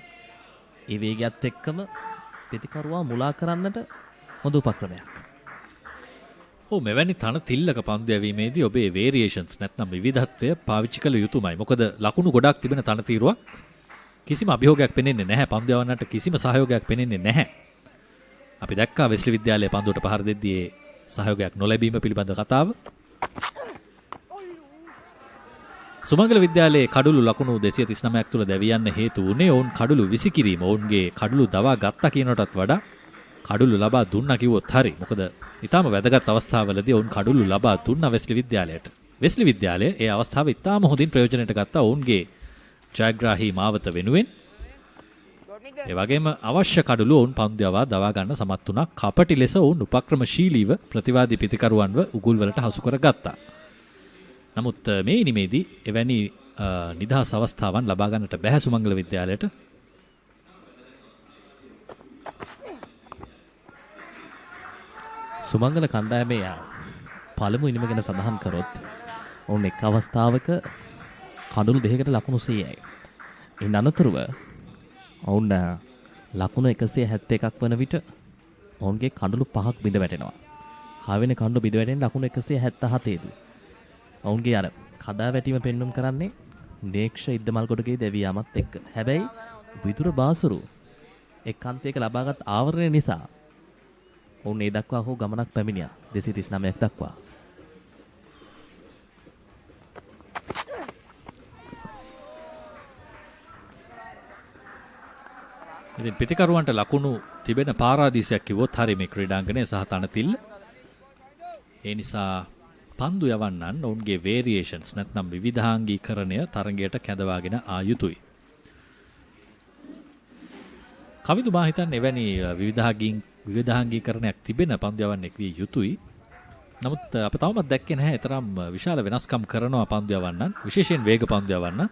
ඒ වේගයත් එක්කම ප්‍රතිකරුවා මුලා කරන්නට හොඳ උපක්‍රමයක්. මෙවැනි තන තිල්ලක පන්දු යැවීමේදී ඔබේ වේරියේෂන්ස් නැත්නම් විවිධත්වය පාවිච්චි කළ යුතුමයි. මොකද ලකුණු ගොඩක් තිබෙන තන තීරුවක් කිසිම අභියෝගයක් පෙනෙන්නේ නැහැ. පන්දු යවන්නට කිසිම සහයෝගයක් පෙනෙන්නේ නැහැ. අපි දැක්කා වෙස්ලි විද්‍යාලයේ පන්දුවට පහර දෙද්දී ඒ සහයෝගයක් නොලැබීම පිළිබඳ කතාව. සුමංගල විද්‍යාලයේ කඩුළු ලකුණු 239ක් තුල දැවියන්න හේතු වුණේ ඔවුන් කඩුළු විසිකිරීම. ඔවුන්ගේ කඩුළු දවා ගත්තා කියනටත් වඩා කඩුළු ලබා දුන්නා කිව්වොත් හරි. මොකද ඊටාම වැදගත් අවස්ථාවලදී ඔවුන් කඩුළු ලබා දුන්නා වෙස්ලි විද්‍යාලයට. වෙස්ලි විද්‍යාලය ඒ අවස්ථාව ඊටාම හොඳින් ප්‍රයෝජනයට ගත්තා ඔවුන්ගේ ජයග්‍රාහී මාවත වෙනුවෙන්. ඒ වගේම අවශ්‍ය කඩුළු ඔවුන් පන්දුවවා දවා ගන්න සමත් වුණා. කපටි ලෙස ඔවුන් උපක්‍රමශීලීව ප්‍රතිවාදී පිටිකරුවන්ව උගුල් වලට හසු කරගත්තා. නමුත් මේ ඉනිමේදී එවැනි නිදහස් අවස්ථාවන් ලබා ගන්නට බැහැ සුමංගල විද්‍යාලයට. සුමංගල කණ්ඩායමේ පළමු ඉනිම ගැන සඳහන් කරොත් ඔවුන් එක් අවස්ථාවක කඩුළු 2කට ලකුණු 100යි. ඉන් අනතුරුව ඔවුන් ලකුණු 171ක් වන විට ඔවුන්ගේ කඩුළු 5ක් බිඳ වැටෙනවා. 6 වෙනි කඩුළු බිඳ වැටෙන ලකුණු 177 දී. ඔවුන්ගේ අර කඩා වැටීම පෙන්වුම් කරන්නේ නේක්ෂ ඉද්දමල්ගොඩගේ දැවියාමත් එක්ක. හැබැයි විදුර බාසුරු එක් අන්තයක ලබාගත් ආවරණය නිසා ඔවුන් ඒ දක්වා හෝ ගමනක් පැමිණියා 239ක් දක්වා. ඉතින් පිටිකරුවන්ට ලකුණු තිබෙන පාරාදීසයක් කිව්වොත් හරි මේ ක්‍රීඩාංගණය සහ තනතිල්ල. ඒ නිසා පන්දු යවන්නන් ඔවුන්ගේ වේරියේෂන්ස් නැත්නම් විවිධාංගීකරණය තරගයට කැඳවාගෙන ආ යුතුයි. කවිදු මා හිතන්නේ එවැනි විවිධාංගීකරණයක් තිබෙන පන්දු යවන්නෙක් විය යුතුයි. නමුත් අප තවමත් දැක්කේ නැහැ තරම් විශාල වෙනස්කම් කරනවා පන්දු යවන්නන්, විශේෂයෙන් වේග පන්දු යවන්නන්.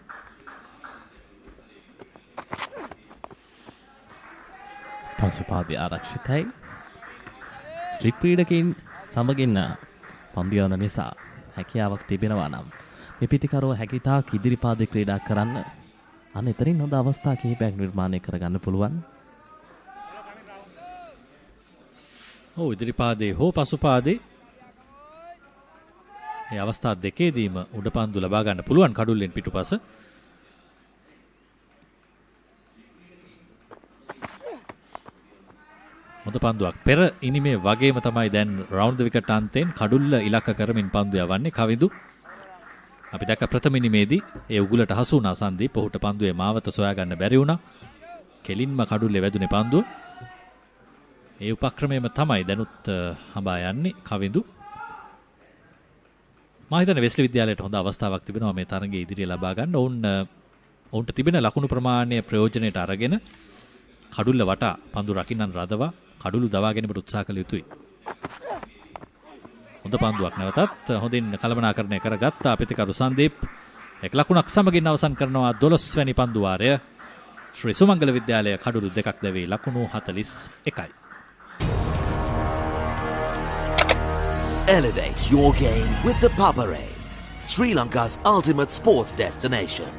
පසුපාදය ආරක්ෂිතයි. ස්ට්‍රික් ක්‍රීඩකයින් සමගින් පන්දු යවන නිසා හැකියාවක් තිබෙනවා නම් මේ පිටිකරුව හැකිතාක් ඉදිරිපාදේ ක්‍රීඩා කරන්න අන්න එතරින් හොඳ අවස්ථා කිහිපයක් නිර්මාණය කරගන්න පුළුවන්. ඉදිරිපාදේ හෝ පසුපාදේ මේ අවස්ථා දෙකේදීම උඩ පන්දු ලබා ගන්න පුළුවන් කඩුල්ලෙන් පිටුපස. මොද පන්දුවක් පෙර ඉනිමේ වගේම තමයි දැන් රවුන්ඩ් ද විකට් අන්තයෙන් කඩුල්ල ඉලක්ක කරමින් පන්දු යවන්නේ කවිදු. අපි දැක්ක ප්‍රථම ඉනිමේදී ඒ උගුලට හසු වුණා සංදීප්. ඔහුට පන්දුවේ මාවත සොයා ගන්න බැරි වුණා. කෙලින්ම කඩුල්ලේ වැදුනේ පන්දුව. ඒ උපක්‍රමයේම තමයි දැනුත් හඹා යන්නේ කවිදු. මා හිතන්නේ වෙස්ලි විද්‍යාලයට හොඳ අවස්ථාවක් තිබෙනවා මේ තරගයේ ඉදිරිය ලබා ගන්න. ඔවුන්ට තිබෙන ලකුණු ප්‍රමාණය ප්‍රයෝජනයට අරගෙන කඩුල්ල වටා පන්දු රකින්නන් රදවා කඩුළු දවා ගැනීමට උත්සාහ කළ යුතුයි. හොඳ පන්දුවක් නැවතත් හොඳින් කළමනාකරණය කරගත්තා පිතිකරු සංදීප්. 1 ලකුණක් සමගින් අවසන් කරනවා 12 වැනි පන්දු වාරය. ශ්‍රී සුමංගල විද්‍යාලය කඩුළු 2ක් දැවී ලකුණු 41යි. Elevate your game with the Papare, Sri Lanka's ultimate sports destination.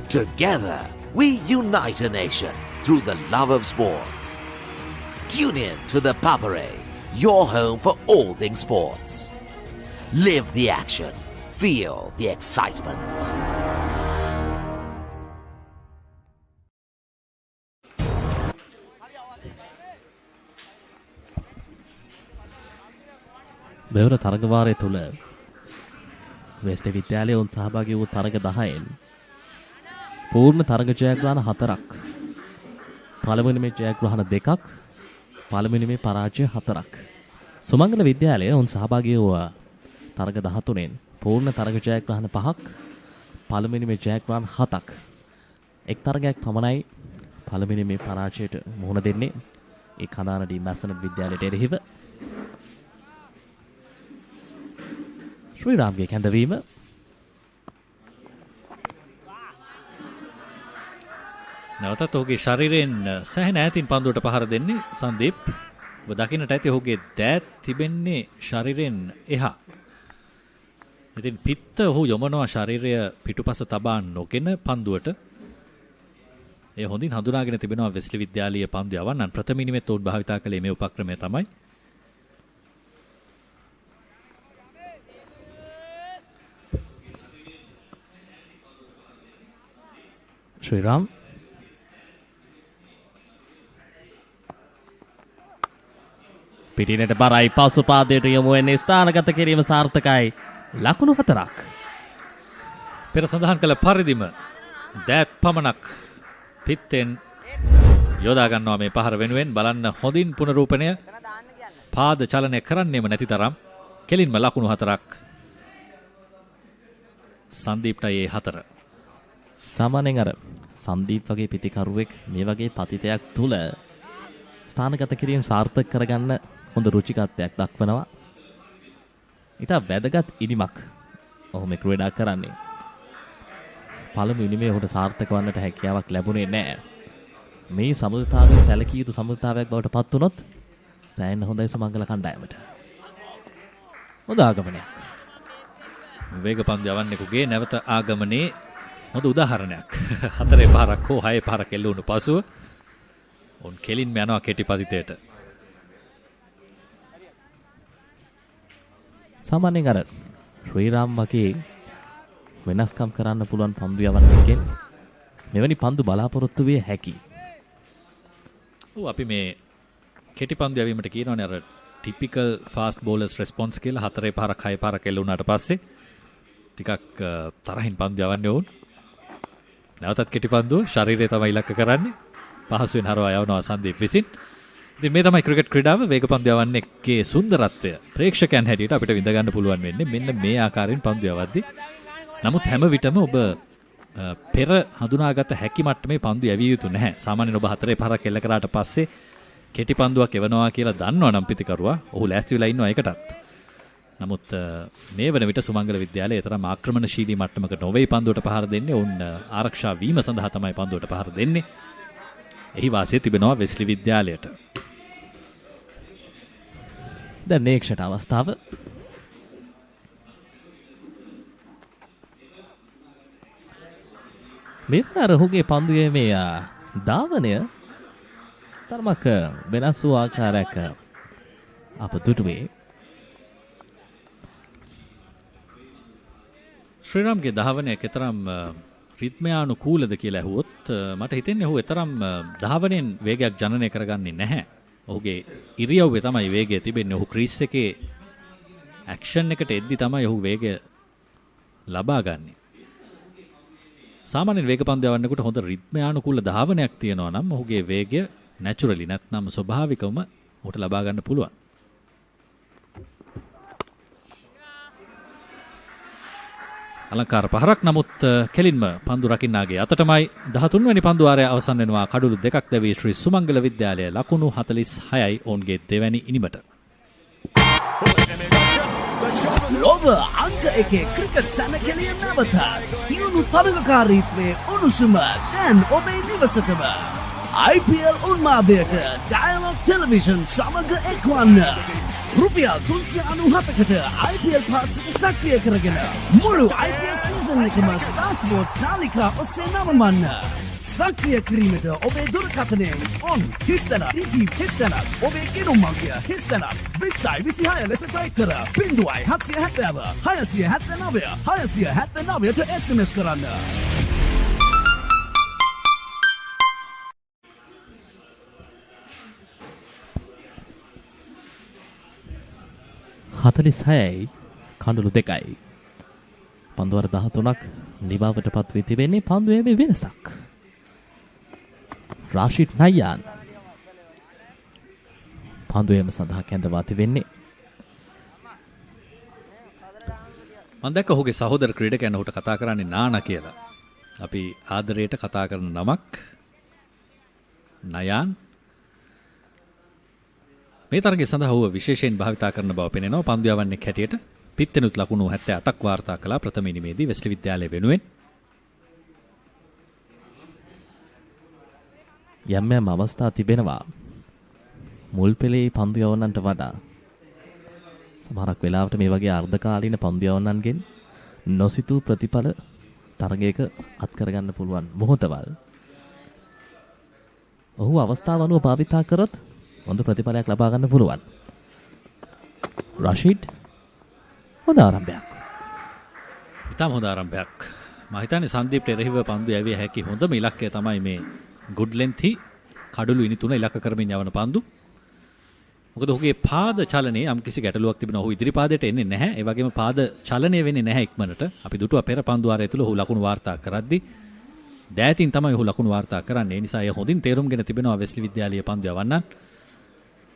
Together, we unite a nation through the love of sports. Tune in to the Papare, your home for all things sports. Live the action. Feel the excitement. මෙවර තරග වාරය තුල Wesley විද්‍යාලයේ උන් සහභාගී වූ තරග 10න් පූර්ණ තරග ජයග්‍රහණ 4ක්, පළවෙනිමේ ජයග්‍රහණ 2ක්, පළවෙනිමේ පරාජය 4ක්. සුමංගල විද්‍යාලයේ උන් සහභාගී වූ තරග 13න් පූර්ණ තරග ජයග්‍රහණ 5ක්, පළවෙනිමේ ජයග්‍රහණ 7ක්. එක් තරගයක් පමණයි පළවෙනිමේ පරාජයට මුහුණ දෙන්නේ. ඒ කඳානඩි මැසන විද්‍යාලයට එරෙහිව ශ්‍රී රාම්ගේ කැඳවීම නැවතත් ඔහුගේ ශරීරයෙන් සෑහෙන ඈතින් පන්දුවට පහර දෙන්නේ සංදීප්. ඔබ දකින්නට ඇති ඔහුගේ දෑත් තිබෙන්නේ ශරීරයෙන් එහා. ඉතින් පිත්ත ඔහු යොමනවා ශරීරය පිටුපස තබා නොගෙන පන්දුවට. ඒ හොඳින් හඳුනාගෙන තිබෙනවා වෙස්ලි විද්‍යාලීය පන්දු යවන්නන්. ප්‍රථම ඉනිමෙත් උන් භාවිතා කළේ මේ උපක්‍රමය තමයි. ශ්‍රී රාම් පිටිනට බරයි පසු පාදයට යොමු වෙන්නේ ස්ථානගත කිරීම සාර්ථකයි. ලකුණු 4ක්. පෙර සඳහන් කළ පරිදිම දෑත් පමණක් පිත්තෙන් යොදා ගන්නවා මේ පහර වෙනුවෙන්. බලන්න හොඳින් පුනරූපණය. පාද චලනය කරන්නේම නැති තරම්. කෙලින්ම ලකුණු 4ක්. සංදීප්ටයි 4. සාමාන්‍යයෙන් අර සංදීප් වගේ පිතිකරුවෙක් මේ වගේ පතිතයක් තුල ස්ථානගත කිරීම සාර්ථක කරගන්න හොඳ රුචිකත්වයක් දක්වනවා. ඊට වැදගත් ඉනිමක් ඔහු මේ ක්‍රීඩා කරන්නේ. පළමු ඉනිමේ ඔහුට සාර්ථක වන්නට හැකියාවක් ලැබුණේ නැහැ. මේ සමුදාතාවයේ සැලකිය යුතු සමුදාතාවයක් බවට පත් වුණොත් සෑහෙන හොඳයි සුමංගල කණ්ඩායමට. හොඳ ආගමනයක්. වේගපන්දු යවන්නෙකුගේ නැවත ආගමනේ හොඳ උදාහරණයක්. 4 පාරක් හෝ 6 පාරක් එල්ලුණු පසුව උන් කෙලින්ම යනවා කෙටි පතිතයට. සාමාන්‍යයෙන් අර ශ්‍රී රාම් වගේ වෙනස්කම් කරන්න පුළුවන් පන්දු යවන්නකින් මෙවැනි පන්දු බලාපොරොත්තු විය හැකි. අපි මේ කෙටි පන්දු යවීමට කියනවානේ අර ටිපිකල් ෆාස්ට් බෝලර්ස් රෙස්පොන්ස් කියලා. 4 පාරක් 6 පාරක් එල්ලුණාට පස්සේ ටිකක් තරහින් පන්දු යවන්නේ වුන්. නැවතත් කෙටි පන්දුව ශරීරය තමයි ඉලක්ක කරන්නේ. පහසුවෙන් හරවා යවනවා සංදීප් විසින්. ඉතින් මේ තමයි ක්‍රිකට් ක්‍රීඩාව. වේග පන්දු යවන්නේගේ සුන්දරත්වය ප්‍රේක්ෂකයන් හැටියට අපිට විඳ ගන්න පුළුවන් වෙන්නේ මෙන්න මේ ආකාරයෙන් පන්දු යවද්දී. නමුත් හැම විටම ඔබ පෙර හඳුනාගත හැකි මට්ටමේ පන්දු යවිය යුතු නැහැ. සාමාන්‍යයෙන් ඔබ 4 පාරක් එල්ල කරාට පස්සේ කෙටි පන්දුවක් එවනවා කියලා දන්නවනම් පිතිකරුවා ඔහු ලෑස්ති වෙලා ඉන්නවා ඒකටත්. නමුත් මේ වන විට සුමංගල විද්‍යාලයේ තරම් ආක්‍රමණශීලී මට්ටමක නොවේ පන්දුවට පහර දෙන්නේ. ඔවුන් ආරක්ෂා වීම සඳහා තමයි පන්දුවට පහර දෙන්නේ. එහි වාසිය තිබෙනවා වෙස්ලි විද්‍යාලයට. දැන් නේක්ෂට අවස්ථාව. මේ වර ඔහුගේ පන්දුවේ මේ ධාවනය තරමක වෙනස් වූ ආකාරයක අප දුටුවේ. ශ්‍රී රාම්ගේ ධාවනය කෙතරම් රිද්මයානුකූලද කියලා ඇහුවොත් මට හිතෙන්නේ ඔහු එතරම් ධාවනයෙන් වේගයක් ජනනය කරගන්නේ නැහැ. ඔහුගේ ඉරියව්වේ තමයි වේගය තිබෙන්නේ. ඔහු ක්‍රීස් එකේ ඇක්ෂන් එකට එද්දි තමයි ඔහු වේගය ලබා ගන්නේ. සාමාන්‍යයෙන් වේග පන්දු යවන්නකොට හොඳ රිද්මයානුකූල ධාවනයක් තියෙනවා නම් ඔහුගේ වේගය නැචරලි නැත්නම් ස්වභාවිකවම ඔහුට ලබා ගන්න පුළුවන්. අලංකාර පහරක් නමුත් කෙලින්ම පන්දු රකින්නාගේ අතටමයි 13 වෙනි පන්දු වාරය අවසන් වෙනවා කඩුළු දෙකක් දැවී ශ්‍රී සුමංගල විද්‍යාලය ලකුණු 46යි ඔවුන්ගේ දෙවැනි ඉනිමට. ලොව අංක එකේ ක්‍රිකට් සැනකෙළිය නැවත තියුණු තරගකාරීත්වයේ උණුසුම දැන් ඔබේ නිවසටම IPL උන්මාදයට ඩයලොග් ටෙලිවිෂන් සමග එක්වන්න. රුපියල් 397කට IPL පාස් එක සක්‍රිය කරගෙන මුළු IPL සීසන් එකම ස්ටාර් ස්පෝර්ට්ස් නාලිකා ඔස්සේ නමමන්න. සක්‍රිය කිරීමට ඔබේ දුරකථනයෙන් ඔන් හිස්තැන ඉති හිස්තැන ඔබේ ගෙනුම් අංකය හිස්තැන 2026 ලෙස ටයිප් කර 0770 679 679ට SMS කරන්න. හතලිස්හයයි කඳුළු දෙකයි. පන්දුවර 13ක් නිබාවට පත් වී තිබෙන්නේ පන්දුවේ වෙනසක්. රාෂිඩ් නයියාන් පන්දුවේම සඳහා කැඳවා තිබෙන්නේ. මම දැක්ක ඔහුගේ සහෝදර ක්‍රීඩකයන් ඔහුට කතා කරන්නේ නානා කියලා. අපි ආදරයට කතා කරන නමක් නයාන්. මේ තරගය සඳහා ඔහුව විශේෂයෙන් භාවිතා කරන බව පෙනෙනවා. පන්දු යවන්නේ හැටියට පිත්තෙනුත් ලකුණු 78ක් වාර්තා කළා ප්‍රථම ඉනිමේදී වෙස්ලි විද්‍යාලය වෙනුවෙන්. යම් යම් අවස්ථා තිබෙනවා මුල් පෙළේ පන්දු යවන්නන්ට වඩා සමහරක් වෙලාවට මේ වගේ අර්ධකාලීන පන්දු යවන්නන්ගෙන් නොසිතූ ප්‍රතිඵල තරගයක අත් කරගන්න පුළුවන් මොහොතවල් ඔහු අවස්ථාව අනුව භාවිතා කරොත් හොඳ ප්‍රතිඵලයක් ලබා ගන්න පුළුවන්. රෂීඩ් හොඳ ආරම්භයක්. ඉතාම හොඳ ආරම්භයක්. මම හිතන්නේ සංදීප්ට එරෙහිව පන්දු යැවිය හැකි හොඳම ඉලක්කය තමයි මේ good length කඩළු ඉනි තුන ඉලක්ක කරමින් යවන පන්දු. මොකද ඔහුගේ පාද චලනයේ යම් කිසි ගැටලුවක් තිබෙනවා. ඔහු ඉදිරි පාදයට එන්නේ නැහැ. ඒ වගේම පාද චලනය වෙන්නේ නැහැ ඉක්මනට. අපි දුටුවා පෙර පන්දු වාරය තුල ඔහු ලකුණු වාර්තා කරද්දී දෑතින් තමයි ඔහු ලකුණු වාර්තා කරන්නේ. ඒ නිසා එය හොඳින් තේරුම්ගෙන තිබෙනවා වෙස්ලි විද්‍යාලයේ පන්දු යවන්නන්.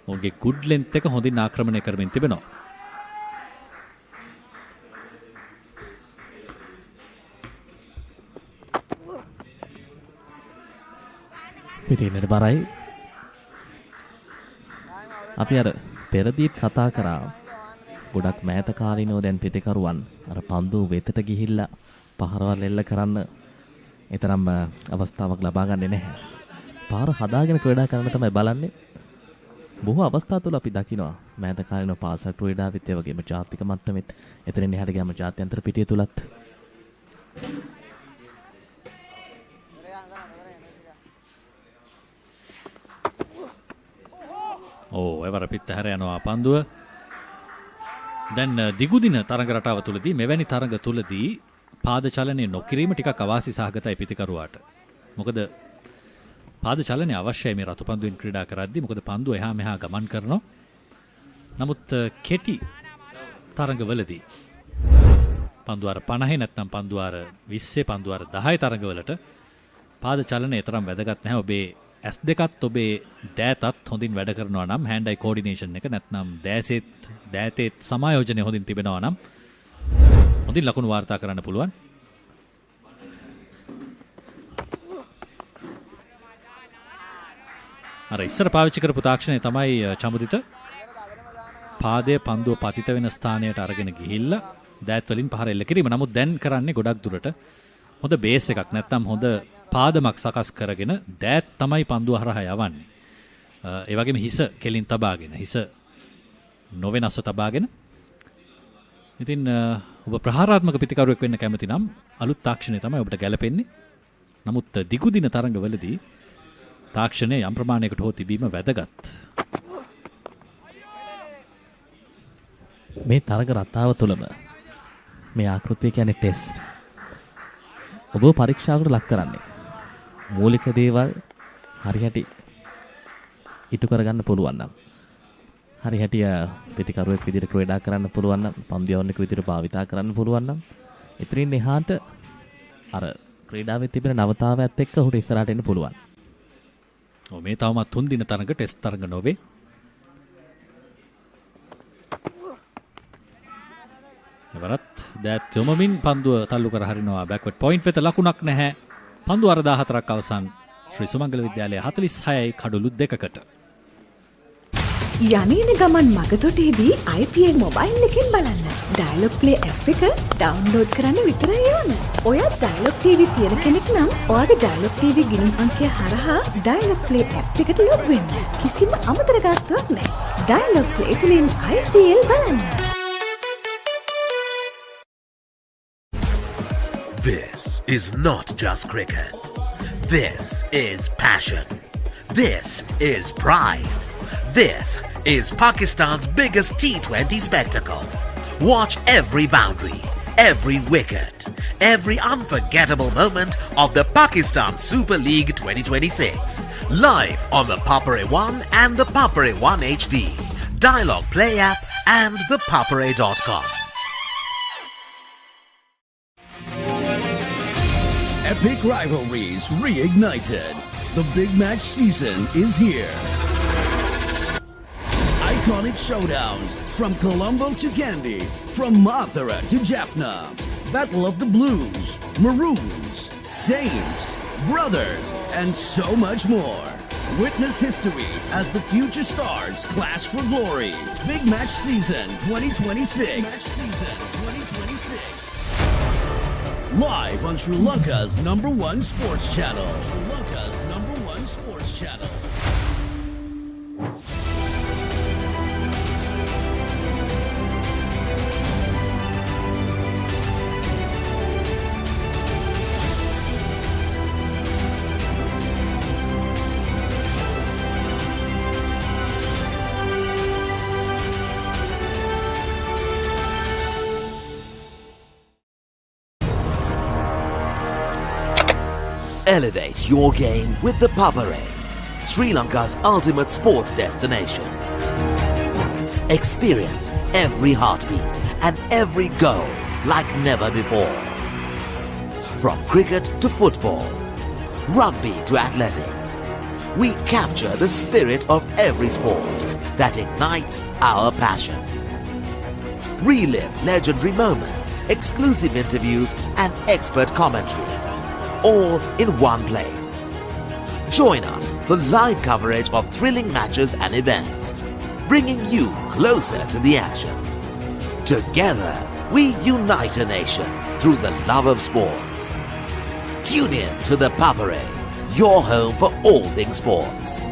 ඔහුගේ good length එක හොඳින් ආක්‍රමණය කරමින් තිබෙනවා. පිටින්නට බරයි. අපි අර පෙරදීත් කතා කරා ගොඩක් මෑත කාලිනව දැන් පිටිකරුවන් අර පන්දු වෙතට ගිහිල්ලා පහරවල් එල්ල කරන්න ඒතරම් අවස්ථාවක් ලබා ගන්නේ නැහැ. පාර හදාගෙන ක්‍රීඩා කරන්න තමයි බලන්නේ. බොහෝ අවස්ථා තුල අපි දකිනවා මෑත කාලිනව පාසල් ක්‍රීඩාවෙත් ඒ වගේම ජාතික මට්ටමෙත් එතනින් එහාට ගියාම ජාත්‍යන්තර පිටිය තුලත් එවර පිටහැර යනවා පන්දුව. දැන් දිගුදින තරඟ රටාව තුලදී මෙවැනි තරඟ තුලදී පාද චලනය නොකිරීම ටිකක් අවාසි සහගතයි පිටිකරුවාට. මොකද පාද චලනය අවශ්‍යයි මේ රතු පන්දුවෙන් ක්‍රීඩා කරද්දී. මොකද පන්දුව එහා මෙහා ගමන් කරනවා. නමුත් කෙටි තරඟවලදී පන්දුවාර 50 නැත්නම් පන්දුවාර 20 පන්දුවාර 10 තරඟවලට පාද චලනය තරම් වැදගත් නැහැ. ඔබේ S දෙකත් ඔබේ දෑතත් හොඳින් වැඩ කරනවා නම් hand eye coordination එක නැත්නම් දෑතේත් සමායෝජනය හොඳින් තිබෙනවා නම් හොඳින් ලකුණු වාර්තා කරන්න පුළුවන්. අර ඉස්සර පාවිච්චි කරපු තාක්ෂණය තමයි චමුදිත පාදයේ පන්දුව පතිත වෙන ස්ථානයට අරගෙන ගිහිල්ලා දෑත් වලින් පහර එල්ල කිරීම. නමුත් දැන් කරන්නේ ගොඩක් දුරට හොඳ බේස් එකක් නැත්නම් හොඳ පාදමක් සකස් කරගෙන දෑත් තමයි පන්දුව හරහා යවන්නේ. ඒ වගේම හිස කෙලින් තබාගෙන හිස නොවෙනස්ව තබාගෙන. ඉතින් ඔබ ප්‍රහාරාත්මක පිටිකරුවෙක් වෙන්න කැමති නම් අලුත් තාක්ෂණය තමයි ඔබට ගැලපෙන්නේ. නමුත් දිගුදින තරඟවලදී තාක්ෂණය යම් ප්‍රමාණයකට හෝ තිබීම වැදගත්. මේ තරග රටාව තුළම මේ ආකෘතිය කියන්නේ ටෙස්ට්. ඔබ පරීක්ෂාවකට ලක් කරන්නේ. මූලික දේවල් හරියට ඉටු කරගන්න පුළුවන් නම් හරියට පිටිකරුවෙක් විදිහට ක්‍රීඩා කරන්න පුළුවන් නම් පන්දු යවන්නෙක් විදිහට භාවිතා කරන්න පුළුවන් නම් ඉතින් එහාට අර ක්‍රීඩාවේ තිබෙන නවතාවයත් එක්ක උඩ ඉස්සරහට එන්න පුළුවන්. මේ තවමත් 3 දින තරඟ ටෙස්ට් තරඟ නොවේ. එවරත් that යොමමින් පන්දුව තල්ලු කර හරිනවා backward point වෙත ලකුණක් නැහැ. පන්දුව අර 14ක් අවසන්. ශ්‍රී සුමංගල විද්‍යාලය 46යි කඩලු 2කට. යන්නේන ගමන් මගතොටේදී IPL මොබයිල් එකෙන් බලන්න. ඩයලොග් ප්ලේ ඇප් එක ඩවුන්ලෝඩ් කරන්න විතරයි ඕන. ඔයත් ඩයලොග් TV තියෙන කෙනෙක් නම් ඔයාගේ ඩයලොග් TV ගිණුම් අංකය හරහා ඩයලොග් ප්ලේ ඇප් එකට ලොග් වෙන්න. කිසිම අමතර ගාස්තුවක් නැහැ. ඩයලොග් ප්ලේ තුලින් IPL බලන්න. This is not just cricket. This is passion. This is pride. This is Pakistan's biggest T20 spectacle. Watch every boundary, every wicket, every unforgettable moment of the Pakistan Super League 2026. Live on the Papare 1 and the Papare 1 HD, Dialogue Play app and thepapare.com. Epic rivalries reignited. The big match season is here. Iconic showdowns from Colombo to Kandy, from Mathura to Jaffna. Battle of the Blues, Maroons, Saints, Brothers, and so much more. Witness history as the future stars clash for glory. Big Match Season 2026. Big Match Season 2026. Live on Sri Lanka's #1 sports channel. Sri Lanka's #1 sports channel. Elevate your game with the Papare, Sri Lanka's ultimate sports destination. Experience every heartbeat and every goal like never before. From cricket to football, rugby to athletics, we capture the spirit of every sport that ignites our passion. Relive legendary moments, exclusive interviews and expert commentary, all in one place. Join us for live coverage of thrilling matches and events, bringing you closer to the action. Together, we unite a nation through the love of sports. Tune in to the Papare, your home for all things sports.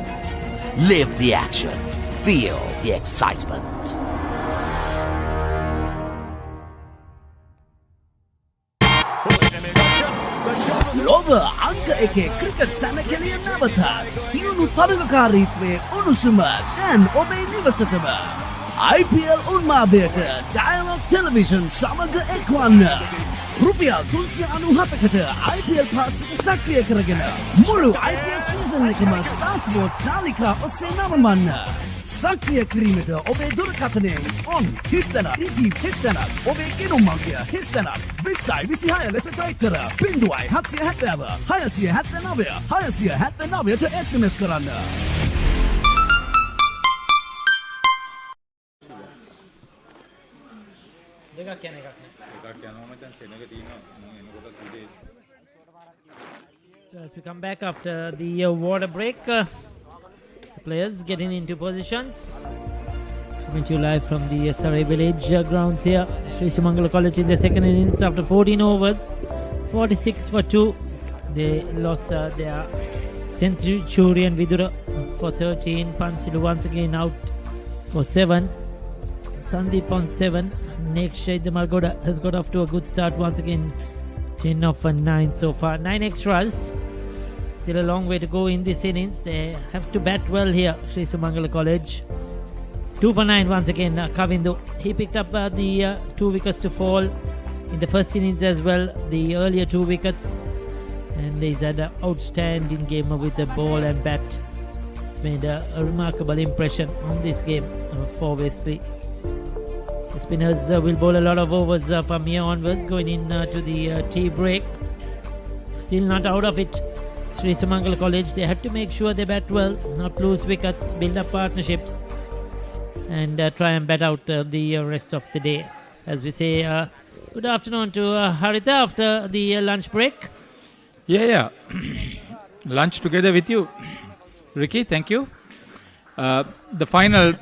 Live the action. Feel the excitement. ලොව අංක එකේ cricket සැනකෙලිය නැවතත් තියුණු තරගකාරීත්වයේ උණුසුම දැන් ඔබේ නිවසටම IPL උන්මාදයට dialogue television සමග එක්වන්න. රුපියල් 397කට IPL පාස් එක සක්‍රිය කරගෙන මුළු IPL සීසන් එකම ස්ටාර් ස්පෝර්ට්ස් නාලිකා ඔස්සේ නවමන්න. සක්‍රිය කිරීමට ඔබේ දුරකථනයෙන් ඔන් හිස්තැනක් ඉටීම් හිස්තැනක් ඔබේ ගෙනුම් අංකය හිස්තැනක් 2026 ලෙස ටයිප් කර 0770 679 679ට SMS කරන්න. දෙකක් යන එකක් නෑ. එකක් යනවා මචං සෙනග තියෙනවා මම එනකොට උදේ. So as we come back after the water break, the players getting into positions. Coming to you live from the Surrey village grounds here. Sri Sumangala College in the second innings after 14 overs, 46 for 2. They lost their Centurion Vidura for 13. Pansilu once again out for 7. Sandeep on 7. Next shade the Maggona has got off to a good start once again. 10 off for 9 so far. 9 extras. Still a long way to go in this innings. They have to bat well here, Sri Sumangala College. 2 for 9 once again. Kavindu. He picked up the 2 wickets to fall in the first innings as well. The earlier 2 wickets. And he's had an outstanding game with the ball and bat. It's made a remarkable impression on this game for Wesley. The spinners will bowl a lot of overs from here onwards, going in to the tea break. Still not out of it. Sri Sumangala College, they had to make sure they bat well, not lose wickets, build up partnerships, and try and bat out the rest of the day. As we say, Good afternoon to Haritha after the lunch break. Yeah. Lunch together with you. Ricky, thank you. The final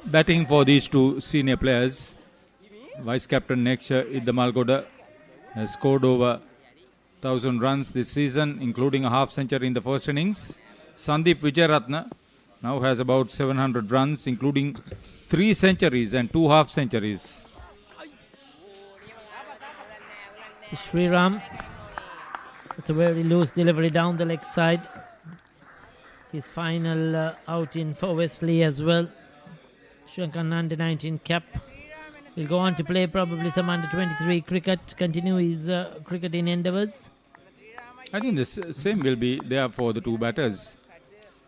batting for these two senior players. Vice Captain Neksha Iddamalgoda has scored over 1,000 runs this season, including a half century in the first innings. Sandeep Wijayaratne now has about 700 runs, including 3 centuries and 2 half centuries. So Sriram, it's a very loose delivery down the leg side. His final outing for Wesley as well. Sri Lankan under-19 cap. He'll go on to play probably some under-23 cricket, continue his cricketing endeavours. I think the same will be there for the two batters.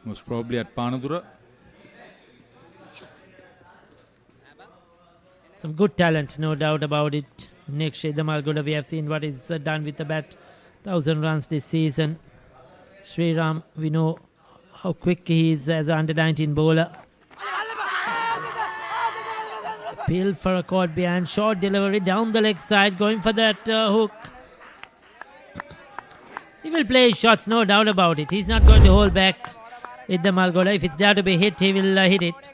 Most probably at Panadura. Some good talent, no doubt about it. Next Iddamalgoda, we have seen what is done with the bat. 1,000 runs this season. Sriram, we know how quick he is as an under-19 bowler. Appeal for a caught behind, short delivery down the leg side, going for that hook. He will play his shots, no doubt about it. He's not going to hold back Iddamalgoda. If it's there to be hit, he will hit it.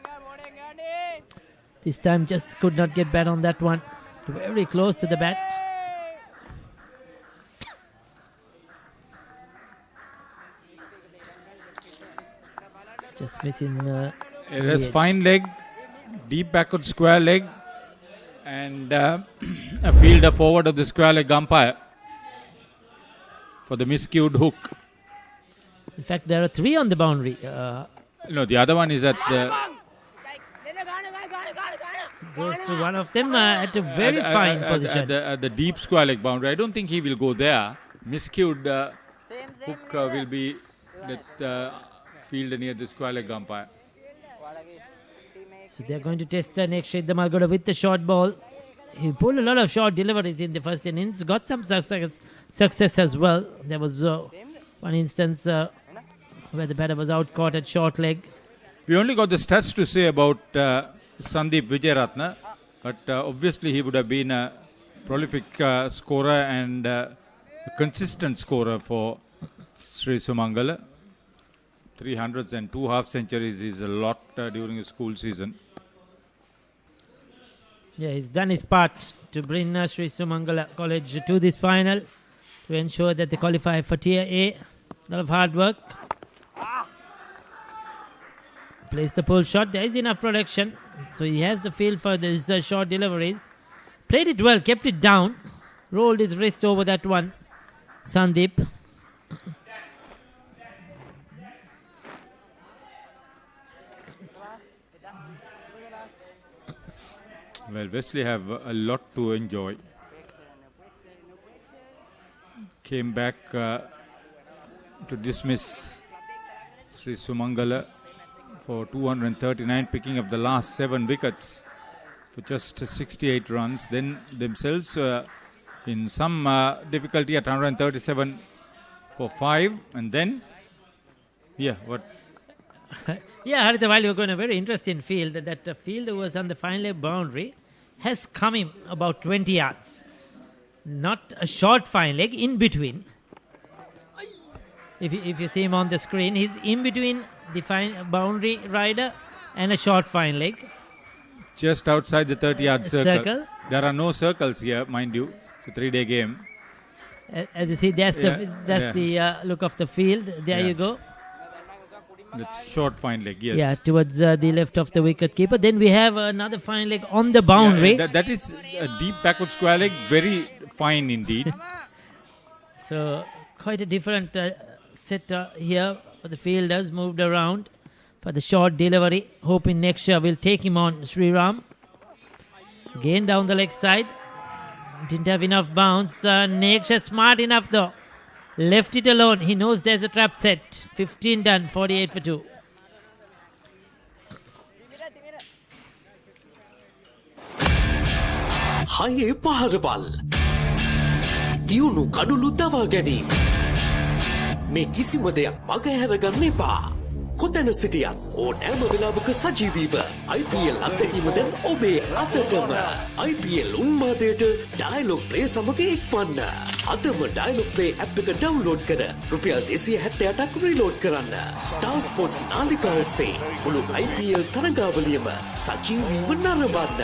This time just could not get bat on that one. Very close to the bat. Just missing. It has fine leg, deep backward square leg, and a fielder forward of the square leg umpire for the miscued hook. In fact, there are 3 on the boundary. No, the other one is at the... Goes to one of them at a very fine position. At the deep square leg boundary. I don't think he will go there. Miscued hook will be that fielder near the square leg umpire. So they're going to test Neksha Iddamalgoda with the short ball. He pulled a lot of short deliveries in the first innings. Got some success as well. There was one instance where the batter was out caught at short leg. We only got the stats to say about Sandeep Wijayaratne, but obviously he would have been a prolific scorer and a consistent scorer for Sri Sumangala. 300s and 2 half centuries is a lot during his school season. Yeah, he's done his part to bring Sri Sumangala College to this final to ensure that they qualify for Tier A. A lot of hard work. Plays the pull shot. There is enough protection. So he has the feel for these short deliveries. Played it well, kept it down. Rolled his wrist over that one. Sandeep. Well, Wesley have a lot to enjoy. Came back to dismiss Sri Sumangala for 239, picking up the last 7 wickets for just 68 runs. Then themselves in some difficulty at 137 for 5. And then, what? Yeah, Haritha, while you were going a very interesting field, that fielder was on the fine leg boundary, has come in about 20 yards. Not a short fine leg, in between. If you see him on the screen, he's in between the fine boundary rider and a short fine leg. Just outside the 30-yard circle. There are no circles here, mind you. It's a 3-day game. As you see, that's the look of the field. There you go. That's short fine leg, yes. Yeah, towards the left of the wicket keeper. Then we have another fine leg on the boundary. Yeah, that is a deep backward square leg, very fine indeed. So quite a different set here. The fielders moved around for the short delivery, hoping Neksha will take him on. Sriram again down the leg side. Didn't have enough bounce. Neksha smart enough though. Left it alone. He knows there's a trap set. 15 done, 48 for 2. හයේ පහරවල් දියුණු කඩුළු දවා ගැනීම මේ කිසිම දෙයක් මගහැරගන්න එපා. කොතැන සිටියත් ඕනෑම වෙලාවක සජීවීව IPL අත්දැකීම දැන් ඔබේ අතටම. IPL උන්මාදයට ඩයලොග් ප්ලේ සමග එක්වන්න. අදම ඩයලොග් ප්ලේ ඇප් එක ඩවුන්ලෝඩ් කර රුපියල් 278ක් රීලෝඩ් කරන්න. ස්ටාර් ස්පෝර්ට්ස් නාලිකාව ඔස්සේ මුළු IPL තරගාවලියම සජීවීව නරඹන්න.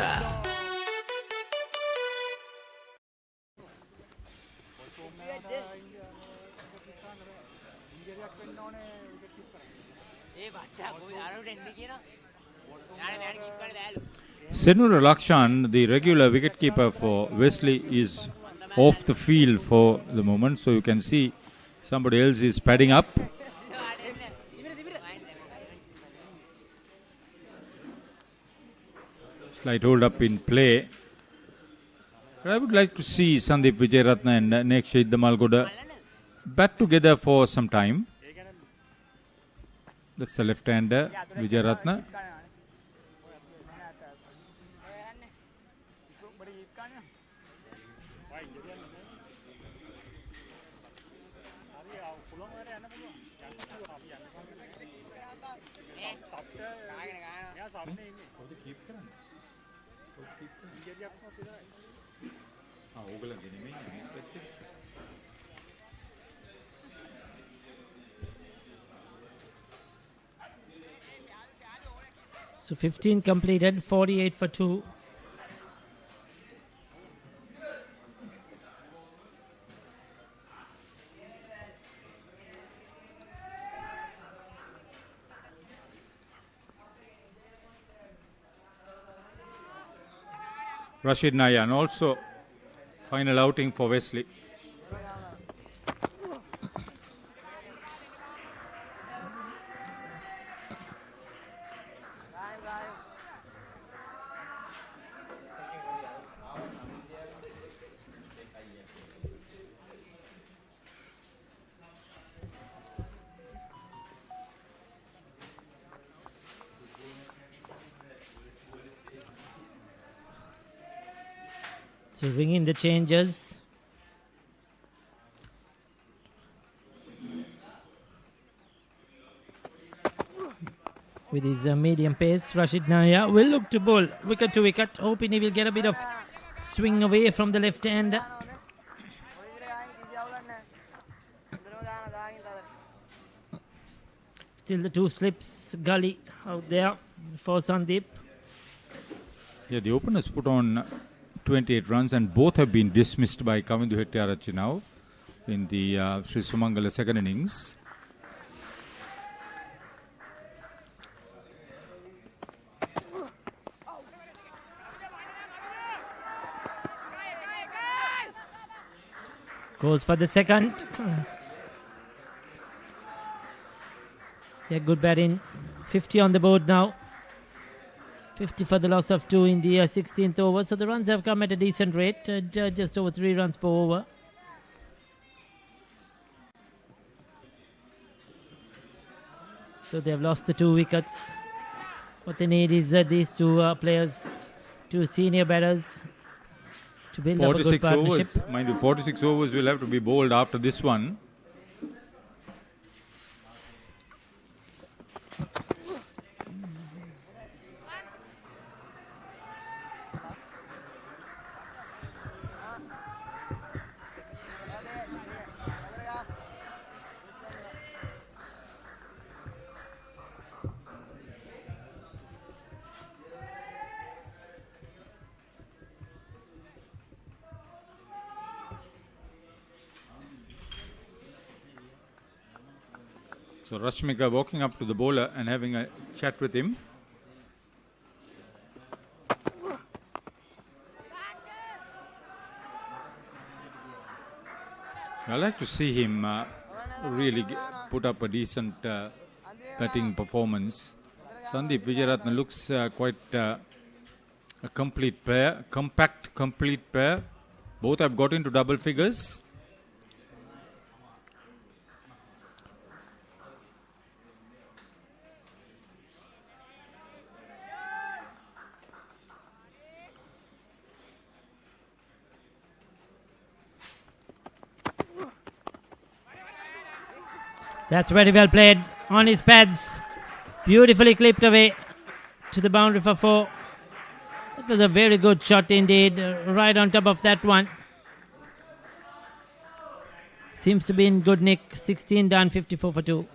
Senura Lakshan, the regular wicketkeeper for Wesley, is off the field for the moment. So you can see somebody else is padding up. Slight hold up in play. But I would like to see Sandeep Wijayaratne and Nekshid Damalgoda bat together for some time. That's the left-hander, Wijayaratne. So 15 completed, 48 for 2. Rashid Nayan also final outing for Wesley. So ringing the changes. With his medium pace, Rashid Naya will look to bowl wicket to wicket, hoping he will get a bit of swing away from the left hand. Still the two slips, gully out there for Sandeep. Yeah, the openers put on 28 runs and both have been dismissed by Kavindu Hettiarachchi now in the Sri Sumangala second innings. Goes for the second. Yeah, good batting. 50 on the board now. 50 for the loss of 2 in the 16th over. So the runs have come at a decent rate, just over 3 runs per over. So they have lost the 2 wickets. What they need is these two players, two senior batters, to build up a good partnership. 46 overs, mind you, 46 overs will have to be bowled after this one. So Rashmika walking up to the bowler and having a chat with him. I like to see him really put up a decent batting performance. Sandeep Wijayaratne looks quite a complete pair, compact, complete pair. Both have got into double figures. That's very well played on his pads. Beautifully clipped away to the boundary for 4. That was a very good shot indeed, right on top of that one. Seems to be in good nick. 16 done, 54 for 2.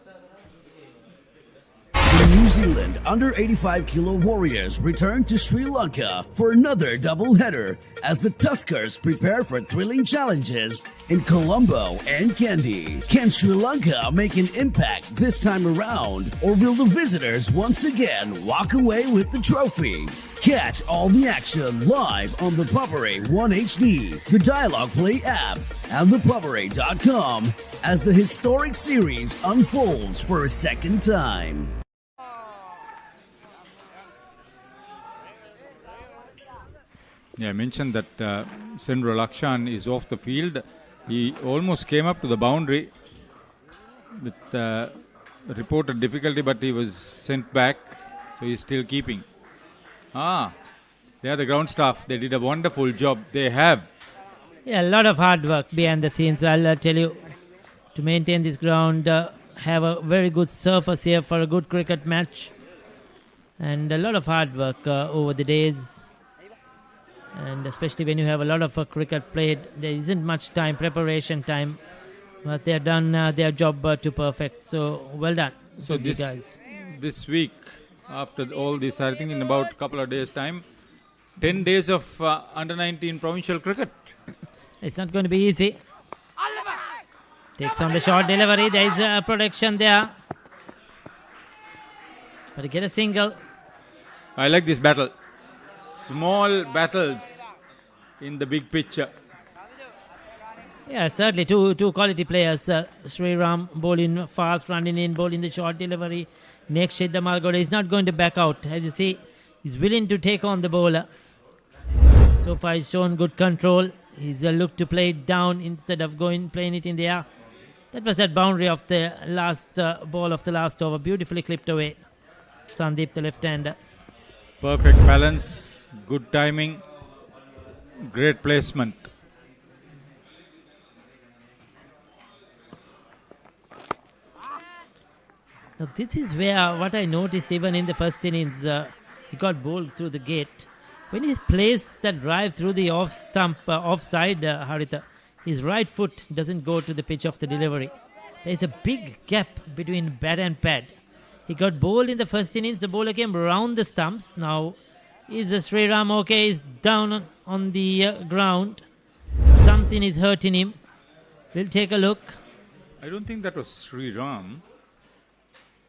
The New Zealand under 85 kilo Warriors return to Sri Lanka for another double-header as the Tuskers prepare for thrilling challenges in Colombo and Kandy. Can Sri Lanka make an impact this time around, or will the visitors once again walk away with the trophy? Catch all the action live on the Papare 1 HD, the Dialogue Play app, and thepapare.com as the historic series unfolds for a second time. Yeah, I mentioned that Sendra Lakshan is off the field. He almost came up to the boundary with reported difficulty, but he was sent back, so he's still keeping. They are the ground staff. They did a wonderful job. They have. Yeah, a lot of hard work behind the scenes. I'll tell you, to maintain this ground, have a very good surface here for a good cricket match. And a lot of hard work over the days. And especially when you have a lot of cricket played, there isn't much time, preparation time. But they have done their job to perfect. So, well done. So you guys. This week, after all this, I think in about a couple of days' time, 10 days of under-19 provincial cricket. It's not going to be easy. Takes on the short delivery. There is a protection there. But to get a single. I like this battle. Small battles in the big picture. Yeah, certainly two quality players. Sri Ram bowling fast, running in, bowling the short delivery. Next hit the Maggona. He's not going to back out. As you see, he's willing to take on the bowler. So far he's shown good control. He's looked to play it down instead of playing it in the air. That was that boundary of the last ball of the last over. Beautifully clipped away. Sandeep, the left-hander. Perfect balance, good timing, great placement. Now this is where what I noticed even in the first innings, he got bowled through the gate. When he plays that drive through the offside, Haritha, his right foot doesn't go to the pitch of the delivery. There is a big gap between bat and pad. He got bowled in the first innings. The bowler came round the stumps. Now, is Sri Ram okay? He's down on the ground. Something is hurting him. We'll take a look. I don't think that was Sri Ram.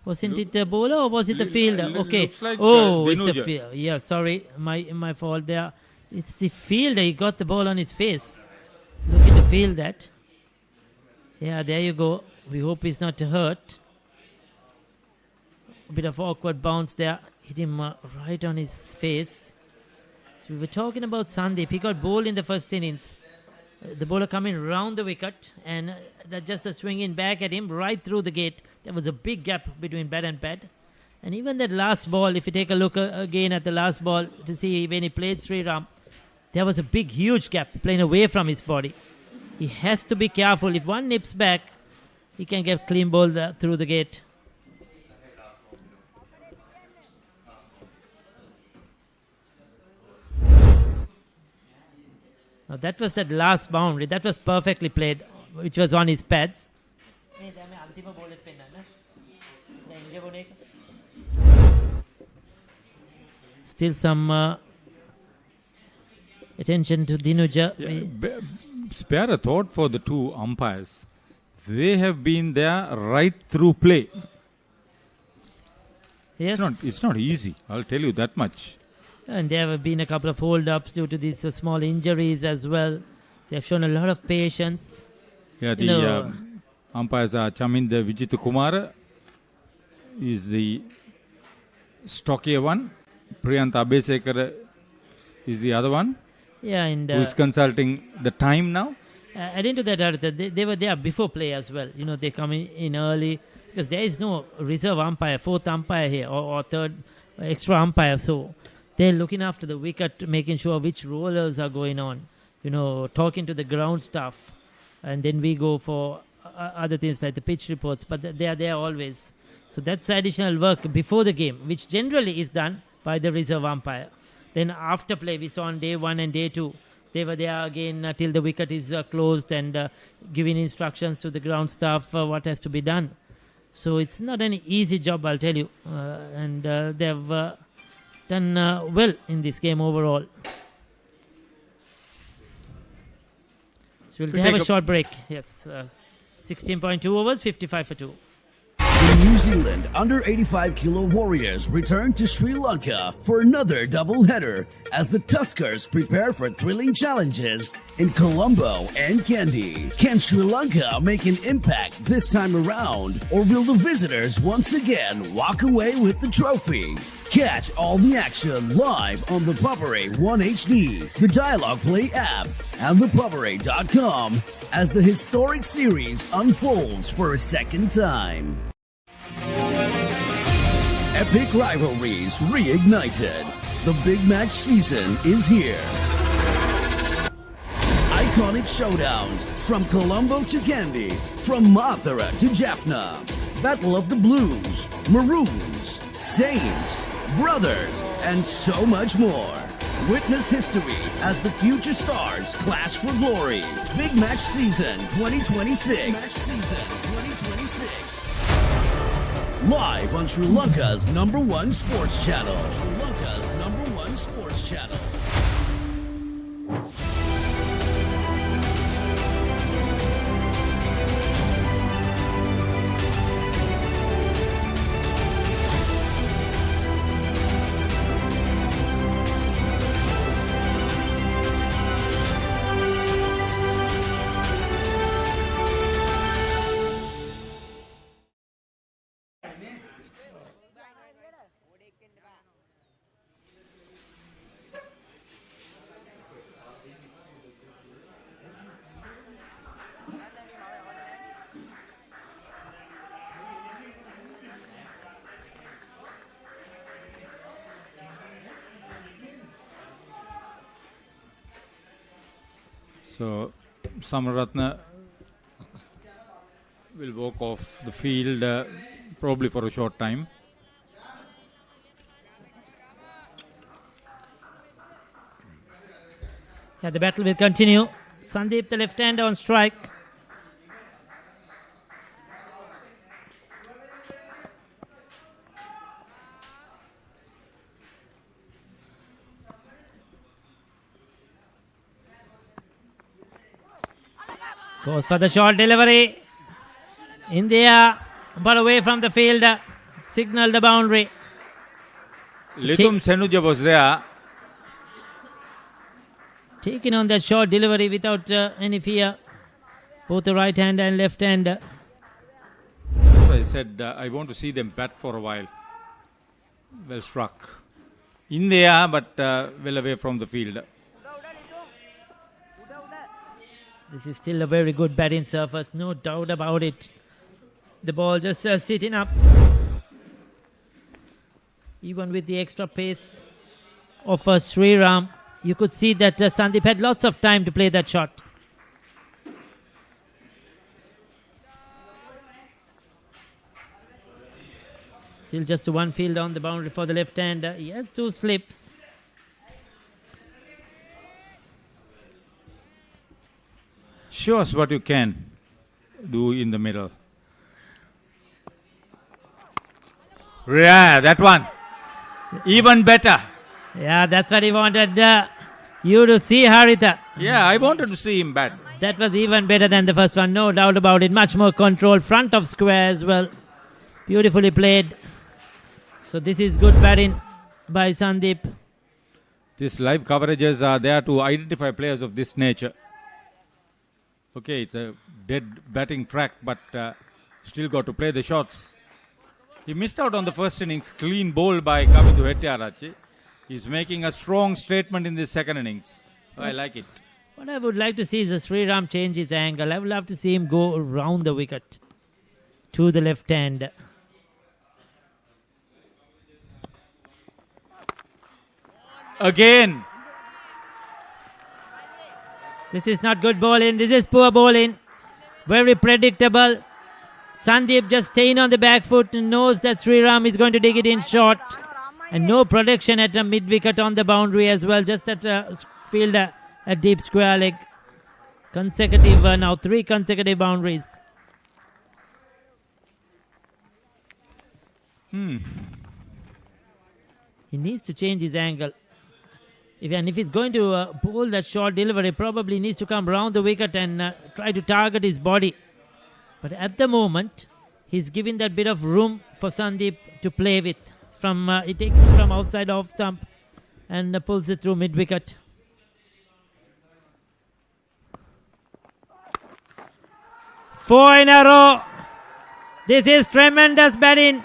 Wasn't it the bowler or was it the fielder? Okay. Looks like, it's the fielder. Yeah, sorry. My fault there. It's the fielder. He got the ball on his face. Looking to field that. Yeah, there you go. We hope he's not hurt. A bit of awkward bounce there. Hit him right on his face. So we were talking about Sandeep. He got bowled in the first innings. The bowler coming round the wicket and that just a swinging back at him right through the gate. There was a big gap between bat and pad. And even that last ball, if you take a look again at the last ball to see when he played Sri Ram, there was a big, huge gap playing away from his body. He has to be careful. If one nips back, he can get clean bowled through the gate. Now that was that last boundary. That was perfectly played, which was on his pads. Still some attention to Dinuja. Spare a thought for the two umpires. They have been there right through play. Yes. It's not easy. I'll tell you that much. And there have been a couple of hold-ups due to these small injuries as well. They have shown a lot of patience. Yeah, the umpires are Chaminda Vijitha Kumara is the stockier one. Priyanta Abesekara is the other one. Yeah, and who is consulting the time now. Adding to that, they were there before play as well. You know, they come in early because there is no reserve umpire, fourth umpire here or third extra umpire. So they're looking after the wicket, making sure which rollers are going on, you know, talking to the ground staff. And then we go for other things like the pitch reports, but they are there always. So that's additional work before the game, which generally is done by the reserve umpire. Then after play, we saw on day 1 and day 2, they were there again till the wicket is closed and giving instructions to the ground staff what has to be done. So it's not an easy job, I'll tell you. And they've done well in this game overall. So we'll have a short break. Yes, 16.2 overs, 55 for 2. The New Zealand under 85 kilo Warriors return to Sri Lanka for another double-header as the Tuskers prepare for thrilling challenges in Colombo and Kandy. Can Sri Lanka make an impact this time around, or will the visitors once again walk away with the trophy? Catch all the action live on the Papare 1 HD, the Dialogue Play app, and thepapare.com as the historic series unfolds for a second time. Epic rivalries reignited. The big match season is here. Iconic showdowns from Colombo to Kandy, from Mathura to Jaffna. Battle of the Blues, Maroons, Saints, Brothers, and so much more. Witness history as the future stars clash for glory. Big Match Season 2026. Big Match Season 2026. Live on Sri Lanka's #1 sports channel. Sri Lanka's #1 sports channel. So, Samaratna will walk off the field probably for a short time. Yeah, the battle will continue. Sandeep, the left-hander on strike. Goes for the short delivery. In the air, but away from the field. Signal the boundary. Litum Senuja was there. Taking on that short delivery without any fear. Both the right hand and left hand. So I said, I want to see them bat for a while. Well struck. In the air, but well away from the field. This is still a very good batting surface, no doubt about it. The ball just sitting up. Even with the extra pace of Sri Ram, you could see that Sandeep had lots of time to play that shot. Still just one field on the boundary for the left hander. He has 2 slips. Show us what you can do in the middle. Yeah, that one. Even better. Yeah, that's what he wanted you to see, Haritha. Yeah, I wanted to see him bat. That was even better than the first one, no doubt about it. Much more control, front of square as well. Beautifully played. So this is good batting by Sandeep. These live coverages are there to identify players of this nature. Okay, it's a dead batting track, but still got to play the shots. He missed out on the first innings, clean bowl by Kavitu Hettiarachchi. He's making a strong statement in the second innings. I like it. What I would like to see is Sri Ram change his angle. I would love to see him go around the wicket to the left hand. Again. This is not good bowling. This is poor bowling. Very predictable. Sandeep just staying on the back foot and knows that Sriram is going to dig it in short. And no protection at the mid-wicket on the boundary as well. Just at field a deep square leg. Consecutive, now 3 consecutive boundaries. He needs to change his angle. If he's going to pull that short delivery, probably needs to come round the wicket and try to target his body. But at the moment, he's giving that bit of room for Sandeep to play with. He takes it from outside off stump and pulls it through mid-wicket. Four in a row. This is tremendous batting.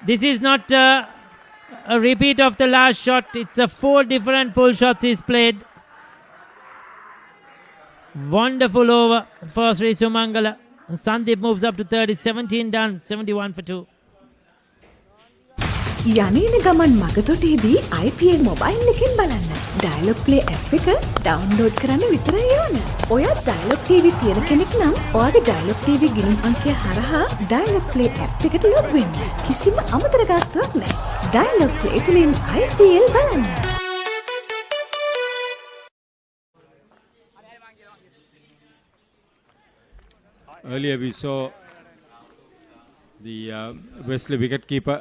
This is not a repeat of the last shot. It's 4 different pull shots he's played. Wonderful over for Sri Sumangala. Sandeep moves up to 30, 17 done, 71 for 2. යනේන ගමන් මගතොටේදී IPL mobile එකෙන් බලන්න. Dialogue play app එක download කරන්න විතරයි ඕන. ඔයා dialogue TV තියෙන කෙනෙක් නම් ඔයාගේ ඩයලොග් TV ගිණුම් අංකය හරහා ඩයලොග් ප්ලේ ඇප් එකට ලොග් වෙන්න. කිසිම අමතර ගාස්තුවක් නැහැ. ඩයලොග් ප්ලේ තුලින් IPL බලන්න. Earlier we saw the Wesley wicketkeeper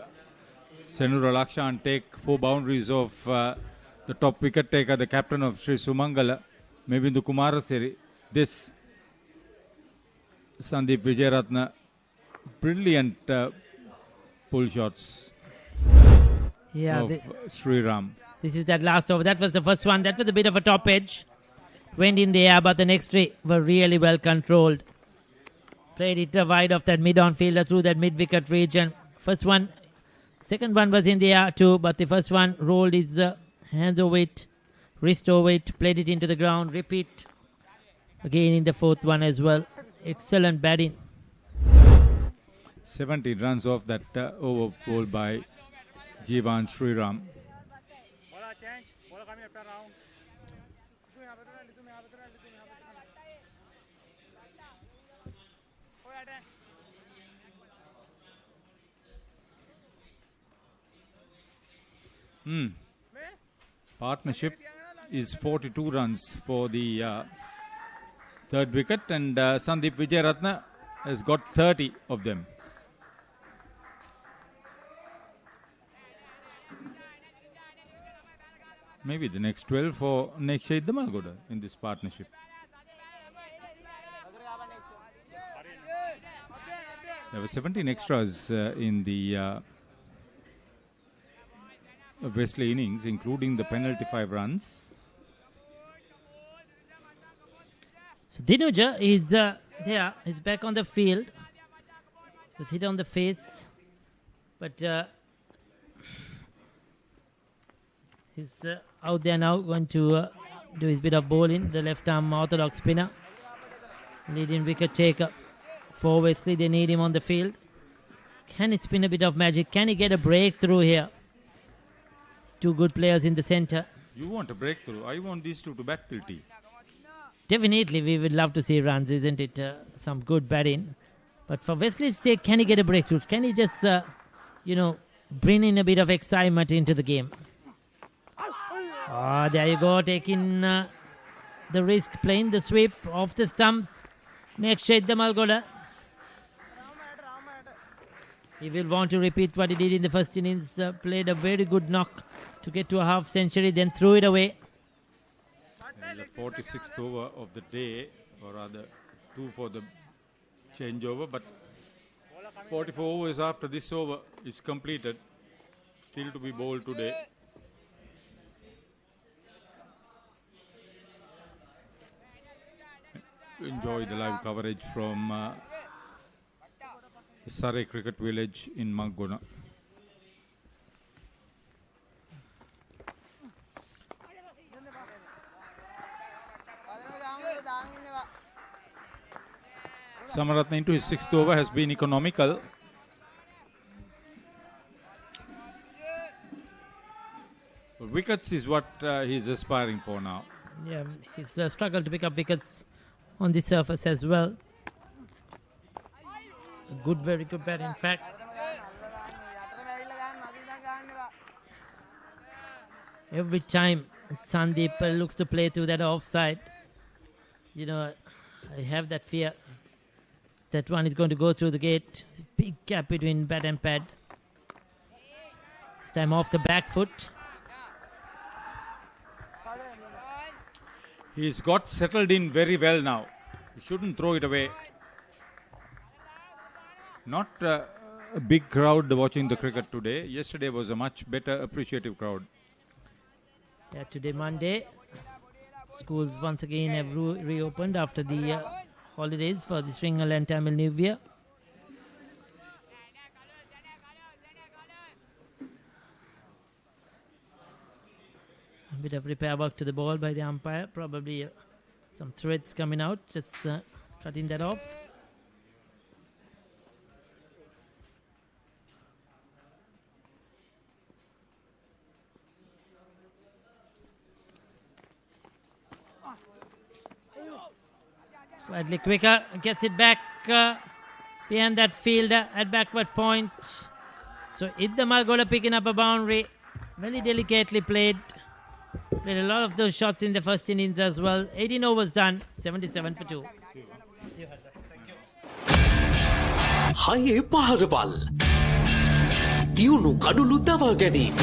Senura Lakshan take 4 boundaries of the top wicket taker, the captain of Sri Sumangala, Mevindu Kumarasiri. This Sandeep Vijayaratna, brilliant pull shots of Sri Ram. This is that last over. That was the first one. That was a bit of a top edge. Went in the air, but the next 3 were really well controlled. Played it wide of that mid-on fielder through that mid-wicket region. First one. Second one was in the air too, but the first one rolled his hands over it, wrist over it, played it into the ground, repeat again in the 4th one as well. Excellent batting. 70 runs off that over ball by Jivan Sriram. Partnership is 42 runs for the 3rd wicket, and Sandeep Vijayaratna has got 30 of them. Maybe the next 12 for Nekshay Maggona in this partnership. There were 17 extras in the Wesley innings, including the penalty 5 runs. So Dinuja is there. He's back on the field. Was hit on the face, but he's out there now, going to do his bit of bowling. The left-arm orthodox spinner, leading wicket taker for Wesley. They need him on the field. Can he spin a bit of magic? Can he get a breakthrough here? 2 good players in the centre. You want a breakthrough. I want these 2 to bat till tea. Definitely, we would love to see runs, isn't it? Some good batting. But for Wesley's sake, can he get a breakthrough? Can he just, bring in a bit of excitement into the game? There you go, taking the risk, playing the sweep off the stumps. Next, Shade Maggona. He will want to repeat what he did in the first innings. Played a very good knock to get to a half century, then threw it away. The 46th over of the day, or rather 2 for the changeover, but 44 overs after this over is completed. Still to be bowled today. Enjoy the live coverage from Surrey Cricket Village in Maggona. Samaratna into his 6th over has been economical. But wickets is what he's aspiring for now. Yeah, he's struggled to pick up wickets on the surface as well. Very good bat, in fact. Every time Sandeep looks to play through that offside, you know, I have that fear that one is going to go through the gate. Big gap between bat and pad. This time off the back foot. He's got settled in very well now. He shouldn't throw it away. Not a big crowd watching the cricket today. Yesterday was a much better appreciative crowd. Yeah, today Monday, schools once again have reopened after the holidays for the Sinhala and Tamil New Year. A bit of repair work to the ball by the umpire. Probably some threads coming out, just cutting that off. Slightly quicker, gets it back behind that fielder at backward point. So Idda Maggona picking up a boundary. Very delicately played. Played a lot of those shots in the first innings as well. 18 overs done, 77 for 2. Haye paharwal. Tiyunu kadulu dawa ganeen.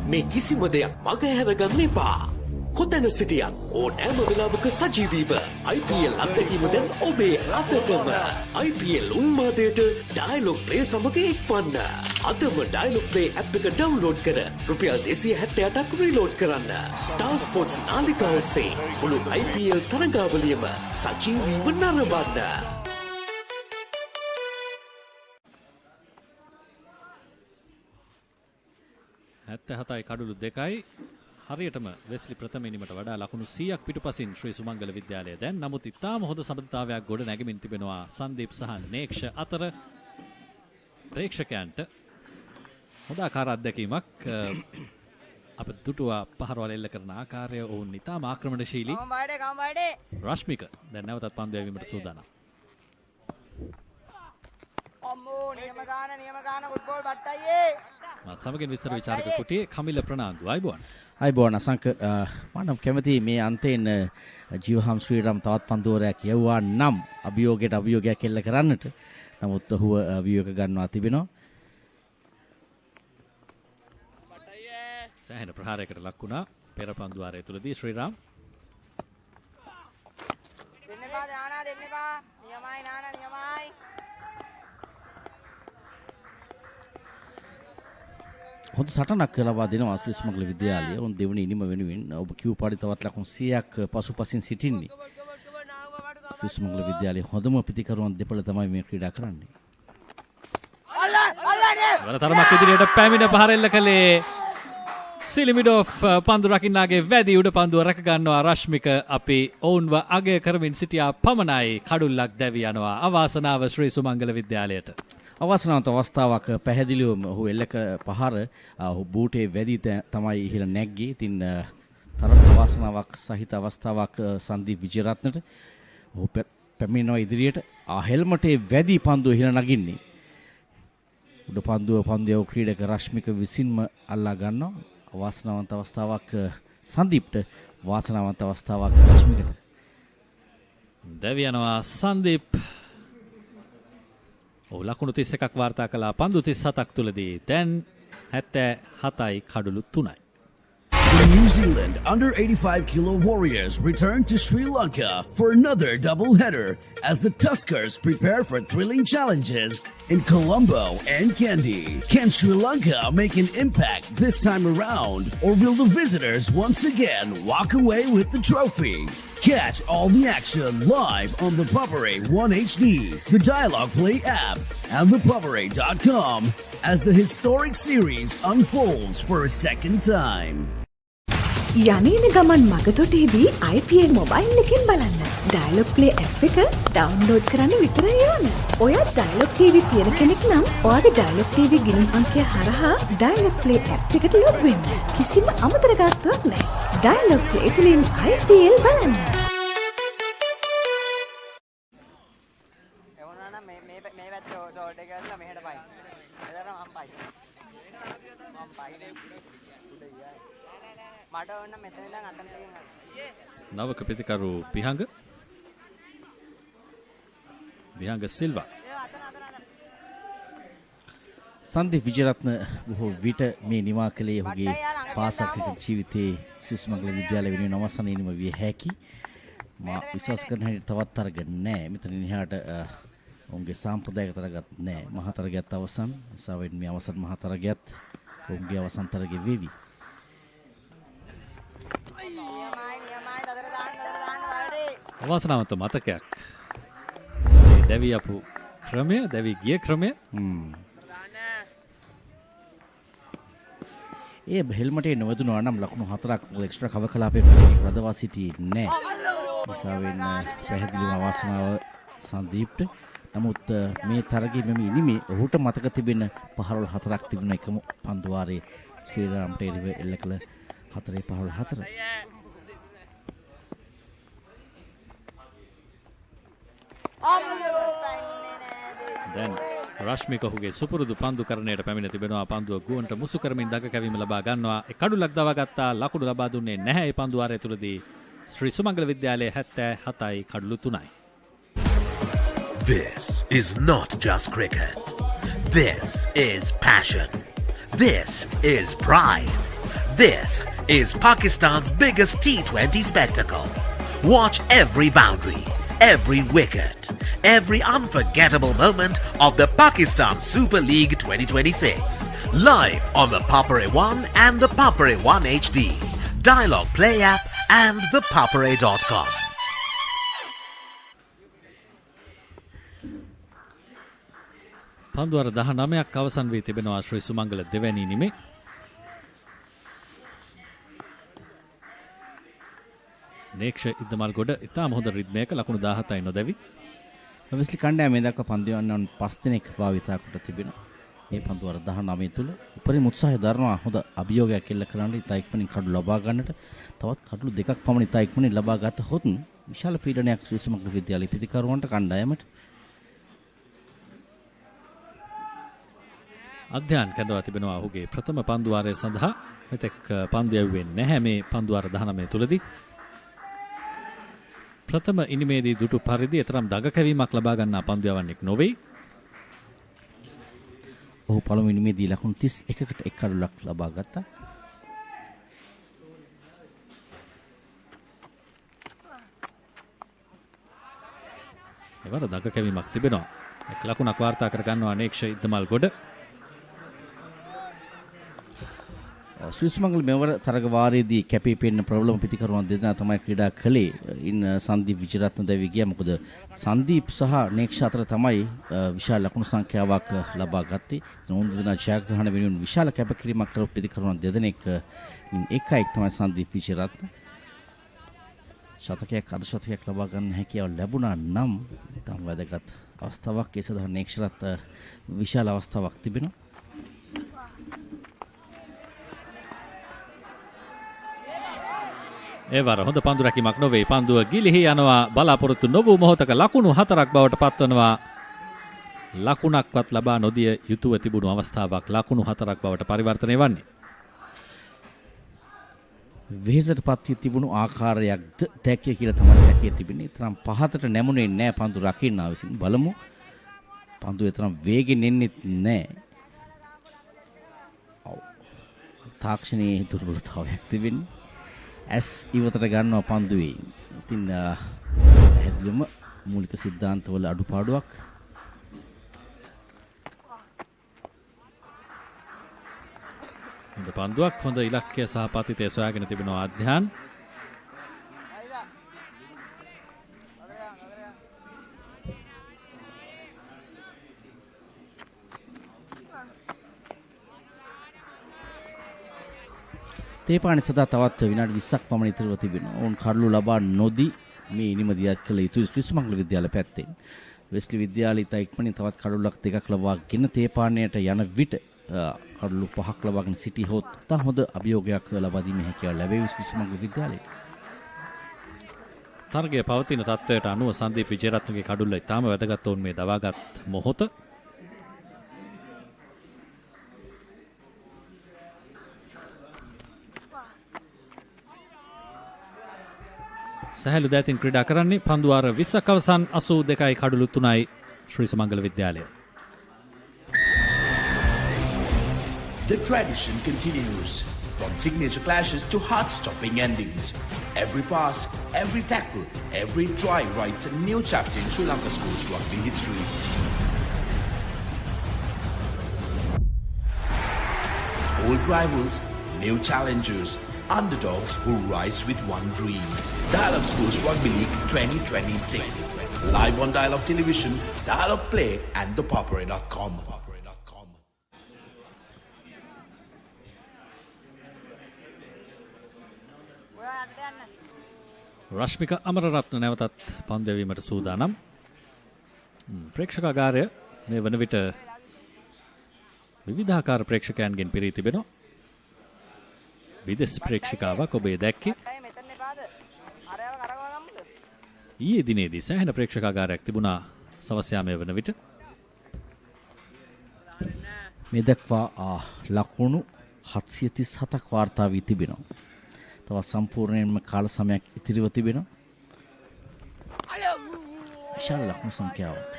Me kisima deyak maga haraganne epa. කොතැන සිටියත් ඕනෑම වෙලාවක සජීවීව IPL අත්දැකීම දැන් ඔබේ අතටම IPL උන්මාදයට dialogue play සමග එක්වන්න. අදම dialogue play app එක download කර රුපියල් 278ක් රීලෝඩ් කරන්න. ස්ටාර් ස්පෝර්ට්ස් නාලිකාව ඔස්සේ මුළු IPL තරගාවලියම සජීවීව නරඹන්න. 77යි කඩුළු 2යි. හරියටම වෙස්ලි ප්‍රථම ඉනිමට වඩා ලකුණු 100ක් පිටුපසින් ශ්‍රී සුමංගල විද්‍යාලය දැන් නමුත් ඉතාම හොඳ සමබරතාවයක් ගොඩ නැගෙමින් තිබෙනවා සංදීප් සහ නේක්ෂ අතර. ප්‍රේක්ෂකයන්ට හොඳ ආකාර අත්දැකීමක්. අප දුටුවා පහරවල් එල්ල කරන ආකාරය ඔවුන් ඉතාම ආක්‍රමණශීලී. රශ්මික දැන් නැවතත් පන්දු යැවීමට සූදානම්. මාත් සමගින් විස්තර විචාරක කුටියේ කමිල ප්‍රනාන්දු අයබෝන්. අයබෝන් අසංක මම කැමති මේ අන්තයෙන් ජීවහම් ශ්‍රීරාම් තවත් පන්දුවරයක් යවුවා නම් අභියෝගයක් එල්ල කරන්නට. නමුත් ඔහුව අභියෝග ගන්නවා තිබෙනවා. සෑහෙන ප්‍රහාරයකට ලක් වුණා පෙර පන්දුවාරය තුලදී ශ්‍රීරාම්. හොඳ සටනක් ලබා දෙනවා ශ්‍රී සුමංගල විද්‍යාලය. උන් දෙවනි ඉනිම වෙනුවෙන් ඔබ කිව් පාඩි තවත් ලකුණු 100ක් පසුපසින් සිටින්නේ. ශ්‍රී සුමංගල විද්‍යාලයේ හොඳම පිතිකරුවන් දෙපළ තමයි මේ ක්‍රීඩා කරන්නේ. වරතරමක් ඉදිරියට පැමිණ පහර එල්ල කළේ සිලිමිඩෝෆ් පන්දු රකින්නාගේ වැදි උඩ පන්දුව රැක ගන්නවා රශ්මික. අපි ඔවුන්ව අගය කරමින් සිටියා පමණයි කඩුල්ලක් දැවි යනවා. අවාසනාව ශ්‍රී සුමංගල විද්‍යාලයට. අවසනාන්ත අවස්ථාවක් පැහැදිලිවම ඔහු එල්ලක පහර බූටේ වැදි තමයි ඉහළ නැග්ගේ. ඉතින් තරම් අවසනාවක් සහිත අවස්ථාවක් සංදීප් විජේරත්නට. ඔහු පැමිණෙනවා ඉදිරියට. හෙල්මටේ වැදි පන්දුව ඉහළ නගින්නේ. උඩ පන්දුව ක්‍රීඩක රශ්මික විසින්ම අල්ලා ගන්නවා. වාසනාවන්ත අවස්ථාවක් සංදීප්ට, වාසනාවන්ත අවස්ථාවක් රශ්මිකට. දැවි යනවා සංදීප්. ලකුණු 31ක් වාර්තා කළා පන්දු 37ක් තුලදී. දැන් 77යි කඩුළු 3යි. The New Zealand under-85 kilo Warriors return to Sri Lanka for another double-header as the Tuskers prepare for thrilling challenges in Colombo and Kandy. Can Sri Lanka make an impact this time around, or will the visitors once again walk away with the trophy? Catch all the action live on the Papare 1HD, the Dialogue Play app, and thepapare.com as the historic series unfolds for a second time. යනේන ගමන් මගතොටේදී IPL mobile එකෙන් බලන්න. Dialogue play app එක download කරන්න විතරයි ඕන. ඔයත් dialogue TV තියෙන කෙනෙක් නම් ඔයාගේ ඩයලොග් TV ගිණුම් අංකය හරහා ඩයලොග් ප්ලේ ඇප් එකට ලොග් වෙන්න. කිසිම අමතර ගාස්තුවක් නැහැ. ඩයලොග් ප්ලේ තුලින් IPL බලන්න. නවක පිතිකරු පිහංග සිල්වා සන්දීප් විජයරත්න බොහෝ විට මේ නිමා කළේ ඔහුගේ පාසල් ජීවිතයේ ශ්‍රී විද්‍යාලය වෙනුවෙන් අවසානයේම විය හැකි. මා විශ්වාස කරන හැටියට තවත් තරග නැහැ. මෙතනින් එහාට ඔවුන්ගේ සාම්ප්‍රදායික තරගත් නැහැ. මහා තරගයත් අවසන්. සාවෙන් මේ අවසන් මහා තරගයත් ඔවුන්ගේ අවසන් තරගය වේවි. අවාසනාවන්ත මතකයක්. දැවි අපු ක්‍රමය, දැවි ගිය ක්‍රමය. ඒ හෙල්මටේ නොවැදුනා නම් ලකුණු 4ක් එක්ස්ට්‍රා කව කලාපේ රඳවා සිටියේ නැහැ. ඒසාවෙන් පැහැදිලිව අවාසනාව සන්දීප්ට. නමුත් මේ තරගයේ මෙමි ඉනිමේ ඔහුට මතක තිබෙන පහරවල් 4ක් තිබුණ එකම පන්දු වාරයේ ශ්‍රී රාම්ටේ එල්ල කළ 4 පහරවල් 4. දැන් රශ්මික ඔහුගේ සුපුරුදු පන්දු කරණයට පැමිණ තිබෙනවා. පන්දුව ගුවන්ට මුසු කරමින් දඟ කැවීම ලබා ගන්නවා. කඩුලක් දවා ගත්තා. ලකුණු ලබා දුන්නේ නැහැ. මේ පන්දු වාරය තුලදී ශ්‍රී සුමංගල විද්‍යාලයේ 77යි කඩලු 3යි. This is not just cricket. This is passion. This is pride. This is Pakistan's biggest T20 spectacle. Watch every boundary, every wicket, every unforgettable moment of the Pakistan Super League 2026. Live on the Papare 1 and the Papare 1 HD, Dialogue Play app and the papare.com. පන්දුවර 19ක් අවසන් වී තිබෙනවා ශ්‍රී සුමංගල දෙවැනි ඉනිමේ. නේක්ෂ ඉදමල් ගොඩ ඉතාම හොඳ රිද්මයක ලකුණු 17යි නොදැවි. Wesley කණ්ඩායමේ දක්වා පන්දු යන්නන් 5 දෙනෙක් භාවිතා කොට තිබෙනවා. මේ පන්දුවර 19 තුල උපරිම උත්සාහය දරනවා හොඳ අභියෝගයක් එල්ල කරන්න ඉතා ඉක්මනින් කඩු ලබා ගන්නට. තවත් කඩු දෙකක් පමණ ඉතා ඉක්මනින් ලබා ගත හොත් විශාල පීඩනයක් ශ්‍රී සුමංගල විද්‍යාලයේ පිතිකරුවන්ට කණ්ඩායමට අධ්‍යයන් කැඳවා තිබෙනවා ඔහුගේ ප්‍රථම පන්දු වාරය සඳහා. මෙතෙක් පන්දු යවුවේ නැහැ මේ පන්දු වාර 19 තුලදී. ප්‍රථම ඉනිමේදී දුටු පරිදි එතරම් දඟ කැවීමක් ලබා ගන්නා පන්දු යවන්නෙක් නොවේ. ඔහු පළමු ඉනිමේදී ලකුණු 31කට එක් කඩුලක් ලබා ගත්තා. එවර දඟ කැවීමක් තිබෙනවා. එක් ලකුණක් වාර්තා කර ගන්නවා නේක්ෂ ඉදමල් ගොඩ. ශ්‍රී සුමංගල මෙවර තරග වාරයේදී කැපී පෙනෙන ප්‍රබලම පිතිකරුවන් දෙදෙනා තමයි ක්‍රීඩා කළේ. ඉන් සන්දීප් විජයරත්න දැවි ගියා. මොකද සන්දීප් සහ නේක්ෂ අතර තමයි විශාල ලකුණු සංඛ්‍යාවක් ලබා ගත්තේ. උන් දෙදෙනා ජයග්‍රහණ වෙනුවෙන් විශාල කැපකිරීමක් කරපු පිතිකරුවන් දෙදෙනෙක් ඉන් එකයි තමයි සන්දීප් විජයරත්න. ශතකයක් අර්ධ ශතකයක් ලබා ගන්න හැකියාව ලැබුණා නම් තම වැදගත් අවස්ථාවක්. ඒ සඳහා නේක්ෂරත් විශාල අවස්ථාවක් තිබෙනවා. ඒවර හොඳ පන්දු රැකීමක් නොවේ. පන්දුව ගිලිහි යනවා. බලාපොරොත්තු නොවූ මොහොතක ලකුණු 4ක් බවට පත්වනවා. ලකුණක්වත් ලබා නොදිය යුතුව තිබුණු අවස්ථාවක් ලකුණු 4ක් බවට පරිවර්තනය වන්නේ. වෙහෙසට පත් වී තිබුණු ආකාරයක්ද දැක්කේ කියලා තමයි සැකයේ තිබෙන්නේ. තරම් පහතට නැමුනේ නැහැ පන්දු රකින්නා විසින්. බලමු. පන්දුවේ තරම් වේගෙන් එන්නේ නැහැ. තාක්ෂණයේ දුර්වලතාවයක් තිබෙන්නේ. ඇස් ඉවතට ගන්නවා පන්දුවේ. ඉතින් හැදෙලුම මූලික સિદ્ધාන්තවල අඩුපාඩුවක්. හොඳ පන්දුවක් හොඳ ඉලක්කය සහ පතිතය සොයාගෙන තිබෙනවා අධ්‍යයන්. තේපානි සදා තවත් විනාඩි 20ක් පමණ ඉතිරිව තිබෙනවා. ඔවුන් කඩලු ලබා නොදී මේ ඉනිම දියත් කළ යුතු ශ්‍රී සුමංගල විද්‍යාලය පැත්තෙන්. වෙස්ලි විද්‍යාලය ඉතා ඉක්මනින් තවත් කඩලුක් දෙකක් ලබාගෙන තේපානයට යන විට කඩලු 5ක් ලබාගෙන සිටි හොත් තා හොඳ අභියෝගයක් ලබා දීමේ හැකියාව ලැබෙවි ශ්‍රී සුමංගල විද්‍යාලයට. තරගය පවතින තත්ත්වයට අනුව සංදීප් විජේරත්නගේ කඩුල්ල ඉතාම වැදගත් වුන් මේ දවාගත් මොහොත. සැහැල්ලු දෑතින් ක්‍රීඩා කරන්නේ පන්දු වාර 20ක් අවසන් 82යි කඩුළු 3යි ශ්‍රී සුමංගල විද්‍යාලය. The tradition continues. From signature clashes to heart-stopping endings. Every pass, every tackle, every try writes a new chapter in Sri Lanka schools rugby history. Old rivals, new challengers, underdogs who rise with one dream. Dial-Up Schools Rugby League 2026. Live on Dial-Up Television, Dial-Up Play and thepoppery.com. Rashmika අමරරත්න නැවතත් පන්දවීමට සූදානම්. ප්‍රේක්ෂකාගාරය මේ වන විට විවිධාකාර ප්‍රේක්ෂකයන්ගෙන් පිරී තිබෙනවා. විදෙස් ප්‍රේක්ෂකාවක් ඔබේ දැක්කේ. ඊයේ දිනේදී සෑහෙන ප්‍රේක්ෂකාගාරයක් තිබුණා සවස් යාමයේ වන විට. මේ දක්වා ලකුණු 737ක් වාර්තා වී තිබෙනවා. තවත් සම්පූර්ණයෙන්ම කාල සමයක් ඉතිරිව තිබෙනවා. විශාල ලකුණු සංඛ්‍යාවක්.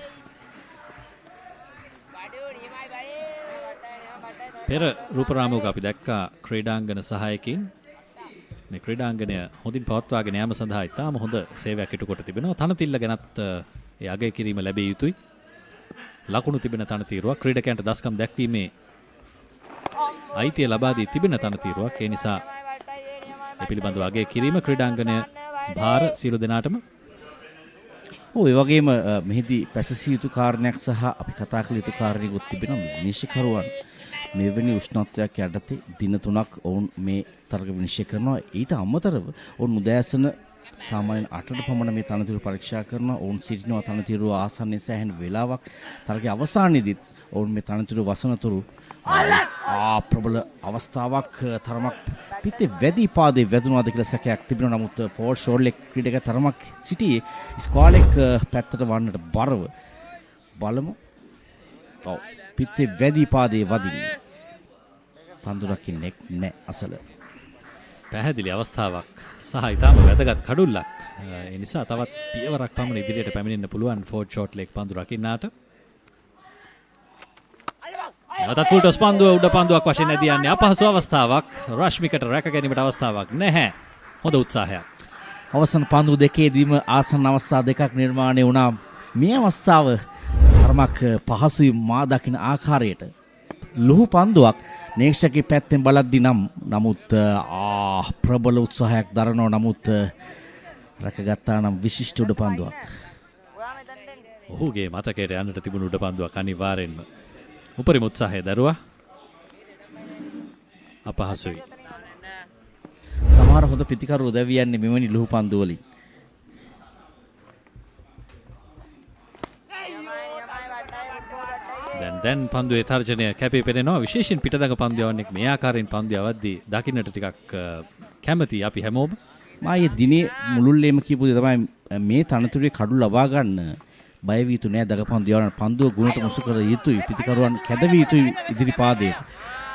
පෙර රූපරාමුවක අපි දැක්කා ක්‍රීඩාංගන සහායකින් මේ ක්‍රීඩාංගනය හොඳින් පවත්වාගෙන යාම සඳහා ඉතාම හොඳ සේවයක් ඉටු කොට තිබෙනවා. තනතිල්ල ගැනත් ඒ අගය කිරීම ලැබිය යුතුයි. ලකුණු තිබෙන තනතිරුවක් ක්‍රීඩකයන්ට දස්කම් දැක්වීමේ අයිතිය ලබා දී තිබෙන තනතිරුවක්. ඒ නිසා ඒ පිළිබඳව අගය කිරීම ක්‍රීඩාංගනය භාර සියලු දෙනාටම. ඒ වගේම මෙහිදී පැසසිය යුතු කාරණයක් සහ අපි කතා කළ යුතු කාරණයක් තිබෙනවා. විනිශ්චයකරුවන් මෙවැනි උෂ්ණත්වයක් යටතේ දින 3ක් ඔවුන් මේ තරග විනිශ්චය කරනවා. ඊට අමතරව ඔවුන් උදෑසන සාමාන්‍යයෙන් 8ට පමණ මේ තනතිරු පරීක්ෂා කරනවා. ඔවුන් සිටිනවා තනතිරු ආසන්නයේ සෑහෙන වේලාවක්. තරගයේ අවසානයේදීත් ඔවුන් මේ තනතිරු වසනතුරු ප්‍රබල අවස්ථාවක් තරමක් පිටේ වැඩි පාදේ වැදුනාද කියලා සැකයක් තිබෙනවා. නමුත් ෆෝර් ෂෝල්ලෙක් ක්‍රීඩක තරමක් සිටියේ ස්ක්වාලෙක් පැත්තට වන්නට බරව බලමු. ඔව් පිටේ වැඩි පාදේ වදින්නේ. පන්දුරකින්නෙක් නැහැ අසල. පැහැදිලි අවස්ථාවක් සහ ඉතාම වැදගත් කඩුල්ලක්. ඒ නිසා තවත් පියවරක් පමණ ඉදිරියට පැමිණෙන්න පුළුවන් ෆෝර් ෂෝට්ලෙක් පන්දු රකින්නාට. නැවතත් ෆුල් ටොස් පන්දුව උඩ පන්දුවක් වශයෙන් ඇදී යන්නේ අපහසු අවස්ථාවක්. රශ්මිකට රැක ගැනීමට අවස්ථාවක් නැහැ. හොඳ උත්සාහයක්. අවසන් පන්දු දෙකේදීම ආසන්න අවස්ථා දෙකක් නිර්මාණය වුණා. මේ අවස්ථාව තරමක් පහසුයි මා දකින ආකාරයට. ලුහු පන්දුවක් නේක්ෂකේ පැත්තෙන් බලද්දී නමුත් ප්‍රබල උත්සාහයක් දරනවා. නමුත් රැකගත්තා නම් විශිෂ්ට උඩ පන්දුවක්. ඔහුගේ මතකයට යන්නට තිබුණු උඩ පන්දුවක් අනිවාර්යෙන්ම උපරිම උත්සාහය දරුවා. අපහසුයි. සමහර හොඳ පිතිකරු උදවියන්නේ මෙවැනි ලුහු පන්දු වලින්. දැන් පන්දුවේ තර්ජනය කැපී පෙනෙනවා. විශේෂයෙන් පිටදඟ පන්දුවන්නෙක් මේ ආකාරයෙන් පන්දු යවද්දී දකින්නට ටිකක් කැමති අපි හැමෝම. මායේ දිනේ මුළුල්ලේම කියපු දේ තමයි මේ තනතුරේ කඩු ලබා ගන්න බය වී යුතු නෑ. දඟ පන්දු යවන පන්දුව ගුණට මුසු කර යුතුයි. පිතිකරුවන් කැදවිය යුතුයි ඉදිරි පාදයේ.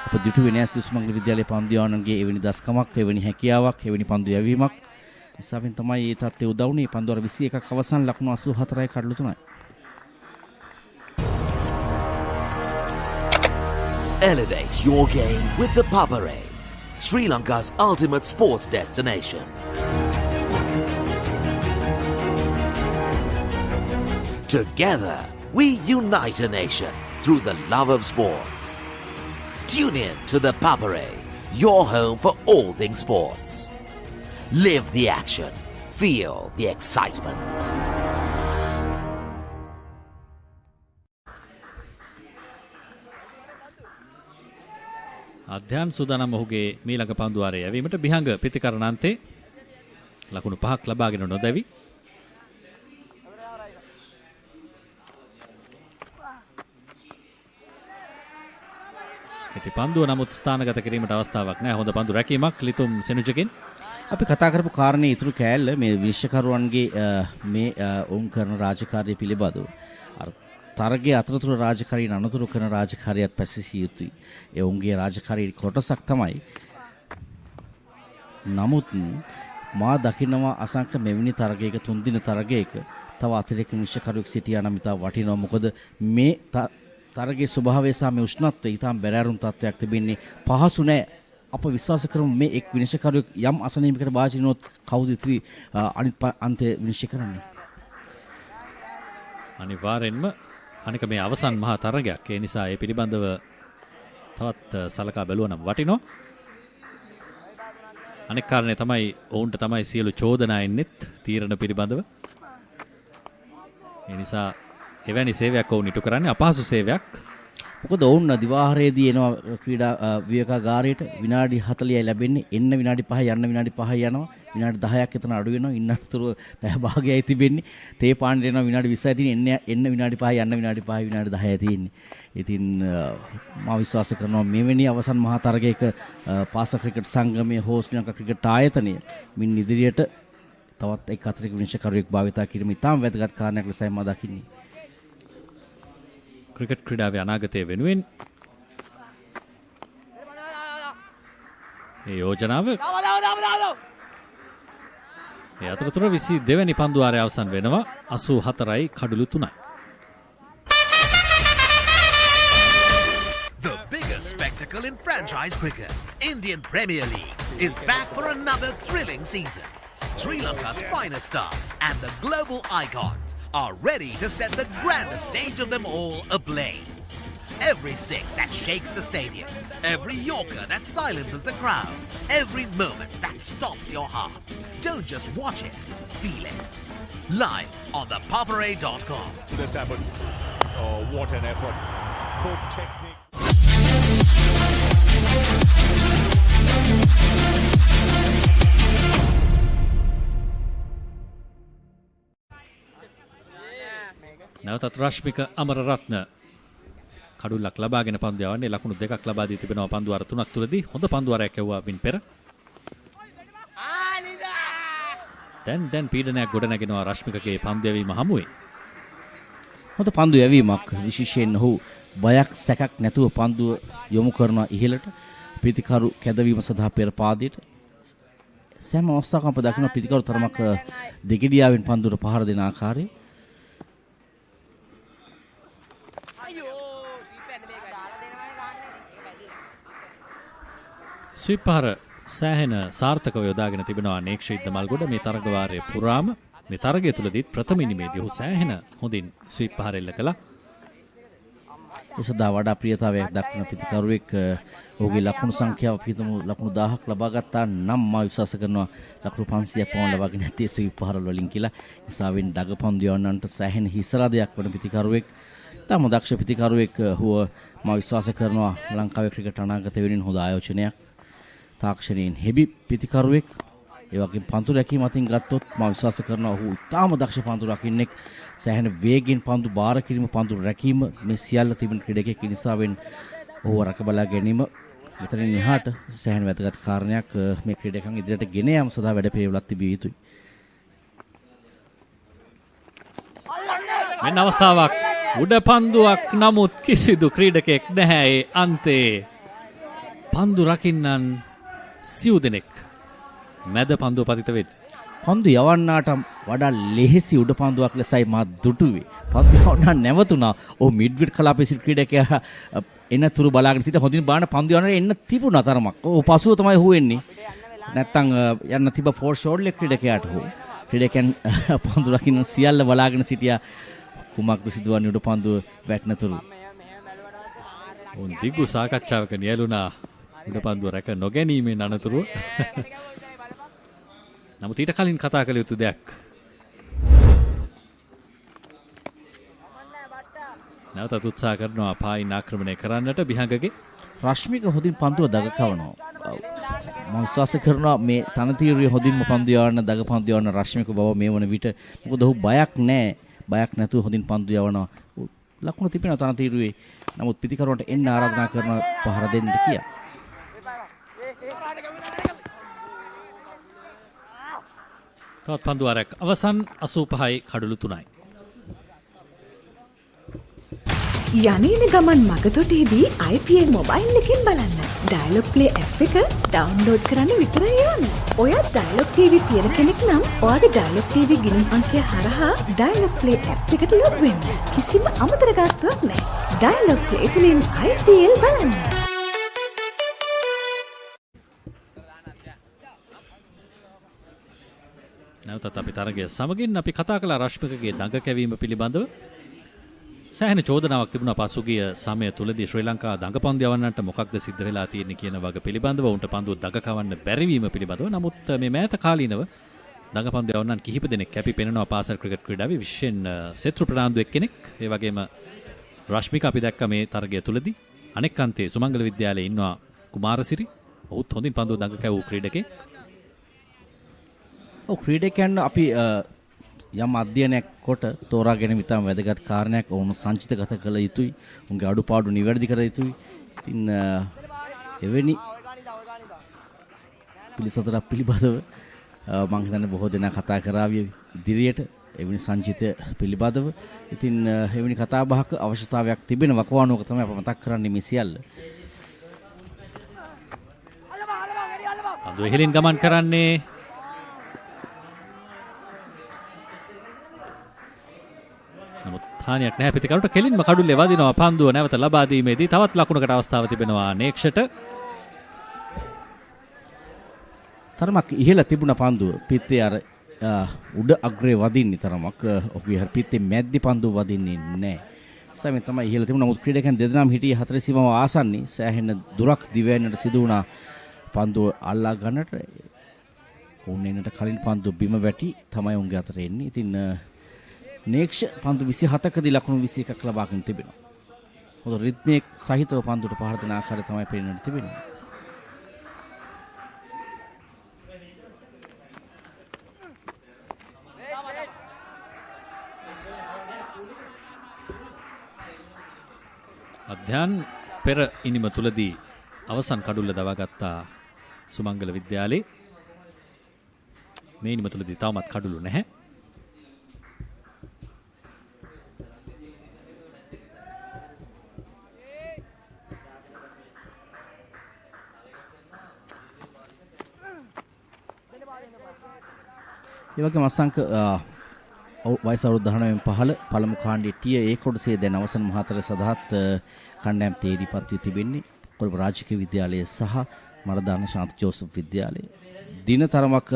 අප දිටුවේ නෑස් සුමංගල විද්‍යාලයේ පන්දු යවනන්ගේ එවැනි දස්කමක්, එවැනි හැකියාවක්, එවැනි පන්දු යැවීමක් නිසාවෙන් තමයි මේ තත්ත්වය උදා වුණේ. පන්දු වර 21ක් අවසන් ලකුණු 84යි කඩලු 3යි. Elevate your game with the Papare, Sri Lanka's ultimate sports destination. Together, we unite a nation through the love of sports. Tune in to the Papare, your home for all things sports. Live the action. Feel the excitement. අධ්‍යයන් සූදානම් ඔහුගේ මීළඟ පන්දුවාරය යැවීමට බිහඟ පිතිකරණාන්තේ ලකුණු 5ක් ලබාගෙන නොදැවි. කෙටි පන්දුව නමුත් ස්ථානගත කිරීමට අවස්ථාවක් නැහැ. හොඳ පන්දු රැකීමක් ලිතුම් සෙනුජකින්. අපි කතා කරපු කාරණේ ඉතුරු කෑල්ල මේ විනිශ්චයකරුවන්ගේ මේ ඔවුන් කරන රාජකාරිය පිළිබඳව අර තරගයේ අතරතුර රාජකාරිය අනතුරු කරන රාජකාරියත් පැසසිය යුතුයි. ඒ ඔවුන්ගේ රාජකාරියේ කොටසක් තමයි. නමුත් මා දකිනවා අසංක මෙවැනි තරගයක 3 දින තරගයක තව අතිරේක විනිශ්චයකරුවෙක් සිටියා නම් ඉතා වටිනවා. මොකද මේ තරගයේ ස්වභාවය සහ මේ උෂ්ණත්වය ඉතාම බැරෑරුම් තත්ත්වයක් තිබෙන්නේ. පහසු නෑ. අප විශ්වාස කරමු මේ එක් විනිශ්චයකරුවෙක් යම් අසනීපයකට භාජනය වුණොත් කවුද ඉතිරි අනිත් අන්තය විනිශ්චය කරන්නේ? අනිවාර්යෙන්ම අනික මේ අවසන් මහා තරගයක්. ඒ නිසා ඒ පිළිබඳව තවත් සලකා බැලුවා නම් වටිනවා. අනෙක් කාරණේ තමයි ඔවුන්ට තමයි සියලු චෝදනා එන්නෙත් තීරණ පිළිබඳව. ඒ නිසා එවැනි සේවයක් ඔවුන් ඉටු කරන්නේ අපහසු සේවයක්. මොකද ඔවුන් දිවාහාරයේදී එනවා ක්‍රීඩා විවේකාගාරයට විනාඩි 40යි ලැබෙන්නේ. එන්න විනාඩි 5යි යන්න විනාඩි 5යි යනවා. විනාඩි 10ක් එතන අඩු වෙනවා. ඉන්නතුරු පැය භාගයයි තිබෙන්නේ. තේ පාණ්ඩේ එනවා විනාඩි 20යි තියෙන්නේ. එන්න විනාඩි 5යි යන්න විනාඩි 5යි විනාඩි 10යි තියෙන්නේ. ඉතින් මම විශ්වාස කරනවා මෙවැනි අවසන් මහා තරගයක පාසල් ක්‍රිකට් සංගමයේ හෝ ශ්‍රී ලංකා ක්‍රිකට් ආයතනය මින් ඉදිරියට තවත් එක් අතිරේක විනිශ්චයකරුවෙක් භාවිතා කිරීම ඉතාම වැදගත් කාරණයක් ලෙසයි මම දකින්නේ. ක්‍රිකට් ක්‍රීඩාවේ අනාගතය වෙනුවෙන් මේ යෝජනාව ඒ අතරතුර 22 වෙනි පන්දුවාරය අවසන් වෙනවා 84යි කඩලු 3යි. The biggest spectacle in franchise cricket, Indian Premier League, is back for another thrilling season. Sri Lanka's finest stars and the global icons are ready to set the grandest stage of them all ablaze. Every six that shakes the stadium, every yorker that silences the crowd, every moment that stops your heart. Don't just watch it, feel it. Live on the papare.com. This happened. Oh, what an effort. Good technique. නැවතත් රශ්මික අමරරත්න කඩුල්ලක් ලබාගෙන පන්දු යවන්නේ. ලකුණු දෙකක් ලබා දී තිබෙනවා පන්දුවාර 3ක් තුලදී. හොඳ පන්දුවාරයක් යවුවා මින් පෙර. දැන් පීඩනයක් ගොඩනගෙනවා රශ්මිකගේ පන්දු යැවීම හමුවේ. හොඳ පන්දු යැවීමක්. විශේෂයෙන් ඔහු බයක් සැකක් නැතුව පන්දුව යොමු කරන ඉහළට ප්‍රතිකරු කැදවීම සඳහා පෙර පාදයට සෑම අවස්ථාවකම අප දකින ප්‍රතිකරු තරමක් දෙගිඩියාවෙන් පන්දුවට පහර දෙන ආකාරය. ස්විප් පහර සෑහෙන සාර්ථකව යොදාගෙන තිබෙනවා නේක්ෂිද්ද මල්ගොඩ මේ තරග වාරයේ පුරාම. මේ තරගය තුලදීත් ප්‍රථම ඉනිමේදී ඔහු සෑහෙන හොඳින් ස්විප් පහර එල්ල කළා. එසදා වඩා ප්‍රියතාවයක් දක්වන පිටිකරුවෙක් ඔහුගේ ලකුණු සංඛ්‍යාව පිටම ලකුණු 1000ක් ලබා ගත්තා නම් මා විශ්වාස කරනවා ලකුණු 500ක් පමණ ලබාගෙන ඇත්තේ ස්විප් පහර වලින් කියලා. ඒසාවෙන් දගපන්දු යවන්නන්ට සෑහෙන හිසරදයක් වන පිටිකරුවෙක්. තම දක්ෂ පිටිකරුවෙක් හුව මා විශ්වාස කරනවා ලංකාවේ ක්‍රිකට් අනාගත වෙනින් හොඳ ආයෝජනයක්. තාක්ෂණයෙන් හෙබි පිටිකරුවෙක්. ඒ වගේම පන්දු රැකීම අතින් ගත්තොත් මම විශ්වාස කරනවා ඔහු ඉතාම දක්ෂ පන්දු රකින්නෙක්. සෑහෙන වේගෙන් පන්දු බාර කිරීම පන්දු රැකීම මේ සියල්ල තිබෙන ක්‍රීඩකයෙක් නිසාවෙන් ඔහුව රැක බලා ගැනීම මෙතනින් එහාට සෑහෙන වැදගත් කාරණයක්. මේ ක්‍රීඩකයන් ඉදිරියට ගෙන යාම සඳහා වැඩ පිළිවෙලක් තිබිය යුතුයි. මෙන්න අවස්ථාවක්. උඩ පන්දුවක් නමුත් කිසිදු ක්‍රීඩකයෙක් නැහැ ඒ අන්තේ. පන්දු රකින්නන් සිව් දෙනෙක් මැද පන්දුව පතිත වෙද්දී පන්දු යවන්නාට වඩා ලෙහෙසි උඩ පන්දුවක් ලෙසයි මා දුටුවේ. පන්දු යවන්නා නැවතුණා. ඔහු මිඩ්විඩ් කලාපේ සිට ක්‍රීඩකයා එනතුරු බලාගෙන සිට හොඳින් බාන පන්දු යවන්නට එන්න තිබුණා තරමක්. ඔහු පසුව තමයි හු වෙන්නේ. නැත්තම් යන්න තිබ්බ ෆෝර් ෂෝට් ලෙග් ක්‍රීඩකයාට හු. ක්‍රීඩකයන් පන්දු රකින්න සියල්ල බලාගෙන සිටියා. කුමක්ද සිදුවන්නේ උඩ පන්දුව වැටෙනතුරු. උන් දිගු සාකච්ඡාවක නියැලුණා උඩ පන්දුව රැක නොගැනීමෙන් අනතුරුව. නමුත් ඊට කලින් කතා කළ යුතු දෙයක්. නැවතත් උත්සාහ කරනවා පායින් ආක්‍රමණය කරන්නට බිහඟගේ. රශ්මික හොඳින් පන්දුව දගකවනවා. මම විශ්වාස කරනවා මේ තනතිරුවේ හොඳින්ම පන්දු යවන්න දග පන්දු යවන්න රශ්මික බව මේ වන විට. මොකද ඔහු බයක් නැහැ. බයක් නැතුව හොඳින් පන්දු යවනවා. ලකුණු තිබෙනවා තනතිරුවේ. නමුත් පිටිකරුවන්ට එන්න ආරාධනා කරන පහර දෙන්න කියා. තවත් පන්දුවාරයක් අවසන් 85යි කඩලු 3යි. යන්නේන ගමන් මගතොටේදී IPL මොබයිල් එකෙන් බලන්න. ඩයලොග් ප්ලේ ඇප් එක ඩවුන්ලෝඩ් කරන්න විතරයි ඕන. ඔයත් ඩයලොග් TV තියෙන කෙනෙක් නම් ඔයාගේ ඩයලොග් TV ගිණුම් අංකය හරහා ඩයලොග් ප්ලේ ඇප් එකට ලොග් වෙන්න. කිසිම අමතර ගාස්තුවක් නැහැ. ඩයලොග් ප්ලේ තුලින් IPL බලන්න. නැවතත් අපි තරගය සමගින් අපි කතා කළා රශ්මිකගේ දඟ කැවීම පිළිබඳව. සෑහෙන චෝදනාවක් තිබුණා පසුගිය සමය තුලදී ශ්‍රී ලංකා දඟ පන්දු යවන්නට මොකක්ද සිද්ධ වෙලා තියෙන්නේ කියන වග පිළිබඳව උන්ට පන්දුව දඟ කවන්න බැරි වීම පිළිබඳව. නමුත් මේ මෑත කාලීනව දඟ පන්දු යවන්නන් කිහිප දෙනෙක් කැපි පෙනෙනවා පාසල් ක්‍රිකට් ක්‍රීඩාවේ විශේෂයෙන් සෙත්රු ප්‍රනාන්දු එක්කෙනෙක්. ඒ වගේම රශ්මික අපි දැක්ක මේ තරගය තුලදී අනෙක් අන්තයේ සුමංගල විද්‍යාලයේ ඉන්නවා කුමාරසිරි. ඔහුත් හොඳින් පන්දුව දඟ කැවූ ක්‍රීඩකෙක්. ඔව් ක්‍රීඩකයන් අපි යම් අධ්‍යයනයක් කොට තෝරා ගැනීම ඉතාම වැදගත් කාරණයක්. ඔවුන් සංචිතගත කළ යුතුයි. උන්ගේ අඩුපාඩු නිවැරදි කර යුතුයි. ඉතින් එවැනි පිළිසතරක් පිළිබඳව මම හිතන්නේ බොහෝ දෙනා කතා කරාවිය ඉදිරියට එවැනි සංචිතය පිළිබඳව. ඉතින් එවැනි කතා බහක අවශ්‍යතාවයක් තිබෙන වකවානුවක තමයි අප මතක් කරන්නේ මේ සියල්ල. පන්දුව ඉහළින් ගමන් කරන්නේ හානියක් නැහැ. පිටිකරුට කෙලින්ම කඩුල්ලේ වදිනවා. පන්දුව නැවත ලබා දීමේදී තවත් ලකුණකට අවස්ථාව තිබෙනවා නේක්ෂට. තරමක් ඉහළ තිබුණ පන්දුව පිත්තේ අර උඩ අග්‍රේ වදින්නේ තරමක්. ඔහුගේ හරි පිත්තේ මැද්දි පන්දුව වදින්නේ නැහැ. සමේ තමයි ඉහළ තිබුණ. නමුත් ක්‍රීඩකයන් දෙදෙනාම හිටියේ 4 සීමාව ආසන්නී. සෑහෙන දුරක් දිවයිනට සිදු වුණා පන්දුව අල්ලා ගන්නට. උන්නේනට කලින් පන්දුව බිම වැටි තමයි උන්ගේ අතට එන්නේ. ඉතින් නේක්ෂ පන්දු 27කදී ලකුණු 21ක් ලබාගෙන තිබෙනවා. හොඳ රිද්මයේ සහිතව පන්දුට පහර දෙන ආකාරය තමයි පේන්නට තිබෙන්නේ. අධ්‍යයන් පෙර ඉනිම තුලදී අවසන් කඩුල්ල දවාගත්තා සුමංගල විද්‍යාලයේ. මේ ඉනිම තුලදී තවමත් කඩුළු නැහැ. ඒ වගේම අසංක වයස අවුරුදු 19න් පහළ පළමු කාණ්ඩයේ ටිය ඒ කොටසේ දැන් අවසන් මහතර සදහත් කණ්ඩායම් තේරීපත් වී තිබෙන්නේ කොළඹ රාජකීය විද්‍යාලයේ සහ මරදාන ශාන්ත ජෝසප් විද්‍යාලයේ. දින තරමක්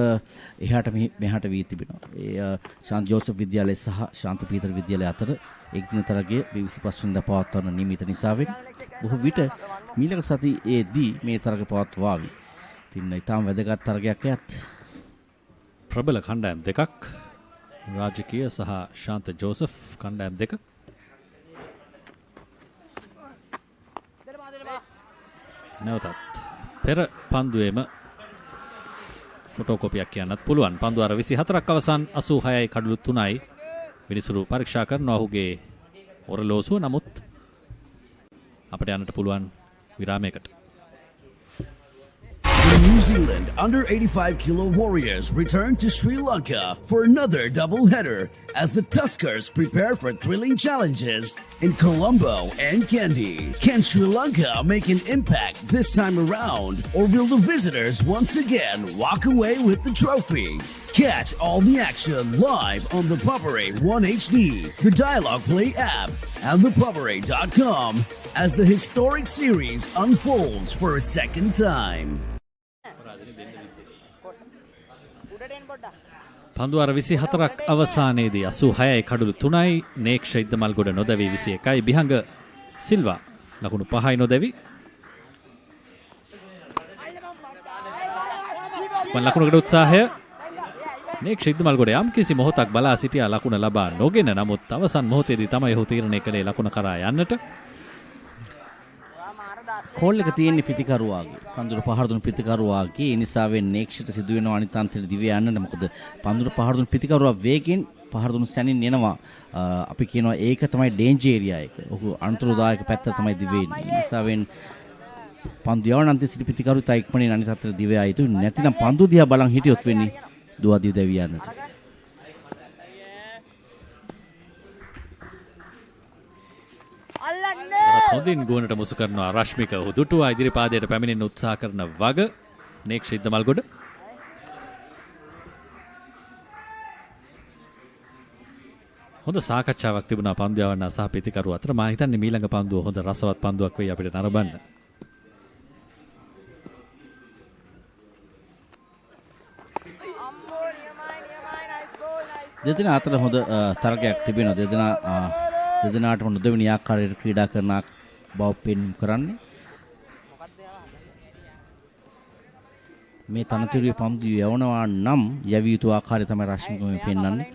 එහාට මෙහාට වී තිබෙනවා. ඒ ශාන්ත ජෝසප් විද්‍යාලය සහ ශාන්ත පීතර විද්‍යාලය අතර එක් දින තරගයේ 25 වෙනිදා පවත්වන නියමිත නිසාවෙන් බොහෝ විට මීළඟ සතියේදී මේ තරග පවත්වාවි. ඉතින් ඊටම වැදගත් තරගයක් ඇත්. ප්‍රබල කණ්ඩායම් දෙකක් රාජකීය සහ ශාන්ත ජෝසප් කණ්ඩායම් දෙක. නැවතත් පෙර පන්දුවේම ෆොටෝකොපියක් කියන්නත් පුළුවන්. පන්දු අර 24ක් අවසන් 86යි කඩලු 3යි. විනිසුරු පරීක්ෂා කරනවා ඔහුගේ ඔරලෝසුව. නමුත් අපිට යන්නට පුළුවන් විරාමයකට. The New Zealand under 85 kilo Warriors return to Sri Lanka for another doubleheader as the Tuskers prepare for thrilling challenges in Colombo and Kandy. Can Sri Lanka make an impact this time around, or will the visitors once again walk away with the trophy? Catch all the action live on the Papare 1HD, the Dialogue Play app, and thepapare.com as the historic series unfolds for a second time. පන්දු අර 24ක් අවසානයේදී 86යි කඩලු 3යි. නේක්ෂ ඉද්දමල්ගොඩ නොදැවි 21යි. බිහඟ සිල්වා ලකුණු 5යි නොදැවි. ලකුණකට උත්සාහය නේක්ෂ ඉද්දමල්ගොඩ යම් කිසි මොහොතක් බලා සිටියා ලකුණ ලබා නොගෙන. නමුත් අවසන් මොහොතේදී තමයි ඔහු තීරණය කළේ ලකුණ කරා යන්නට. කෝල් එක තියෙන්නේ පිටිකරුවාගේ. පන්දුර පහර දුන් පිටිකරුවාගේ. ඒ නිසා වෙන්නේ නේක්ෂට සිදු වෙන අනිත් අන්තයට දිව යන්නට. මොකද පන්දුර පහර දුන් පිටිකරුවා වේගෙන් පහර දුන් සැනින් එනවා. අපි කියනවා ඒක තමයි ඩේන්ජර් ඒරියා එක. ඔහු අන්තර්දායක පැත්ත තමයි දිව එන්නේ. ඒ නිසා වෙන්නේ පන්දු යවන අන්තිම සිටි පිටිකරු තයික්මනේ අනිත් අතට දිව ආ යුතුයි. නැතිනම් පන්දු දිහා බලන් හිටියොත් වෙන්නේ දුවදී දෙවියන්ට. හොඳින් ගුවනට මුසු කරනවා රශ්මික. ඔහු දුටුවා ඉදිරි පාදයට පැමිණෙන්න උත්සාහ කරන වග නේක්ෂ ඉද්දමල්ගොඩ. හොඳ සාකච්ඡාවක් තිබුණා පන්දු යවන්න සහ පිතිකරු අතර. මා හිතන්නේ මීළඟ පන්දුව හොඳ රසවත් පන්දුවක් වෙයි අපිට නරඹන්න. දෙදෙනා අතර හොඳ තරගයක් තිබෙනවා. දෙදෙනාට හොඳ දෙවෙනි ආකාරයට ක්‍රීඩා කරන බව පෙන්වු කරන්නේ. මේ තනතුරේ පන්දු යවනවා නම් යවිය යුතු ආකාරය තමයි රශ්මික මේ පෙන්වන්නේ.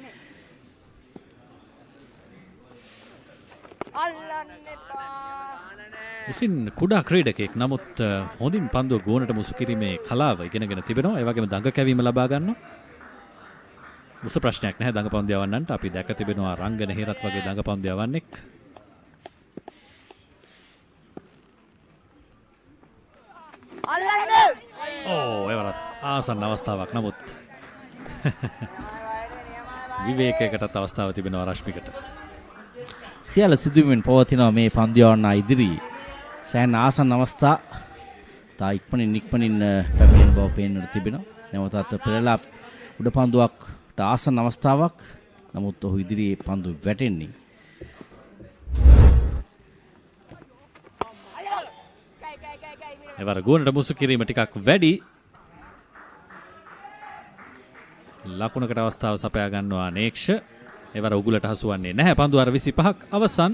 උසින් කුඩා ක්‍රීඩකෙක් නමුත් හොඳින් පන්දුව ගෝනට මුසු කිරීමේ කලාව ඉගෙනගෙන තිබෙනවා. ඒ වගේම දඟ කැවීම ලබා ගන්නවා. උස ප්‍රශ්නයක් නැහැ දඟ පන්දු යවන්නන්ට. අපි දැක තිබෙනවා රංගන හේරත් වගේ දඟ පන්දු යවන්නෙක්. එවරත් ආසන්න අවස්ථාවක් නමුත් විවේකයකටත් අවස්ථාව තිබෙනවා රශ්මිකට. සියල්ල සිදුවීමෙන් පවතිනවා මේ පන්දු යවන්න ඉදිරි සෑහෙන ආසන්න අවස්ථා. තා ඉක්මනින් පැමිණෙන බව පේන්නට තිබෙනවා. නැවතත් පෙරලා උඩ පන්දුවක්ට ආසන්න අවස්ථාවක්. නමුත් ඔහු ඉදිරියේ පන්දු වැටෙන්නේ. එවර ගුවනට මුසු කිරීම ටිකක් වැඩි. ලකුණකට අවස්ථාව සපයා ගන්නවා නේක්ෂ. එවර උගුලට හසුවන්නේ නැහැ. පන්දු අර 25ක් අවසන්.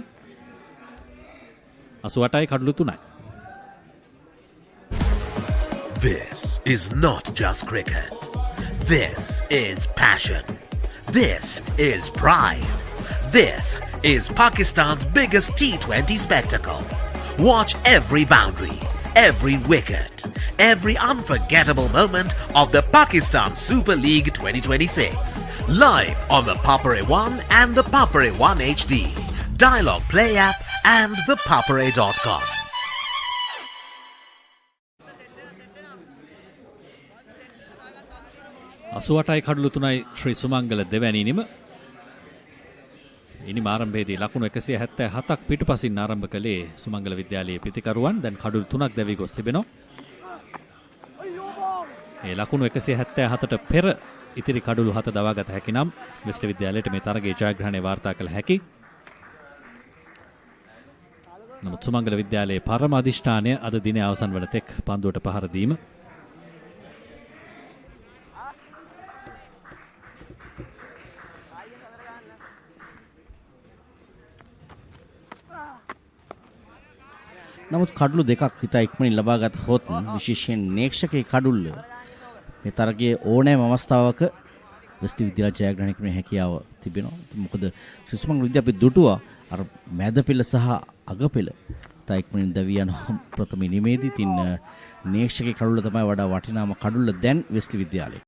88යි කඩලු 3යි. This is not just cricket. This is passion. This is pride. This is Pakistan's biggest T20 spectacle. Watch every boundary, every wicket, every unforgettable moment of the Pakistan Super League 2026. Live on the Papare 1 and the Papare 1 HD, Dialogue Play app and the papare.com. අසුවටයි කඩලු 3යි ශ්‍රී සුමංගල දෙවැනි ඉනිම. ඉනිම ආරම්භයේදී ලකුණු 177ක් පිටුපසින් ආරම්භ කළේ සුමංගල විද්‍යාලයේ පිතිකරුවන්. දැන් කඩලු 3ක් දැවි ගොස් තිබෙනවා. මේ ලකුණු 177ට පෙර ඉතිරි කඩලු 7 දවාගත හැකි නම් වෙස්ලි විද්‍යාලයට මේ තරගයේ ජයග්‍රහණය වාර්තා කළ හැකි. නමුත් සුමංගල විද්‍යාලයේ පරම අධිෂ්ඨානය අද දිනේ අවසන් වන තෙක් පන්දුවට පහර දීම. නමුත් කඩලු දෙකක් හිතා ඉක්මනින් ලබාගත හොත් විශේෂයෙන් නේක්ෂකේ කඩුල්ල මේ තරගයේ ඕනෑම අවස්ථාවක වෙස්ලි විද්‍යාල ජයග්‍රහණය කිරීමේ හැකියාව තිබෙනවා. මොකද සුමංගල විද්‍යාපිට දුටුවා අර මැද පෙළ සහ අග පෙළ තා ඉක්මනින් දැවී යන ප්‍රථම ඉනිමේදී තින් නේක්ෂකේ කඩුල්ල තමයි වඩා වටිනාම කඩුල්ල දැන් වෙස්ලි විද්‍යාලයේ.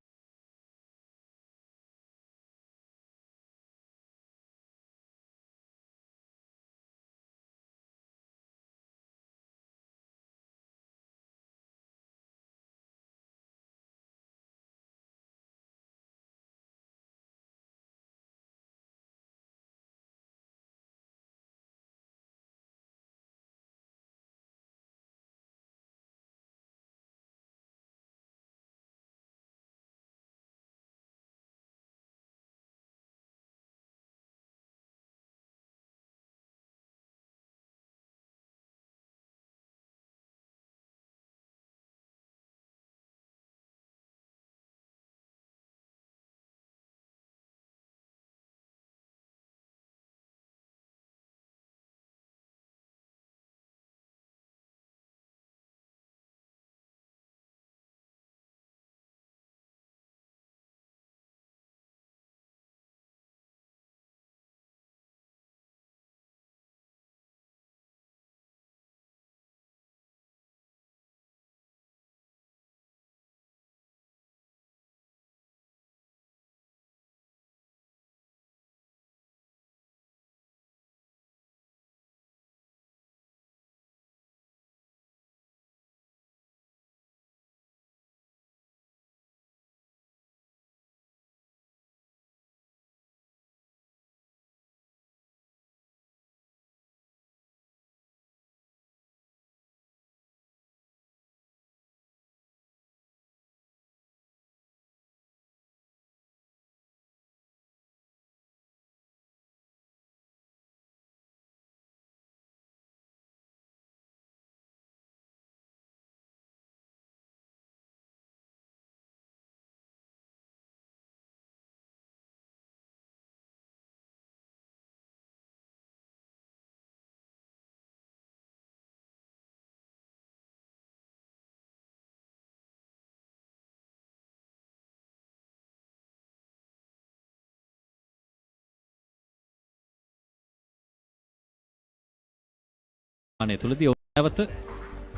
අනේ තුලදී නැවත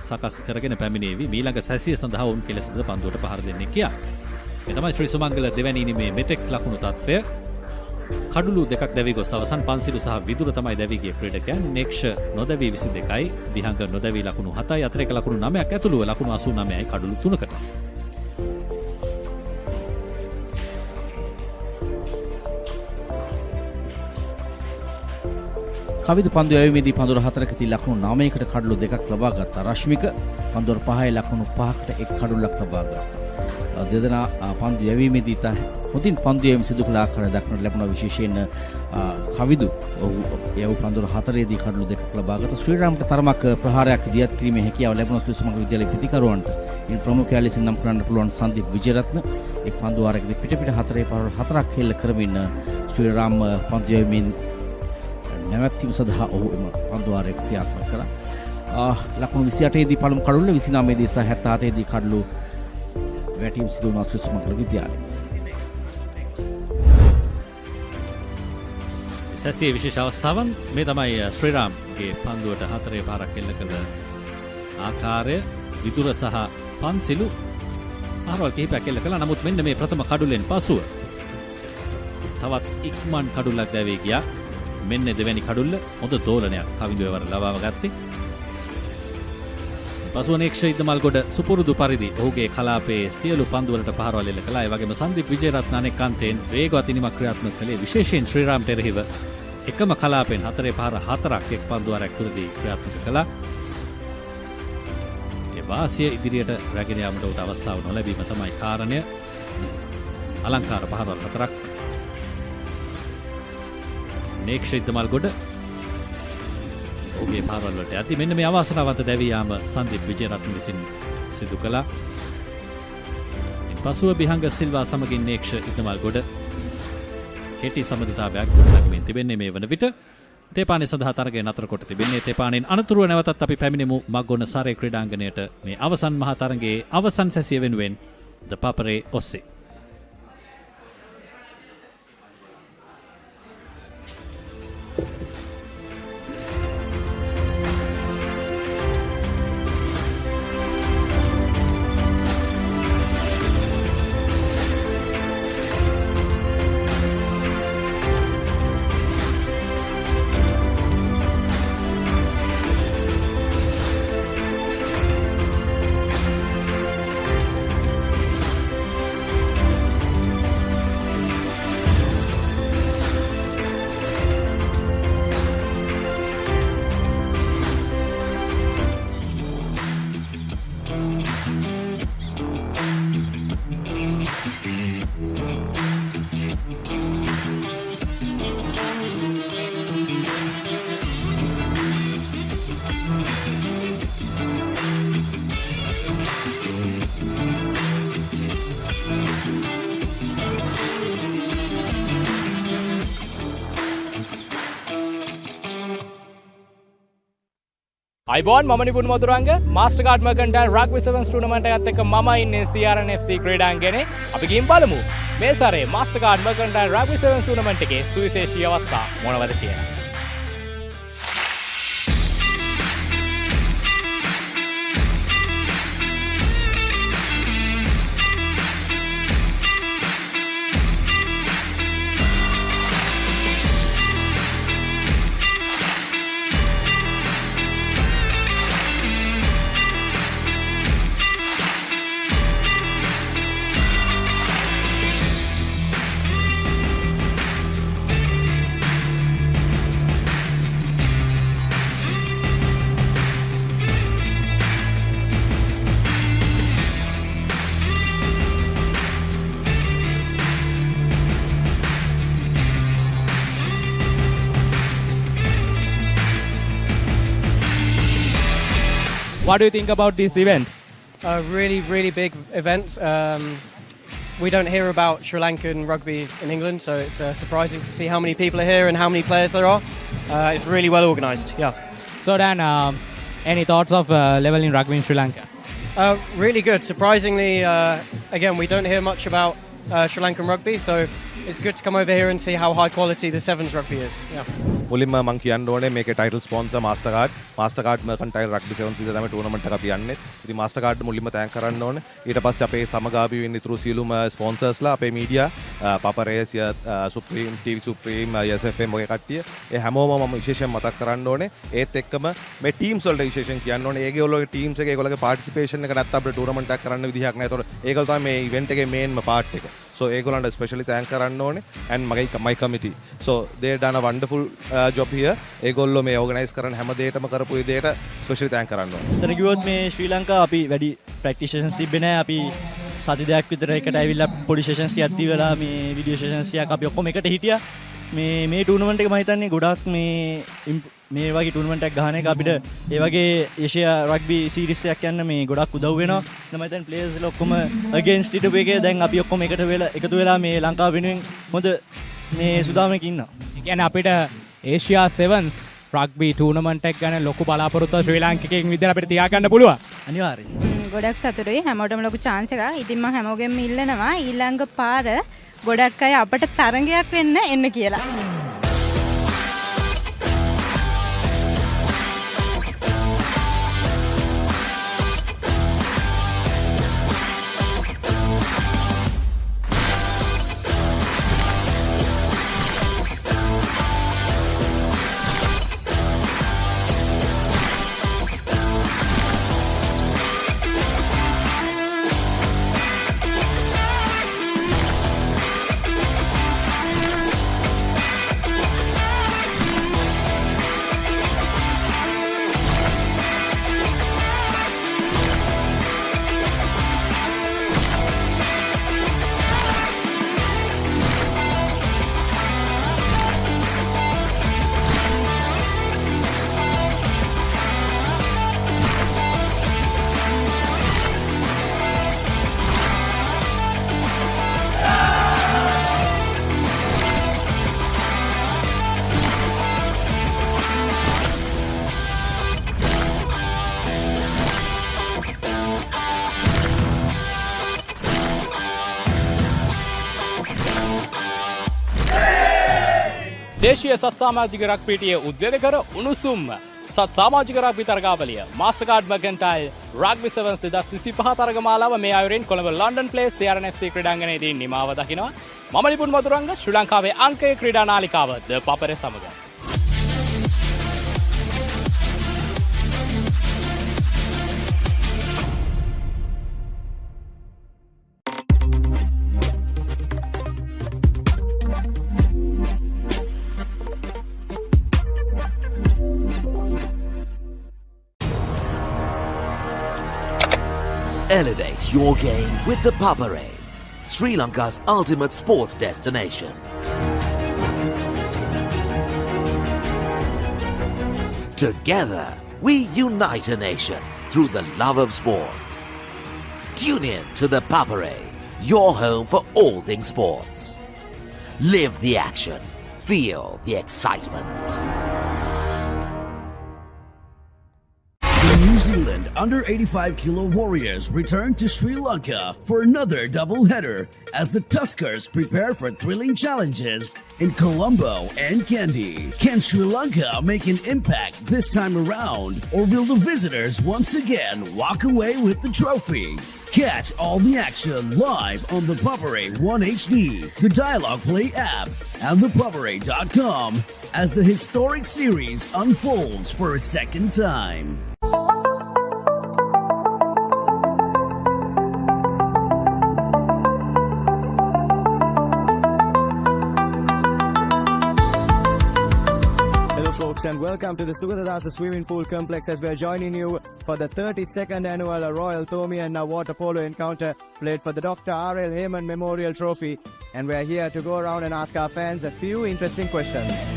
සකස් කරගෙන පැමිණේවි. මීළඟ සැසිය සඳහා වුන් කෙලෙසද පන්දුවට පහර දෙන්නේ කියා. ඒ තමයි ශ්‍රී සුමංගල දෙවැනි ඉනිමේ මෙතෙක් ලකුණු තත්ත්වය. කඩුළු දෙකක් දැවි ගොස් අවසන් පන්සිලු සහ විදුර තමයි දැවි ගිය ක්‍රීඩකයන්. නෙක්ෂ නොදැවි 22යි, විහංග නොදැවි ලකුණු 7යි, අතරේක ලකුණු 9ක් ඇතුළුව ලකුණු 89යි කඩුළු 3කට. කවිදු පන්දු යැවීමේදී පන්දුර 4කදී ලකුණු 9කට කඩලු 2ක් ලබා ගත්තා. රශ්මික පන්දුර 5යි ලකුණු 5කට 1 කඩුලක් ලබා ගත්තා. දෙදෙනා පන්දු යැවීමේදී හොඳින් පන්දු යැවීම සිදු කළ ආකාරය දක්නට ලැබුණා. විශේෂයෙන් කවිදු යැවූ පන්දුර 4ේදී කඩලු 2ක් ලබා ගත්තා. ශ්‍රී රාම්ට තරමක් ප්‍රහාරයක් දියත් කිරීමේ හැකියාව ලැබුණා ශ්‍රී සුමංගල විද්‍යාලයේ පිතිකරුවන්ට. ඉන් ප්‍රමුඛයා ලෙසින් නම් කරන්න පුළුවන් සන්දීප් විජේරත්න එක් පන්දු වාරයකදී පිට 4 පාර 4ක් හෙල්ල කරමින් ශ්‍රී රාම් පන්දු යැවීමෙන් නැවැත්වීම සඳහා ඔහු එම පන්දුවාරය ක්‍රියාත්මක කළා. ලකුණු 28ේදී පළමු කඩුල්ල, 29ේදී සහ 78ේදී කඩලු වැටීම් සිදු වුණා ශ්‍රී සුමංගල විද්‍යාලය. සැසියේ විශේෂ අවස්ථාවන් මේ තමයි ශ්‍රී රාම්ගේ පන්දුවට 4 පාරක් එල්ල කළ ආකාරය. විදුර සහ පන්සිලු පාරවල් කිහිපයක් එල්ල කළා. නමුත් මෙන්න මේ ප්‍රථම කඩුල්ලෙන් පසුව තවත් ඉක්මන් කඩුල්ලක් දැවී ගියා. මෙන්න දෙවැනි කඩුල්ල හොඳ දෝලනයක් කවිඳු එවර ලබාව ගත්තේ. පසුව නෙක්ෂ ඉදමල්ගොඩ සුපුරුදු පරිදි ඔහුගේ කලාපයේ සියලු පන්දුවලට පහරවල් එල්ල කළා. ඒ වගේම සන්දීප් විජේරත්න අනෙක් අන්තයෙන් වේගවත් ඉනිමක් ක්‍රියාත්මක කළේ. විශේෂයෙන් ශ්‍රී රාම්ට එරෙහිව එකම කලාපෙන් 4 පාර 4ක් එක් පන්දුවාරයක් තුරදී ක්‍රියාත්මක කළා. ඒ වාසිය ඉදිරියට රැගෙන යාමට උට අවස්ථාව නොලැබීම තමයි කාරණය. අලංකාර පහරවල් 4ක් නෙක්ෂ ඉදමල්ගොඩ ඔහුගේ පාරවල් වලට යද්දී මෙන්න මේ අවාසනාවන්ත දැවී යාම සන්දීප් විජේරත්න විසින් සිදු කළා. පසුව බිහංග සිල්වා සමගින් නෙක්ෂ ඉදමල්ගොඩ කෙටි සම්බන්ධතාවයක් ගොඩනගමින් තිබෙන්නේ. මේ වන විට තේපානේ සඳහා තරගය නතර කොට තිබෙන්නේ. තේපානෙන් අනතුරුව නැවතත් අපි පැමිණෙමු මග්ගොන සරේ ක්‍රීඩාංගණයට මේ අවසන් මහා තරගයේ අවසන් සැසිය වෙනුවෙන් ද පාපරේ ඔස්සේ. අයිබෝන් මම නිපුන් මදුරංග මාස්ටර්කාඩ් මර්කන්ටයිල් රග්බි සෙවන්ස් ටූර්නමන්ට් එකත් එක්ක මම ඉන්නේ CRN FC ක්‍රීඩාංගණේ. අපි ගිහින් බලමු මේ සැරේ මාස්ටර්කාඩ් මර්කන්ටයිල් රග්බි සෙවන්ස් ටූර්නමන්ට් එකේ සුවිශේෂී අවස්ථා මොනවද කියලා. What do you think about this event? Really big event. We don't hear about Sri Lankan rugby in England, so it's surprising to see how many people are here and how many players there are. It's really well organised, yeah. So Dan, any thoughts of level in rugby in Sri Lanka? Really good. Surprisingly, again, we don't hear much about Sri Lankan rugby, so it's good to come over here and see how high quality the sevens rugby is. Yeah. මුලින්ම මම කියන්න ඕනේ මේකේ title sponsor Mastercard Mercantile Rugby Sevens විදිහට තමයි tournament එක අපි යන්නේ. ඉතින් Mastercard මුලින්ම තෑන්ක් කරන්න ඕනේ. ඊට පස්සේ අපේ සමගාමී වෙන්න ඉතුරු සියලුම ස්පොන්සර්ස්ලා අපේ media Papare Supreme TV Supreme SFM වගේ කට්ටිය ඒ හැමෝම මම විශේෂයෙන් මතක් කරන්න ඕනේ. ඒත් එක්කම මේ ටීම්ස් වලට විශේෂයෙන් කියන්න ඕනේ. ඒගොල්ලෝගේ ටීම්ස් එක ඒගොල්ලෝගේ පාර්ටිසිපේෂන් එක නැත්නම් අපිට ටූර්නමන්ට් එකක් කරන්න විදිහක් නැහැ. ඒතකොට ඒගොල්ලෝ තමයි මේ ඉවෙන්ට් එකේ මේන්ම පාර්ට් එක. So ඒගොල්ලන්ට especially thank කරන්න ඕනේ and my committee. So they done a wonderful job here. ඒගොල්ලෝ මේ organize කරන හැම දෙයකම කරපු විදිහට especially thank කරන්න ඕනේ. එතන කිව්වොත් මේ ශ්‍රී ලංකාව අපි වැඩි practice sessions තිබ්බේ නැහැ. අපි සති දෙකක් විතර එකට ඇවිල්ලා පොඩි sessions ටිකක් දීලා මේ video sessions ටිකක් අපි ඔක්කොම එකට හිටියා. මේ tournament එක මම හිතන්නේ ගොඩාක් මේ වගේ tournament එකක් ගහන එක අපිට ඒ වගේ ඒෂියා රග්බි සීරීස් එකක් යන්න මේ ගොඩක් උදව් වෙනවා. මම හිතන්නේ players ලා ඔක්කොම against හිටපු එකේ දැන් අපි ඔක්කොම එකතු වෙලා මේ ලංකාව වෙනුවෙන් හොඳ මේ සුදාමයක ඉන්නවා. ඒ කියන්නේ අපිට ඒෂියා සෙවන්ස් රග්බි ටූර්නමන්ට් එකක් ගැන ලොකු බලාපොරොත්තුවක් ශ්‍රී ලාංකිකයෙක් විදිහට අපිට තියාගන්න පුළුවන්. අනිවාර්යයෙන්. ගොඩක් සතුටුයි හැමෝටම ලොකු chance එකක්. ඉතින් මම හැමෝගෙම ඉල්ලනවා ඊළඟ පාර ගොඩක් අය අපට තරගයක් වෙන්න එන්න කියලා. දේශීය සත් සමාජික රග්බිටියේ උද්වේගකර උණුසුම් සත් සමාජික රග්බි තරගාවලිය Mastercard Mercantile Rugby Sevens 2025 තරගමාලාව මේ අයුරින් කොළඹ ලන්ඩන් ප්ලේස් CRNFC ක්‍රීඩාංගණයේදී නිමාව දකිනවා. මම නිපුන් මధుරංග ශ්‍රී ලංකාවේ අංකයේ ක්‍රීඩා නාලිකාව ද පපරේ සමග. Elevate your game with the Papare, Sri Lanka's ultimate sports destination. Together, we unite a nation through the love of sports. Tune in to the Papare, your home for all things sports. Live the action, feel the excitement. New Zealand under 85 kilo Warriors return to Sri Lanka for another double-header as the Tuskers prepare for thrilling challenges in Colombo and Kandy. Can Sri Lanka make an impact this time around, or will the visitors once again walk away with the trophy? Catch all the action live on the Papare 1HD, the Dialogue Play app, and thepapare.com as the historic series unfolds for a second time. Folks, and welcome to the Sugadadasa Swimming Pool Complex as we are joining you for the 32nd annual Royal Thomi and Water Polo encounter played for the Dr. R.L. Heyman Memorial Trophy, and we are here to go around and ask our fans a few interesting questions.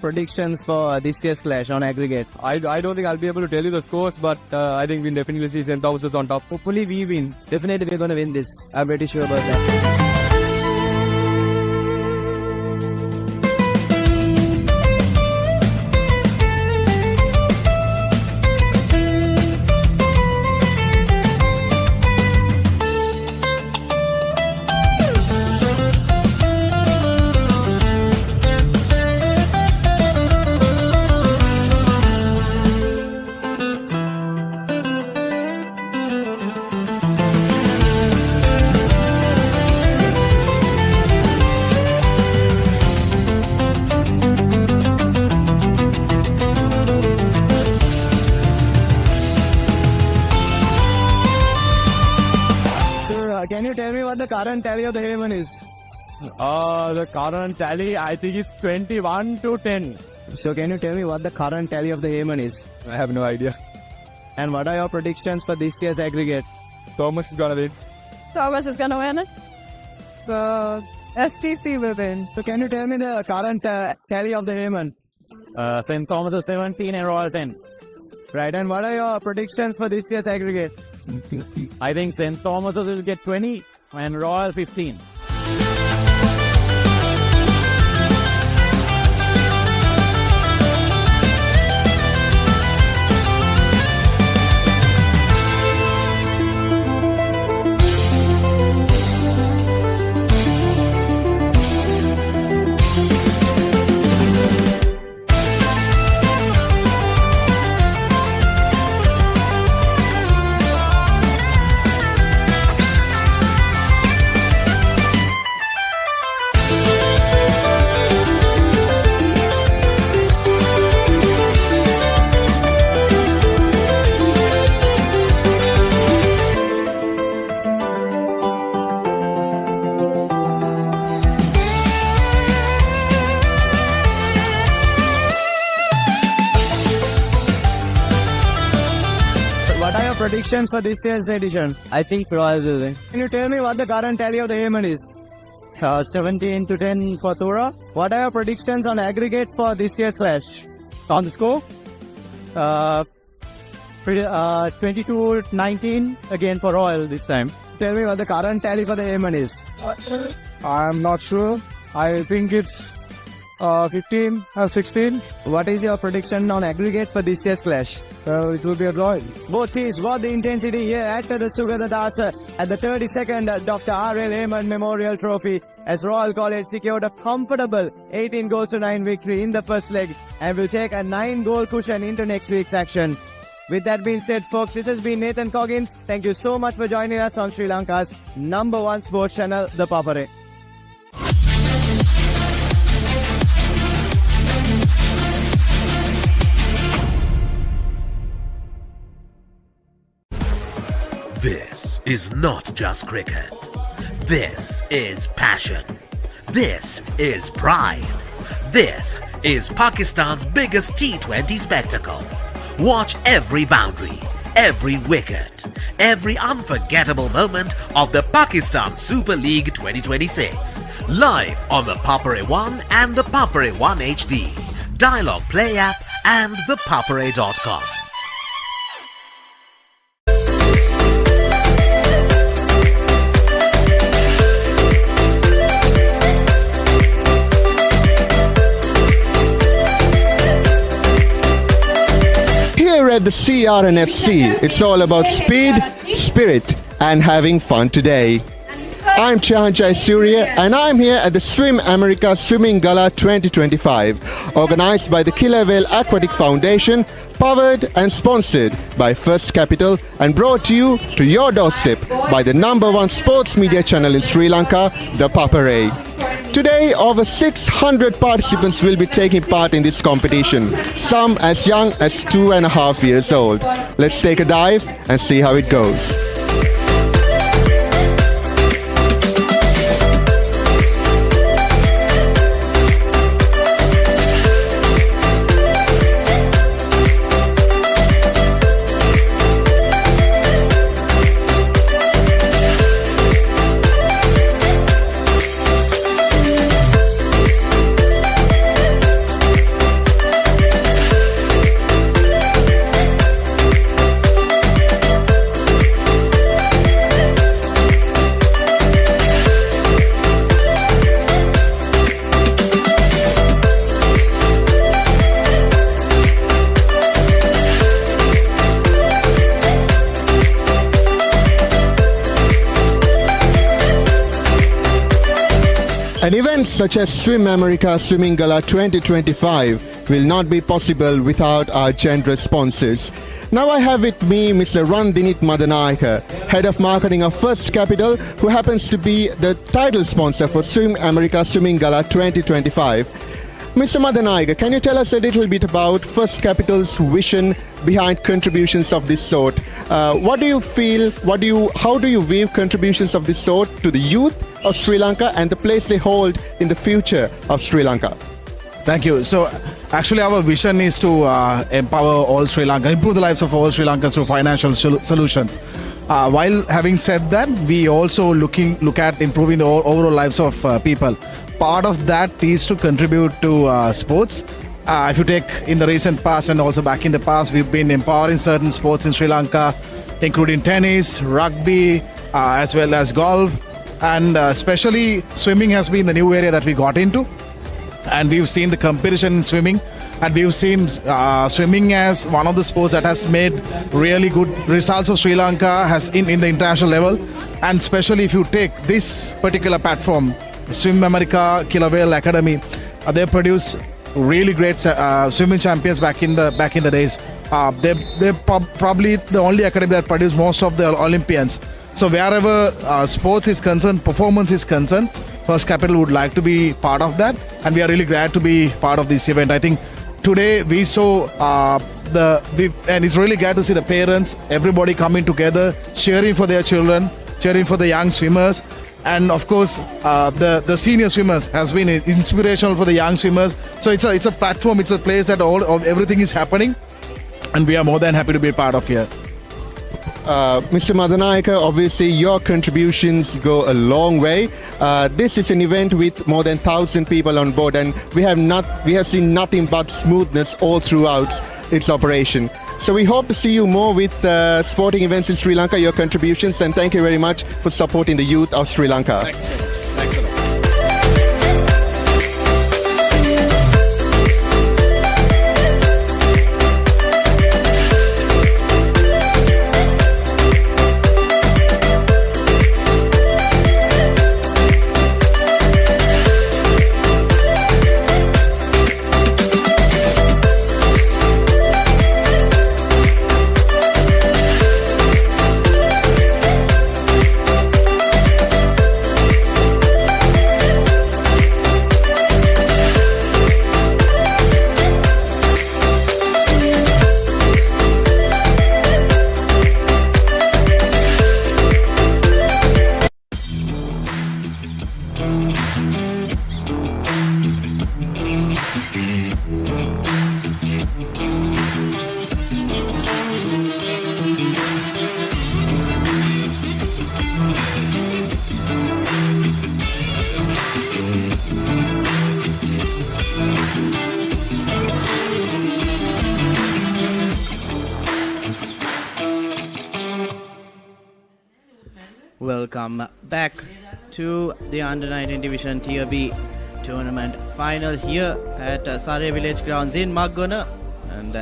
Predictions for this year's clash on aggregate? I don't think I'll be able to tell you the scores, but I think we'll definitely see St. Thomas's on top. Hopefully we win. Definitely we're going to win this. I'm pretty sure about that. you tell me what the current tally of the Hayman is? The current tally, I think, is 21-10. So can you tell me what the current tally of the Hayman is? I have no idea. And what are your predictions for this year's aggregate? Thomas is gonna win. Thomas is going to win it. The STC will win. So can you tell me the current tally of the Hayman? St. Thomas is 17 and Royal 10. Right, and what are your predictions for this year's aggregate? I think St. Thomas will get 20 and Royal 15. Predictions for this year's edition? I think Royal will win. Can you tell me what the current tally of the Hayman is? 17-10 for Tura. What are your predictions on aggregate for this year's clash? On the score? 22-19 again for Royal this time. Tell me what the current tally for the Hayman is. I'm not sure. I think it's 15 or 16. What is your prediction on aggregate for this year's clash? It will be a draw. Both teams brought the intensity here at the Sugata Dasa at the 32nd Dr. R.L. Heyman Memorial Trophy as Royal College secured a comfortable 18-9 victory in the first leg and will take a 9-goal cushion into next week's action. With that being said, folks, this has been Nathan Coggins. Thank you so much for joining us on Sri Lanka's #1 sports channel, The Papare. This is not just cricket. This is passion. This is pride. This is Pakistan's biggest T20 spectacle. Watch every boundary, every wicket, every unforgettable moment of the Pakistan Super League 2026. Live on the Papare One and the Papare One HD, Dialogue Play app and thepapare.com. Here at the CRNFC, it's all about speed, spirit, and having fun today. I'm Chahanchai Surya, and I'm here at the Swim America Sumangala 2025, organized by the Killer Whale Aquatic Foundation, powered and sponsored by First Capital, and brought to you to your doorstep by the #1 sports media channel in Sri Lanka, The Papare. Today, over 600 participants will be taking part in this competition, some as young as 2.5 years old. Let's take a dive and see how it goes. An event such as Swim America Sumangala 2025 will not be possible without our generous sponsors. Now I have with me Mr. Randinit Madanayaka, Head of Marketing of First Capital, who happens to be the title sponsor for Swim America Sumangala 2025. Mr. Madanaiga, can you tell us a little bit about First Capital's vision behind contributions of this sort? What do you feel, how do you view contributions of this sort to the youth of Sri Lanka and the place they hold in the future of Sri Lanka? Thank you. So actually our vision is to empower all Sri Lanka, improve the lives of all Sri Lankans through financial solutions. While having said that, we also look at improving the overall lives of people. Part of that is to contribute to sports. If you take in the recent past and also back in the past, we've been empowering certain sports in Sri Lanka, including tennis, rugby, as well as golf. And especially swimming has been the new area that we got into. And we've seen the competition in swimming, and we've seen swimming as one of the sports that has made really good results of Sri Lanka has in the international level. And especially if you take this particular platform, Swim America Killer Whale Academy, they produce really great swimming champions back in the days. They're probably the only academy that produce most of the Olympians. So wherever sports is concerned, performance is concerned, First Capital would like to be part of that, and we are really glad to be part of this event. I think today we saw and it's really glad to see the parents, everybody coming together, cheering for their children, cheering for the young swimmers, and of course the senior swimmers has been inspirational for the young swimmers. So it's a platform, it's a place that everything is happening, and we are more than happy to be a part of here. Mr. Madanayaka, obviously your contributions go a long way. This is an event with more than 1,000 people on board, and we have seen nothing but smoothness all throughout its operation. So we hope to see you more with sporting events in Sri Lanka, your contributions, and thank you very much for supporting the youth of Sri Lanka. Thanks a lot. Welcome back to the Under-19 Division Tier B tournament final here at Surrey Village Grounds in Maggona. And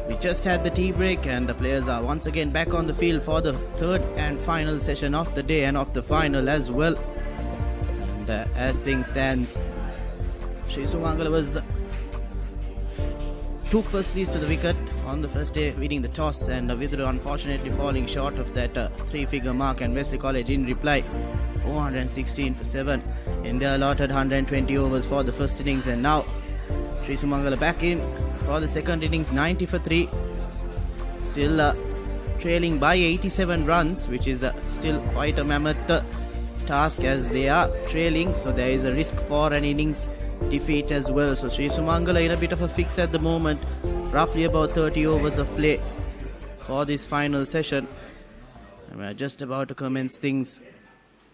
we just had the tea break, and the players are once again back on the field for the third and final session of the day and of the final as well. And as things stand, Sumangala took first lead to the wicket on the first day, winning the toss, and Vidru unfortunately falling short of that three-figure mark, and Wesley College in reply 416 for 7 in their allotted 120 overs for the first innings. And now Sri Sumangala back in for the second innings, 90 for 3, still trailing by 87 runs, which is still quite a mammoth task as they are trailing, so there is a risk for an innings defeat as well. So Sri Sumangala in a bit of a fix at the moment, roughly about 30 overs of play for this final session, and we are just about to commence things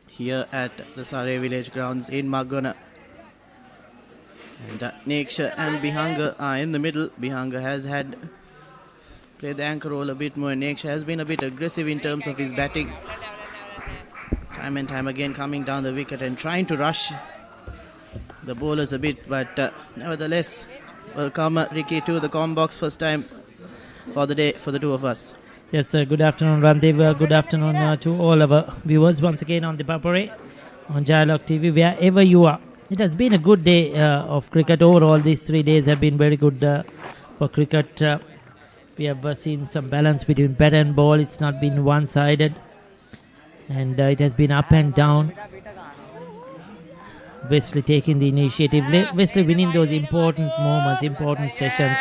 here at the Surrey Village Grounds in Maggona. And Neksha and Bihanga are in the middle. Bihanga has played the anchor role a bit more. Neksha has been a bit aggressive in terms of his batting, time and time again coming down the wicket and trying to rush the bowlers a bit, but nevertheless, welcome Ricky to the comm box, first time for the day for the two of us. Yes, good afternoon Randev, good afternoon to all our viewers once again on the Papare, on Dialogue TV, wherever you are. It has been a good day of cricket overall. These 3 days have been very good for cricket. We have seen some balance between bat and ball. It's not been one-sided, and it has been up and down. Wesley taking the initiative. Wesley winning those important moments, important sessions.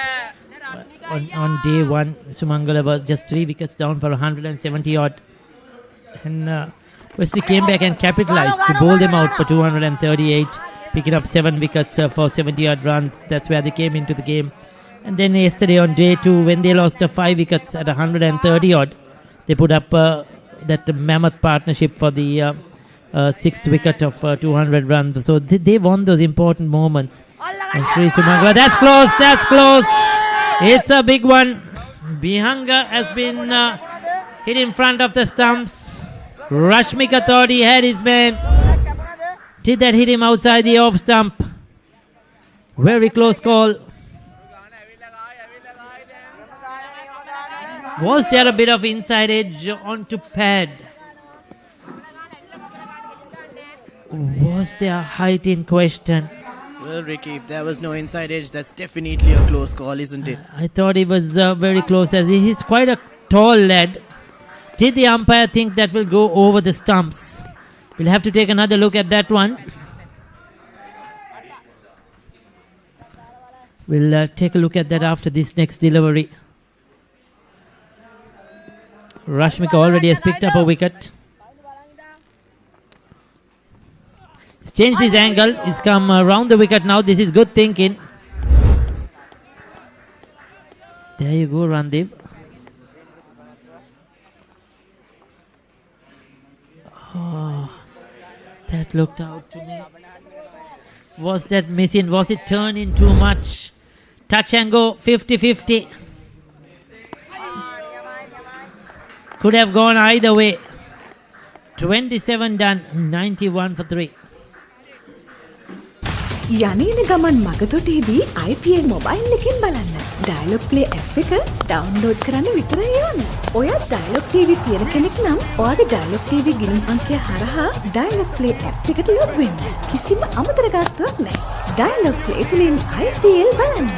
On day one, Sumangala was just 3 wickets down for 170 odd. And Wesley came back and capitalized to bowl them out for 238, picking up 7 wickets for 70 odd runs. That's where they came into the game. And then yesterday on day 2, when they lost 5 wickets at 130 odd, they put up that mammoth partnership for the 6th wicket of 200 runs. So they won those important moments. And Sri Sumangala, that's close. It's a big one. Bihanga has been hit in front of the stumps. Rashmika thought he had his man. Did that hit him outside the off stump? Very close call. Was there a bit of inside edge onto pad? Was there height in question? Well, Ricky, if there was no inside edge, that's definitely a close call, isn't it? I thought it was very close, as he's quite a tall lad. Did the umpire think that will go over the stumps? We'll have to take another look at that one. We'll take a look at that after this next delivery. Rashmika already has picked up a wicket. He's changed his angle. He's come around the wicket now. This is good thinking. There you go, Randeep. Oh, that looked out to me. Was that missing? Was it turning too much? Touch and go, 50-50. Could have gone either way. 27 done, 91 for 3. යනේන ගමන් මගතොටේදී IPL mobile එකෙන් බලන්න. Dialogue play app එක download කරන්න විතරයි ඕන. ඔයා dialogue TV තියෙන කෙනෙක් නම් ඔයාගේ ඩයලොග් TV ගිණුම් අංකය හරහා ඩයලොග් ප්ලේ ඇප් එකට ලොග් වෙන්න. කිසිම අමතර ගාස්තුවක් නැහැ. ඩයලොග් ප්ලේ තුලින් IPL බලන්න.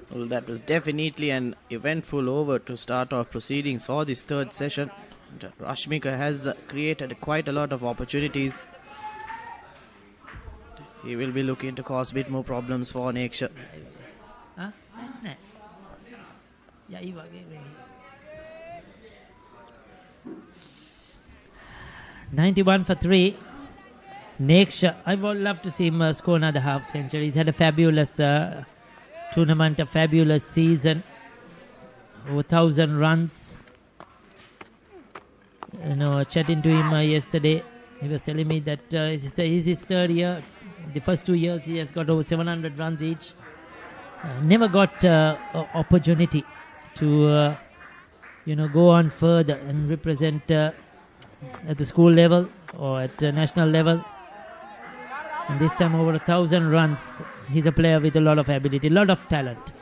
Well, that was definitely an eventful over to start off proceedings for this third session. And Rashmika has created quite a lot of opportunities. He will be looking to cause a bit more problems for Neksha. 91 for 3. Neksha, I would love to see him score another half century. He's had a fabulous tournament, a fabulous season. Over 1,000 runs. You know, chatting to him yesterday, he was telling me that it's his third year. The first 2 years he has got over 700 runs each. Never got opportunity to go on further and represent at the school level or at national level. And this time over 1,000 runs. He's a player with a lot of ability, a lot of talent.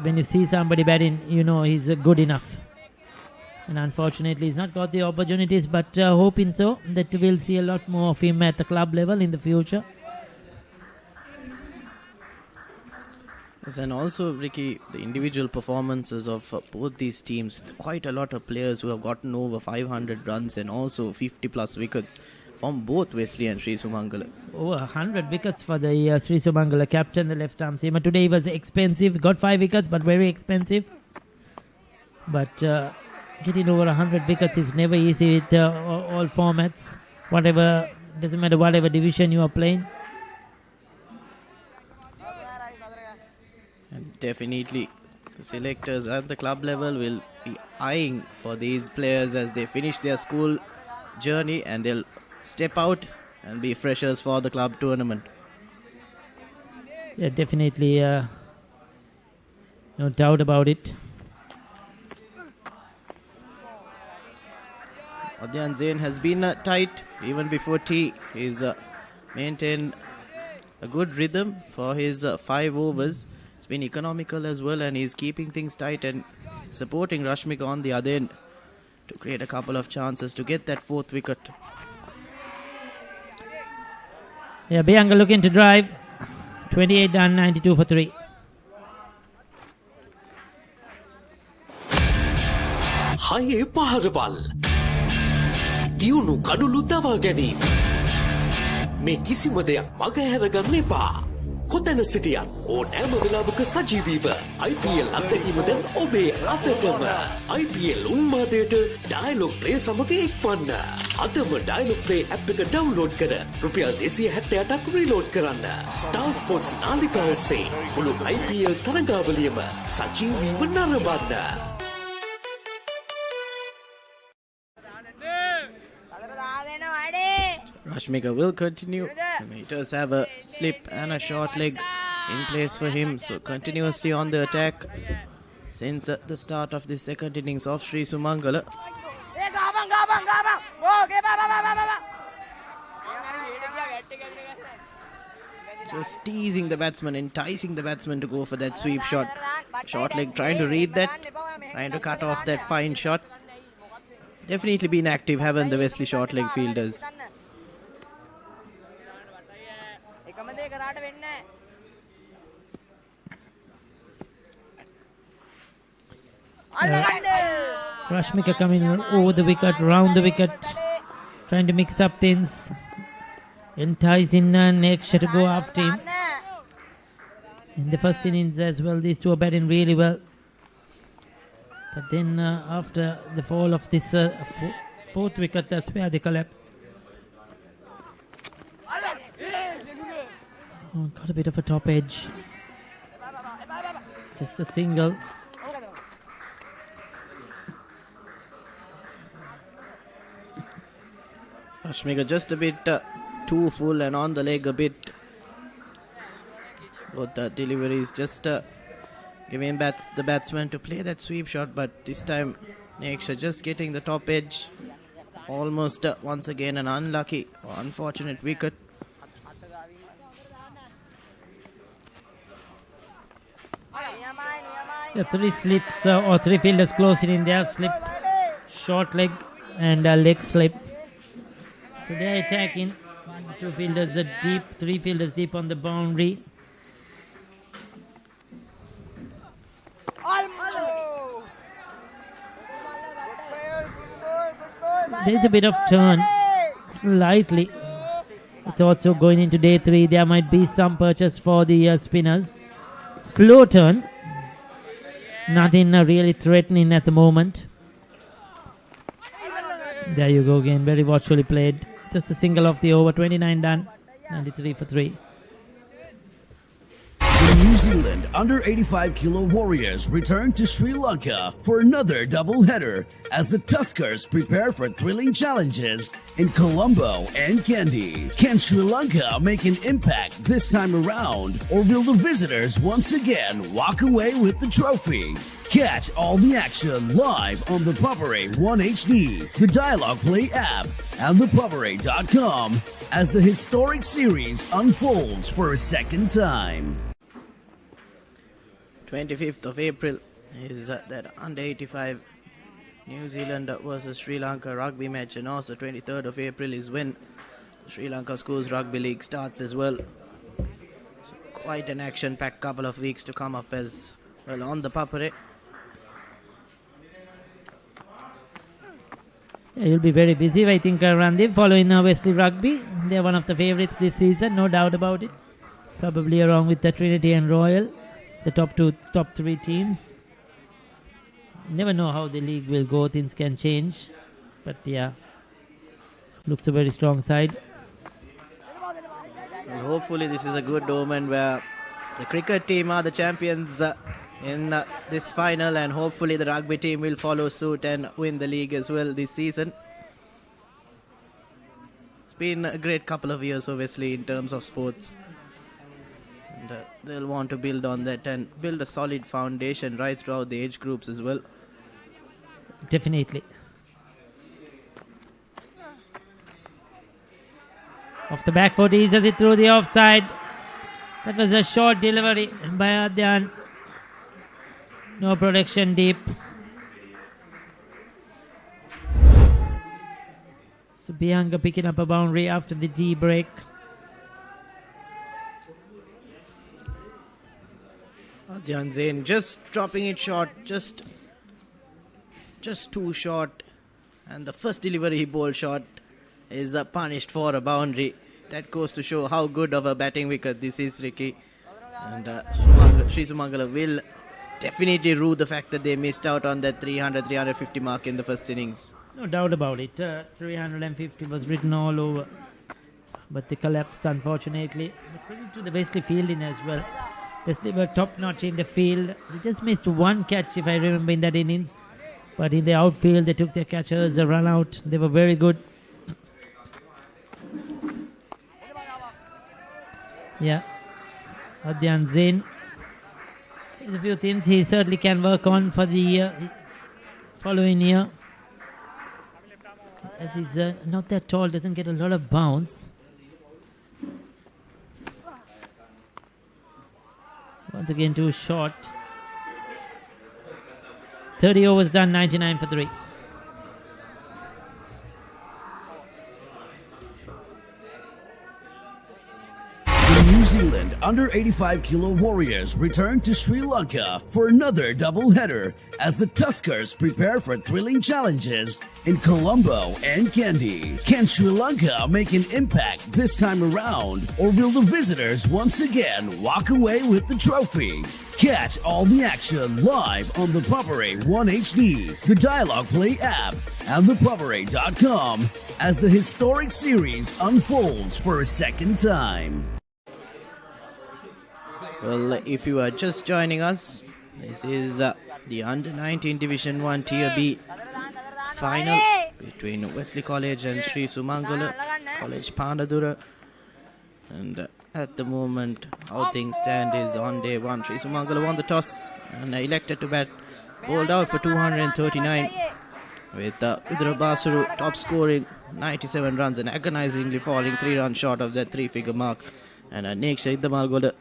When you see somebody batting, he's good enough. And unfortunately, he's not got the opportunities, but hoping so that we'll see a lot more of him at the club level in the future. And also, Ricky, the individual performances of both these teams, quite a lot of players who have gotten over 500 runs and also 50 plus wickets from both Wesley and Sri Sumangala. Over 100 wickets for the Sri Sumangala captain, the left arm seamer. Today he was expensive, got 5 wickets, but very expensive. But getting over 100 wickets is never easy with all formats. Doesn't matter whatever division you are playing. And definitely, the selectors at the club level will be eyeing for these players as they finish their school journey and they'll step out and be freshers for the club tournament. Yeah, definitely. No doubt about it. Adyan Zain has been tight even before tea. He's maintained a good rhythm for his 5 overs. It's been economical as well, and he's keeping things tight and supporting Rashmika on the other end to create a couple of chances to get that 4th wicket. Yeah, Bianca looking to drive. 28 done, 92 for 3. හයේ පහරවල් දියුණු කඩුළු දවා ගැනීම මේ කිසිම දෙයක් මගහැරගන්න එපා. කොතැන සිටියත් ඕනෑම වෙලාවක සජීවීව IPL අත්දැකීම දැන් ඔබේ අතටම. IPL උන්මාදයට ඩයලොග් ප්ලේ සමග එක්වන්න. අදම ඩයලොග් ප්ලේ ඇප් එක ඩවුන්ලෝඩ් කර රුපියල් 278ක් රීලෝඩ් කරන්න. ස්ටාර් ස්පෝර්ට්ස් නාලිකාව ඔස්සේ මුළු IPL තරගාවලියම සජීවීව නරඹන්න. Rashmika will continue. He does have a slip and a short leg in place for him, so continuously on the attack since the start of the second innings of Sri Sumangala. Just teasing the batsman, enticing the batsman to go for that sweep shot. Short leg trying to read that, trying to cut off that fine shot. Definitely been active, haven't the Wesley short leg fielders? Rashmika coming over the wicket, round the wicket, trying to mix up things, enticing Neksha to go after him. In the first innings as well, these two are batting really well. But then after the fall of this fourth wicket, that's where they collapsed. Oh, got a bit of a top edge. Just a single. Rashmika just a bit too full and on the leg a bit. Both the deliveries just giving the batsman to play that sweep shot, but this time Neksha just getting the top edge. Almost once again an unlucky or unfortunate wicket. Yeah, three slips or three fielders closing in there. Slip, short leg and a leg slip. So they are attacking. Two fielders are deep, three fielders deep on the boundary. There's a bit of turn, slightly. It's also going into day 3. There might be some purchase for the spinners. Slow turn. Nothing really threatening at the moment. There you go again. Very watchfully played. Just a single off the over. 29 done. 93 for 3. The New Zealand under-85 kilo Warriors return to Sri Lanka for another double-header as the Tuskers prepare for thrilling challenges in Colombo and Kandy. Can Sri Lanka make an impact this time around, or will the visitors once again walk away with the trophy? Catch all the action live on the Papare 1 HD, the Dialogue Play app, and thepapare.com as the historic series unfolds for a second time. 25th of April is that under-85 New Zealand versus Sri Lanka rugby match, and also 23rd of April is when Sri Lanka Schools Rugby League starts as well. So quite an action-packed couple of weeks to come up as well on the Papare. Yeah, you'll be very busy, I think, Randeep, following Wesley Rugby. They're one of the favourites this season, no doubt about it. Probably along with the Trinity and Royal, the top 3 teams. Never know how the league will go, things can change. But yeah, looks a very strong side. Well, hopefully this is a good omen where the cricket team are the champions in this final, and hopefully the rugby team will follow suit and win the league as well this season. It's been a great couple of years for Wesley in terms of sports. And they'll want to build on that and build a solid foundation right throughout the age groups as well. Definitely. Off the back foot, eases it through the offside. That was a short delivery by Adyan. No protection deep. So Bianca picking up a boundary after the D break. Adyan Zain just dropping it short, just just too short, and the first delivery he bowled short is punished for a boundary. That goes to show how good of a batting wicket this is, Ricky. And Sri Sumangala will definitely rue the fact that they missed out on that 300-350 mark in the first innings. No doubt about it. 350 was written all over. But they collapsed, unfortunately. But credit to the Wesley fielding as well. Wesley were top-notch in the field. They just missed one catch, if I remember, in that innings. But in the outfield, they took their catchers, a run out. They were very good. Yeah. Adyan Zain. There's a few things he certainly can work on for the following year. As he's not that tall, doesn't get a lot of bounce. Once again, too short. 30 overs done, 99 for 3. New Zealand under 85 kilo Warriors return to Sri Lanka for another doubleheader as the Tuskers prepare for thrilling challenges in Colombo and Kandy. Can Sri Lanka make an impact this time around, or will the visitors once again walk away with the trophy? Catch all the action live on the Papare 1 HD, the Dialogue Play app, and thepapare.com as the historic series unfolds for a second time. Well, if you are just joining us, this is the Under-19 Division 1 Tier B final between Wesley College and Sri Sumangala College Panadura. And at the moment, how things stand is on day 1. Sri Sumangala won the toss and elected to bat, bowled out for 239 with Udra Basuru top scoring 97 runs and agonizingly falling 3 runs short of that 3-figure mark. And Neksha Iddamalgoda,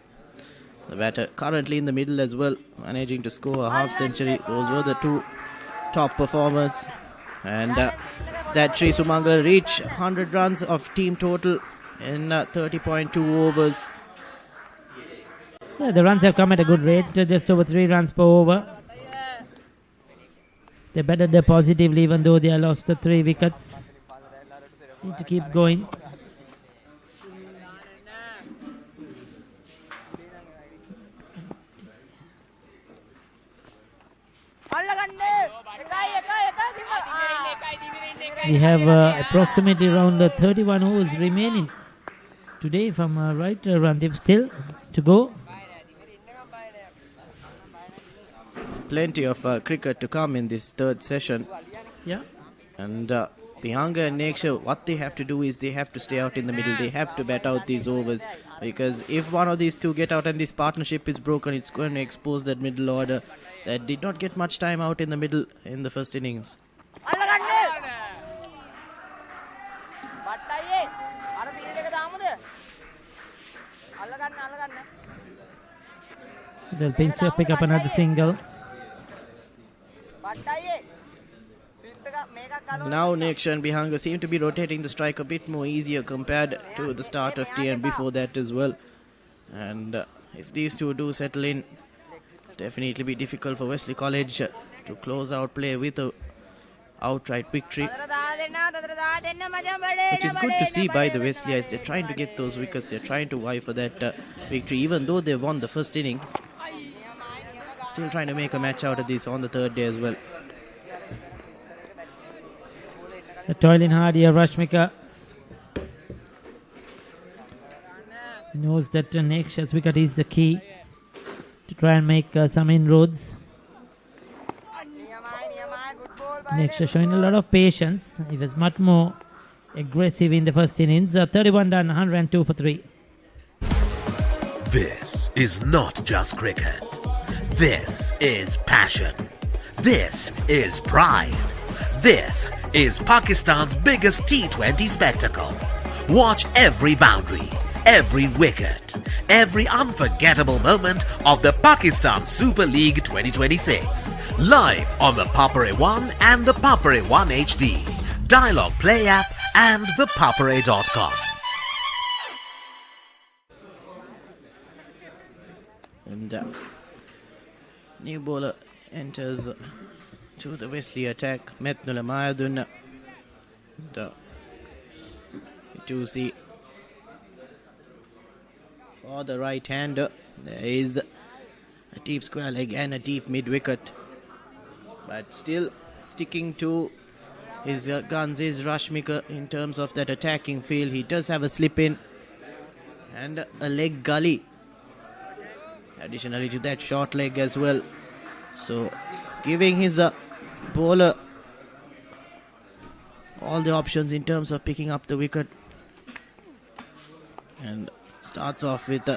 the batter, currently in the middle as well, managing to score a half century. Those were the two top performers. And that Sri Sumangala reached 100 runs of team total in 30.2 overs. Yeah, the runs have come at a good rate, just over 3 runs per over. They batted positively even though they lost the 3 wickets. Need to keep going. We have approximately around 31 overs remaining today, if I'm right, Randeep, still to go. Plenty of cricket to come in this third session. Yeah. And Bihanga and Neksha, what they have to do is they have to stay out in the middle. They have to bat out these overs, because if one of these two get out and this partnership is broken, it's going to expose that middle order that did not get much time out in the middle in the first innings. They'll pick up another single. Now Neksha and Bihanga seem to be rotating the strike a bit more easier compared to the start of T and before that as well. And if these two do settle in, definitely be difficult for Wesley College to close out play with a outright victory. Which is good to see by the Wesley as they're trying to get those wickets. They're trying to vie for that victory, even though they won the first innings. Still trying to make a match out of this on the third day as well. The toiling hard here, Rashmika knows that Neksha's wicket is the key to try and make some inroads. Neksha showing a lot of patience. He was much more aggressive in the first innings. 31 done, 102 for 3. This is not just cricket. This is passion. This is pride. This is Pakistan's biggest T20 spectacle. Watch every boundary, every wicket, every unforgettable moment of the Pakistan Super League 2026. Live on the Papare 1 and the Papare 1 HD, Dialogue Play app and thepapare.com. And new bowler enters to the Wesley attack. Metnula Mayadunna. To see for the right hander. There is a deep square leg and a deep mid wicket. But still sticking to his guns is Rashmika in terms of that attacking field. He does have a slip in and a leg gully. Additionally to that short leg as well. So giving his bowler all the options in terms of picking up the wicket. And starts off with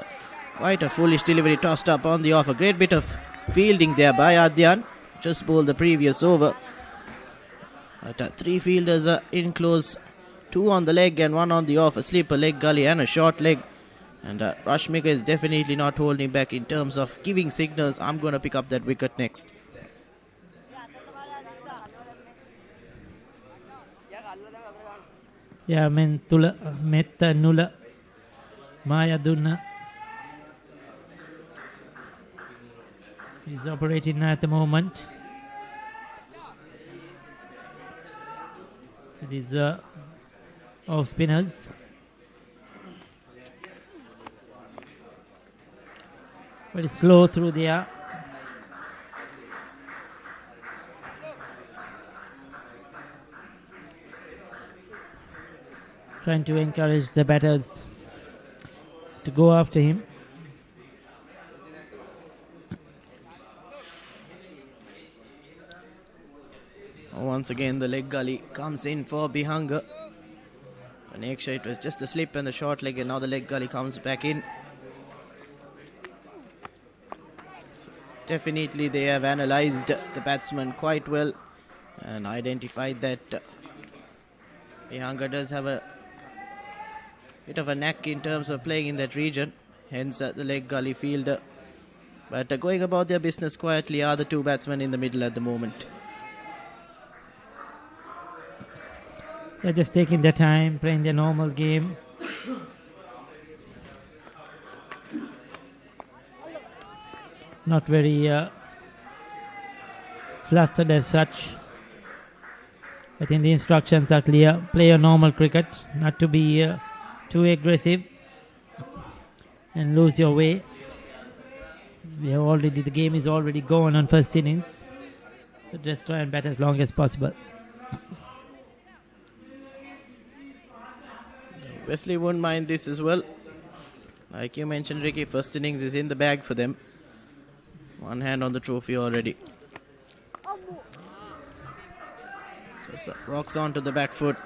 quite a foolish delivery tossed up on the off. A great bit of fielding there by Adyan. Just bowled the previous over. But three fielders in close. Two on the leg and one on the off. A slip, a leg gully and a short leg. And Rashmika is definitely not holding back in terms of giving signals. I'm going to pick up that wicket next. Yeah, Mentula Metta Nula Mayadunna is operating at the moment. These off spinners. Very slow through the air. Trying to encourage the batters to go after him. Once again the leg gully comes in for Bihanga. Aneksha, it was just a slip and the short leg, and now the leg gully comes back in. So definitely they have analysed the batsman quite well and identified that Bihanga does have a bit of a knack in terms of playing in that region, hence the leg gully fielder. But going about their business quietly are the two batsmen in the middle at the moment. They're just taking their time, playing their normal game. Not very flustered as such. I think the instructions are clear. Play a normal cricket, not to be too aggressive and lose your way. The game is already gone on first innings. So just try and bat as long as possible. Wesley won't mind this as well. Like you mentioned, Ricky, first innings is in the bag for them. One hand on the trophy already. Just rocks onto the back foot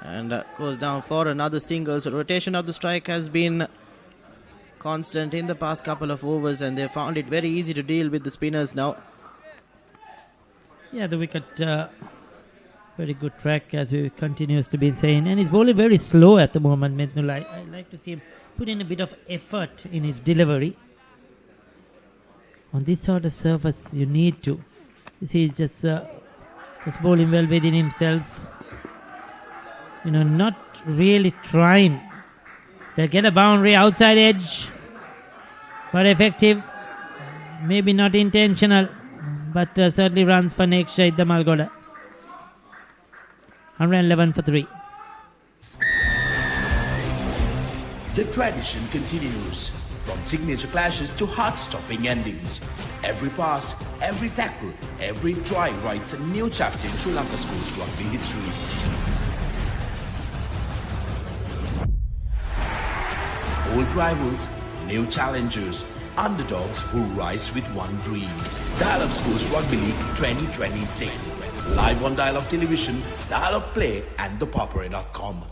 and goes down for another single. So rotation of the strike has been constant in the past couple of overs, and they found it very easy to deal with the spinners now. Yeah, the wicket, very good track as we continuously been saying, and he's bowling very slow at the moment. I like to see him put in a bit of effort in his delivery. On this sort of surface, you need to. You see, he's just bowling well within himself. Not really trying. They'll get a boundary outside edge, but effective. Maybe not intentional, but certainly runs for next shade the Maggona. 111 for 3. The tradition continues. From signature clashes to heart-stopping endings. Every pass, every tackle, every try writes a new chapter in Sri Lanka schools rugby history. Old rivals, new challengers, underdogs who rise with one dream. Dial-Up Schools Rugby League 2026. Live on Dial-Up Television, Dial-Up Play and thepoppery.com.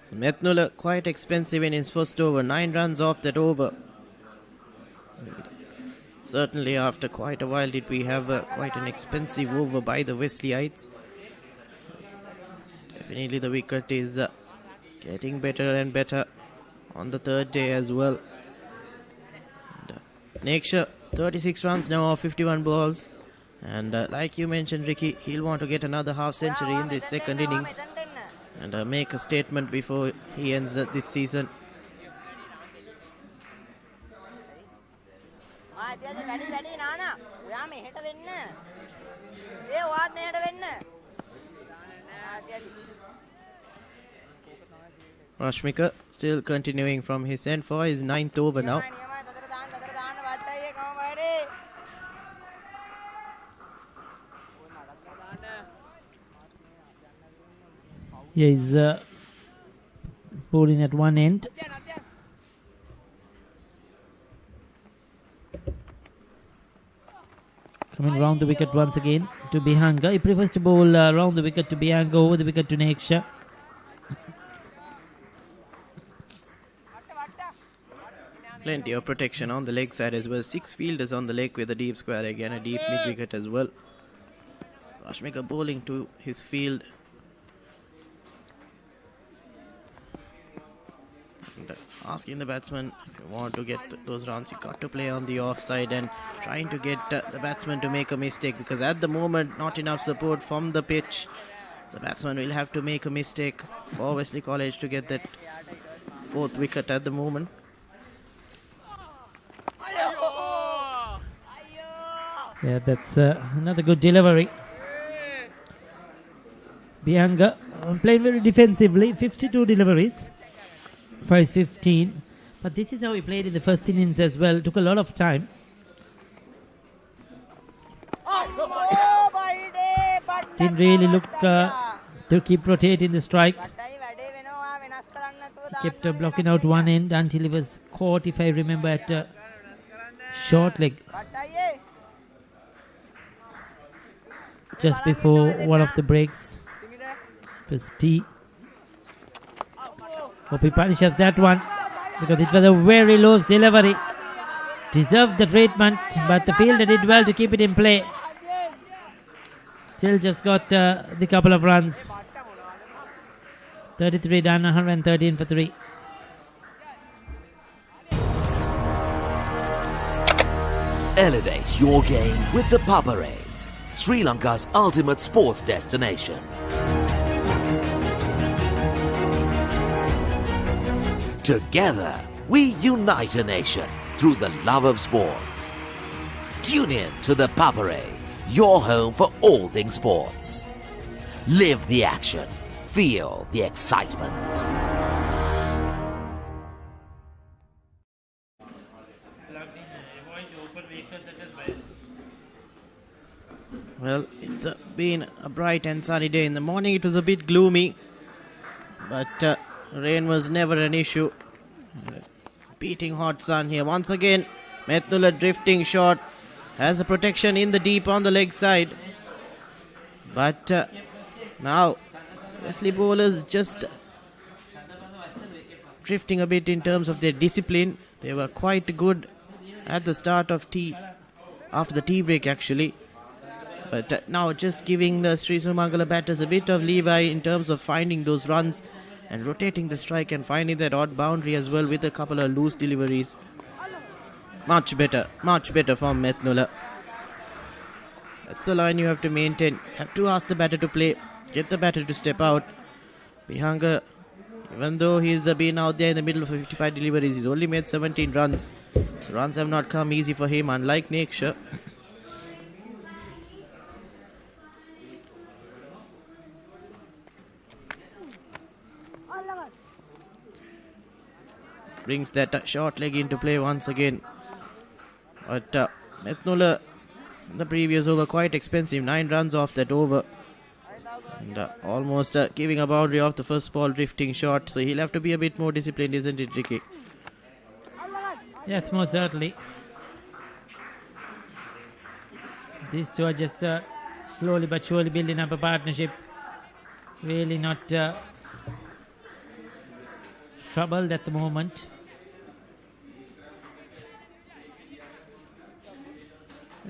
So Metnula quite expensive in his first over. 9 runs off that over. Certainly after quite a while did we have quite an expensive over by the Wesleyites. Definitely the wicket is getting better and better on the third day as well. Neksha, 36 runs now off 51 balls. And like you mentioned, Ricky, he'll want to get another half century in this second innings and make a statement before he ends this season. Rashmika still continuing from his end for his 9th over now. Yeah, he's bowling at one end. Coming round the wicket once again to Bihanga. He prefers to bowl round the wicket to Bihanga, over the wicket to Neksha. Plenty of protection on the leg side as well. 6 fielders on the leg with a deep square leg and a deep mid wicket as well. Rashmika bowling to his field. And asking the batsman, if you want to get those runs, you got to play on the offside, and trying to get the batsman to make a mistake, because at the moment not enough support from the pitch. The batsman will have to make a mistake for Wesley College to get that 4th wicket at the moment. Yeah, that's another good delivery. Bihanga playing very defensively, 52 deliveries for his 15. But this is how he played in the first innings as well. Took a lot of time. Didn't really look to keep rotating the strike. Kept blocking out one end until he was caught, if I remember, at short leg. Just before one of the breaks. First tee. Hope he punishes that one, because it was a very loose delivery. Deserved the treatment, but the fielder did well to keep it in play. Still just got the couple of runs. 33 done, 113 for 3. Elevate your game with the Papare, Sri Lanka's ultimate sports destination. Together, we unite a nation through the love of sports. Tune in to the Papare, your home for all things sports. Live the action. Feel the excitement. Well, it's been a bright and sunny day. In the morning it was a bit gloomy, but rain was never an issue. Beating hot sun here. Once again, Methnula drifting short. Has a protection in the deep on the leg side. But now, Wesley bowlers just drifting a bit in terms of their discipline. They were quite good at the start of after the tea break actually. But now just giving the Sri Sumangala batters a bit of leeway in terms of finding those runs and rotating the strike and finding that odd boundary as well with a couple of loose deliveries. Much better from Methnula. That's the line you have to maintain. You have to ask the batter to play, get the batter to step out. Bihanga, even though he's been out there in the middle of 55 deliveries, he's only made 17 runs. So runs have not come easy for him, unlike Neksha. Brings that short leg into play once again. But Methnula, the previous over, quite expensive. 9 runs off that over. And almost giving a boundary off the first ball, drifting short. So he'll have to be a bit more disciplined, isn't it, Ricky? Yes, most certainly. These two are just slowly but surely building up a partnership. Really not troubled at the moment.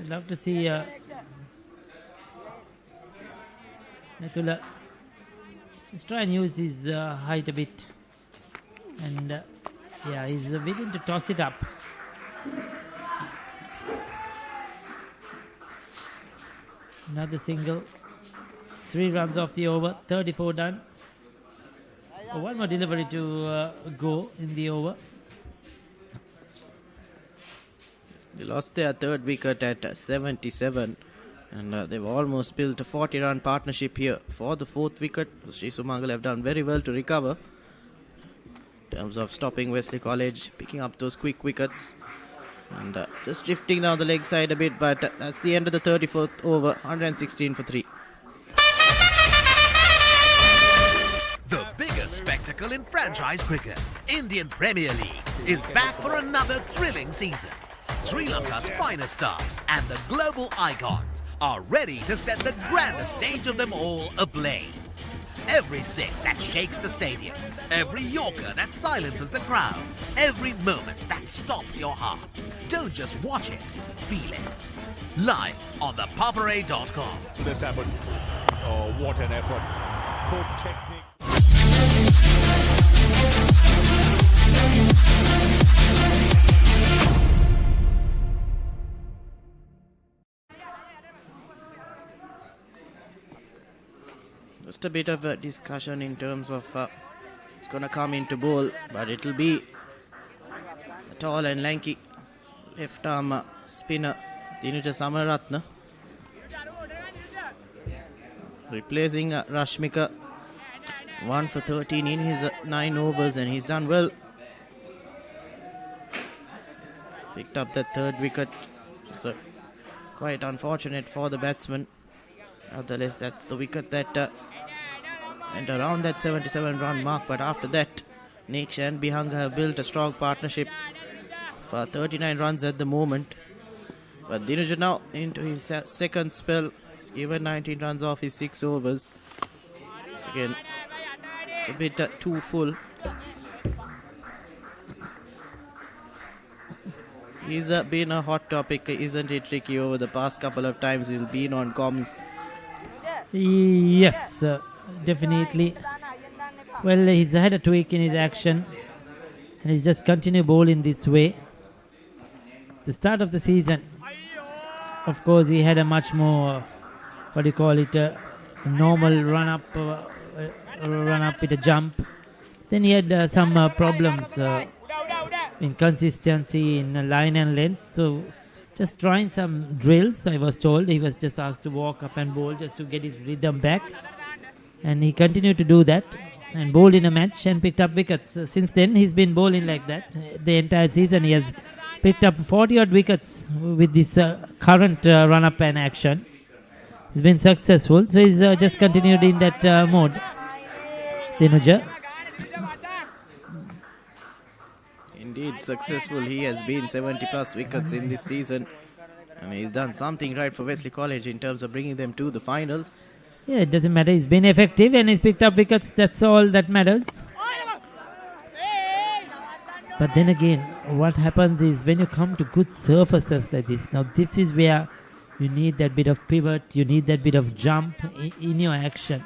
I'd love to see Methnula just try and use his height a bit, and yeah, he's willing to toss it up. Another single, 3 runs off the over, 34 done. One more delivery to go in the over. They lost their third wicket at 77, and they've almost built a 40-run partnership here for the fourth wicket. Sri Sumangala have done very well to recover in terms of stopping Wesley College, picking up those quick wickets, and just drifting down the leg side a bit, but that's the end of the 34th over, 116 for 3. The biggest spectacle in franchise cricket, Indian Premier League, is back for another thrilling season. Sri Lanka's finest stars and the global icons are ready to set the grandest stage of them all ablaze. Every six that shakes the stadium, every Yorker that silences the crowd, every moment that stops your heart. Don't just watch it, feel it. Live on the Papare.com. This happened. Oh, what an effort. Good technique. Just a bit of a discussion in terms of it's going to come into bowl, but it'll be a tall and lanky left arm spinner Dinuja Samaratna replacing Rashmika. 1 for 13 in his 9 overs, and he's done well. Picked up that third wicket, so quite unfortunate for the batsman. Nevertheless, that's the wicket that went around that 77 run mark, but after that Niksha and Bihanga have built a strong partnership for 39 runs at the moment. But Dinuja now into his second spell. He's given 19 runs off his 6 overs. Once again, it's a bit too full. He's been a hot topic, isn't it, Ricky, over the past couple of times we've been on comms? Yes, definitely. Well, he's had a tweak in his action, and he's just continued bowling this way. The start of the season, of course, he had a much more, a normal run-up with a jump. Then he had some problems in consistency in line and length. So just trying some drills, I was told. He was just asked to walk up and bowl just to get his rhythm back. And he continued to do that and bowled in a match and picked up wickets. Since then, he's been bowling like that. The entire season, he has picked up 40-odd wickets with this current run-up and action. He's been successful. So he's just continued in that mode. Dinuja. Indeed successful. He has been 70 plus wickets in this season, and he's done something right for Wesley College in terms of bringing them to the finals. Yeah, it doesn't matter. He's been effective and he's picked up wickets. That's all that matters. But then again, what happens is when you come to good surfaces like this, now this is where you need that bit of pivot, you need that bit of jump in your action.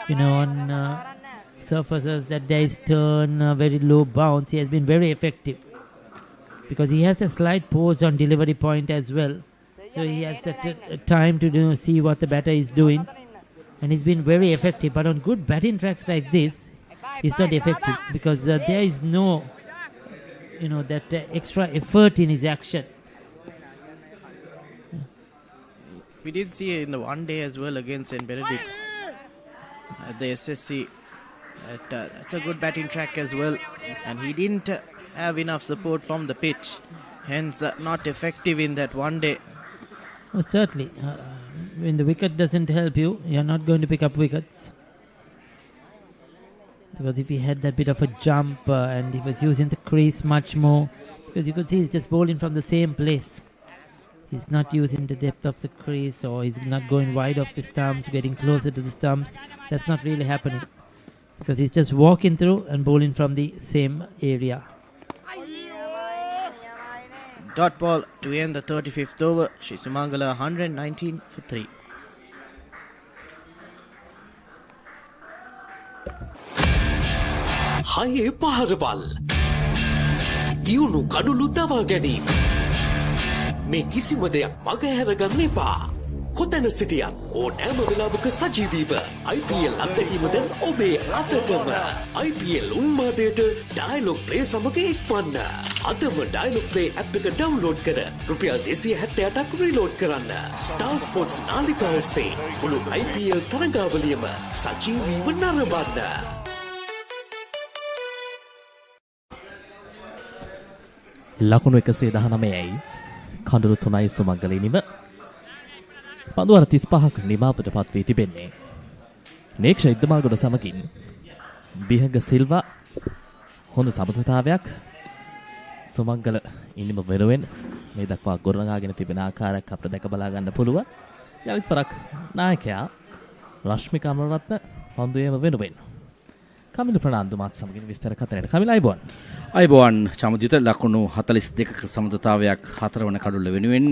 You know, on surfaces that there is turn, very low bounce, he has been very effective. Because he has a slight pause on delivery point as well. So he has that time to see what the batter is doing. And he's been very effective. But on good batting tracks like this, he's not effective. Because there is no, that extra effort in his action. We did see in the one day as well against St. Benedict's at the SSC. That's a good batting track as well. And he didn't have enough support from the pitch. Hence, not effective in that one day. Oh, certainly. When the wicket doesn't help you, you're not going to pick up wickets. Because if he had that bit of a jump and he was using the crease much more, because you could see he's just bowling from the same place. He's not using the depth of the crease, or he's not going wide off the stumps, getting closer to the stumps. That's not really happening. Because he's just walking through and bowling from the same area. Dot ball to end the 35th over. Sri Sumangala 119 for 3. හයේ පහරවල් දියුණු කඩුළු දවා ගැනීම මේ කිසිම දෙයක් මගහැරගන්න එපා. කොතැන සිටියත් ඕනෑම වෙලාවක සජීවීව IPL අත්දැකීම දැන් ඔබේ අතටම. IPL උන්මාදයට ඩයලොග් ප්ලේ සමග එක්වන්න. අදම ඩයලොග් ප්ලේ ඇප් එක ඩවුන්ලෝඩ් කර රුපියල් 278ක් රීලෝඩ් කරන්න. ස්ටාර් ස්පෝර්ට්ස් නාලිකාව ඔස්සේ මුළු IPL තරගාවලියම සජීවීව නරඹන්න. ලකුණු 119යි කඳුළු 3යි සුමංගලේ නිම. පන්දුවර 35ක නිමාවට පත් වී තිබෙන්නේ. නේක්ෂ ඉද්දමාගොඩ සමගින් බිහඟ සිල්වා හොඳ සමතතාවයක් සුමංගල ඉනිම වෙනුවෙන් මේ දක්වා ගොඩනගාගෙන තිබෙන ආකාරයක් අපිට දැක බලා ගන්න පුළුවන්. යලිත් පරක් නායකයා රශ්මික අමරරත්න පන්දුවේම වෙනුවෙන් කමිල ප්‍රනාන්දු මාත් සමගින් විස්තර කතරට කමිල අයබෝන්. අයබෝන් චමුදිත ලකුණු 42ක සමතතාවයක් 4 වන කඩුල්ල වෙනුවෙන්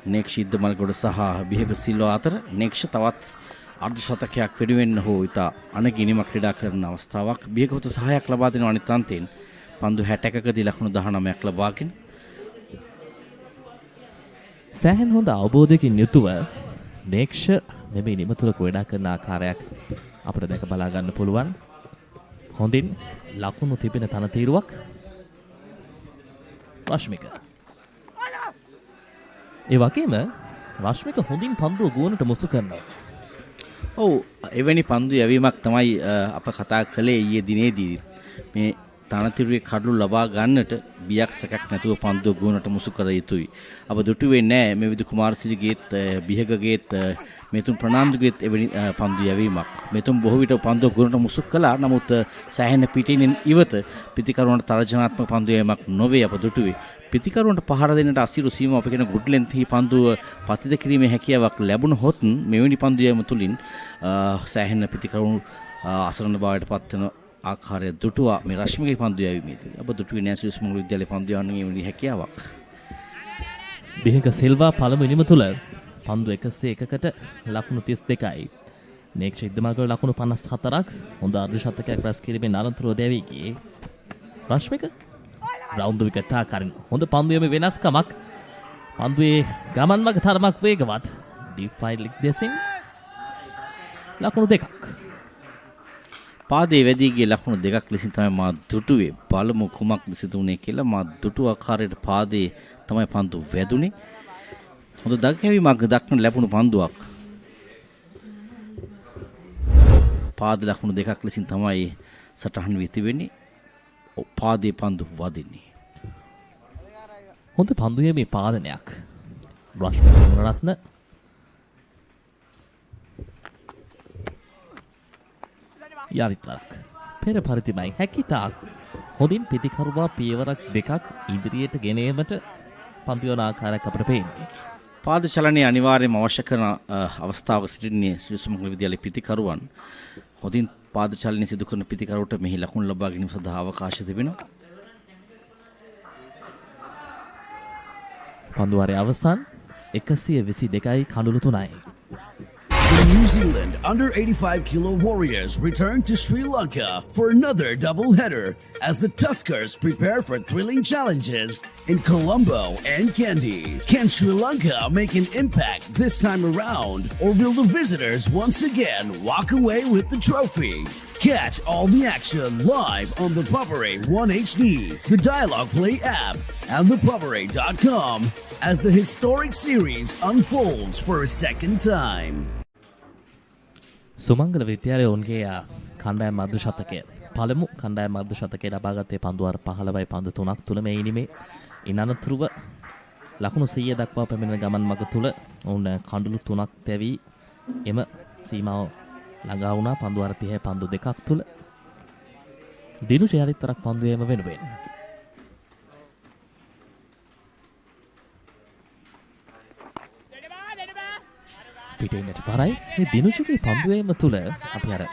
නේක්ෂ ඉද්දමල්ගොඩ සහ බිහඟ සිල්වා අතර නේක්ෂ තවත් අර්ධ ශතකයක් වෙනුවෙන් හෝ ඉතා අනගිනිමක් ක්‍රීඩා කරන අවස්ථාවක් බිහඟ සහායක් ලබා දෙන අනිත් අන්තයෙන් පන්දු 61කදී ලකුණු 19ක් ලබාගෙන සෑහෙන හොඳ අවබෝධයකින් යුතුව නේක්ෂ මෙම ඉනිම තුළ ක්‍රීඩා කරන ආකාරයක් අපිට දැක බලා ගන්න පුළුවන්. හොඳින් ලකුණු තිබෙන තනතිරුවක් රශ්මික. ඒ වගේම රශ්මික හොඳින් පන්දුව ගුවනට මුසු කරනවා. ඔව් එවැනි පන්දු යැවීමක් තමයි අප කතා කළේ ඊයේ දිනේදී. මේ තනතිරුවේ කඩලු ලබා ගන්නට බියක් සැකක් නැතුව පන්දුව ගුවනට මුසු කර යුතුයි. අප දුටුවේ නැහැ මේ විදු කුමාරසිරිගේත් බිහගගේත් මෙතුන් ප්‍රනාන්දුගේත් එවැනි පන්දු යැවීමක්. මෙතුන් බොහෝ විට පන්දුව ගුවනට මුසු කළා. නමුත් සෑහෙන පිටින් ඉවත පිතිකරුවන්ට තර්ජනාත්මක පන්දු යැවීමක් නොවේ අප දුටුවේ. පිතිකරුවන්ට පහර දෙන්නට අසිරු සීමාව අපි කියන ගුඩ් ලෙන්ත් හි පන්දුව පතිත කිරීමේ හැකියාවක් ලැබුණොත් මෙවැනි පන්දු යැවීම තුලින් සෑහෙන පිතිකරුණු අසරණ බවට පත් වෙන ආකාරය දුටුවා මේ රශ්මිකේ පන්දු යැවීමේදී. අප දුටුවේ නෑ සුමංගල විද්‍යාලයේ පන්දු යැවීමේ හැකියාවක්. බිහඟ සිල්වා පළමු ඉනිම තුල පන්දු 101කට ලකුණු 32යි. නේක්ෂ ඉද්දමාගොඩ ලකුණු 54ක් හොඳ අර්ධ ශතකයක් රැස් කිරීමේ අනතුරුව දැවී ගියේ. රශ්මික රවුන්ඩ් විකට් ආකාරයෙන් හොඳ පන්දු යැවීමේ වෙනස්කමක්. පන්දුවේ ගමන් මග තරමක් වේගවත්. ඩීෆයි ලික් දෙසින් ලකුණු 2ක්. පාදයේ වැඩි ගිය ලකුණු 2ක් ලෙසින් තමයි මා දුටුවේ. බලමු කුමක්ද සිදු වුනේ කියලා. මා දුටු ආකාරයට පාදයේ තමයි පන්දු වැදුනේ. හොඳ දගහැවීමක් දක්වන ලැබුණු පන්දුවක්. පාද ලකුණු 2ක් ලෙසින් තමයි සටහන් වී තිබෙන්නේ. පාදයේ පන්දු වදින්නේ. හොඳ පන්දු යැවීමේ පාදනයක්. රශ්මික අමරරත්න යරිතරක් පෙර පරිදිමයි හැකිතාක් හොඳින් පිතිකරුවා පියවරක් දෙකක් ඉදිරියට ගෙනීමට පන්දු යන ආකාරයක් අපිට පේන්නේ. පාද චලනයේ අනිවාර්යයෙන්ම අවශ්‍ය කරන අවස්ථාවක සිටින්නේ සුමංගල විද්‍යාලයේ පිතිකරුවන්. හොඳින් පාද චලනය සිදු කරන පිතිකරුවට මෙහි ලකුණු ලබා ගැනීම සඳහා අවකාශ තිබෙනවා. පන්දුවාරයේ අවසන් 122යි කඳුළු 3යි. The New Zealand under 85 kilo Warriors return to Sri Lanka for another double-header as the Tuskers prepare for thrilling challenges in Colombo and Kandy. Can Sri Lanka make an impact this time around, or will the visitors once again walk away with the trophy? Catch all the action live on the Pupperay 1HD, the Dialogue Play app, and thepupperay.com as the historic series unfolds for a second time. Sumangala විද්‍යාලයේ ඔවුන්ගේ කණ්ඩායම් අර්ධ ශතකය පළමු කණ්ඩායම් අර්ධ ශතකය ලබාගත්තේ පන්දුවර 15යි පන්දු 3ක් තුල මේ ඉනිමේ ඉනනතුරුව ලකුණු 100 දක්වා පැමිණෙන ගමන් මඟ තුල ඔවුන් කඳුළු 3ක් තැවි එම සීමාව ළඟා වුණා. පන්දුවර 30යි පන්දු 2ක් තුල දිනුෂ යරිතරක් පන්දුවේම වෙනුවෙන් පිටින්නට පරයි මේ දිනුෂගේ පන්දුවේම තුල අපි අර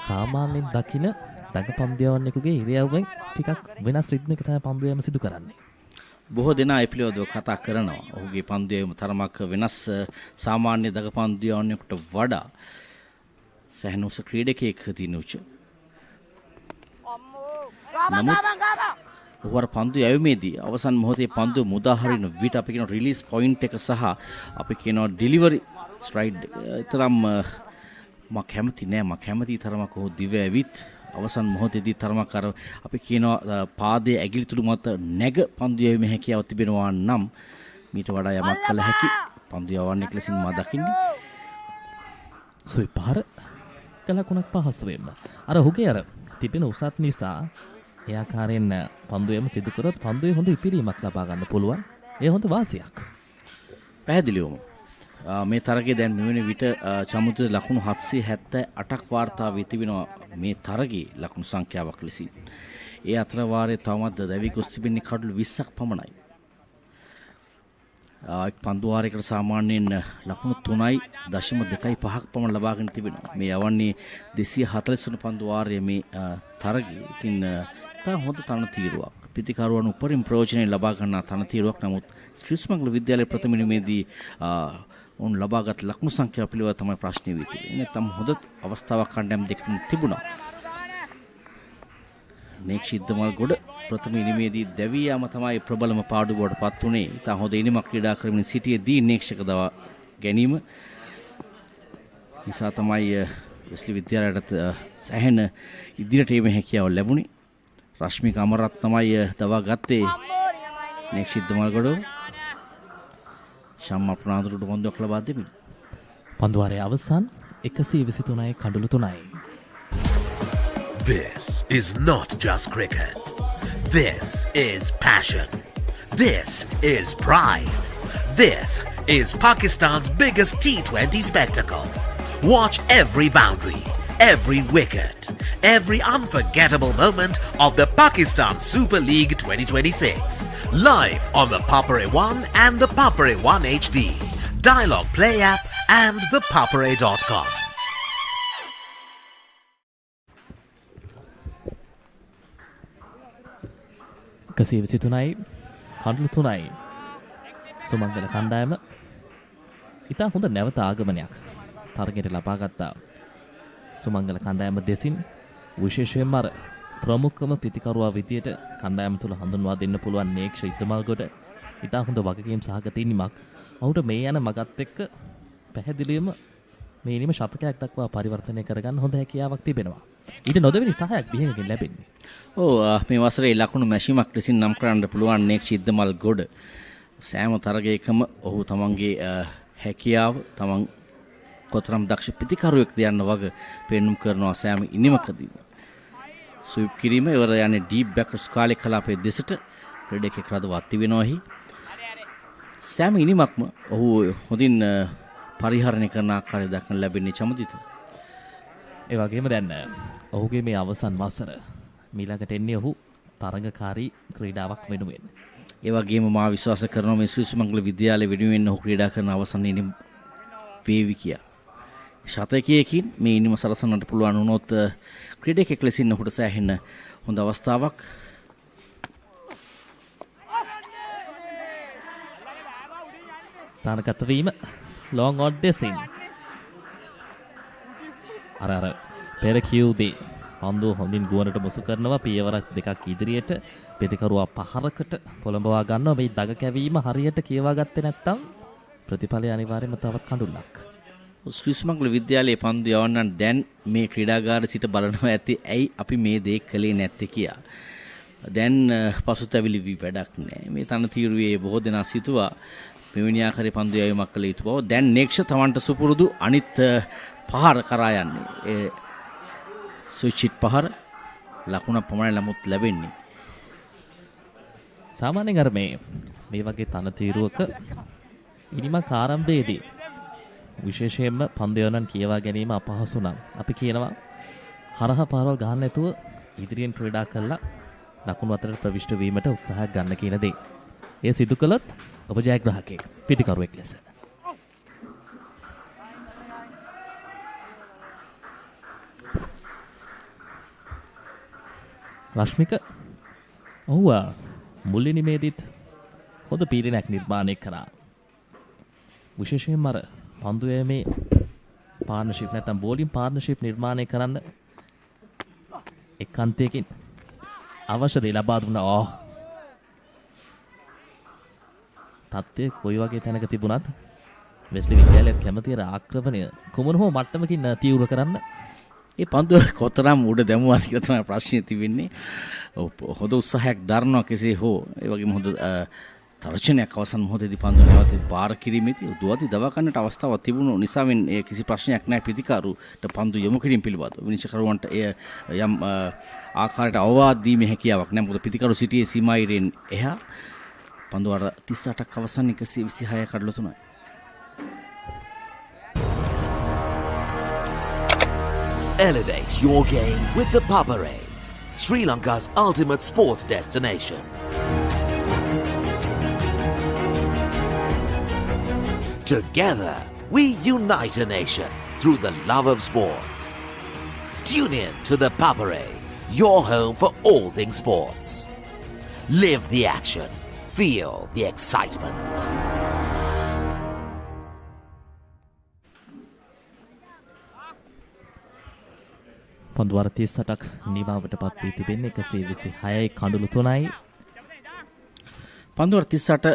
සාමාන්‍යයෙන් දකින දඟ පන්දුවන්නෙකුගේ ඉරියව්වෙන් ටිකක් වෙනස් රිද්මයක තමයි පන්දුවේම සිදු කරන්නේ. බොහෝ දෙනා ඒ පිළිබඳව කතා කරනවා. ඔහුගේ පන්දුවේම තරමක් වෙනස් සාමාන්‍ය දඟ පන්දුවන්නෙකුට වඩා සැහැණ උස ක්‍රීඩකයෙක් දිනුෂ. ඔහුවර පන්දු යැවීමේදී අවසන් මොහොතේ පන්දුව මුදා හරින විට අපි කියන රිලීස් පොයින්ට් එක සහ අපි කියන ඩිලිවරි ස්ට්‍රයිඩ් තරම් මම කැමති නෑ. මම කැමති තරමක් ඔහු දිව ඇවිත් අවසන් මොහොතේදී තරමක් අර අපි කියනවා පාදයේ ඇගිලි තුඩු මත නැග පන්දු යැවීමේ හැකියාව තිබෙනවා නම් මීට වඩා යමක් කළ හැකි පන්දු යවන්නෙක් ලෙසින් මා දකින්නේ. සුවිපාර කලකුණක් පහසුවෙන්ම අර ඔහුගේ අර තිබෙන උසත් නිසා ඒ ආකාරයෙන් පන්දුවේම සිදු කරොත් පන්දුවේ හොඳ ඉපිරීමක් ලබා ගන්න පුළුවන්. ඒ හොඳ වාසියක්. පැහැදිලිවම මේ තරගයේ දැන් මෙවැනි විට චමුද්‍ර ලකුණු 778ක් වාර්තා වී තිබෙනවා මේ තරගයේ ලකුණු සංඛ්‍යාවක් ලෙසින්. ඒ අතර වාරයේ තවමත් දැවි ගොස් තිබෙන්නේ කඩලු 20ක් පමණයි. එක් පන්දු වාරයකට සාමාන්‍යයෙන් ලකුණු 3.25ක් පමණ ලබාගෙන තිබෙනවා. මේ යවන්නේ 240 වන පන්දු වාරයේ මේ තරගයේ. ඉතින් තා හොඳ තනතිරුවක්. පිතිකරුවන් උපරිම ප්‍රයෝජනෙ ලබා ගන්නා තනතිරුවක්. නමුත් ශ්‍රී සුමංගල විද්‍යාලයේ ප්‍රථම ඉනිමේදී උන් ලබාගත් ලකුණු සංඛ්‍යාව පිළිබඳව තමයි ප්‍රශ්නේ වී තිබෙන්නේ. නැත්නම් හොඳ අවස්ථාවක් කණ්ඩායම් දෙකට තිබුණා. නේක්ෂිද්දමල් ගොඩ ප්‍රථම ඉනිමේදී දැවී යාම තමයි ප්‍රබලම පාඩුවට පත් වුණේ. ඉතා හොඳ ඉනිමක් ක්‍රීඩා කරමින් සිටියේදී නේක්ෂක දවා ගැනීම නිසා තමයි වෙස්ලි විද්‍යාලයට සැහෙන ඉදිරියට යීමේ හැකියාව ලැබුණේ. රශ්මික අමරත් තමයි දවා ගත්තේ නේක්ෂිද්දමල් ගොඩ. ශම්මා ප්‍රනාන්දුට පන්දුවක් ලබා දෙමින් පන්දු වාරයේ අවසන් 123යි කඩලු 3යි. This is not just cricket. This is passion. This is pride. This is Pakistan's biggest T20 spectacle. Watch every boundary, every wicket, every unforgettable moment of the Pakistan Super League 2026. Live on the Papare 1 and the Papare 1 HD, Dialogue Play app and the papare.com. කසිය 23යි කඩලු 3යි. Sumangala කණ්ඩායම ඉතා හොඳ නැවත ආගමනයක් තරගයට ලබා ගත්තා. සුමංගල කණ්ඩායම දෙසින් විශේෂයෙන්ම අර ප්‍රමුඛම පිතිකරුවා විදියට කණ්ඩායම තුල හඳුන්වා දෙන්න පුළුවන් නේක්ෂ ඉදමල්ගොඩ ඉතා හොඳ වගකීම් සහගත ඉනිමක්. ඔහුට මේ යන මගත් එක්ක පැහැදිලිවම මේ ඉනිම ශතකයක් දක්වා පරිවර්තනය කරගන්න හොඳ හැකියාවක් තිබෙනවා. ඊට නොදෙවෙනි සහයක් බිහිගෙන් ලැබෙන්නේ. මේ වසරේ ලකුණු මැෂීමක් ලෙසින් නම් කරන්න පුළුවන් නේක්ෂ ඉදමල්ගොඩ සෑම තරගයකම ඔහු තමන්ගේ හැකියාව තමන් කොතරම් දක්ෂ පිතිකරුවෙක්ද යන්න වග පෙන්නුම් කරනවා සෑම ඉනිමකදී. ස්විප් කිරීම ඉවර යන්නේ ඩීප් බැකර්ස් කාලේ කලාපයේ දෙසට ක්‍රීඩකෙක් රඳවා තිබෙනවාහි. සෑම ඉනිමක්ම ඔහු හොඳින් පරිහරණය කරන ආකාරය දක්වන්න ලැබෙන්නේ චමුදිත. ඒ වගේම දැන් ඔහුගේ මේ අවසන් වසර මීළඟට එන්නේ ඔහු තරඟකාරී ක්‍රීඩාවක් වෙනුවෙන්. ඒ වගේම මා විශ්වාස කරනවා මේ ශ්‍රී සුමංගල විද්‍යාලය වෙනුවෙන් ඔහු ක්‍රීඩා කරන අවසන් ඉනිම වේවි කියා. ශතකයකින් මේ ඉනිම සරසන්නට පුළුවන් වුණොත් ක්‍රීඩකෙක් ලෙසින් ඔහුට සෑහෙන හොඳ අවස්ථාවක්. ස්ථානගත වීම long on දෙසින් අර පෙර කියුදී පන්දුව හොඳින් ගුවනට මුසු කරනවා. පියවරක් දෙකක් ඉදිරියට පිතිකරුවා පහරකට පොළඹවා ගන්නවා. මේ දග කැවීම හරියට කියවා ගත්තේ නැත්නම් ප්‍රතිඵලය අනිවාර්යයෙන්ම තවත් කඳුල්ලක්. ශ්‍රී සුමංගල විද්‍යාලයේ පන්දු යවන්නන් දැන් මේ ක්‍රීඩාගාරයේ සිට බලනවා ඇති ඇයි අපි මේ දේ කළේ නැත්තේ කියා. දැන් පසුතැවිලි වී වැඩක් නැහැ. මේ තනතිරුවේ බොහෝ දෙනා සිතුවා මෙවැනි ආකාරයේ පන්දු යැවීමක් කළ යුතු බව. දැන් නෙක්ෂ තවන්ට සුපුරුදු අනිත් පහර කරා යන්නේ. ඒ ස්විච් පහර ලකුණ පමණ නමුත් ලැබෙන්නේ. සාමාන්‍යයෙන් අර මේ වගේ තනතිරුවක ඉනිමක් ආරම්භයේදී විශේෂයෙන්ම පන්දු යවන්නන් කියවා ගැනීම අපහසු නම් අපි කියනවා හරහා පාරවල් ගහන්න නැතුව ඉදිරියෙන් ක්‍රීඩා කළා ලකුණු අතරට ප්‍රවිෂ්ඨ වීමට උත්සාහයක් ගන්න කියන දේ. ඒ සිදු කළොත් ඔබ ජයග්‍රාහකයෙක් පිතිකරුවෙක් ලෙස. රශ්මික ඔහුව මුල් ඉනිමේදීත් හොඳ පීඩනයක් නිර්මාණය කරා. විශේෂයෙන්ම අර පන්දු යෑමේ පාර්ට්නර්ෂිප් නැත්නම් බෝලින් පාර්ට්නර්ෂිප් නිර්මාණය කරන්න එක් අන්තයකින් අවශ්‍ය දේ ලබා දුන්නා. තත්ත්වය කොයි වගේ තැනක තිබුණත් වෙස්ලි විද්‍යාලයත් කැමති අර ආක්‍රමණය කොමුණ හෝ මට්ටමකින් තීව්‍ර කරන්න. ඒ පන්දුව කොතරම් උඩ දැමුවාද කියලා තමයි ප්‍රශ්නේ තිබෙන්නේ. හොඳ උත්සාහයක් දරනවා කෙසේ හෝ ඒ වගේම හොඳ තර්ජනයක් අවසන් මොහොතේදී පන්දුව නැවත පාර කිරීමේදී දුවති දවා ගන්නට අවස්ථාවක් තිබුණු නිසා ඒ කිසි ප්‍රශ්නයක් නැහැ ප්‍රතිකාරුට පන්දු යොමු කිරීම පිළිබඳව. විනිශ්චයකරුවන්ට එය යම් ආකාරයට අවවාද දීමේ හැකියාවක් නැහැ. මොකද ප්‍රතිකාරු සිටියේ සීමායිරෙන් එහා පන්දුව 38ක් අවසන් 126 කඩලු 3යි. Elevate your game with the Papare, Sri Lanka's ultimate sports destination. Together, we unite a nation through the love of sports. Tune in to the Papare, your home for all things sports. Live the action. Feel the excitement. පන්දුවර 38ක් නිමාවට පත් වී තිබෙන්නේ 126යි කඳුළු 3යි. පන්දුවර 38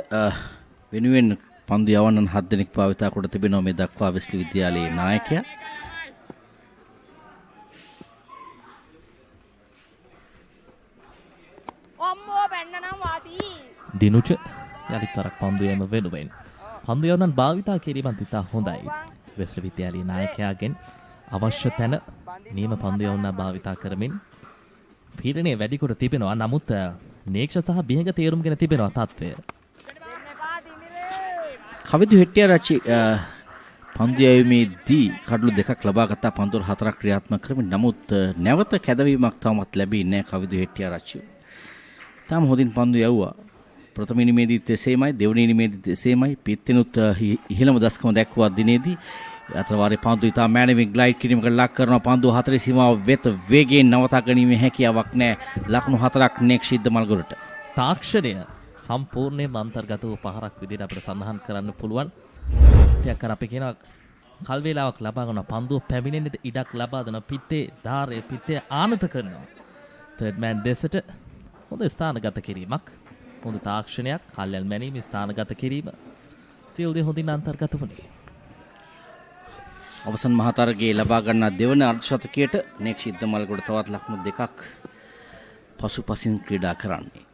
වෙනුවෙන් පන්දු යවන්නන් 7 දෙනෙක් භාවිතා කොට තිබෙනවා මේ දක්වා වෙස්ලි විද්‍යාලයේ නායකයා. දිනුච යලිත් වරක් පන්දු යෑම වෙනුවෙන් පන්දු යවන්නන් භාවිතා කිරීමත් ඉතා හොඳයි. වෙස්ලි විද්‍යාලයේ නායකයාගෙන් අවශ්‍ය තැන නියම පන්දු යවන්න භාවිතා කරමින් පීඩනය වැඩි කොට තිබෙනවා. නමුත් නේක්ෂ සහ බියඟ තේරුම්ගෙන තිබෙනවා තත්ත්වය. කවිදු හෙට්ටිආරච්චි පන්දු යැවීමේදී කඩලු දෙකක් ලබා ගත්තා. පන්දුවර 4ක් ක්‍රියාත්මක කරමින් නමුත් නැවත කැදවීමක් තවමත් ලැබෙන්නේ නැහැ කවිදු හෙට්ටිආරච්චි. තාම හොඳින් පන්දු යවුවා. ප්‍රථම ඉනිමේදීත් එසේමයි දෙවන ඉනිමේදීත් එසේමයි. පිටිනුත් ඉහළම දස්කම දැක්වුවා දිනේදී. අතරවාරේ පන්දු ඉතා මෑනවින් ග්ලයිඩ් කිරීමකට ලක් කරනවා. පන්දු 4 සීමාව වෙත වේගයෙන් නවතා ගැනීමේ හැකියාවක් නැහැ. ලකුණු 4ක් නෙක්ෂ ඉද්දමල්ගොඩට. තාක්ෂණය සම්පූර්ණයෙන්ම අන්තර්ගත වූ පහරක් විදිහට අපිට සඳහන් කරන්න පුළුවන්. ටිකක් අර අපි කියන කල් වේලාවක් ලබා ගන්න පන්දුව පැමිණෙන්නට ඉඩක් ලබා දෙන පිටේ ධාරයේ පිටේ ආනත කරනවා. තර්ඩ් මෑන් දෙසට හොඳ ස්ථානගත කිරීමක්. හොඳ තාක්ෂණයක් කල්යල් මැනීම ස්ථානගත කිරීම සියලු හොඳින් අන්තර්ගත වුණේ. අවසන් මහතරගේ ලබා ගන්නා දෙවන අර්ධ ශතකයට නෙක්ෂ ඉද්දමල්ගොඩ තවත් ලකුණු දෙකක් පසුපසින් ක්‍රීඩා කරන්නේ.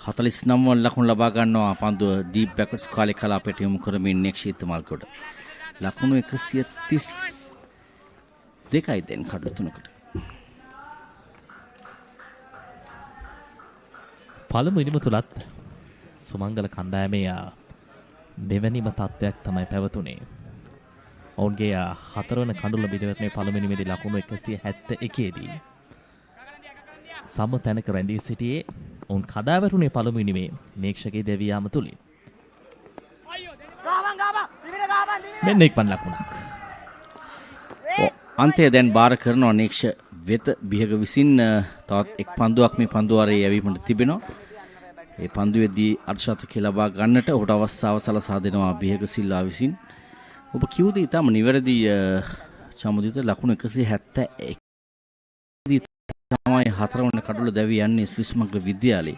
හතලිස් නම ලකුණු ලබා ගන්නවා පන්දුව ඩීප් බැකට්ස් කාලේ කලාපයට යොමු කරමින් නෙක්ෂ ඉද්දමල්ගොඩ. ලකුණු 132යි දැන් කඩලු 3කට. පළමු ඉනිම තුලත් සුමංගල කණ්ඩායමේ දෙවැනිම තත්ත්වයක් තමයි පැවතුනේ. ඔවුන්ගේ 4 වන කඳුළු බිඳවැටුනේ පළමු ඉනිමේදී ලකුණු 171දී. සම තැනක රැඳී සිටියේ ඔවුන් කඩා වැටුනේ පළමු ඉනිමේ නේක්ෂගේ දෙවියාම තුලින්. මෙන්න එක්වන් ලකුණක්. අන්තය දැන් බාර කරනවා නේක්ෂ වෙත බිහග විසින් තවත් එක් පන්දුවක් මේ පන්දුවාරයේ යැවීමට තිබෙනවා. ඒ පන්දුවේදී අර්ධශතකය ලබා ගන්නට ඔහුට අවස්ථාව සලසා දෙනවා බිහග සිල්වා විසින්. ඔබ කිව්ද ඊටම නිවැරදි චමුදිත ලකුණු 171 දී තමයි 4 වන කඩුල දැවී යන්නේ සුමංගල විද්‍යාලයේ.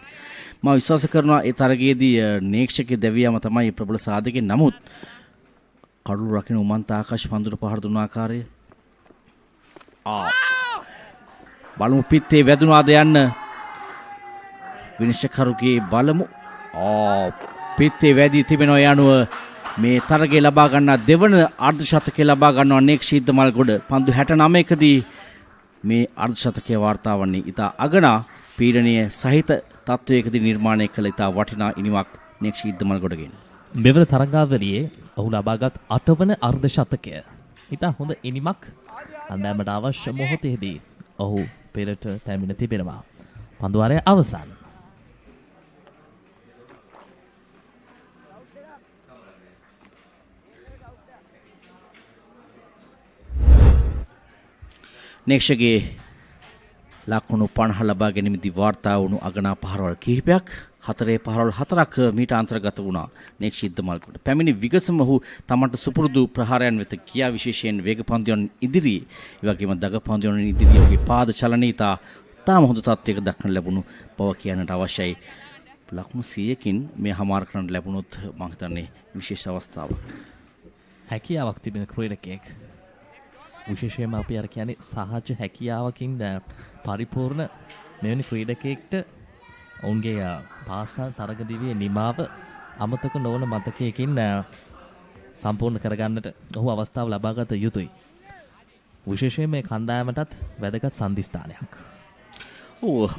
මම විශ්වාස කරනවා ඒ තරගයේදී නේක්ෂකේ දැවියාම තමයි ප්‍රබල සාධකේ. නමුත් කඩුල රකින්න උමන්ත ආකාශ පන්දුර පහර දුන ආකාරය බලමු පිත්තේ වැදුනාද යන්න විනිශ්චයකරුගේ බලමු. පිත්තේ වැදී තිබෙනවා යනුව මේ තරගය ලබා ගන්නා දෙවන අර්ධ ශතකය ලබා ගන්නවා නෙක්ෂ ඉද්දමල්ගොඩ. පන්දු 69කදී මේ අර්ධ ශතකය වාර්තා වන්නේ ඉතා අගනා පීඩනීය සහිත තත්වයකදී නිර්මාණය කළ ඉතා වටිනා ඉනිමක් නෙක්ෂ ඉද්දමල්ගොඩගෙන්. මෙවර තරගාවලියේ ඔහු ලබාගත් 8 වන අර්ධ ශතකය ඉතා හොඳ ඉනිමක්. කණ්ඩායමට අවශ්‍ය මොහොතේදී ඔහු පෙරට පැමිණ තිබෙනවා. පන්දුවාරය අවසන්. නෙක්ෂගේ ලකුණු 50 ලබා ගැනීමේදී වාර්තා වුණු අගනා පහරවල් කිහිපයක් 4 පහරවල් 4ක් මීට අන්තර්ගත වුණා නෙක්ෂ ඉද්දමල්ගොඩ. පැමිණි විගසම ඔහු තමන්ට සුපුරුදු ප්‍රහාරයන් වෙත කියා විශේෂයෙන් වේග පන්දුවන් ඉදිරියේ ඒ වගේම දග පන්දුවන් ඉදිරියේ ඔහුගේ පාද චලනීයතා ඉතාම හොඳ තත්ත්වයක දක්වන්න ලැබුණු බව කියන්නට අවශ්‍යයි. ලකුණු 100කින් මේ හමාර කරන්න ලැබුණොත් මම හිතන්නේ විශේෂ අවස්ථාවක්. හැකියාවක් තිබෙන ක්‍රීඩකයෙක්. විශේෂයෙන්ම අපි අර කියන්නේ සහජ හැකියාවකින් පරිපූර්ණ මෙවැනි ක්‍රීඩකයෙක්ට ඔවුන්ගේ පාසල් තරගදිවියේ නිමාව අමතක නොවන මතකයකින් සම්පූර්ණ කරගන්නට ඔහු අවස්ථාව ලබාගත යුතුයි. විශේෂයෙන් මේ කණ්ඩායමටත් වැදගත් සන්ධිස්ථානයක්.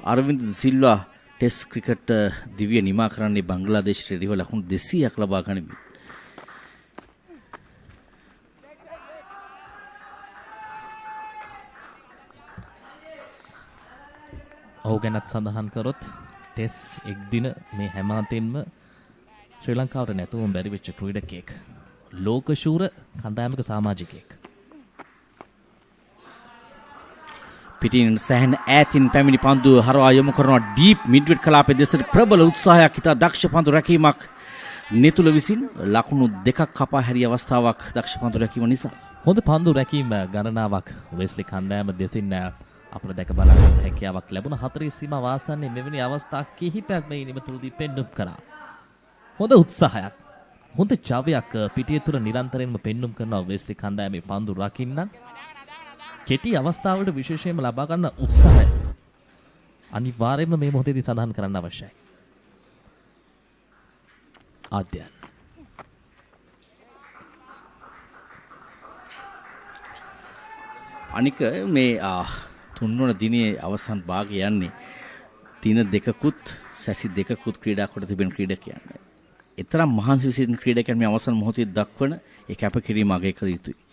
අරවින්ද සිල්වා ටෙස්ට් ක්‍රිකට් දිවිය නිමා කරන්නේ බංග්ලාදේශ රෙඩිව ලකුණු 200ක් ලබා ගනිමින්. ඔහු ගැනත් සඳහන් කරොත් ටෙස්ට් එක් දින මේ හැම අතින්ම ශ්‍රී ලංකාවට නැතුවම බැරි වෙච්ච ක්‍රීඩකයෙක්. ලෝකශූර කණ්ඩායමක සමාජිකයෙක්. පිටින් සෑහෙන ඈතින් පැමිණි පන්දුව හරවා යොමු කරනවා ඩීප් මිඩ්විඩ් කලාපයේ දෙසට ප්‍රබල උත්සාහයක් ඉතා දක්ෂ පන්දු රැකීමක් නෙතුල විසින් ලකුණු 2ක් කපා හැරිය අවස්ථාවක් දක්ෂ පන්දු රැකීම නිසා. හොඳ පන්දු රැකීම ගණනාවක් වෙස්ලි කණ්ඩායම දෙසින් අපට දැක බලාගන්න හැකියාවක් ලැබුණ 4 සීමා වාසන්නේ මෙවැනි අවස්ථා කිහිපයක් මේ නිමතුරුදී පෙන්නුම් කරා. හොඳ උත්සාහයක්. හොඳ ජවයක් පිටිය තුළ නිරන්තරයෙන්ම පෙන්නුම් කරනවා වෙස්ලි කණ්ඩායමේ පන්දු රකින්නන්. කෙටි අවස්ථාවලට විශේෂයෙන්ම ලබා ගන්න උත්සාහය අනිවාර්යයෙන්ම මේ මොහොතේදී සඳහන් කරන්න අවශ්‍යයි. ආද්‍යයන් අනික මේ තුන්වන දිනේ අවසන් භාගය යන්නේ දින දෙකකුත් සැසි දෙකකුත් ක්‍රීඩා කොට තිබෙන ක්‍රීඩකයන්. එතරම් මහන්සි විසින් ක්‍රීඩකයන් මේ අවසන් මොහොතේ දක්වන ඒ කැපකිරීම අගය කළ යුතුයි.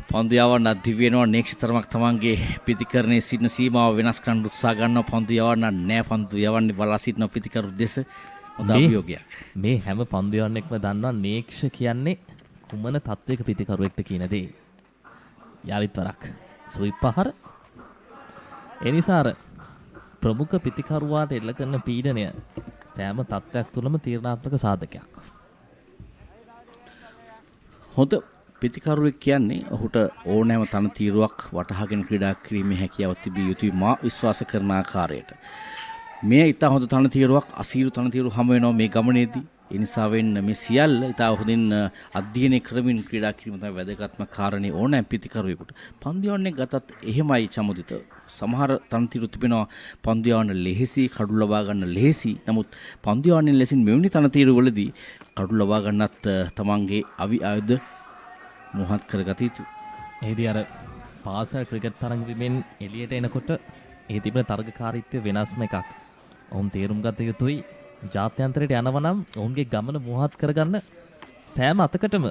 පන්දු යවන්න දිව්‍යනවා නෙක්ස්ට් තරමක් තමන්ගේ පිතිකරණයේ සිටින සීමාව වෙනස් කරන්න උත්සාහ ගන්නවා. පන්දු යවන්න නෑ, පන්දු යවන්නේ බලා සිටින පිතිකරු දෙස. හොඳ අභියෝගයක්. මේ හැම පන්දු යවන්නෙක්ම දන්නවා නේක්ෂ කියන්නේ කුමන තත්වයක පිතිකරුවෙක්ද කියන දේ. යාවිත් වරක් සුයිප් පහර. ඒ නිසා අර ප්‍රමුඛ පිතිකරුවාට එල්ල කරන පීඩනය සෑම තත්වයක් තුළම තීරණාත්මක සාධකයක්. හොඳ පිතිකරුවෙක් කියන්නේ ඔහුට ඕනෑම තනතිරුවක් වටහාගෙන ක්‍රීඩා කිරීමේ හැකියාවක් තිබිය යුතුයි මා විශ්වාස කරන ආකාරයට. මේ ඉතා හොඳ තනතිරුවක් අසීරු තනතිරු හම වෙනවා මේ ගමනේදී. ඒ නිසා වෙන්න මේ සියල්ල ඉතා හොඳින් අධ්‍යයනය කරමින් ක්‍රීඩා කිරීම තමයි වැදගත්ම කාරණේ ඕනෑම පිතිකරුවෙකුට. පන්දු යවන්නේ ගතත් එහෙමයි චමුදිත. සමහර තනතිරු තිබෙනවා පන්දු යවන්න ලෙහෙසි, කඩු ලබා ගන්න ලෙහෙසි. නමුත් පන්දු යවන්නේ ලෙසින් මෙවැනි තනතිරු වලදී කඩු ලබා ගන්නත් තමන්ගේ ආයුධ මොහත් කරගත යුතුයි. එහිදී අර පාසල් ක්‍රිකට් තරඟෙමින් එළියට එනකොට ඒ තිබෙන තරගකාරීත්වය වෙනස්ම එකක්. ඔවුන් තේරුම් ගත යුතුයි ජාත්‍යන්තරයට යනවා නම් ඔවුන්ගේ ගමන මොහත් කරගන්න සෑම අතකටම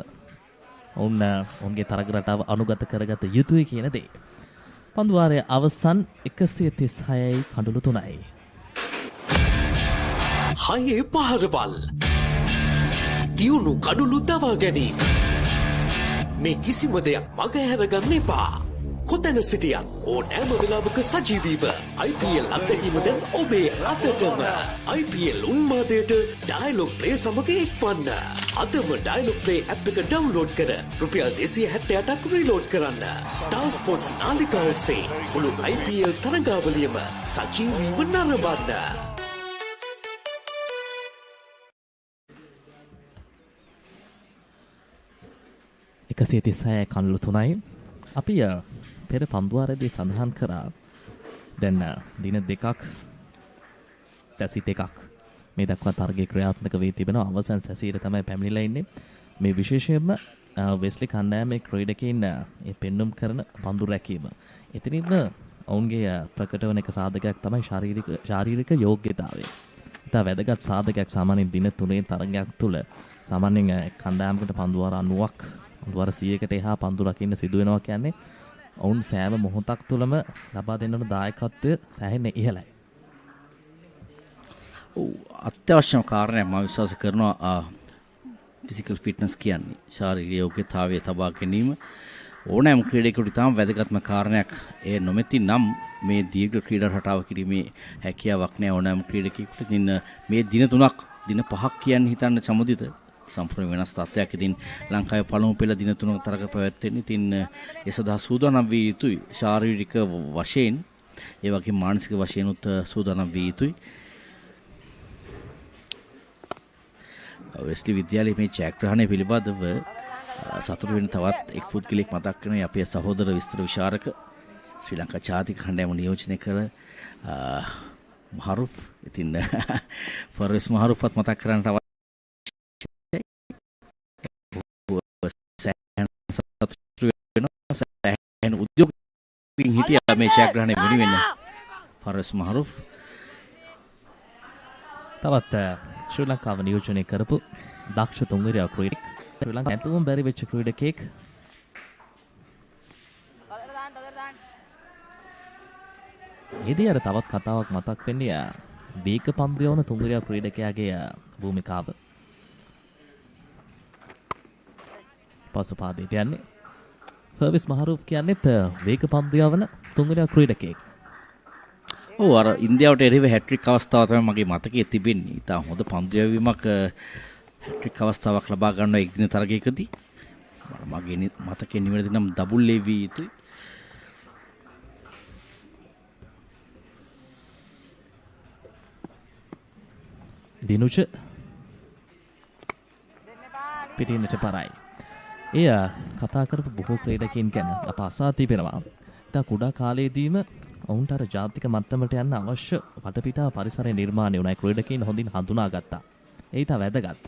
ඔවුන්ගේ තරග රටාව අනුගත කරගත යුතුයි කියන දේ. පන්දු වාරය අවසන් 136යි කඳුළු 3යි. හයේ පහරවල් දියුණු කඩුළු දවා ගැනීම. මේ කිසිම දෙයක් මග හැරගන්න එපා. කොතැන සිටියත් ඕනෑම වෙලාවක සජීවීව IPL අත්දැකීම දැන් ඔබේ අතටම. IPL උන්මාදයට ඩයලොග් ප්ලේ සමග එක්වන්න. අදම ඩයලොග් ප්ලේ ඇප් එක ඩවුන්ලෝඩ් කර රුපියල් 278ක් රීලෝඩ් කරන්න. ස්ටාර් ස්පෝර්ට්ස් නාලිකා ඔස්සේ මුළු IPL තරගාවලියම සජීවීව නරඹන්න. 136 කඳුළු 3යි. අපි පෙර පන්දුවාරයේදී සඳහන් කරා දැන් දින දෙකක් සැසි දෙකක් මේ දක්වා තරගයේ ක්‍රියාත්මක වී තිබෙනවා. අවසන් සැසියට තමයි පැමිණිලා ඉන්නේ. මේ විශේෂයෙන්ම වෙස්ලි කණ්ඩායමේ ක්‍රීඩකයින් මේ පෙන්눔 කරන පන්දු රැකීම. එතනින්ම ඔවුන්ගේ ප්‍රකට වන එක සාධකයක් තමයි ශාරීරික යෝග්‍යතාවය. ඉතා වැදගත් සාධකයක්. සාමාන්‍යයෙන් දින 3 තරගයක් තුළ සාමාන්‍යයෙන් කණ්ඩායමකට පන්දුවාර 90ක් පන්දුවාර 100කට එහා පන්දු රකින්න සිදු වෙනවා කියන්නේ ඔවුන් සෑම මොහොතක් තුළම ලබා දෙන්න ඕන දායකත්වය සෑහෙන ඉහළයි. අත්‍යවශ්‍යම කාරණයක් මම විශ්වාස කරනවා ෆිසිකල් ෆිට්නස් කියන්නේ ශාරීරික යෝග්‍යතාවය තබා ගැනීම ඕනෑම ක්‍රීඩකයෙකුට ඉතාම වැදගත්ම කාරණයක්. ඒ නොමැති නම් මේ දීර්ඝ ක්‍රීඩා රටාව කිරීමේ හැකියාවක් නැහැ ඕනෑම ක්‍රීඩකයෙකුට. ඉතින් මේ දින 3ක් දින 5ක් කියන්නේ හිතන්න චමුදිත සම්පූර්ණ වෙනස් තත්ත්වයක්. ඉතින් ලංකාවේ පළමු පෙළ දින 3ක තරග පැවැත්වෙන. ඉතින් ඒ සඳහා සූදානම් විය යුතුයි. ශාරීරික වශයෙන් ඒ වගේම මානසික වශයෙන් උත් සූදානම් විය යුතුයි. වෙස්ලි විද්‍යාලයේ මේ ජයග්‍රහණය පිළිබඳව සතුටු වෙන තවත් එක් පුද්ගලෙක් මතක් කරනවා. අපේ සහෝදර විස්තර විශාරක ශ්‍රී ලංකා ජාතික කණ්ඩායම නියෝජනය කර මහරුෆ්. ඉතින් ෆර්ස් මහරුෆ්වත් මතක් කරන්න තවත් උද්‍යෝගින් හිටියා මේ ජයග්‍රහණය වෙනුවෙන් ෆර්ස් මහරුෆ්. තවත් ශ්‍රී ලංකාව නියෝජනය කරපු දක්ෂ තුන්වරයා ක්‍රීඩක ශ්‍රී ලංකාව ඇතුම් බැරි වෙච්ච ක්‍රීඩකෙක්. ඒදී අර තවත් කතාවක් මතක් වෙන්නේ වේග පන්දු යවන තුන්වරයා ක්‍රීඩකයාගේ භූමිකාව. පසුපාදයට යන්නේ ෆර්විස් මහරුෆ් කියන්නේත් වේග පන්දු යවන තුන්වරයා ක්‍රීඩකයෙක්. ඔව් අර ඉන්දියාවට එරෙහිව හැට්‍රික් අවස්ථාව තමයි මගේ මතකයේ තිබෙන්නේ. ඉතා හොඳ පන්දු යැවීමක් හැට්‍රික් අවස්ථාවක් ලබා ගන්නවා එක් දින තරගයකදී. මගේ මතකයේ නිවැරදි නම් ඩබල් ලේවි යුතුයි. දිනුච පිටින්නට පරයි. එය කතා කරපු බොහෝ ක්‍රීඩකයන් ගැන අප අසා තිබෙනවා. ඉතා කුඩා කාලයේදීම ඔවුන්ට අර ජාතික මට්ටමට යන්න අවශ්‍ය වටපිටා පරිසරය නිර්මාණය වුණා. ක්‍රීඩකයන් හොඳින් හඳුනාගත්තා. ඒ ඉතා වැදගත්.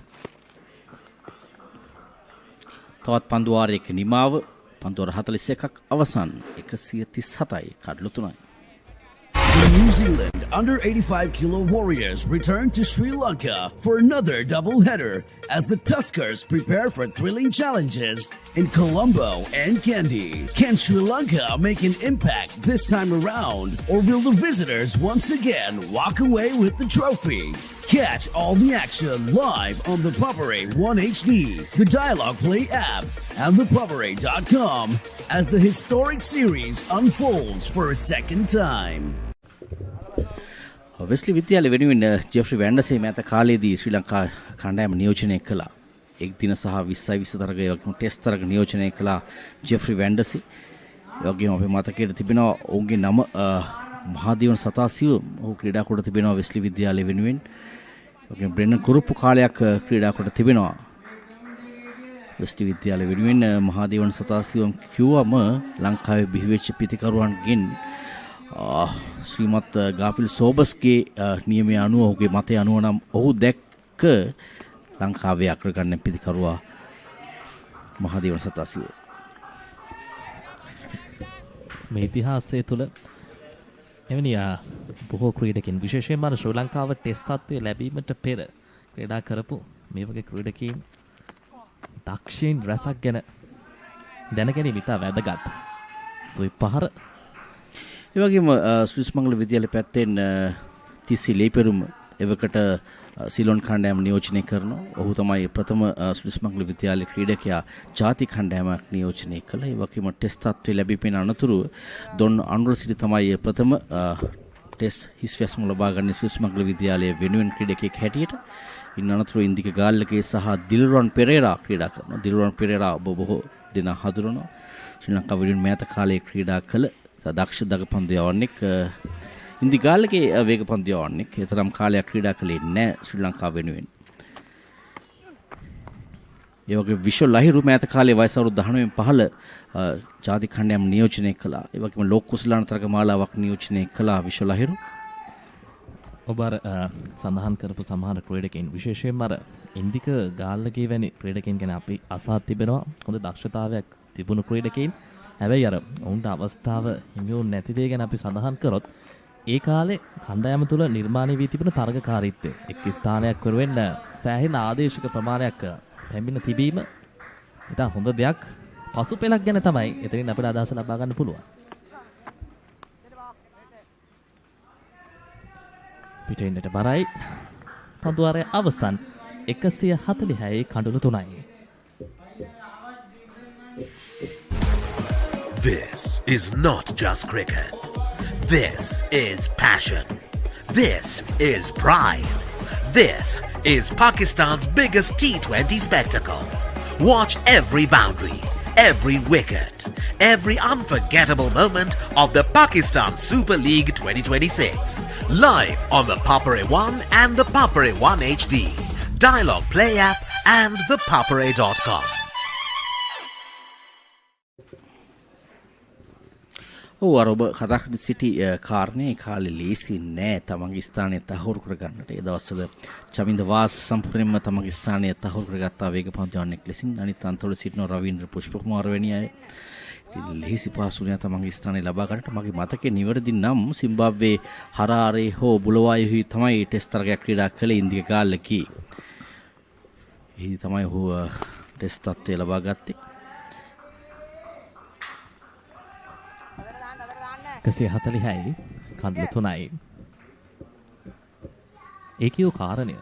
තවත් පන්දු වාරයක නිමාව පන්දුවර 41ක් අවසන් 137යි කඩලු 3යි. The New Zealand under-85 kilo Warriors return to Sri Lanka for another doubleheader as the Tuskers prepare for thrilling challenges in Colombo and Kandy. Can Sri Lanka make an impact this time around, or will the visitors once again walk away with the trophy? Catch all the action live on the Papare 1HD, the Dialogue Play app, and thepapare.com as the historic series unfolds for a second time. Wesley විද්‍යාලය වෙනුවෙන් Jeffrey වැන්ඩසේ මෑත කාලයේදී ශ්‍රී ලංකා කණ්ඩායම නියෝජනය කළා. එක් දින සහ 20යි 20 තරගය වගේම ටෙස්ට් තරග නියෝජනය කළා ජෙෆ්රි වැන්ඩසේ. ඒ වගේම අපේ මතකයේ තිබෙනවා ඔවුන්ගේ නම මහදීවන සතාසිව ඔහු ක්‍රීඩා කොට තිබෙනවා වෙස්ලි විද්‍යාලය වෙනුවෙන්. ඒ වගේම බ්‍රෙන්නන් කුරුප්පු කාලයක් ක්‍රීඩා කොට තිබෙනවා වෙස්ලි විද්‍යාලය වෙනුවෙන්. මහදීවන සතාසිව කිව්වම ලංකාවේ බිහිවෙච්ච පිතිකරුවන්ගෙන් ශ්‍රීමත් ගාෆිල් සෝබස්ගේ නියමය අනුව ඔහුගේ මතය අනුව නම් ඔහු දැක්ක ලංකාවේ අග්‍රගණ්‍ය පිතිකරුවා මහදේවන සතාසිව. මේ ඉතිහාසය තුළ එවැනි බොහෝ ක්‍රීඩකින් විශේෂයෙන්ම ශ්‍රී ලංකාව ටෙස්ට් තත්ත්වය ලැබීමට පෙර ක්‍රීඩා කරපු මේ වගේ ක්‍රීඩකීන් දක්ෂයින් රැසක් ගැන දැනගැනීම ඉතා වැදගත්. සුයි පහර ඒ වගේම සුමංගල විද්‍යාලය පැත්තෙන් තිස්සි ලේපෙරුම එවකට සිලොන් කණ්ඩායම නියෝජනය කරනවා. ඔහු තමයි ප්‍රථම සුමංගල විද්‍යාලයේ ක්‍රීඩකයා ජාතික කණ්ඩායමක් නියෝජනය කළා. ඒ වගේම ටෙස්ට් තත්ත්වය ලැබීපෙන අනතුරු දොන් අනුරසිරි තමයි ප්‍රථම ටෙස්ට් හිස්වැස්ම ලබා ගන්න සුමංගල විද්‍යාලයේ වෙනුවෙන් ක්‍රීඩකයෙක් හැටියට. ඉන් අනතුරු ඉන්දික ගාල්ලකේ සහ දිල්රන් පෙරේරා ක්‍රීඩා කරනවා. දිල්රන් පෙරේරා බොහෝ දෙනා හඳුනනවා. ශ්‍රී ලංකාව වෙනුවෙන් මෑත කාලයේ ක්‍රීඩා කළ දක්ෂ දගපන්දු යවන්නෙක්. ඉන්දි ගාල්ලකේ වේග පන්දු යවන්නෙක්. ඒතරම් කාලයක් ක්‍රීඩා කළේ නැහැ ශ්‍රී ලංකාව වෙනුවෙන්. ඒ වගේ විශ්ව ලහිරු මෑත කාලේ වයස අවුරුදු 19 15 ජාතික කණ්ඩායම නියෝජනය කළා. ඒ වගේම ලෝක කුසලාන තරග මාලාවක් නියෝජනය කළා විශ්ව ලහිරු. ඔබ අර සඳහන් කරපු සමහර ක්‍රීඩකයන් විශේෂයෙන්ම අර ඉන්දික ගාල්ලගේ වැනි ක්‍රීඩකයන් ගැන අපි අසා තිබෙනවා. හොඳ දක්ෂතාවයක් තිබුණු ක්‍රීඩකයන්. හැබැයි අර ඔවුන්ට අවස්ථාව හිමිවුන් නැති දේ ගැන අපි සඳහන් කරොත් ඒ කාලේ කණ්ඩායම තුළ නිර්මාණය වී තිබෙන තරගකාරීත්වය එක් ස්ථානයක් වෙනුවෙන් සෑහෙන ආදේශක ප්‍රමාණයක් පැමිණ තිබීම ඉතා හොඳ දෙයක්. පසු පෙළක් ගැන තමයි එතනින් අපිට අදහස ලබා ගන්න පුළුවන්. පිටින්නට බරයි පන්දුවාරය අවසන් 146යි කඩලු 3යි. This is not just cricket. This is passion. This is pride. This is Pakistan's biggest T20 spectacle. Watch every boundary, every wicket, every unforgettable moment of the Pakistan Super League 2026. Live on the Papare 1 and the Papare 1 HD, Dialogue Play app and the papare.com. අර ඔබ කතා කරන සිටි කාරණේ කාලේ ලේසි නෑ තමන්ගේ ස්ථානය තහවුරු කරගන්නට. ඒ දවස්වල චමින්ද වාස් සම්පූර්ණයෙන්ම තමන්ගේ ස්ථානය තහවුරු කරගත්තා වේගපන්දු යන්නෙක් ලෙසින්. අනිත් අන්තවල සිටින රවීන්ද්‍ර පුෂ්පකුමාර වැනි අය. ඉතින් ලේසි පහසු නෑ තමන්ගේ ස්ථානය ලබා ගන්නට. මගේ මතකේ නිවැරදි නම් සිම්බාබ්වේ හරාරේ හෝ බුලවායෙහි තමයි ටෙස්ට් තරගයක් ක්‍රීඩා කළේ ඉන්දික කාලෙකී. එහි තමයි ඔහු ටෙස්ට් තත්ත්වය ලබා ගත්තේ. 140යි කඩලු 3යි. ඒ කියෝ කාරණය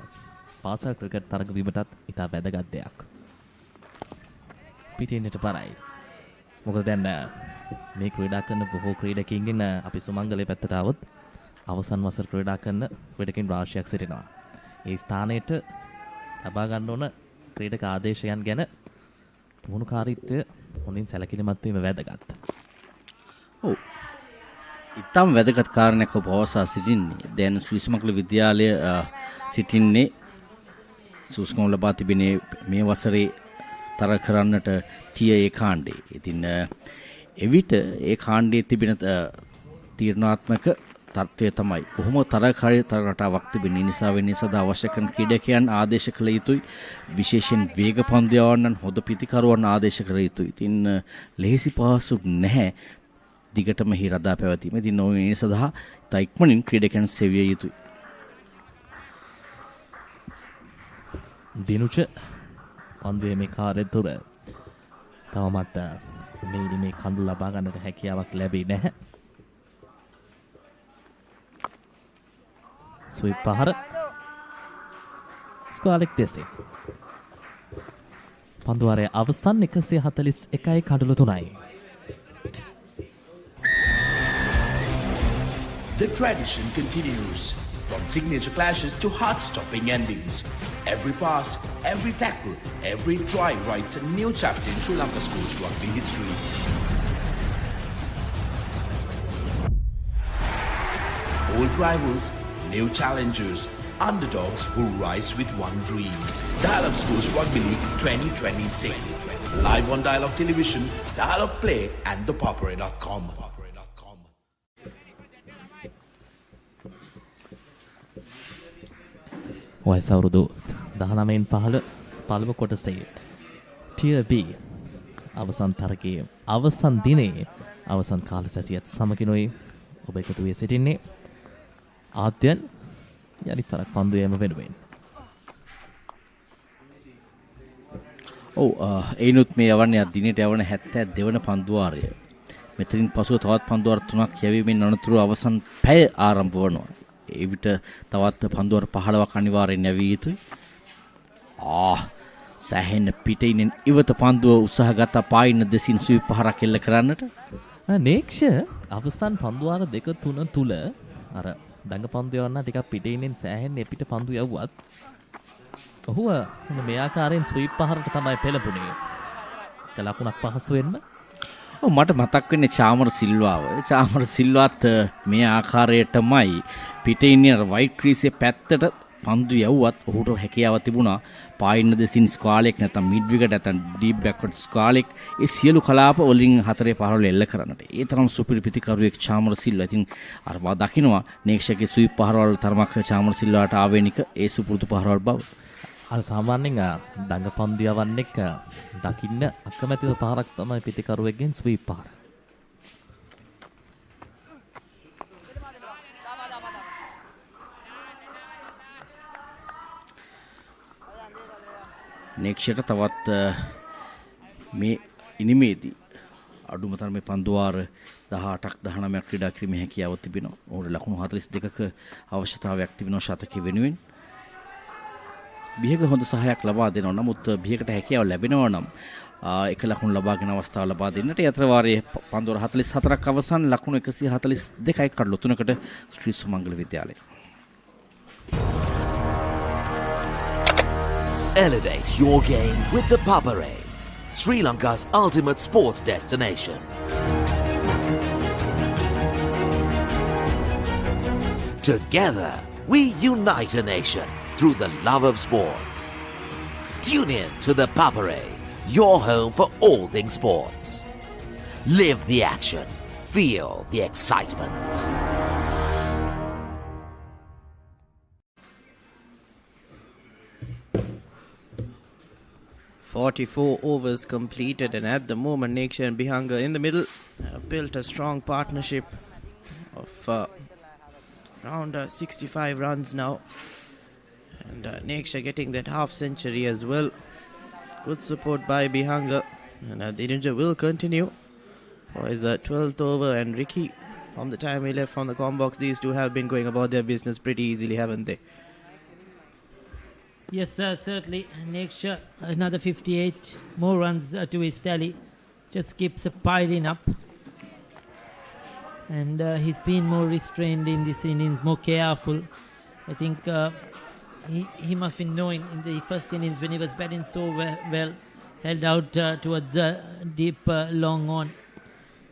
පාසල් ක්‍රිකට් තරග වීමටත් ඉතා වැදගත් දෙයක්. පිටින්නට පරයි. මොකද දැන් මේ ක්‍රීඩා කරන බොහෝ ක්‍රීඩකයින්ගෙන් අපි සුමංගලේ පැත්තට આવොත් අවසන් වසර ක්‍රීඩා කරන ක්‍රීඩකයින් රාශියක් සිටිනවා. ඒ ස්ථානයට ලබා ගන්න ඕන ක්‍රීඩක ආදේශයන් ගැන පුහුණුකාරීත්වය හොඳින් සැලකිලිමත් වීම වැදගත්. ඔව්. ඉතාම වැදගත් කාරණයක් ඔබ පවසා සිටින්නේ. දැන් ශ්‍රී සුමංගල විද්‍යාලය සිටින්නේ සුස්කම් ලබා තිබෙනේ මේ වසරේ තරග කරන්නට ටිය ඒ කාණ්ඩේ. ඉතින් එවිට ඒ කාණ්ඩයේ තිබෙන තීරණාත්මක තත්ත්වය තමයි කොහොම තරගකාරී තරග රටාවක් තිබෙන නිසා වෙන්නේ සදා අවශ්‍ය කරන ක්‍රීඩකයන් ආදේශ කළ යුතුයි. විශේෂයෙන් වේග පන්දු යවන්නන් හොඳ පිතිකරුවන් ආදේශ කළ යුතුයි. ඉතින් ලෙහෙසි පහසු නැහැ දිගටම හි රදා පැවතීම. ඉතින් ඒ සඳහා ඉක්මනින් ක්‍රීඩකයන් සෙවිය යුතුයි. දිනුච පන්දුවේ මේ කාර්යය තුර තවමත් මේ කඳු ලබා ගන්නට හැකියාවක් ලැබෙන්නේ නැහැ. ස්විප් පහර ස්ක්වාලෙක් දෙසේ පන්දුවාරය අවසන් 141යි කඩලු 3යි. The tradition continues. From signature clashes to heart-stopping endings. Every pass, every tackle, every try writes a new chapter in Sri Lanka schools rugby history. Old rivals, new challengers, underdogs who rise with one dream. Dialogue Schools Rugby League 2026. Live on Dialogue Television, Dialogue Play and thepapare.com. වයස අවුරුදු 19න් පහළ පළමු කොටසේ tear B අවසන් තරගයේ අවසන් දිනේ අවසන් කාල සැසියත් සමගිනුයි ඔබ එකතු වී සිටින්නේ ආද්‍යන් යලිතරක් පන්දු යෑම වෙනුවෙන්. ඔව් ඒනුත් මේ යවන්නේ දිනේට යවන 72 වන පන්දුවාරය. මෙතනින් පසුව තවත් පන්දුවාර 3ක් යැවීමෙන් අනතුරු අවසන් පැය ආරම්භ වනවා. ඒ විට තවත් පන්දුවර 15ක් අනිවාර්යෙන් යැවිය යුතුයි. සෑහෙන පිටින් ඉවත පන්දුව උත්සාහ ගත පායින්න දෙසින් ස්වීප් පහරක් එල්ල කරන්නට. නේක්ෂ අවසන් පන්දුවාර 2-3 තුල අර දඟ පන්දු යවන්න ටිකක් පිටින් සෑහෙන පිට පන්දු යවුවත් ඔහුව මේ ආකාරයෙන් ස්වීප් පහරට තමයි පෙළඹුණේ. ඒක ලකුණක් පහසු වෙන්න. මට මතක් වෙන්නේ චාමර සිල්වාව. චාමර සිල්වාත් මේ ආකාරයටමයි පිටේ ඉන්න වයිට් ක්‍රීසිය පැත්තට පන්දු යවුවත් ඔහුට හැකියාව තිබුණා පායින්න දෙසින් ස්ක්වාලෙක් නැත්නම් මිඩ් විකට් නැත්නම් ඩීප් බෑක්වර්ඩ් ස්ක්වාලෙක් ඒ සියලු කලාප වලින් 4-15 එල්ල කරන්නට. ඒ තරම් සුපිරි පිටිකරුවෙක් චාමර සිල්වා. ඉතින් අර මා දකින්නවා නේක්ෂගේ ස්වීප් පහරවල් තරමක් චාමර සිල්වාට ආවේනික ඒ සුපුරුදු පහරවල් බව. අර සාමාන්‍යයෙන් දඟ පන්දු යවන්නෙක් දකින්න අකමැතිව පහරක් තමයි පිටිකරුවෙක්ගෙන් ස්වීප් පහර. නෙක්ෂට තවත් මේ ඉනිමේදී අඩුම තරමේ පන්දුවාර 18ක් 19ක් ක්‍රීඩා කිරීමේ හැකියාව තිබෙනවා. ඔහුට ලකුණු 42ක අවශ්‍යතාවයක් තිබෙනවා ශතකයේ වෙනුවෙන්. බියක හොඳ සහායක් ලබා දෙනවා. නමුත් බියකට හැකියාව ලැබෙනවා නම් එක ලකුණු ලබාගෙන අවස්ථාව ලබා දෙන්නට. ඒ අතර වාරයේ පන්දුවාර 44ක් අවසන් ලකුණු 142යි කඩලු 3කට ශ්‍රී සුමංගල විද්‍යාලය. Elevate your game with the Papare, Sri Lanka's ultimate sports destination. Together, we unite a nation through the love of sports. Tune in to the Papare, your home for all things sports. Live the action. Feel the excitement. "44 overs completed, and at the moment Neksha and Bihanga in the middle have built a strong partnership of around 65 runs now, and Neksha getting that half century as well. Good support by Bihanga, and Dinuja will continue for his 12th over, and Ricky, from the time he left from the com box, these two have been going about their business pretty easily, haven't they? Yes, certainly. Neksha, another 58 more runs to his tally. Just keeps piling up. And he's been more restrained in this innings, more careful. I think he must be knowing in the first innings when he was batting so well, held out towards deep long on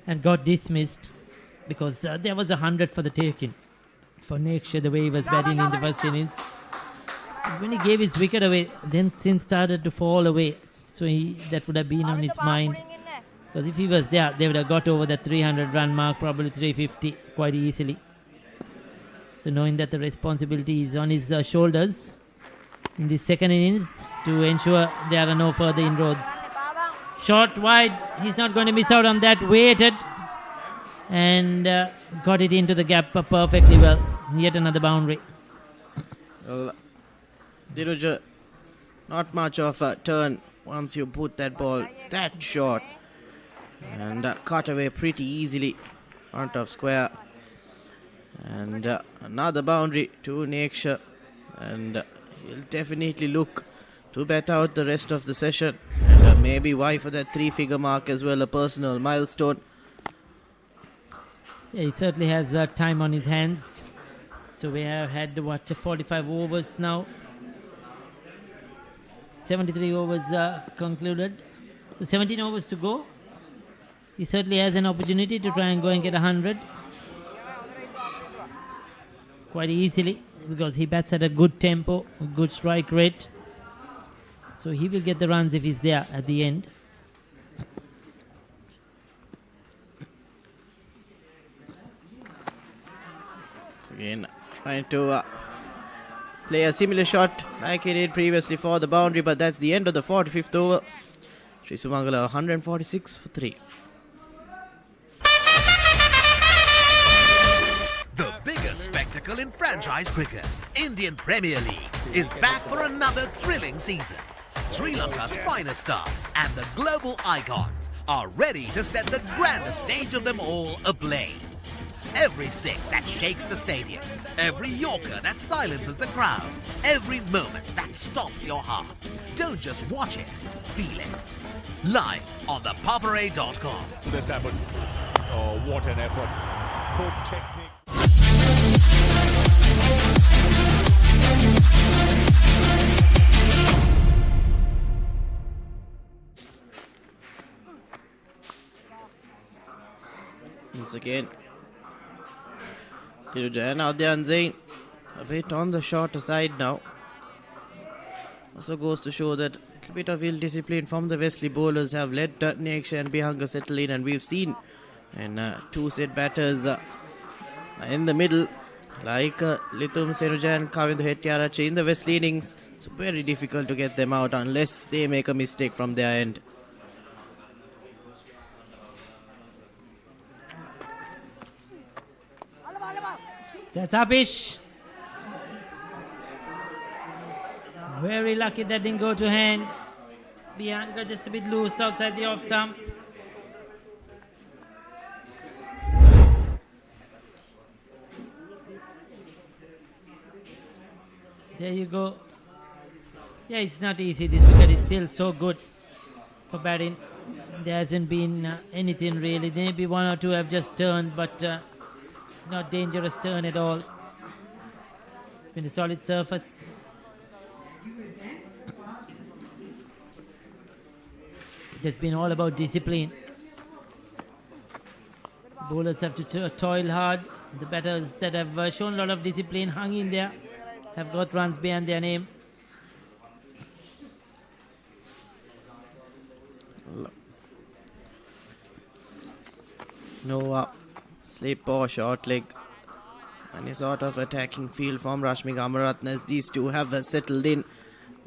and got dismissed because there was 100 for the taking for Neksha, the way he was batting in the first innings. When he gave his wicket away, then things started to fall away. So that would have been on his mind. Because if he was there, they would have got over the 300 run mark, probably 350 quite easily. So knowing that the responsibility is on his shoulders in the second innings to ensure there are no further inroads. Short wide, he's not going to miss out on that. Waited and got it into the gap perfectly well. Yet another boundary. Well, Dinuja, not much of a turn once you put that ball that short, and cut away pretty easily front of square, and another boundary to Neksha, and he'll definitely look to bat out the rest of the session, and maybe vie for that 3-figure mark as well, a personal milestone. Yeah, he certainly has time on his hands. So we have had 45 overs now. 73 overs concluded. So 17 overs to go. He certainly has an opportunity to try and go and get 100 quite easily because he bats at a good tempo, a good strike rate. So he will get the runs if he's there at the end. Again, trying to play a similar shot like he did previously for the boundary, but that's the end of the 45th over. Sri Sumangala 146 for 3. The biggest spectacle in franchise cricket, Indian Premier League, is back for another thrilling season. Sri Lanka's finest stars and the global icons are ready to set the grandest stage of them all ablaze. Every six that shakes the stadium, every Yorker that silences the crowd, every moment that stops your heart. Don't just watch it, feel it. Live on thepapare.com. This happened. Oh, what an effort. Good technique. Once again, Tirujayan Adyan Zain a bit on the shorter side now. Also goes to show that a little bit of ill discipline from the Wesley bowlers have let Neksha and Bihanga settle in, and we've seen and two set batters in the middle like Lithum Senuja and Kavindu Hettiarachi in the Wesley innings. It's very difficult to get them out unless they make a mistake from their end. That's Abish. Very lucky that didn't go to hand. Bianca just a bit loose outside the off stump. There you go. Yeah, it's not easy. This wicket is still so good for batting. There hasn't been anything really. Maybe one or two have just turned, but not dangerous turn at all. Been a solid surface. It's been all about discipline. Bowlers have to toil hard. The batters that have shown a lot of discipline, hung in there, have got runs behind their name. No slip or short leg. Any sort of attacking field from Rashmika Amaratne as these two have settled in.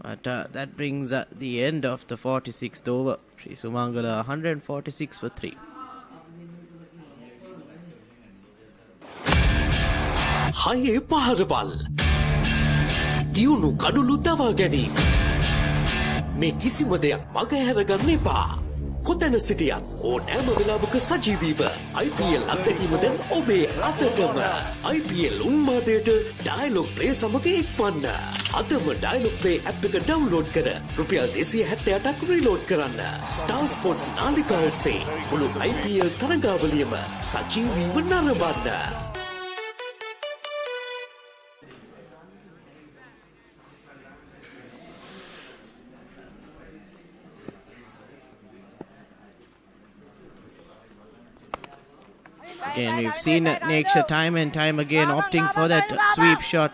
But that brings the end of the 46th over. Sri Sumangala 146 for 3. Haye Paharabal Diunu Kadulu Dava Ganim Me Kisima Deyak Maga Haraganne Epa කොතැන සිටියත් ඕනෑම වෙලාවක සජීවීව IPL අත්දැකීම දැන් ඔබේ අතටම IPL උන්මාදයට dialogue play සමග එක්වන්න. අදම dialogue play app එක download කර රුපියල් 278ක් රීලෝඩ් කරන්න. ස්ටාර් ස්පෝර්ට්ස් නාලිකාව ඔස්සේ මුළු IPL තරගාවලියම සජීවීව නරඹන්න. Again, we've seen Neksha time and time again opting for that sweep shot.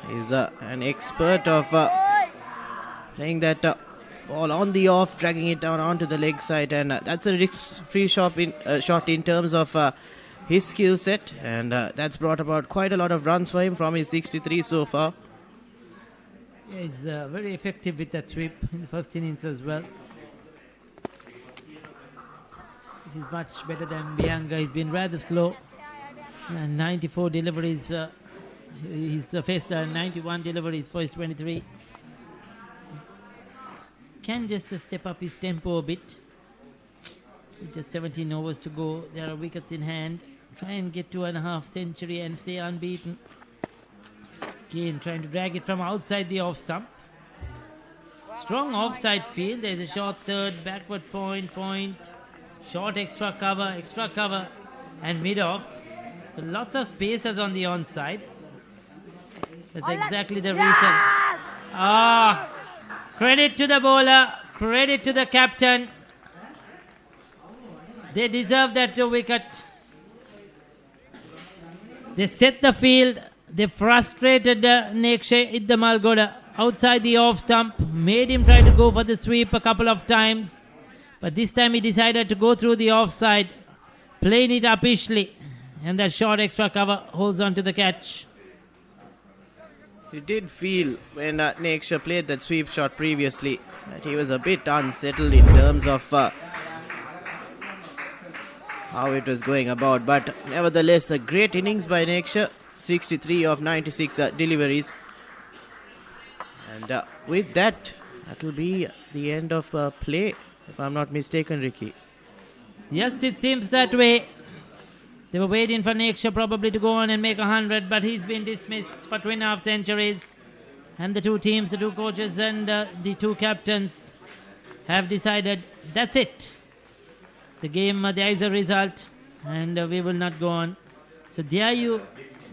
He's an expert of playing that ball on the off, dragging it down onto the leg side, and that's a risk-free shot in terms of his skill set, and that's brought about quite a lot of runs for him from his 63 so far. Yeah, he's very effective with that sweep in the first innings as well. This is much better than Bihanga. He's been rather slow. 94 deliveries. He's faced 91 deliveries for his 23. Can just step up his tempo a bit. With just 17 overs to go. There are wickets in hand. Try and get 2.5 century and stay unbeaten. Again, trying to drag it from outside the off stump. Strong offside field. There's a short third, backward point. Short extra cover, and mid-off. So lots of spaces on the onside. That's exactly the reason. Credit to the bowler, credit to the captain. They deserve that wicket. They set the field. They frustrated Neksha Maggona outside the off stump. Made him try to go for the sweep a couple of times. But this time he decided to go through the offside, playing it uppishly, and that short extra cover holds on to the catch. You did feel when Neksha played that sweep shot previously that he was a bit unsettled in terms of how it was going about. But nevertheless, a great innings by Neksha, 63 of 96 deliveries. And with that, that will be the end of play, if I'm not mistaken, Ricky. Yes, it seems that way. They were waiting for Neksha probably to go on and make 100, but he's been dismissed for 2.5 centuries. And the two teams, the two coaches and the two captains have decided that's it. The game, there is a result and we will not go on. So there you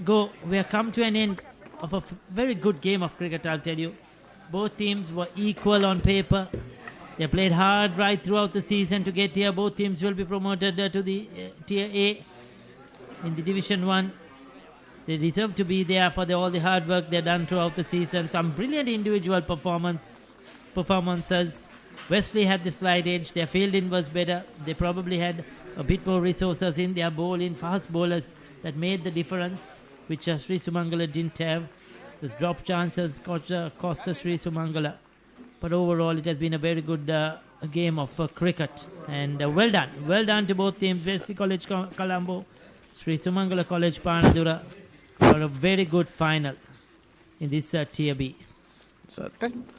go. We have come to an end of a very good game of cricket, I'll tell you. Both teams were equal on paper. They played hard right throughout the season to get here. Both teams will be promoted to the Tier A in the Division 1. They deserve to be there for all the hard work they've done throughout the season. Some brilliant individual performances. Wesley had the slight edge. Their fielding was better. They probably had a bit more resources in their bowling, fast bowlers that made the difference, which Sri Sumangala didn't have. Those drop chances cost Sri Sumangala. But overall, it has been a very good game of cricket. And well done. Well done to both teams. Wesley College Colombo, Sri Sumangala College Panadura, for a very good final in this Tier B. So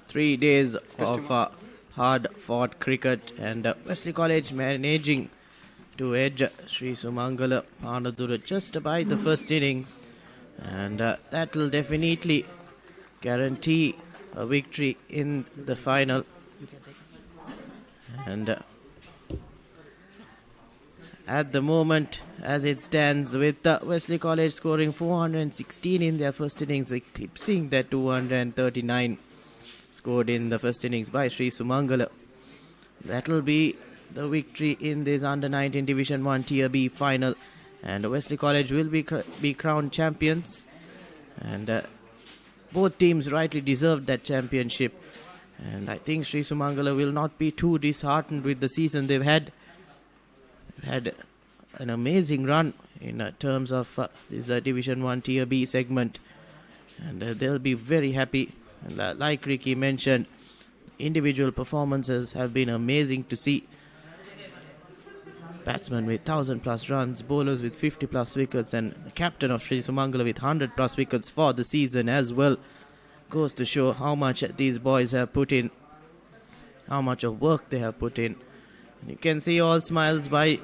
3 days of hard-fought cricket, and Wesley College managing to edge Sri Sumangala Panadura just by the first innings. And that will definitely guarantee a victory in the final. And at the moment, as it stands, with Wesley College scoring 416 in their first innings, eclipsing that 239 scored in the first innings by Sri Sumangala. That will be the victory in this under-19 Division 1 Tier B final. And Wesley College will be crowned champions. And both teams rightly deserved that championship. And I think Sri Sumangala will not be too disheartened with the season they've had. They've had an amazing run in terms of this Division 1 Tier B segment. And they'll be very happy. And like Ricky mentioned, individual performances have been amazing to see. Batsmen with 1,000 plus runs, bowlers with 50 plus wickets, and the captain of Sri Sumangala with 100 plus wickets for the season as well. Goes to show how much these boys have put in, how much of work they have put in. And you can see all smiles by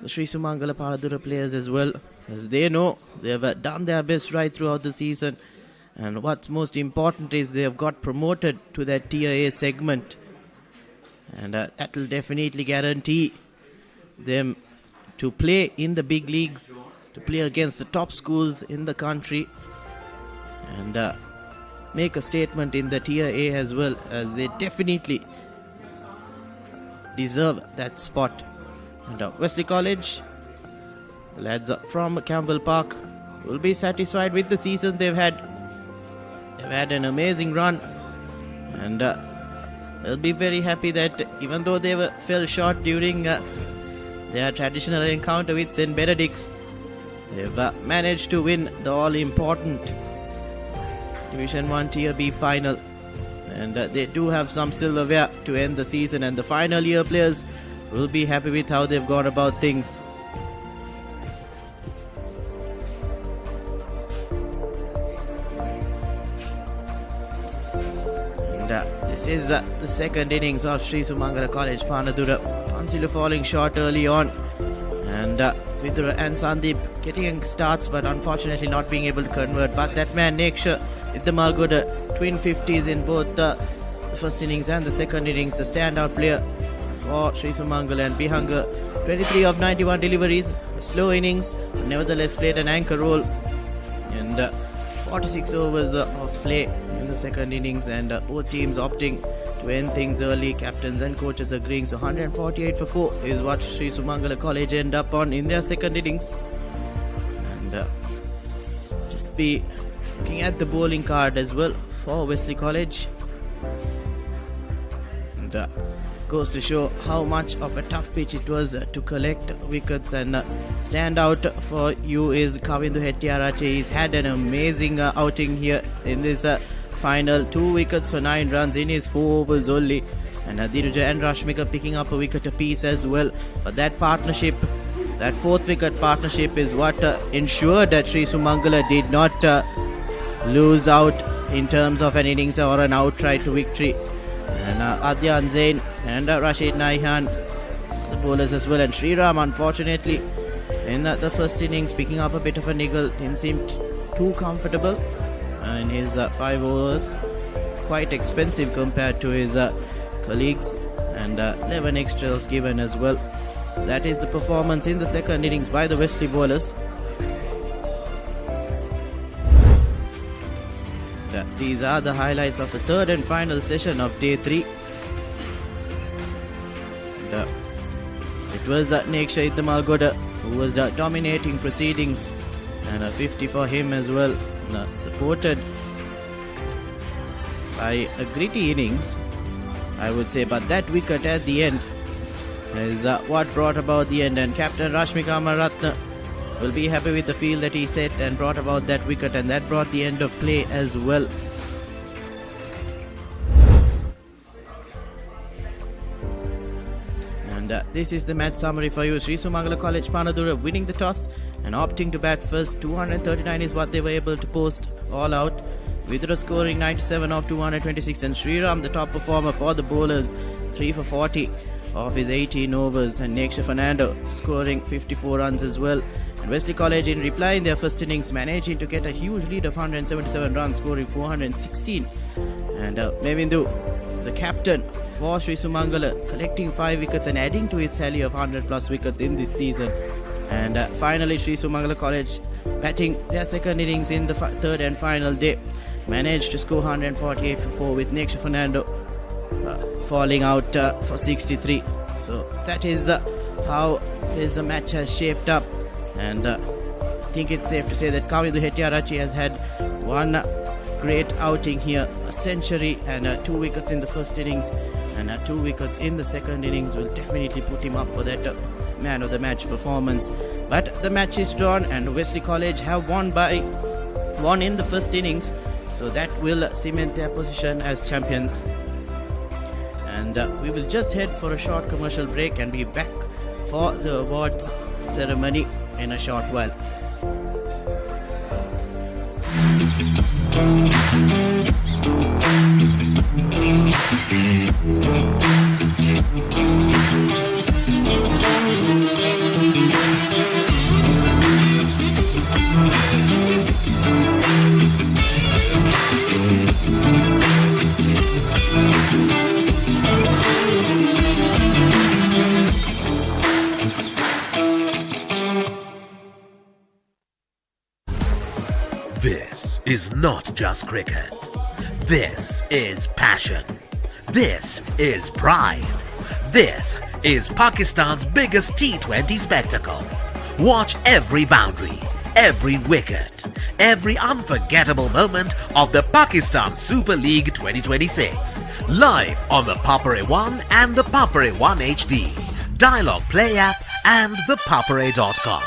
the Sri Sumangala Panadura players as well, as they know they have done their best right throughout the season. And what's most important is they have got promoted to that Tier A segment. And that will definitely guarantee them to play in the big leagues, to play against the top schools in the country, and make a statement in the Tier A as well, as they definitely deserve that spot. And Wesley College, the lads from Campbell Park, will be satisfied with the season they've had. They've had an amazing run, and they'll be very happy that even though they fell short during their traditional encounter with St. Benedict's, they've managed to win the all-important Division 1 Tier B final. And they do have some silverware to end the season, and the final year players will be happy with how they've gone about things. And this is the second innings of Sri Sumangala College Panadura. Pansila falling short early on, and Vidura and Sandeep getting starts, but unfortunately not being able to convert. But that man Neksha with the Maggona twin 50s in both the first innings and the second innings, the standout player for Sri Sumangala. And Bihanga, 23 of 91 deliveries, slow innings, nevertheless played an anchor role. And 46 overs of play in the second innings, and both teams opting to end things early, captains and coaches agreeing. So 148 for 4 is what Sri Sumangala College end up on in their second innings. And just be looking at the bowling card as well for Wesley College. And goes to show how much of a tough pitch it was to collect wickets, and stand out for you is Kavindu Hettiarache. He's had an amazing outing here in this final. 2 wickets for 9 runs in his 4 overs only, and Dhiruja and Rashmika picking up a wicket apiece as well. But that partnership, that 4th wicket partnership, is what ensured that Sri Sumangala did not lose out in terms of an innings or an outright victory. And Adyan Zain and Rashid Naihan, the bowlers as well. And Sriram, unfortunately, in the first innings, picking up a bit of a niggle, didn't seem too comfortable in his 5 overs. Quite expensive compared to his colleagues, and 11 extras given as well. So that is the performance in the second innings by the Wesley bowlers. These are the highlights of the third and final session of day 3. It was Neksha Maggona who was dominating proceedings, and a 50 for him as well, supported by a gritty innings, I would say. But that wicket at the end is what brought about the end, and Captain Rashmika Amaratna will be happy with the field that he set and brought about that wicket, and that brought the end of play as well. And this is the match summary for you. Sri Sumangala College Panadura winning the toss and opting to bat first. 239 is what they were able to post all out. Vidura scoring 97 of 226, and Sriram, the top performer for the bowlers, 3 for 40 of his 18 overs, and Neksha Fernando scoring 54 runs as well. And Wesley College, in reply in their first innings, managing to get a huge lead of 177 runs, scoring 416. And Mevindu, the captain for Sri Sumangala, collecting 5 wickets and adding to his tally of 100 plus wickets in this season. And finally, Sri Sumangala College, batting their second innings in the third and final day, managed to score 148 for 4 with Neksha Fernando falling out for 63. So that is how his match has shaped up, and I think it's safe to say that Kavindu Hettiarachchi has had one great outing here, a century and 2 wickets in the first innings and 2 wickets in the second innings will definitely put him up for that man of the match performance. But the match is drawn and Wesley College have won in the first innings, so that will cement their position as champions. And we will just head for a short commercial break and be back for the awards ceremony in a short while. This is not just cricket. This is passion. This is pride. This is Pakistan's biggest T20 spectacle. Watch every boundary, every wicket, every unforgettable moment of the Pakistan Super League 2026. Live on the Papare 1 and the Papare 1 HD, Dialogue Play app and thepapare.com.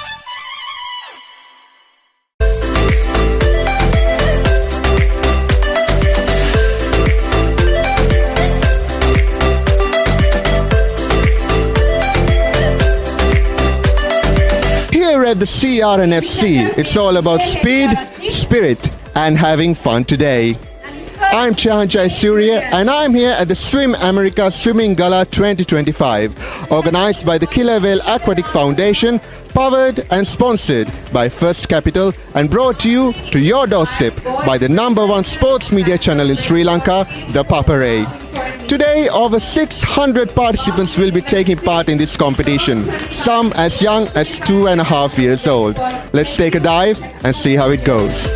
Here at the CRNFC, it's all about speed, spirit, and having fun today. I'm Sumangala Surrey, and I'm here at the Swim America Sumangala 2025, organized by the Killer Whale Aquatic Foundation, powered and sponsored by First Capital, and brought to you to your doorstep by the #1 sports media channel in Sri Lanka, the Papare. Today, over 600 participants will be taking part in this competition, some as young as 2.5 years old. Let's take a dive and see how it goes.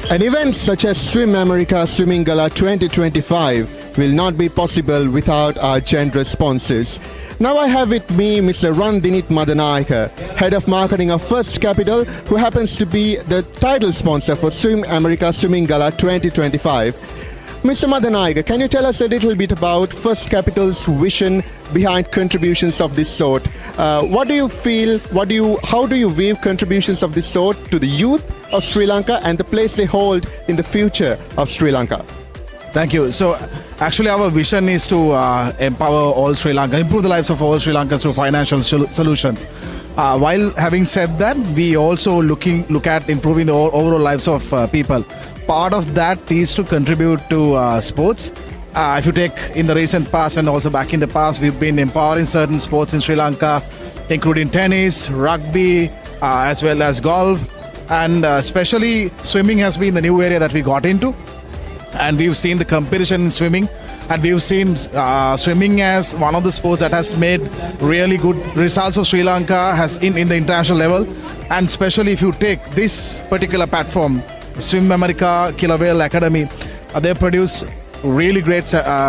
An event such as Swim America Sumangala 2025 will not be possible without our generous sponsors. Now I have with me Mr. Randinit Madanayaka, Head of Marketing of First Capital, who happens to be the title sponsor for Swim America Sumangala 2025. Mr. Madanayaka, can you tell us a little bit about First Capital's vision behind contributions of this sort? What do you feel, how do you view contributions of this sort to the youth of Sri Lanka and the place they hold in the future of Sri Lanka? Thank you. So actually our vision is to empower all Sri Lanka, improve the lives of all Sri Lankans through financial solutions. While having said that, we also look at improving the overall lives of people. Part of that is to contribute to sports. If you take in the recent past and also back in the past, we've been empowering certain sports in Sri Lanka, including tennis, rugby, as well as golf. And especially swimming has been the new area that we got into. And we've seen the competition in swimming. And we've seen swimming as one of the sports that has made really good results of Sri Lanka has in the international level. And especially if you take this particular platform, Swim America Killer Whale Academy, they produce really great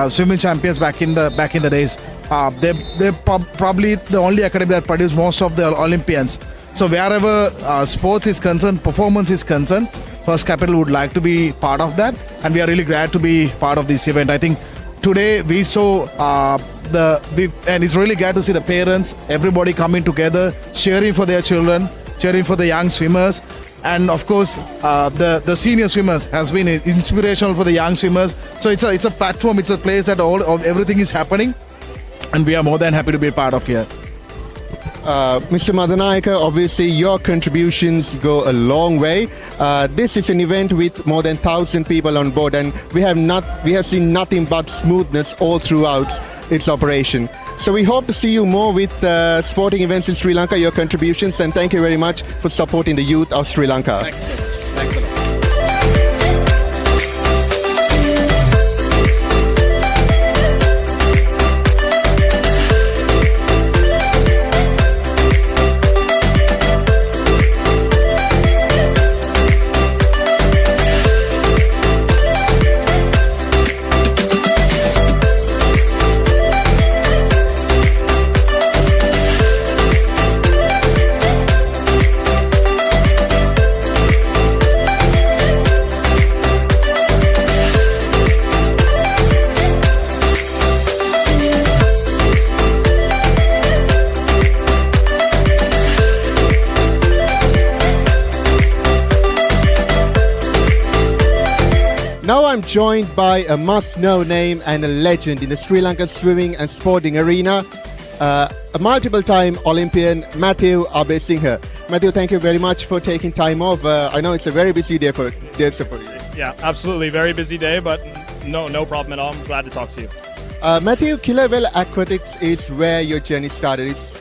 swimming champions back in the days. They're probably the only academy that produce most of the Olympians. So wherever sports is concerned, performance is concerned, First Capital would like to be part of that, and we are really glad to be part of this event. I think today we saw and it's really glad to see the parents, everybody coming together, cheering for their children, cheering for the young swimmers, and of course the senior swimmers has been inspirational for the young swimmers. So it's a platform, it's a place that everything is happening, and we are more than happy to be a part of here. Mr. Madanayaka, obviously your contributions go a long way. This is an event with more than 1,000 people on board, and we have seen nothing but smoothness all throughout its operation. So we hope to see you more with sporting events in Sri Lanka, your contributions, and thank you very much for supporting the youth of Sri Lanka. Thanks so much. Thanks a lot. Now I'm joined by a must-know name and a legend in the Sri Lankan swimming and sporting arena, a multiple-time Olympian, Matthew Abesinghe. Matthew, thank you very much for taking time off. I know it's a very busy day for you. Yeah, absolutely. Very busy day, but no problem at all. I'm glad to talk to you. Matthew, Kilawell Aquatics is where your journey started. It's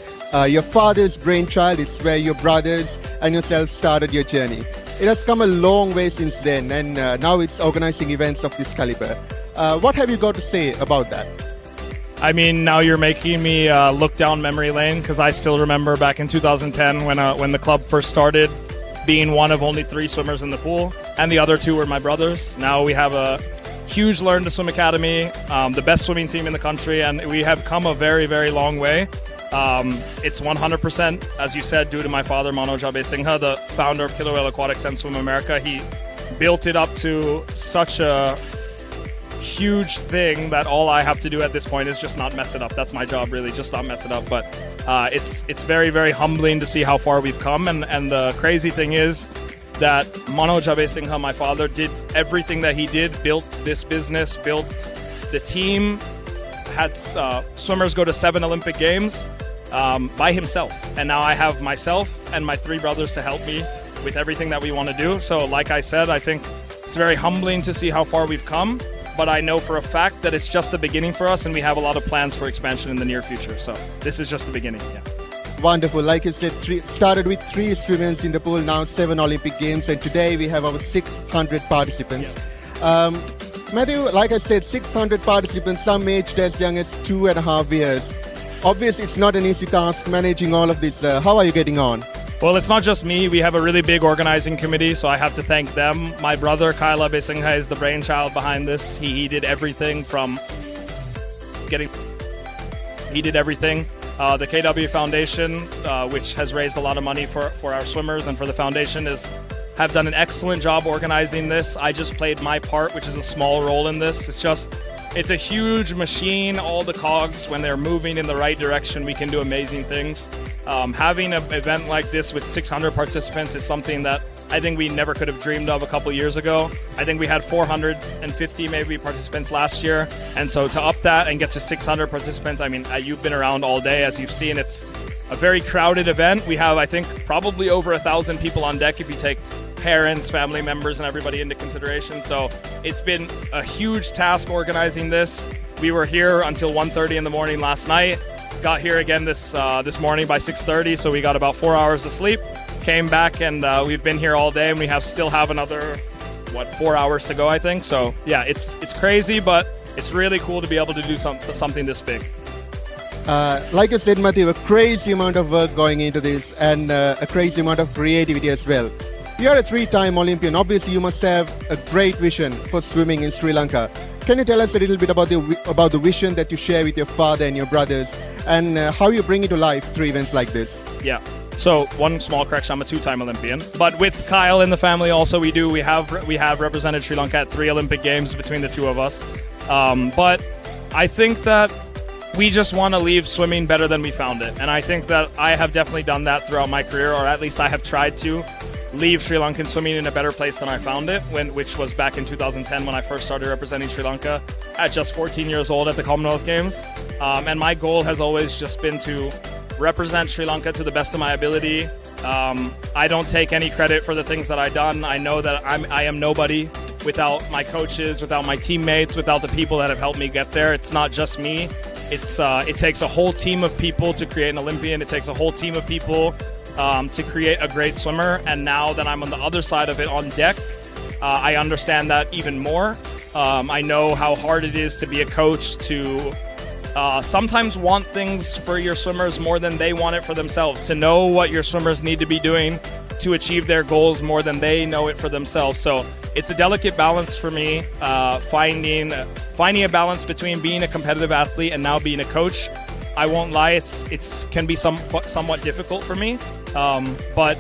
your father's brainchild. It's where your brothers and yourself started your journey. It has come a long way since then, and now it's organizing events of this caliber. What have you got to say about that? I mean, now you're making me look down memory lane, because I still remember back in 2010 when the club first started, being one of only 3 swimmers in the pool, and the other 2 were my brothers. Now we have a huge Learn to Swim Academy, the best swimming team in the country, and we have come a very, very long way. It's 100%, as you said, due to my father, Manoj Abesinghe, the founder of Kilawell Aquatics and Swim America. He built it up to such a huge thing that all I have to do at this point is just not mess it up. That's my job, really, just not mess it up. But it's very, very humbling to see how far we've come. And the crazy thing is that Manoj Abesinghe, my father, did everything that he did, built this business, built the team, had swimmers go to 7 Olympic Games by himself. And now I have myself and my 3 brothers to help me with everything that we want to do. So like I said, I think it's very humbling to see how far we've come, but I know for a fact that it's just the beginning for us, and we have a lot of plans for expansion in the near future. So this is just the beginning. Yeah. Wonderful. Like you said, started with 3 swimmers in the pool, now 7 Olympic Games, and today we have over 600 participants. Yeah. Matthew, like I said, 600 participants, some aged as young as 2.5 years. Obviously, it's not an easy task managing all of this. How are you getting on? Well, it's not just me. We have a really big organizing committee, so I have to thank them. My brother, Kyle Abesinghe, is the brainchild behind this. He did everything from getting... He did everything. The KW Foundation, which has raised a lot of money for our swimmers and for the foundation, have done an excellent job organizing this. I just played my part, which is a small role in this. It's a huge machine. All the cogs, when they're moving in the right direction, we can do amazing things. Having an event like this with 600 participants is something that I think we never could have dreamed of a couple years ago. I think we had 450 maybe participants last year. And so to up that and get to 600 participants, I mean, you've been around all day. As you've seen, it's a very crowded event. We have, I think, probably over 1,000 people on deck if you take parents, family members, and everybody into consideration. So it's been a huge task organizing this. We were here until 1:30 in the morning last night. Got here again this morning by 6:30, so we got about 4 hours of sleep. Came back, and we've been here all day, and we still have another 4 hours to go, I think. So yeah, it's crazy, but it's really cool to be able to do something this big. Like I said, Matthew, a crazy amount of work going into this, and a crazy amount of creativity as well. You're a 3-time Olympian. Obviously, you must have a great vision for swimming in Sri Lanka. Can you tell us a little bit about the vision that you share with your father and your brothers, and how you bring it to life through events like this? Yeah. So one small correction: I'm a 2-time Olympian, but with Kyle in the family, also we have represented Sri Lanka at 3 Olympic Games between the 2 of us. But I think that we just want to leave swimming better than we found it, and I think that I have definitely done that throughout my career, or at least I have tried to. leave Sri Lankan swimming in a better place than I found it, which was back in 2010 when I first started representing Sri Lanka at just 14 years old at the Commonwealth Games. And my goal has always just been to represent Sri Lanka to the best of my ability. I don't take any credit for the things that I've done. I know that I am nobody without my coaches, without my teammates, without the people that have helped me get there. It's not just me. It takes a whole team of people to create an Olympian. It takes a whole team of people to create a great swimmer. And now that I'm on the other side of it on deck, I understand that even more. I know how hard it is to be a coach, to sometimes want things for your swimmers more than they want it for themselves, to know what your swimmers need to be doing to achieve their goals more than they know it for themselves. So it's a delicate balance for me, finding a balance between being a competitive athlete and now being a coach. I won't lie, it can be somewhat difficult for me, but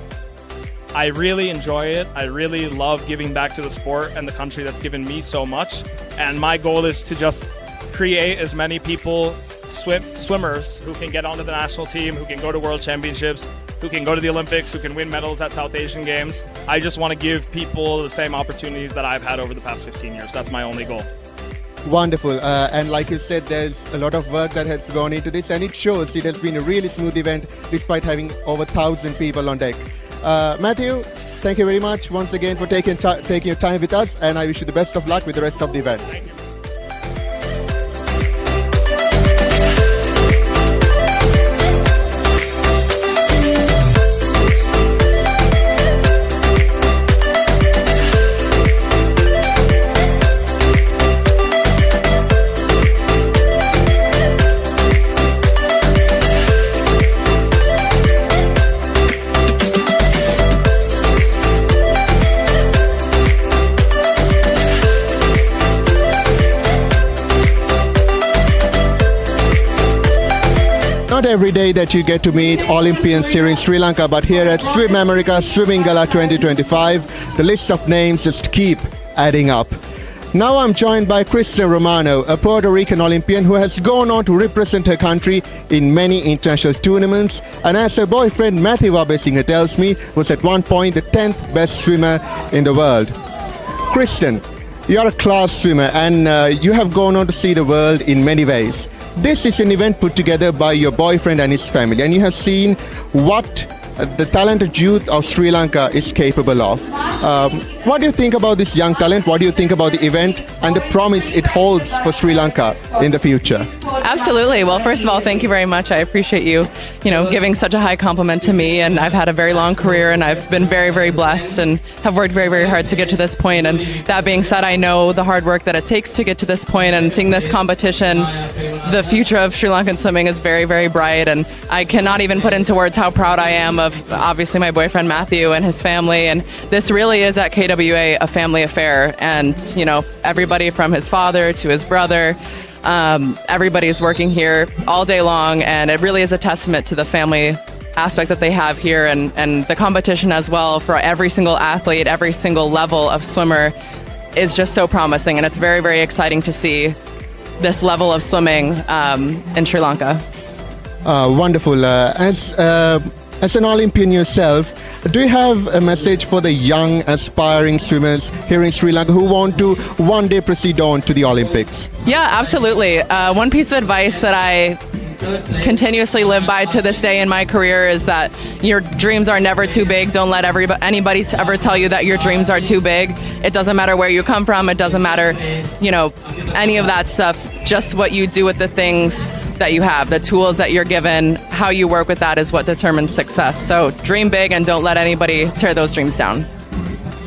I really enjoy it. I really love giving back to the sport and the country that's given me so much. And my goal is to just create as many people, swimmers, who can get onto the national team, who can go to World Championships, who can go to the Olympics, who can win medals at South Asian Games. I just want to give people the same opportunities that I've had over the past 15 years. That's my only goal. Wonderful. And like you said, there's a lot of work that has gone into this, and it shows it has been a really smooth event despite having over 1,000 people on deck. Matthew, thank you very much once again for taking your time with us, and I wish you the best of luck with the rest of the event. Thank you. Not every day that you get to meet Olympians here in Sri Lanka, but here at Swim America Sumangala 2025, the list of names just keep adding up. Now I'm joined by Kristen Romano, a Puerto Rican Olympian who has gone on to represent her country in many international tournaments, and as her boyfriend Matthew Abesinger tells me, was at one point the 10th best swimmer in the world. Kristen, you're a class swimmer and you have gone on to see the world in many ways. This is an event put together by your boyfriend and his family, and you have seen what the talented youth of Sri Lanka is capable of. What do you think about this young talent? What do you think about the event and the promise it holds for Sri Lanka in the future? Absolutely. Well, first of all, thank you very much. I appreciate you, giving such a high compliment to me. And I've had a very long career, and I've been very, very blessed and have worked very, very hard to get to this point. And that being said, I know the hard work that it takes to get to this point, and seeing this competition, the future of Sri Lankan swimming is very, very bright. And I cannot even put into words how proud I am of obviously my boyfriend Matthew and his family. And this really is at KWA a family affair. And, everybody from his father to his brother, everybody's working here all day long, and it really is a testament to the family aspect that they have here, and the competition as well for every single athlete, every single level of swimmer is just so promising, and it's very, very exciting to see this level of swimming in Sri Lanka. Wonderful. As an Olympian yourself, do you have a message for the young aspiring swimmers here in Sri Lanka who want to one day proceed on to the Olympics? Yeah, absolutely. One piece of advice that I continuously live by to this day in my career is that your dreams are never too big. Don't let anybody ever tell you that your dreams are too big. It doesn't matter where you come from. It doesn't matter, any of that stuff. Just what you do with the things that you have, the tools that you're given, how you work with that is what determines success. So dream big and don't let anybody tear those dreams down.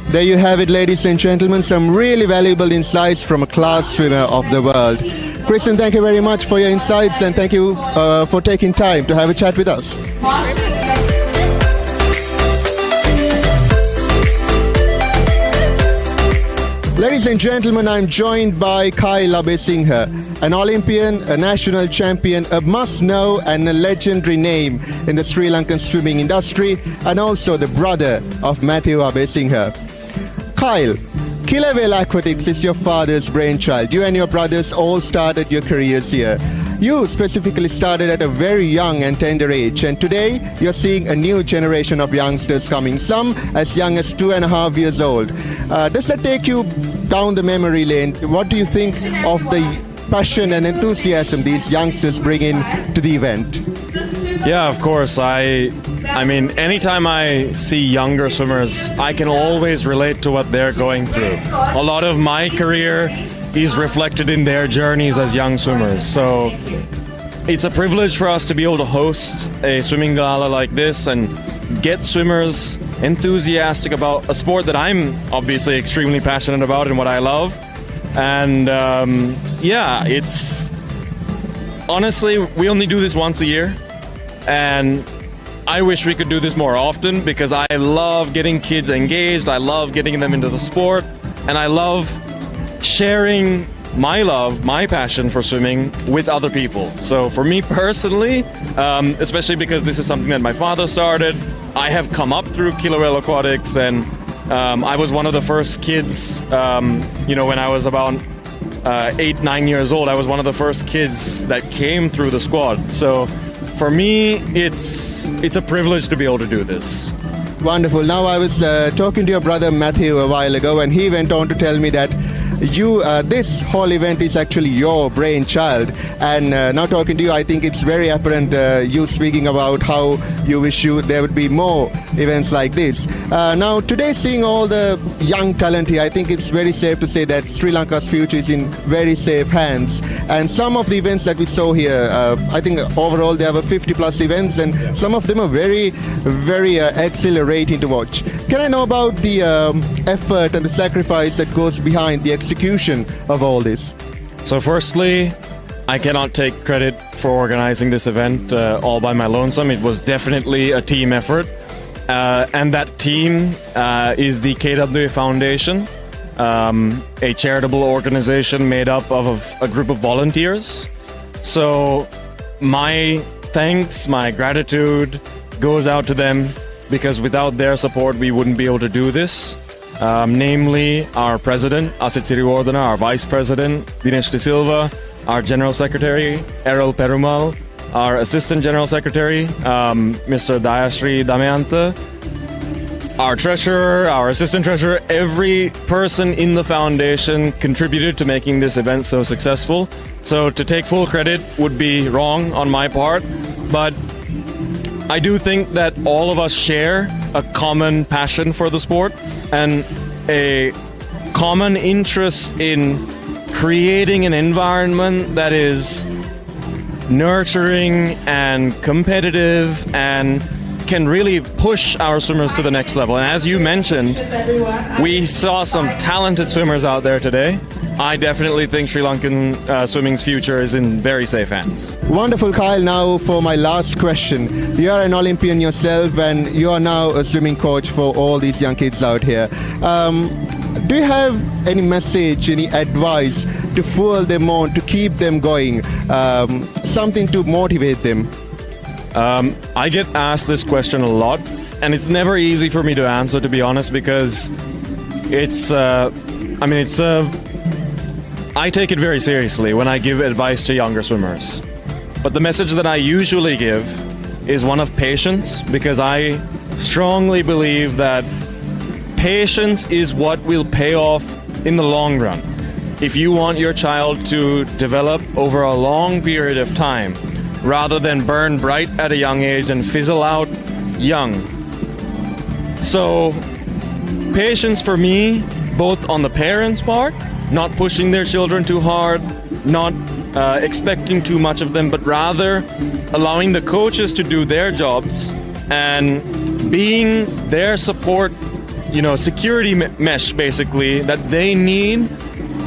There you have it, ladies and gentlemen, some really valuable insights from a class swimmer of the world. Kristen, thank you very much for your insights, and thank you for taking time to have a chat with us. Ladies and gentlemen, I'm joined by Kyle Abesinger, an Olympian, a national champion, a must-know and a legendary name in the Sri Lankan swimming industry, and also the brother of Matthew Abesinger. Kyle, Kilawela Aquatics is your father's brainchild. You and your brothers all started your careers here. You specifically started at a very young and tender age, and today you're seeing a new generation of youngsters coming, some as young as 2.5 years old. Does that take you down the memory lane? What do you think of the passion and enthusiasm these youngsters bring in to the event? Yeah, of course. I mean, anytime I see younger swimmers, I can always relate to what they're going through. A lot of my career is reflected in their journeys as young swimmers. So it's a privilege for us to be able to host a swimming gala like this and get swimmers enthusiastic about a sport that I'm obviously extremely passionate about and what I love. And yeah, it's honestly, we only do this once a year, and I wish we could do this more often because I love getting kids engaged, I love getting them into the sport, and I love sharing my love, my passion for swimming with other people. So for me personally, especially because this is something that my father started, I have come up through Kilowell Aquatics, and I was one of the first kids, when I was about 8-9 years old, I was one of the first kids that came through the squad. So for me, it's a privilege to be able to do this. Wonderful. Now I was talking to your brother Matthew a while ago, and he went on to tell me that this whole event is actually your brainchild. And now talking to you, I think it's very apparent you speaking about how you wish there would be more events like this. Now today, seeing all the young talent here, I think it's very safe to say that Sri Lanka's future is in very safe hands. And some of the events that we saw here, I think overall there were 50 plus events, and some of them are very, very exhilarating to watch. Can I know about the effort and the sacrifice that goes behind the execution of all this? So firstly, I cannot take credit for organizing this event all by my lonesome. It was definitely a team effort. And that team is the KWA Foundation, a charitable organization made up of a group of volunteers. So my thanks, my gratitude goes out to them, because without their support we wouldn't be able to do this. Namely our president, Asit Siriwardana, our vice president, Dinesh De Silva, our general secretary, Errol Perumal, our assistant general secretary, Mr. Dayashri Damayanto, our treasurer, our assistant treasurer. Every person in the foundation contributed to making this event so successful. So to take full credit would be wrong on my part, but I do think that all of us share a common passion for the sport and a common interest in creating an environment that is nurturing and competitive and can really push our swimmers to the next level. And as you mentioned, we saw some talented swimmers out there today. I definitely think Sri Lankan swimming's future is in very safe hands. Wonderful, Kyle. Now for my last question. You are an Olympian yourself, and you are now a swimming coach for all these young kids out here. Do you have any message, any advice to fuel them on, to keep them going, something to motivate them? I get asked this question a lot, and it's never easy for me to answer, to be honest, because I take it very seriously when I give advice to younger swimmers. But the message that I usually give is one of patience, because I strongly believe that patience is what will pay off in the long run. If you want your child to develop over a long period of time, rather than burn bright at a young age and fizzle out young. So patience for me, both on the parents' part, not pushing their children too hard, not expecting too much of them, but rather allowing the coaches to do their jobs and being their support, security mesh basically that they need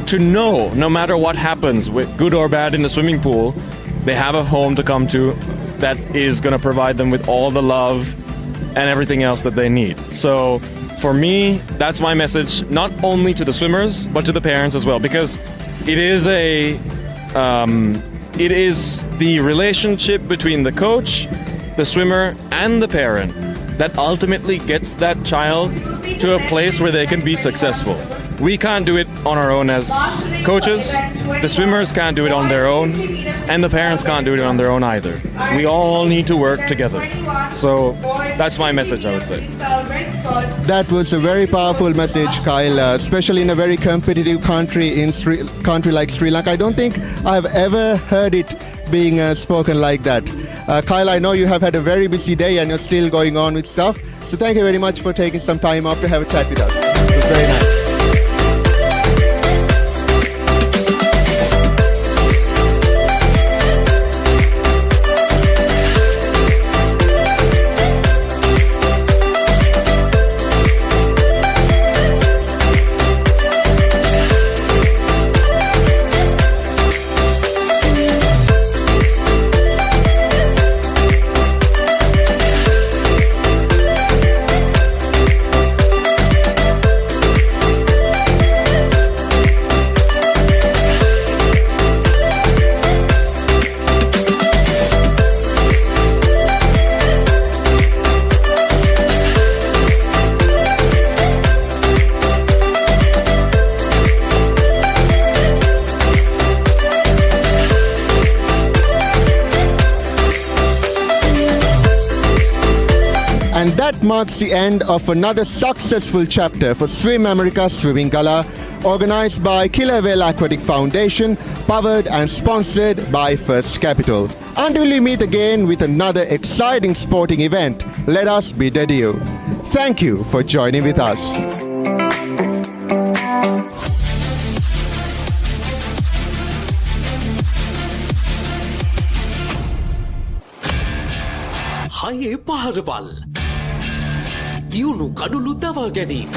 to know, no matter what happens, with good or bad in the swimming pool, they have a home to come to that is going to provide them with all the love and everything else that they need. So for me, that's my message, not only to the swimmers, but to the parents as well, because it is the relationship between the coach, the swimmer, and the parent that ultimately gets that child to a place where they can be successful. We can't do it on our own as coaches, the swimmers can't do it on their own, and the parents can't do it on their own either. We all need to work together. So that's my message, I would say. That was a very powerful message, Kyle, especially in a very competitive country country like Sri Lanka. I don't think I've ever heard it being spoken like that. Kyle, I know you have had a very busy day and you're still going on with stuff. So thank you very much for taking some time off to have a chat with us. It was very nice. And that marks the end of another successful chapter for Swim America Sumangala, organized by Kilawell Aquatic Foundation, powered and sponsored by First Capital. Until we meet again with another exciting sporting event, let us bid adieu. Thank you for joining with us. හයේ පහරවල් දියුණු කඩුලු දවා ගැනීම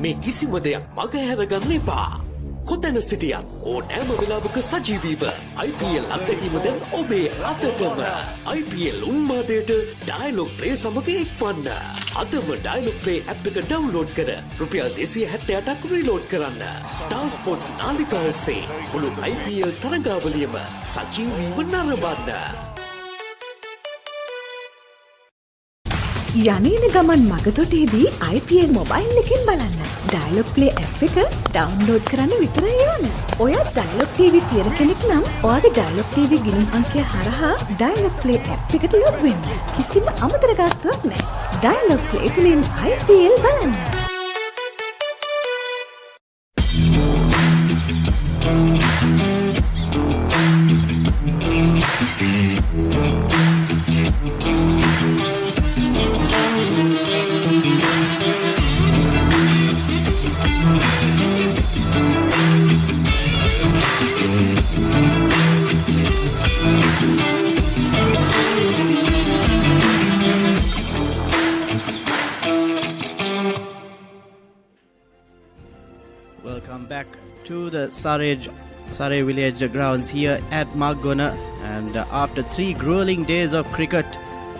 මේ කිසිම දෙයක් මගහැරගන්න එපා. කොතැන සිටියත් ඕනෑම වෙලාවක සජීවීව IPL අත්දැකීම දැන් ඔබේ අතටම. IPL උන්මාදයට ඩයලොග් ප්ලේ සමග එක්වන්න. අදම ඩයලොග් ප්ලේ ඇප් එක ඩවුන්ලෝඩ් කර රුපියල් 278ක් රීලෝඩ් කරන්න. ස්ටාර් ස්පෝර්ට්ස් නාලිකාව ඔස්සේ මුළු IPL තරගාවලියම සජීවීව නරඹන්න. යනේන ගමන් මගතොටේදී IPL මොබයිල් එකෙන් බලන්න. ඩයලොග් ප්ලේ ඇප් එක ඩවුන්ලෝඩ් කරන්න විතරයි ඕන. ඔයත් ඩයලොග් TV තියෙන කෙනෙක් නම් ඔයාගේ ඩයලොග් TV ගිණුම් අංකය හරහා ඩයලොග් ප්ලේ ඇප් එකට ලොග් වෙන්න. කිසිම අමතර ගාස්තුවක් නැහැ. ඩයලොග් ප්ලේ තුලින් IPL බලන්න. Welcome back to the Surrey village grounds here at Maggona, and after 3 grueling days of cricket,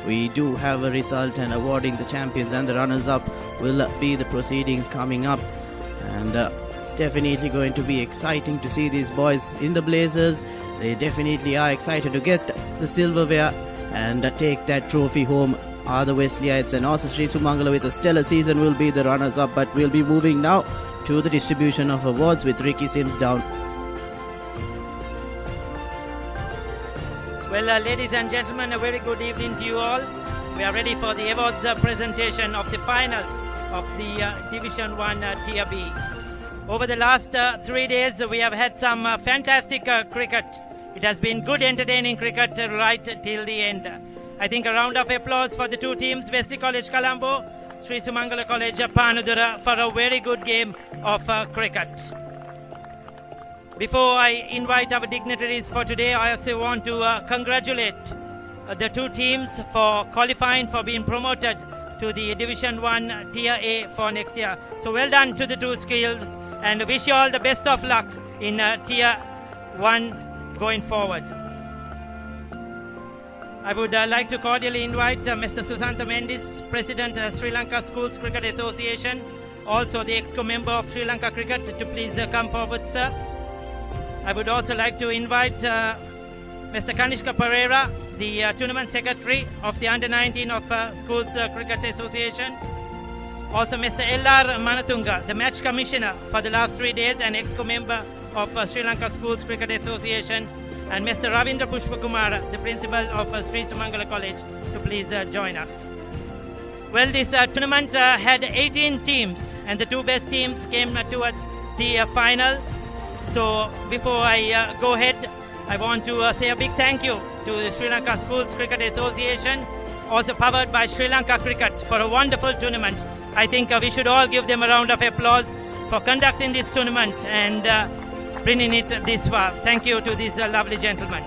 we do have a result, and awarding the champions and the runners-up will be the proceedings coming up, and it's definitely going to be exciting to see these boys in the blazers. They definitely are excited to get the silverware and take that trophy home. Are the Wesleyites, and also Sri Sumangala with a stellar season will be the runners-up, but we'll be moving now to the distribution of awards with Ricky Sims down. Well, ladies and gentlemen, a very good evening to you all. We are ready for the awards presentation of the finals of the Division 1 Tier B. Over the last 3 days, we have had some fantastic cricket. It has been good, entertaining cricket right till the end. I think a round of applause for the two teams, Wesley College Colombo, Sri Sumangala College Panadura, for a very good game of cricket. Before I invite our dignitaries for today, I also want to congratulate the two teams for qualifying for being promoted to the Division 1 Tier A for next year. So well done to the two schools, and wish you all the best of luck in Tier 1 going forward. I would like to cordially invite Mr. Susantha Mendis, President of Sri Lanka Schools Cricket Association, also the EXCO member of Sri Lanka Cricket, to please come forward, sir. I would also like to invite Mr. Kanishka Pereira, the Tournament Secretary of the Under-19 of Schools Cricket Association. Also Mr. L.R. Manatunga, the match commissioner for the last 3 days and ex-co member of Sri Lanka Schools Cricket Association, and Mr. Ravindra Pushpakumara, the principal of Sri Sumangala College, to please join us. Well, this tournament had 18 teams, and the 2 best teams came towards the final. So before I go ahead, I want to say a big thank you to the Sri Lanka Schools Cricket Association, also powered by Sri Lanka Cricket, for a wonderful tournament. I think we should all give them a round of applause for conducting this tournament and bringing it this far. Thank you to these lovely gentlemen.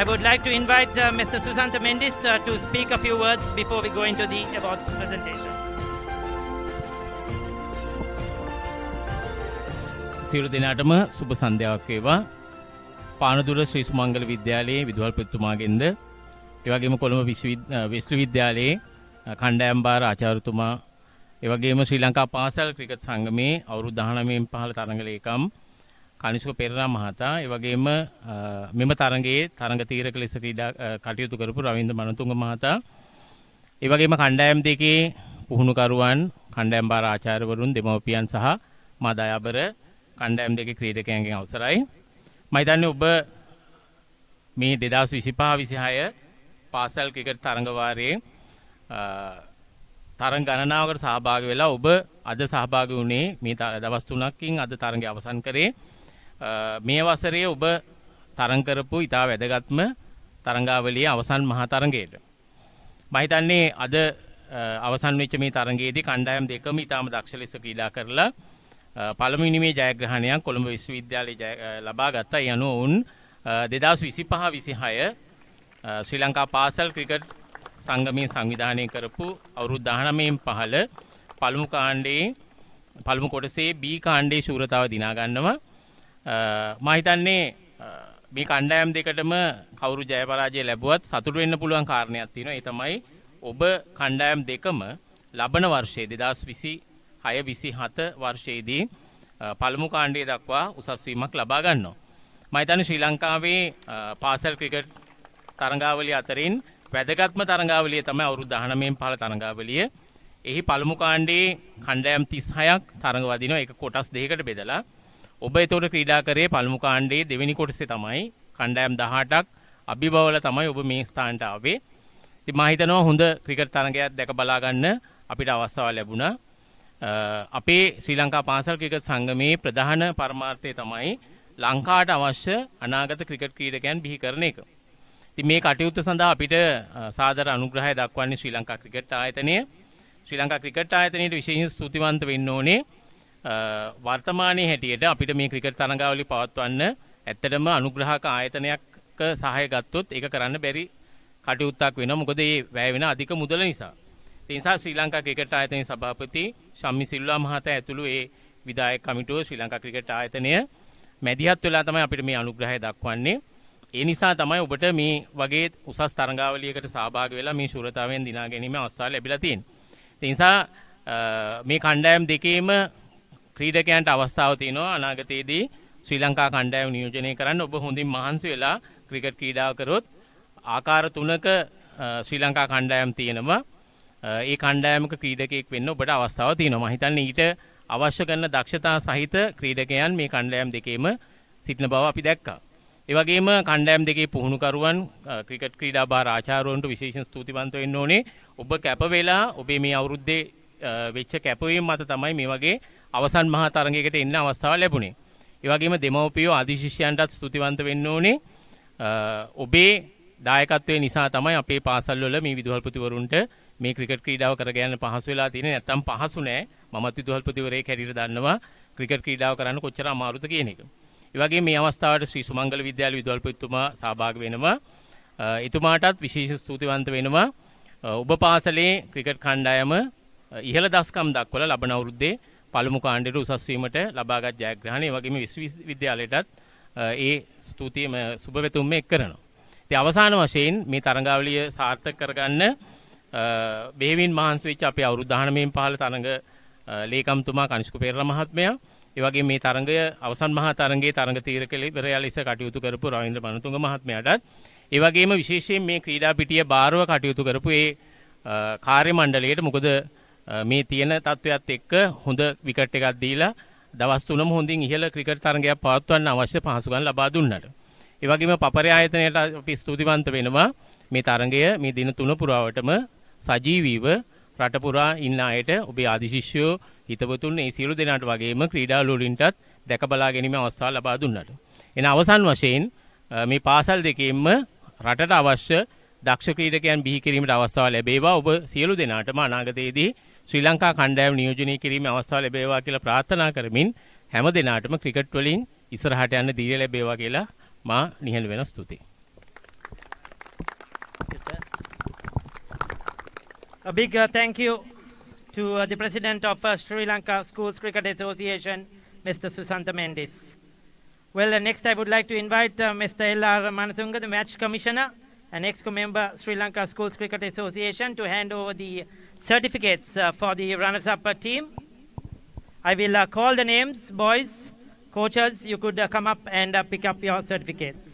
I would like to invite Mr. Susantha Mendis to speak a few words before we go into the awards presentation. සියලු දෙනාටම සුබ සන්ධ්‍යාවක් වේවා. පානදුර ශ්‍රී සුමංගල විද්‍යාලයේ විදුහල්පතිතුමාගෙන්ද ඒ වගේම Colombo Wesley විද්‍යාලයේ කණ්ඩායම් භාර ආචාර්යතුමා ඒ වගේම ශ්‍රී ලංකා පාසල් ක්‍රිකට් සංගමේ අවුරුදු 19න් පහළ තරඟ ලේකම් කනිෂ්ක පෙරේරා මහතා ඒ වගේම මෙම තරඟයේ තරඟ තීරක ලෙස ක්‍රීඩා කටයුතු කරපු රවින්ද්‍ර මනතුංග මහතා ඒ වගේම කණ්ඩායම් දෙකේ පුහුණුකරුවන් කණ්ඩායම් භාර ආචාර්යවරුන් දෙමව්පියන් සහ මා දයාබර කණ්ඩායම් දෙකේ ක්‍රීඩකයන්ගෙන් අවසරයි. මම හිතන්නේ ඔබ මේ 2025-26 පාසල් ක්‍රිකට් තරඟ වාරයේ තරඟ ගණනාවකට සහභාගී වෙලා ඔබ අද සහභාගී වුණේ මේ දවස් 3කින් අද තරඟය අවසන් කරේ. මේ වසරේ ඔබ තරඟ කරපු ඉතා වැදගත්ම තරඟාවලියේ අවසන් මහා තරඟයට. මම හිතන්නේ අද අවසන් වෙච්ච මේ තරඟයේදී කණ්ඩායම් දෙකම ඉතාම දක්ෂ ලෙස ක්‍රීඩා කරලා පළමුවෙනි මේ ජයග්‍රහණයක් කොළඹ විශ්වවිද්‍යාලයේ ලබා ගත්තා. ඒ අනුව ඔවුන් 2025-26 ශ්‍රී ලංකා පාසල් ක්‍රිකට් සංගමයේ සංවිධානය කරපු අවුරුදු 19න් පහළ පළමු කොටසේ B කාණ්ඩයේ ශූරතාව දිනා ගන්නවා. මම හිතන්නේ මේ කණ්ඩායම් දෙකටම කවුරු ජය පරාජය ලැබුවත් සතුටු වෙන්න පුළුවන් කාරණයක් තියෙනවා. ඒ තමයි ඔබ කණ්ඩායම් දෙකම ලබන වර්ෂයේ 2026-27 වර්ෂයේදී පළමු කාණ්ඩය දක්වා උසස් වීමක් ලබා ගන්නවා. මම හිතන්නේ ශ්‍රී ලංකාවේ පාසල් ක්‍රිකට් තරඟාවලිය අතරින් වැදගත්ම තරඟාවලිය තමයි අවුරුදු 19න් පහළ තරඟාවලිය. එහි පළමු කාණ්ඩයේ කණ්ඩායම් 36ක් තරඟ වදිනවා. ඒක කොටස් දෙකකට බෙදලා. ඔබ ඒතකොට ක්‍රීඩා කරේ පළමු කාණ්ඩයේ දෙවෙනි කොටසේ තමයි කණ්ඩායම් 18ක් අභිබවල තමයි ඔබ මේ ස්ථානට ආවේ. ඉතින් මම හිතනවා හොඳ ක්‍රිකට් තරඟයක් දැක බලා ගන්න අපිට අවස්ථාව ලැබුණා. අපේ ශ්‍රී ලංකා පාසල් ක්‍රිකට් සංගමේ ප්‍රධාන පරමාර්ථය තමයි ලංකාවට අවශ්‍ය අනාගත ක්‍රිකට් ක්‍රීඩකයන් බිහි කරන එක. ඉතින් මේ කටයුත්ත සඳහා අපිට සාදර අනුග්‍රහය දක්වන්නේ ශ්‍රී ලංකා ක්‍රිකට් ආයතනය. ශ්‍රී ලංකා ක්‍රිකට් ආයතනයට විශේෂයෙන් ස්තුතිවන්ත වෙන්න ඕනේ. වර්තමානයේ හැටියට අපිට මේ ක්‍රිකට් තරඟාවලිය පවත්වන්න ඇත්තටම අනුග්‍රහක ආයතනයක් සහාය ගත්තොත් ඒක කරන්න බැරි කටයුත්තක් වෙනවා. මොකද මේ වැය වෙන අධික මුදල නිසා. ඒ නිසා ශ්‍රී ලංකා ක්‍රිකට් ආයතනයේ සභාපති ශම්මි සිල්වා මහතා ඇතුළු ඒ විධායක කමිටුව ශ්‍රී ලංකා ක්‍රිකට් ආයතනය මැදිහත් වෙලා තමයි අපිට මේ අනුග්‍රහය දක්වන්නේ. ඒ නිසා තමයි ඔබට මේ වගේ උසස් තරඟාවලියකට සහභාගී වෙලා මේ ශූරතාවයෙන් දිනා ගැනීම අවස්ථාව ලැබිලා තියෙන්නේ. ඒ නිසා මේ කණ්ඩායම් දෙකේම ක්‍රීඩකයන්ට අවස්ථාව තියෙනවා අනාගතයේදී ශ්‍රී ලංකා කණ්ඩායම නියෝජනය කරන්න. ඔබ හොඳින් මහන්සි වෙලා ක්‍රිකට් ක්‍රීඩාව කරොත් ආකාර 3ක ශ්‍රී ලංකා කණ්ඩායම් තියෙනවා. ඒ කණ්ඩායමක ක්‍රීඩකයෙක් වෙන්න ඔබට අවස්ථාව තියෙනවා. මම හිතන්නේ ඊට අවශ්‍ය කරන දක්ෂතා සහිත ක්‍රීඩකයන් මේ කණ්ඩායම් දෙකේම සිටින බව අපි දැක්කා. ඒ වගේම කණ්ඩායම් දෙකේ පුහුණුකරුවන් ක්‍රිකට් ක්‍රීඩා භාර ආචාර්යවරුන්ට විශේෂයෙන් ස්තුතිවන්ත වෙන්න ඕනේ. ඔබ කැප වෙලා ඔබේ මේ අවුරුද්දේ වෙච්ච කැපවීම මත තමයි මේ වගේ අවසන් මහා තරඟයකට එන්න අවස්ථාව ලැබුණේ. ඒ වගේම දෙමව්පියෝ ආදි ශිෂ්‍යයන්ටත් ස්තුතිවන්ත වෙන්න ඕනේ. ඔබේ දායකත්වයේ නිසා තමයි අපේ පාසල්වල මේ විදුහල්පතිවරුන්ට මේ ක්‍රිකට් ක්‍රීඩාව කරගෙන පහසු වෙලා තියෙන්නේ. නැත්තම් පහසු නෑ. මමත් විදුහල්පතිවරයෙක් හැටියට දන්නවා ක්‍රිකට් ක්‍රීඩාව කරන්න කොච්චර අමාරුද කියන එක. ඒ වගේම මේ අවස්ථාවට ශ්‍රී සුමංගල විද්‍යාලය විදුහල්පතිතුමා සහභාගී වෙනවා. එතුමාටත් විශේෂ ස්තුතිවන්ත වෙනවා. ඔබ පාසලේ ක්‍රිකට් කණ්ඩායම ඉහළ දස්කම් දක්වලා ලබන අවුරුද්දේ පළමු කාණ්ඩයට උසස් වීමට ලබාගත් ජයග්‍රහණය. ඒ වගේම විශ්වවිද්‍යාලයටත් ඒ ස්තුතියම සුබ වෙතුම් එක් කරනවා. ඉතින් අවසාන වශයෙන් මේ තරඟාවලිය සාර්ථක කරගන්න බෙහෙවින් මහන්සි වෙච්ච අපේ අවුරුදු 19න් පහළ තරඟ ලේකම්තුමා කනිෂ්ක පෙරේරා මහත්මයා, ඒ වගේම මේ තරඟය අවසන් මහා තරඟයේ තරඟ තීරකවරයා ලෙස කටයුතු කරපු රවින්ද්‍ර මනතුංග මහත්මයාටත්, ඒ වගේම විශේෂයෙන් මේ ක්‍රීඩා පිටිය බාරව කටයුතු කරපු ඒ කාර්ය මණ්ඩලයට, මොකද මේ තියෙන තත්ත්වයක් එක්ක හොඳ විකට් එකක් දීලා දවස් 3ම හොඳින් ඉහළ ක්‍රිකට් තරගයක් පවත්වන්න අවශ්‍ය පහසුකම් ලබා දුන්නාට. ඒ වගේම පපරේ ආයතනයට අපි ස්තුතිවන්ත වෙනවා මේ තරගය මේ දින 3 පුරාවටම සජීවීව රට පුරා ඉන්න අයට ඔබේ ආදි ශිෂ්‍යයෝ හිතවතුන් ඒ සියලු දෙනාට වගේම ක්‍රීඩා වලින්ටත් දැක බලා ගැනීම අවස්ථාව ලබා දුන්නාට. එන අවසන් වශයෙන් මේ පාසල් දෙකෙන්ම රටට අවශ්‍ය දක්ෂ ක්‍රීඩකයන් බිහි කිරීමට අවස්ථාව ලැබේවා. ඔබ සියලු දෙනාටම අනාගතයේදී ශ්‍රී ලංකා කණ්ඩායම නියෝජනය කිරීමේ අවස්ථාව ලැබේවා කියලා ප්‍රාර්ථනා කරමින් හැම දිනාටම ක්‍රිකට් වලින් ඉස්සරහට යන්න දීර්ය ලැබේවා කියලා මා නිහඬ වෙන ස්තුතියි. A big thank you to the President of Sri Lanka Schools Cricket Association, Mr. Susantha Mendis. Well, next I would like to invite Mr. L.R. Manathunga, the Match Commissioner, and ex-member Sri Lanka Schools Cricket Association, to hand over the certificates for the runners-up team. I will call the names, boys, coaches, you could come up and pick up your certificates.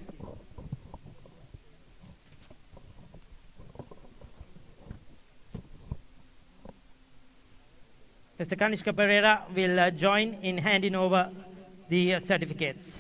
Mr. Kanishka Pereira will join in handing over the certificates.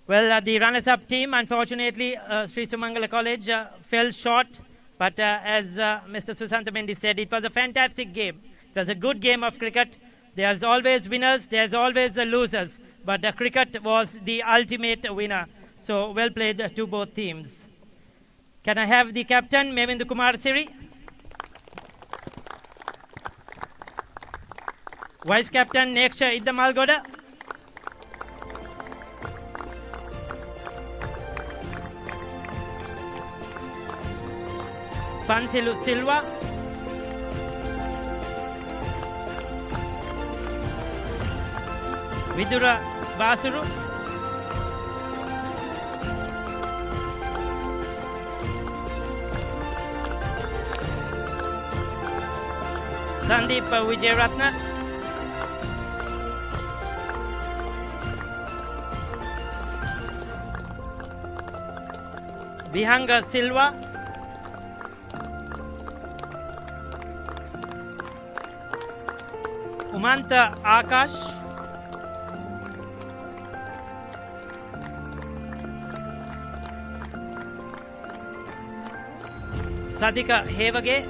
Well, the runners-up team, unfortunately, Sri Sumangala College fell short. But as Mr. Susantha Mendis said, it was a fantastic game. It was a good game of cricket. There's always winners, there's always losers. But cricket was the ultimate winner. So well played to both teams. Can I have the captain, Mevindu Kumar Siri? Vice Captain Neksha Iddamalgoda. Pansilu Silva. Vidura Basuru. Sandeep Wijayaratna. Vihanga Silva. Umanta Akash. Sadika Hevage.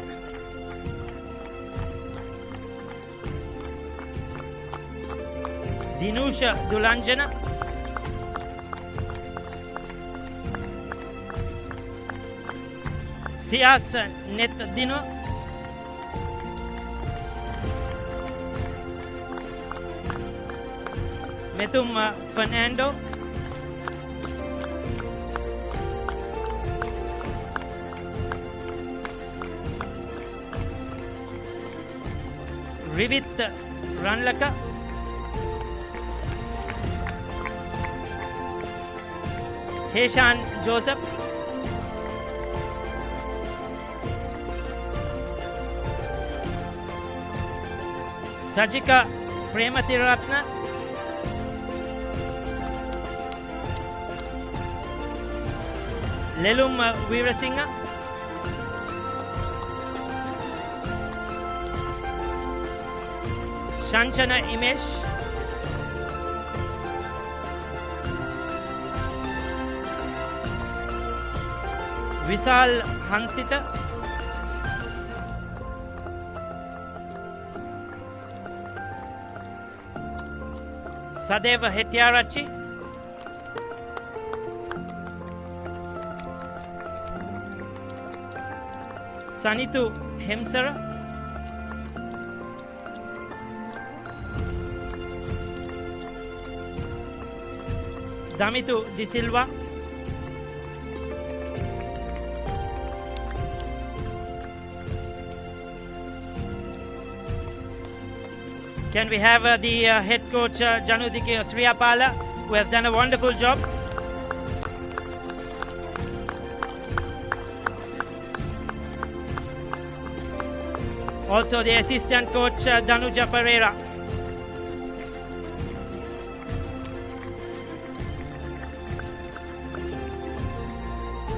Dinusha Dulanjana. Sias Net Dino. Metum Fernando. Rivit Ranlaka. Heshan Joseph. Sajika Prematiratna. Lelum Veerasinga. Shanchana Imesh. Visal Hansita. Sadeva Hettiarachi. Sanitu Hemsara. Damitu De Silva. Can we have the head coach Janudiki Sriyapala, who has done a wonderful job? Also the assistant coach Danuja Pereira.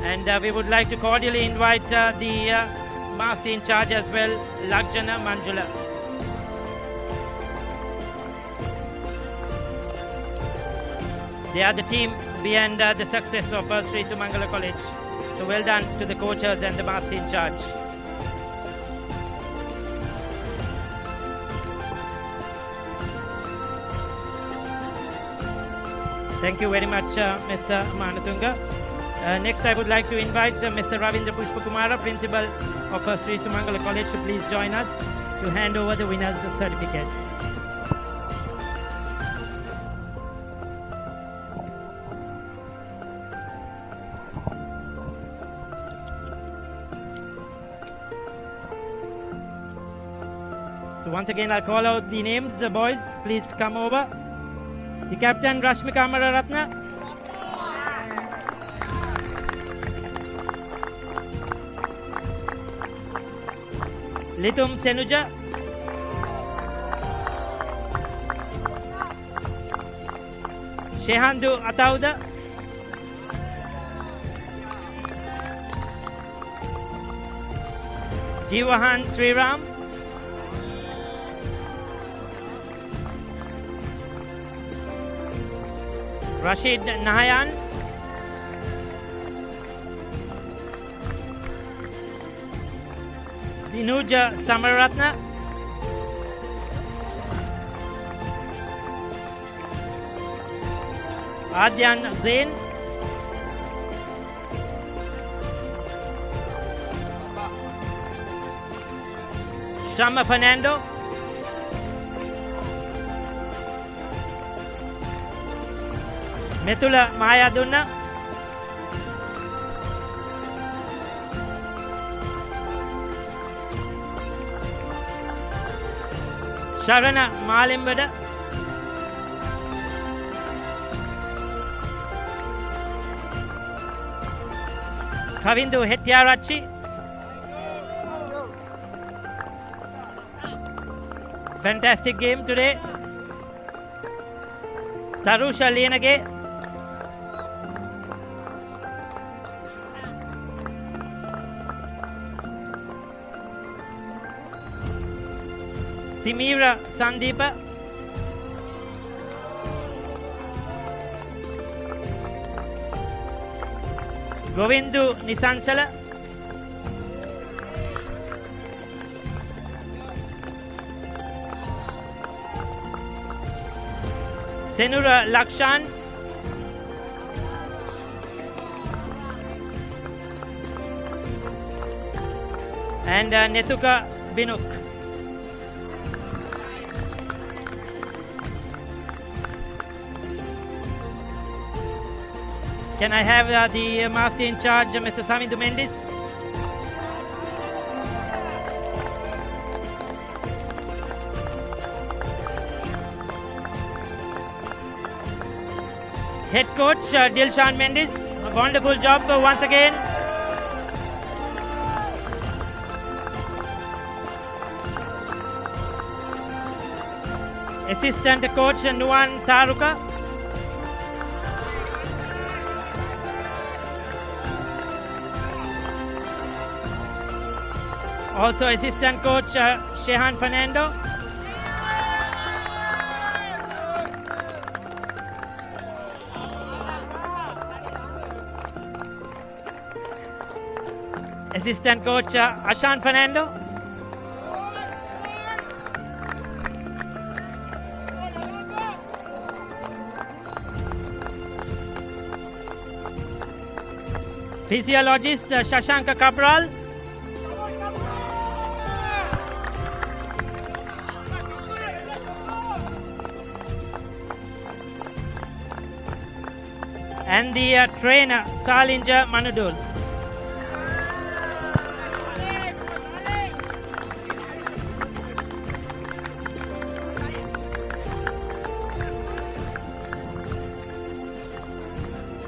And we would like to cordially invite the master in charge as well, Lakshana Manjula. They are the team behind the success of Sri Sumangala College. So well done to the coaches and the master in charge. Thank you very much, Mr. Manatunga. Next, I would like to invite Mr. Ravindra Pushpakumara, Principal of Sri Sumangala College, to please join us to hand over the winner's certificate. So once again, I'll call out the names. Boys, please come over. The captain, Rashmika Amararatna. Litum Senuja. Shehandu Atauda. Jiwahan Sriram. Rashid Nahayan. Dinuja Samaratna. Adyan Zain. Shama Fernando. Metula Mayadunna. Sharana Malimbada. Kavindu Hettiarachi. Fantastic game today. Tarusha Lenage. Timira Sandeepa. Govindu Nisansala. Senura Lakshan. And Netuka Binuk. Can I have the master in charge, Mr. Samindu Mendis? Head coach Dilshan Mendis, a wonderful job once again. Assistant coach Nuwan Taruka. Also assistant coach Shehan Fernando. Assistant coach Ashan Fernando. Physiologist Shashanka Cabral. And the trainer Salinja Manudul.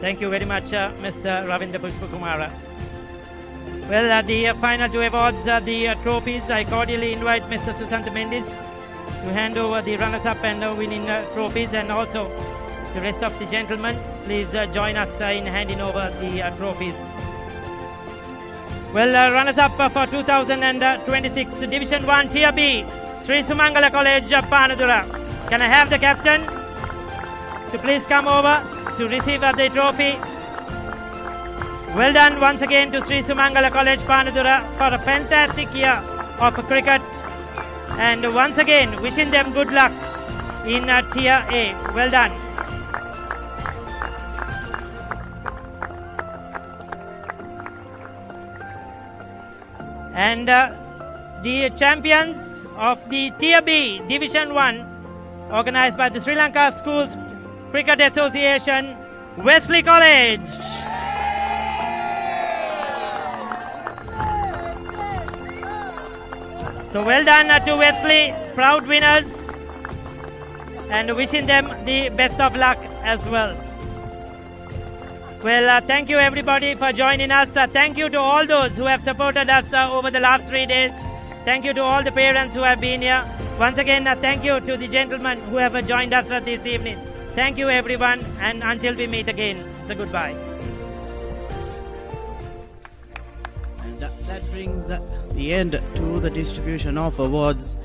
Thank you very much, Mr. Ravindra Pushpakumara. Well, the final two awards are the trophies. I cordially invite Mr. Susant Mendis to hand over the runners-up and winning trophies, and also the rest of the gentlemen. Please join us in handing over the trophies. Well, runners-up for 2026 Division 1 Tier B, Sri Sumangala College, Panadura. Can I have the captain to please come over to receive the trophy? Well done once again to Sri Sumangala College, Panadura for a fantastic year of cricket. And once again, wishing them good luck in Tier A. Well done. And the champions of the Tier B Division 1, organized by the Sri Lanka Schools Cricket Association, Wesley College. So well done to Wesley, proud winners, and wishing them the best of luck as well. Well, thank you everybody for joining us. Thank you to all those who have supported us over the last 3 days. Thank you to all the parents who have been here. Once again, thank you to the gentlemen who have joined us this evening. Thank you everyone, and until we meet again, it's a goodbye. And that brings the end to the distribution of awards.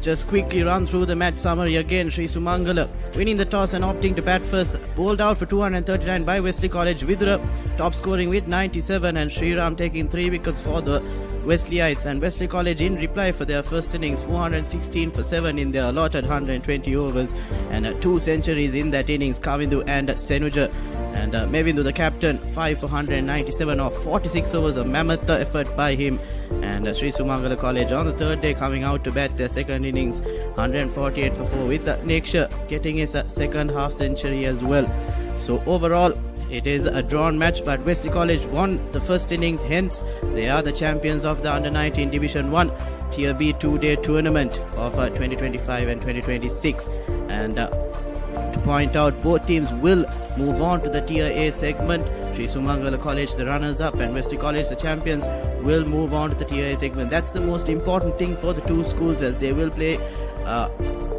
Just quickly run through the match summary again. Sri Sumangala winning the toss and opting to bat first. Bowled out for 239 by Wesley College. Vidura top scoring with 97, and Sri Ram taking 3 wickets for the Wesleyites. And Wesley College in reply for their first innings, 416 for 7 in their allotted 120 overs, and 2 centuries in that innings, Kavindu and Senuja. And Mevindu, the captain, 5 for 197 off 46 overs, a mammoth effort by him. And Sri Sumangala College on the third day coming out to bat their second innings, 148 for 4, with Neksha getting his second half century as well. So overall, it is a drawn match, but Wesley College won the first innings, hence they are the champions of the Under-19 Division 1 Tier B 2-day tournament of 2025 and 2026. And to point out, both teams will move on to the Tier A segment. Sri Sumangala College, the runners-up, and Wesley College, the champions, will move on to the Tier A segment. That's the most important thing for the two schools, as they will play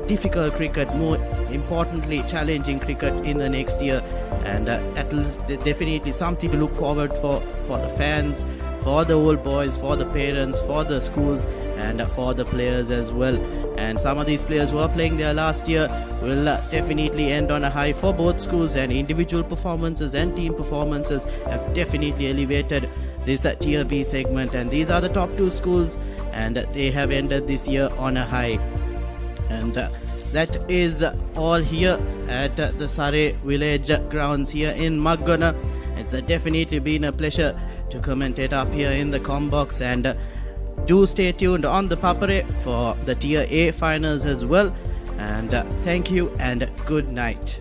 difficult cricket, more importantly challenging cricket in the next year. And that is definitely something to look forward for the fans, for the old boys, for the parents, for the schools, and for the players as well. And some of these players who are playing their last year will definitely end on a high for both schools, and individual performances and team performances have definitely elevated this Tier B segment. And these are the top 2 schools, and they have ended this year on a high. And that is all here at the Surrey village grounds here in Maggona. It's definitely been a pleasure to commentate up here in the Combox, and do stay tuned on the Papare for the Tier A finals as well. And thank you and good night.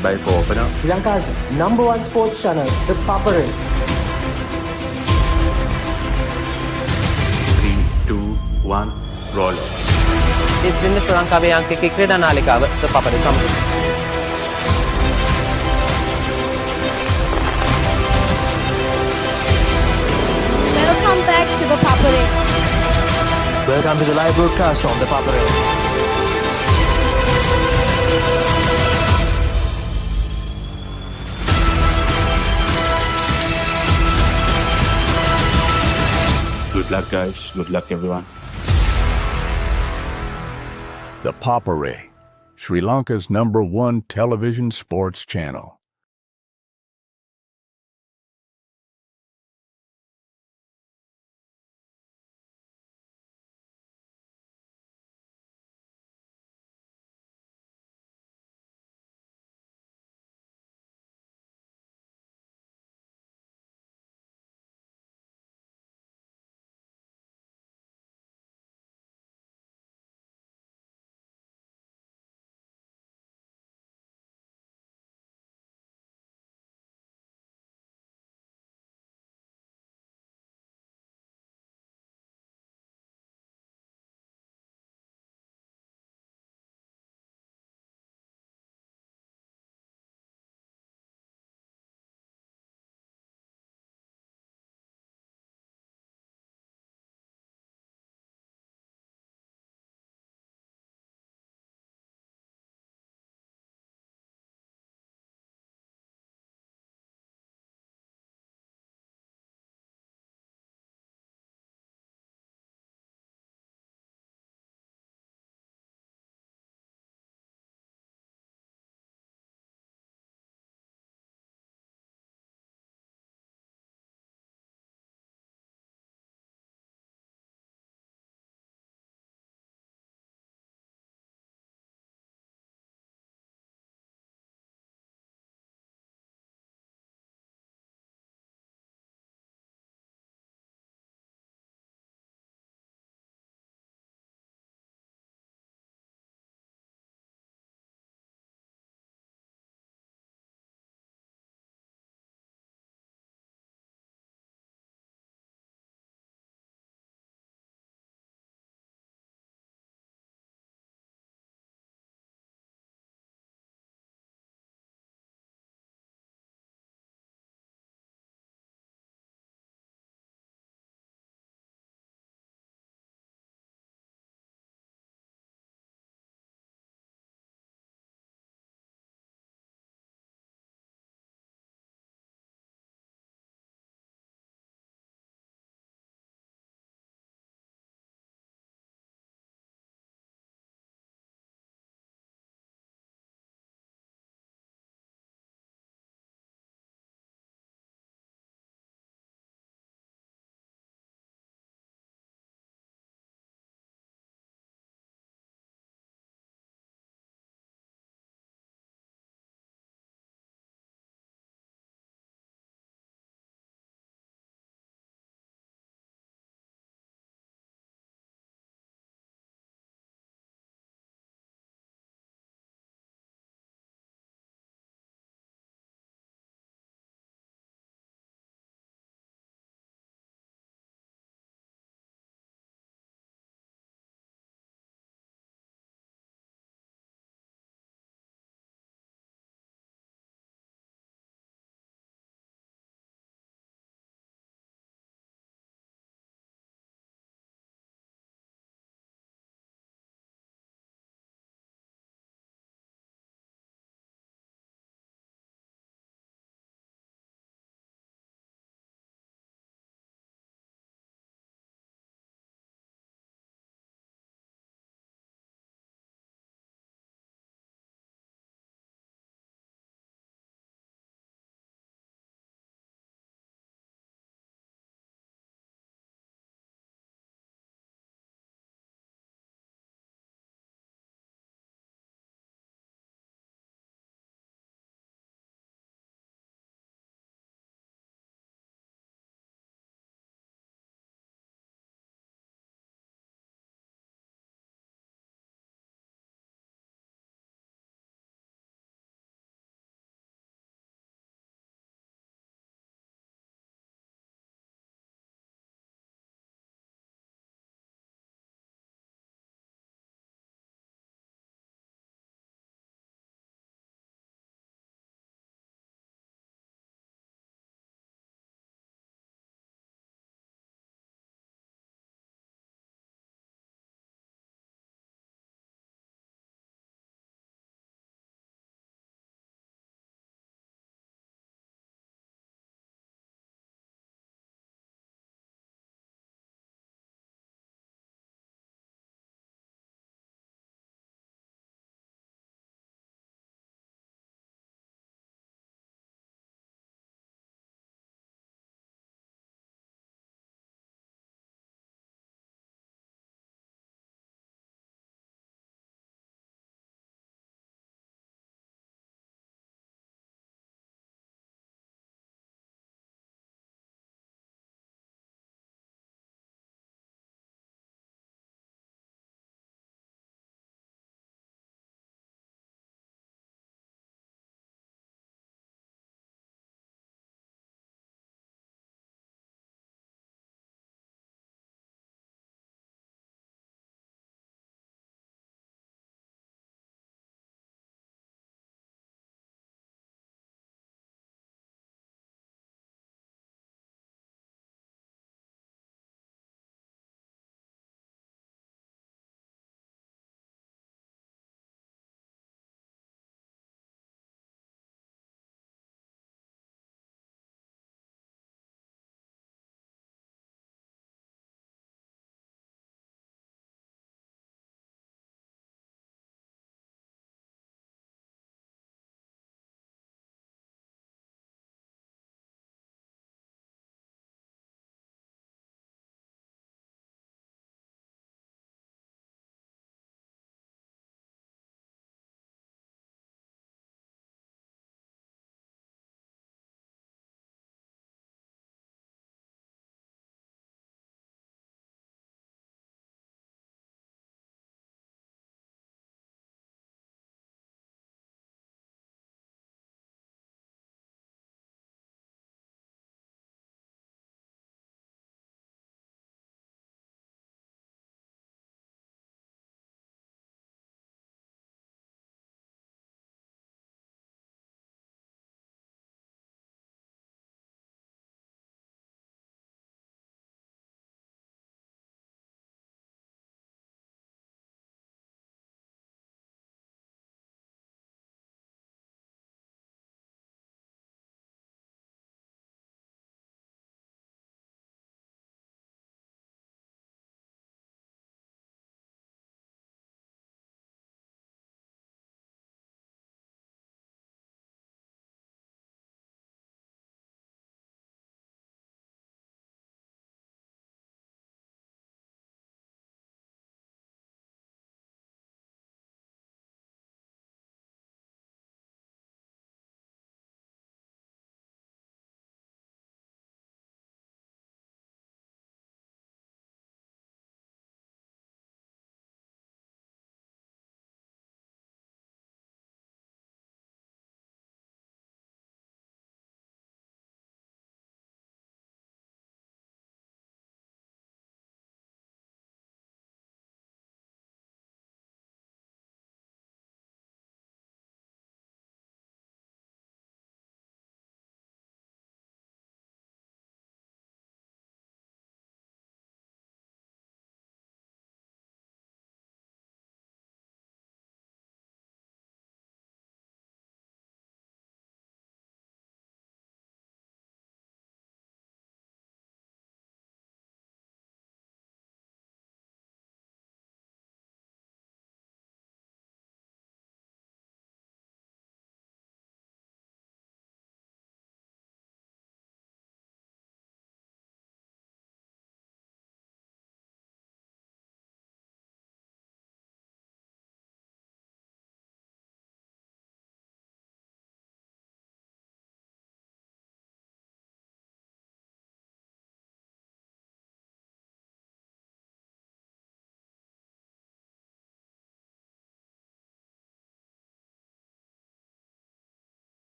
stand by for opener. Sri Lanka's #1 sports channel, the Papare. 3, 2, 1, roll. It's in the Sri Lanka අංක එකේ ක්‍රීඩා නාලිකාව, the Papare company. Welcome back to the Papare. Welcome to the live broadcast from the Papare. Good luck, guys. Good luck, everyone. The Papare, Sri Lanka's #1 television sports channel.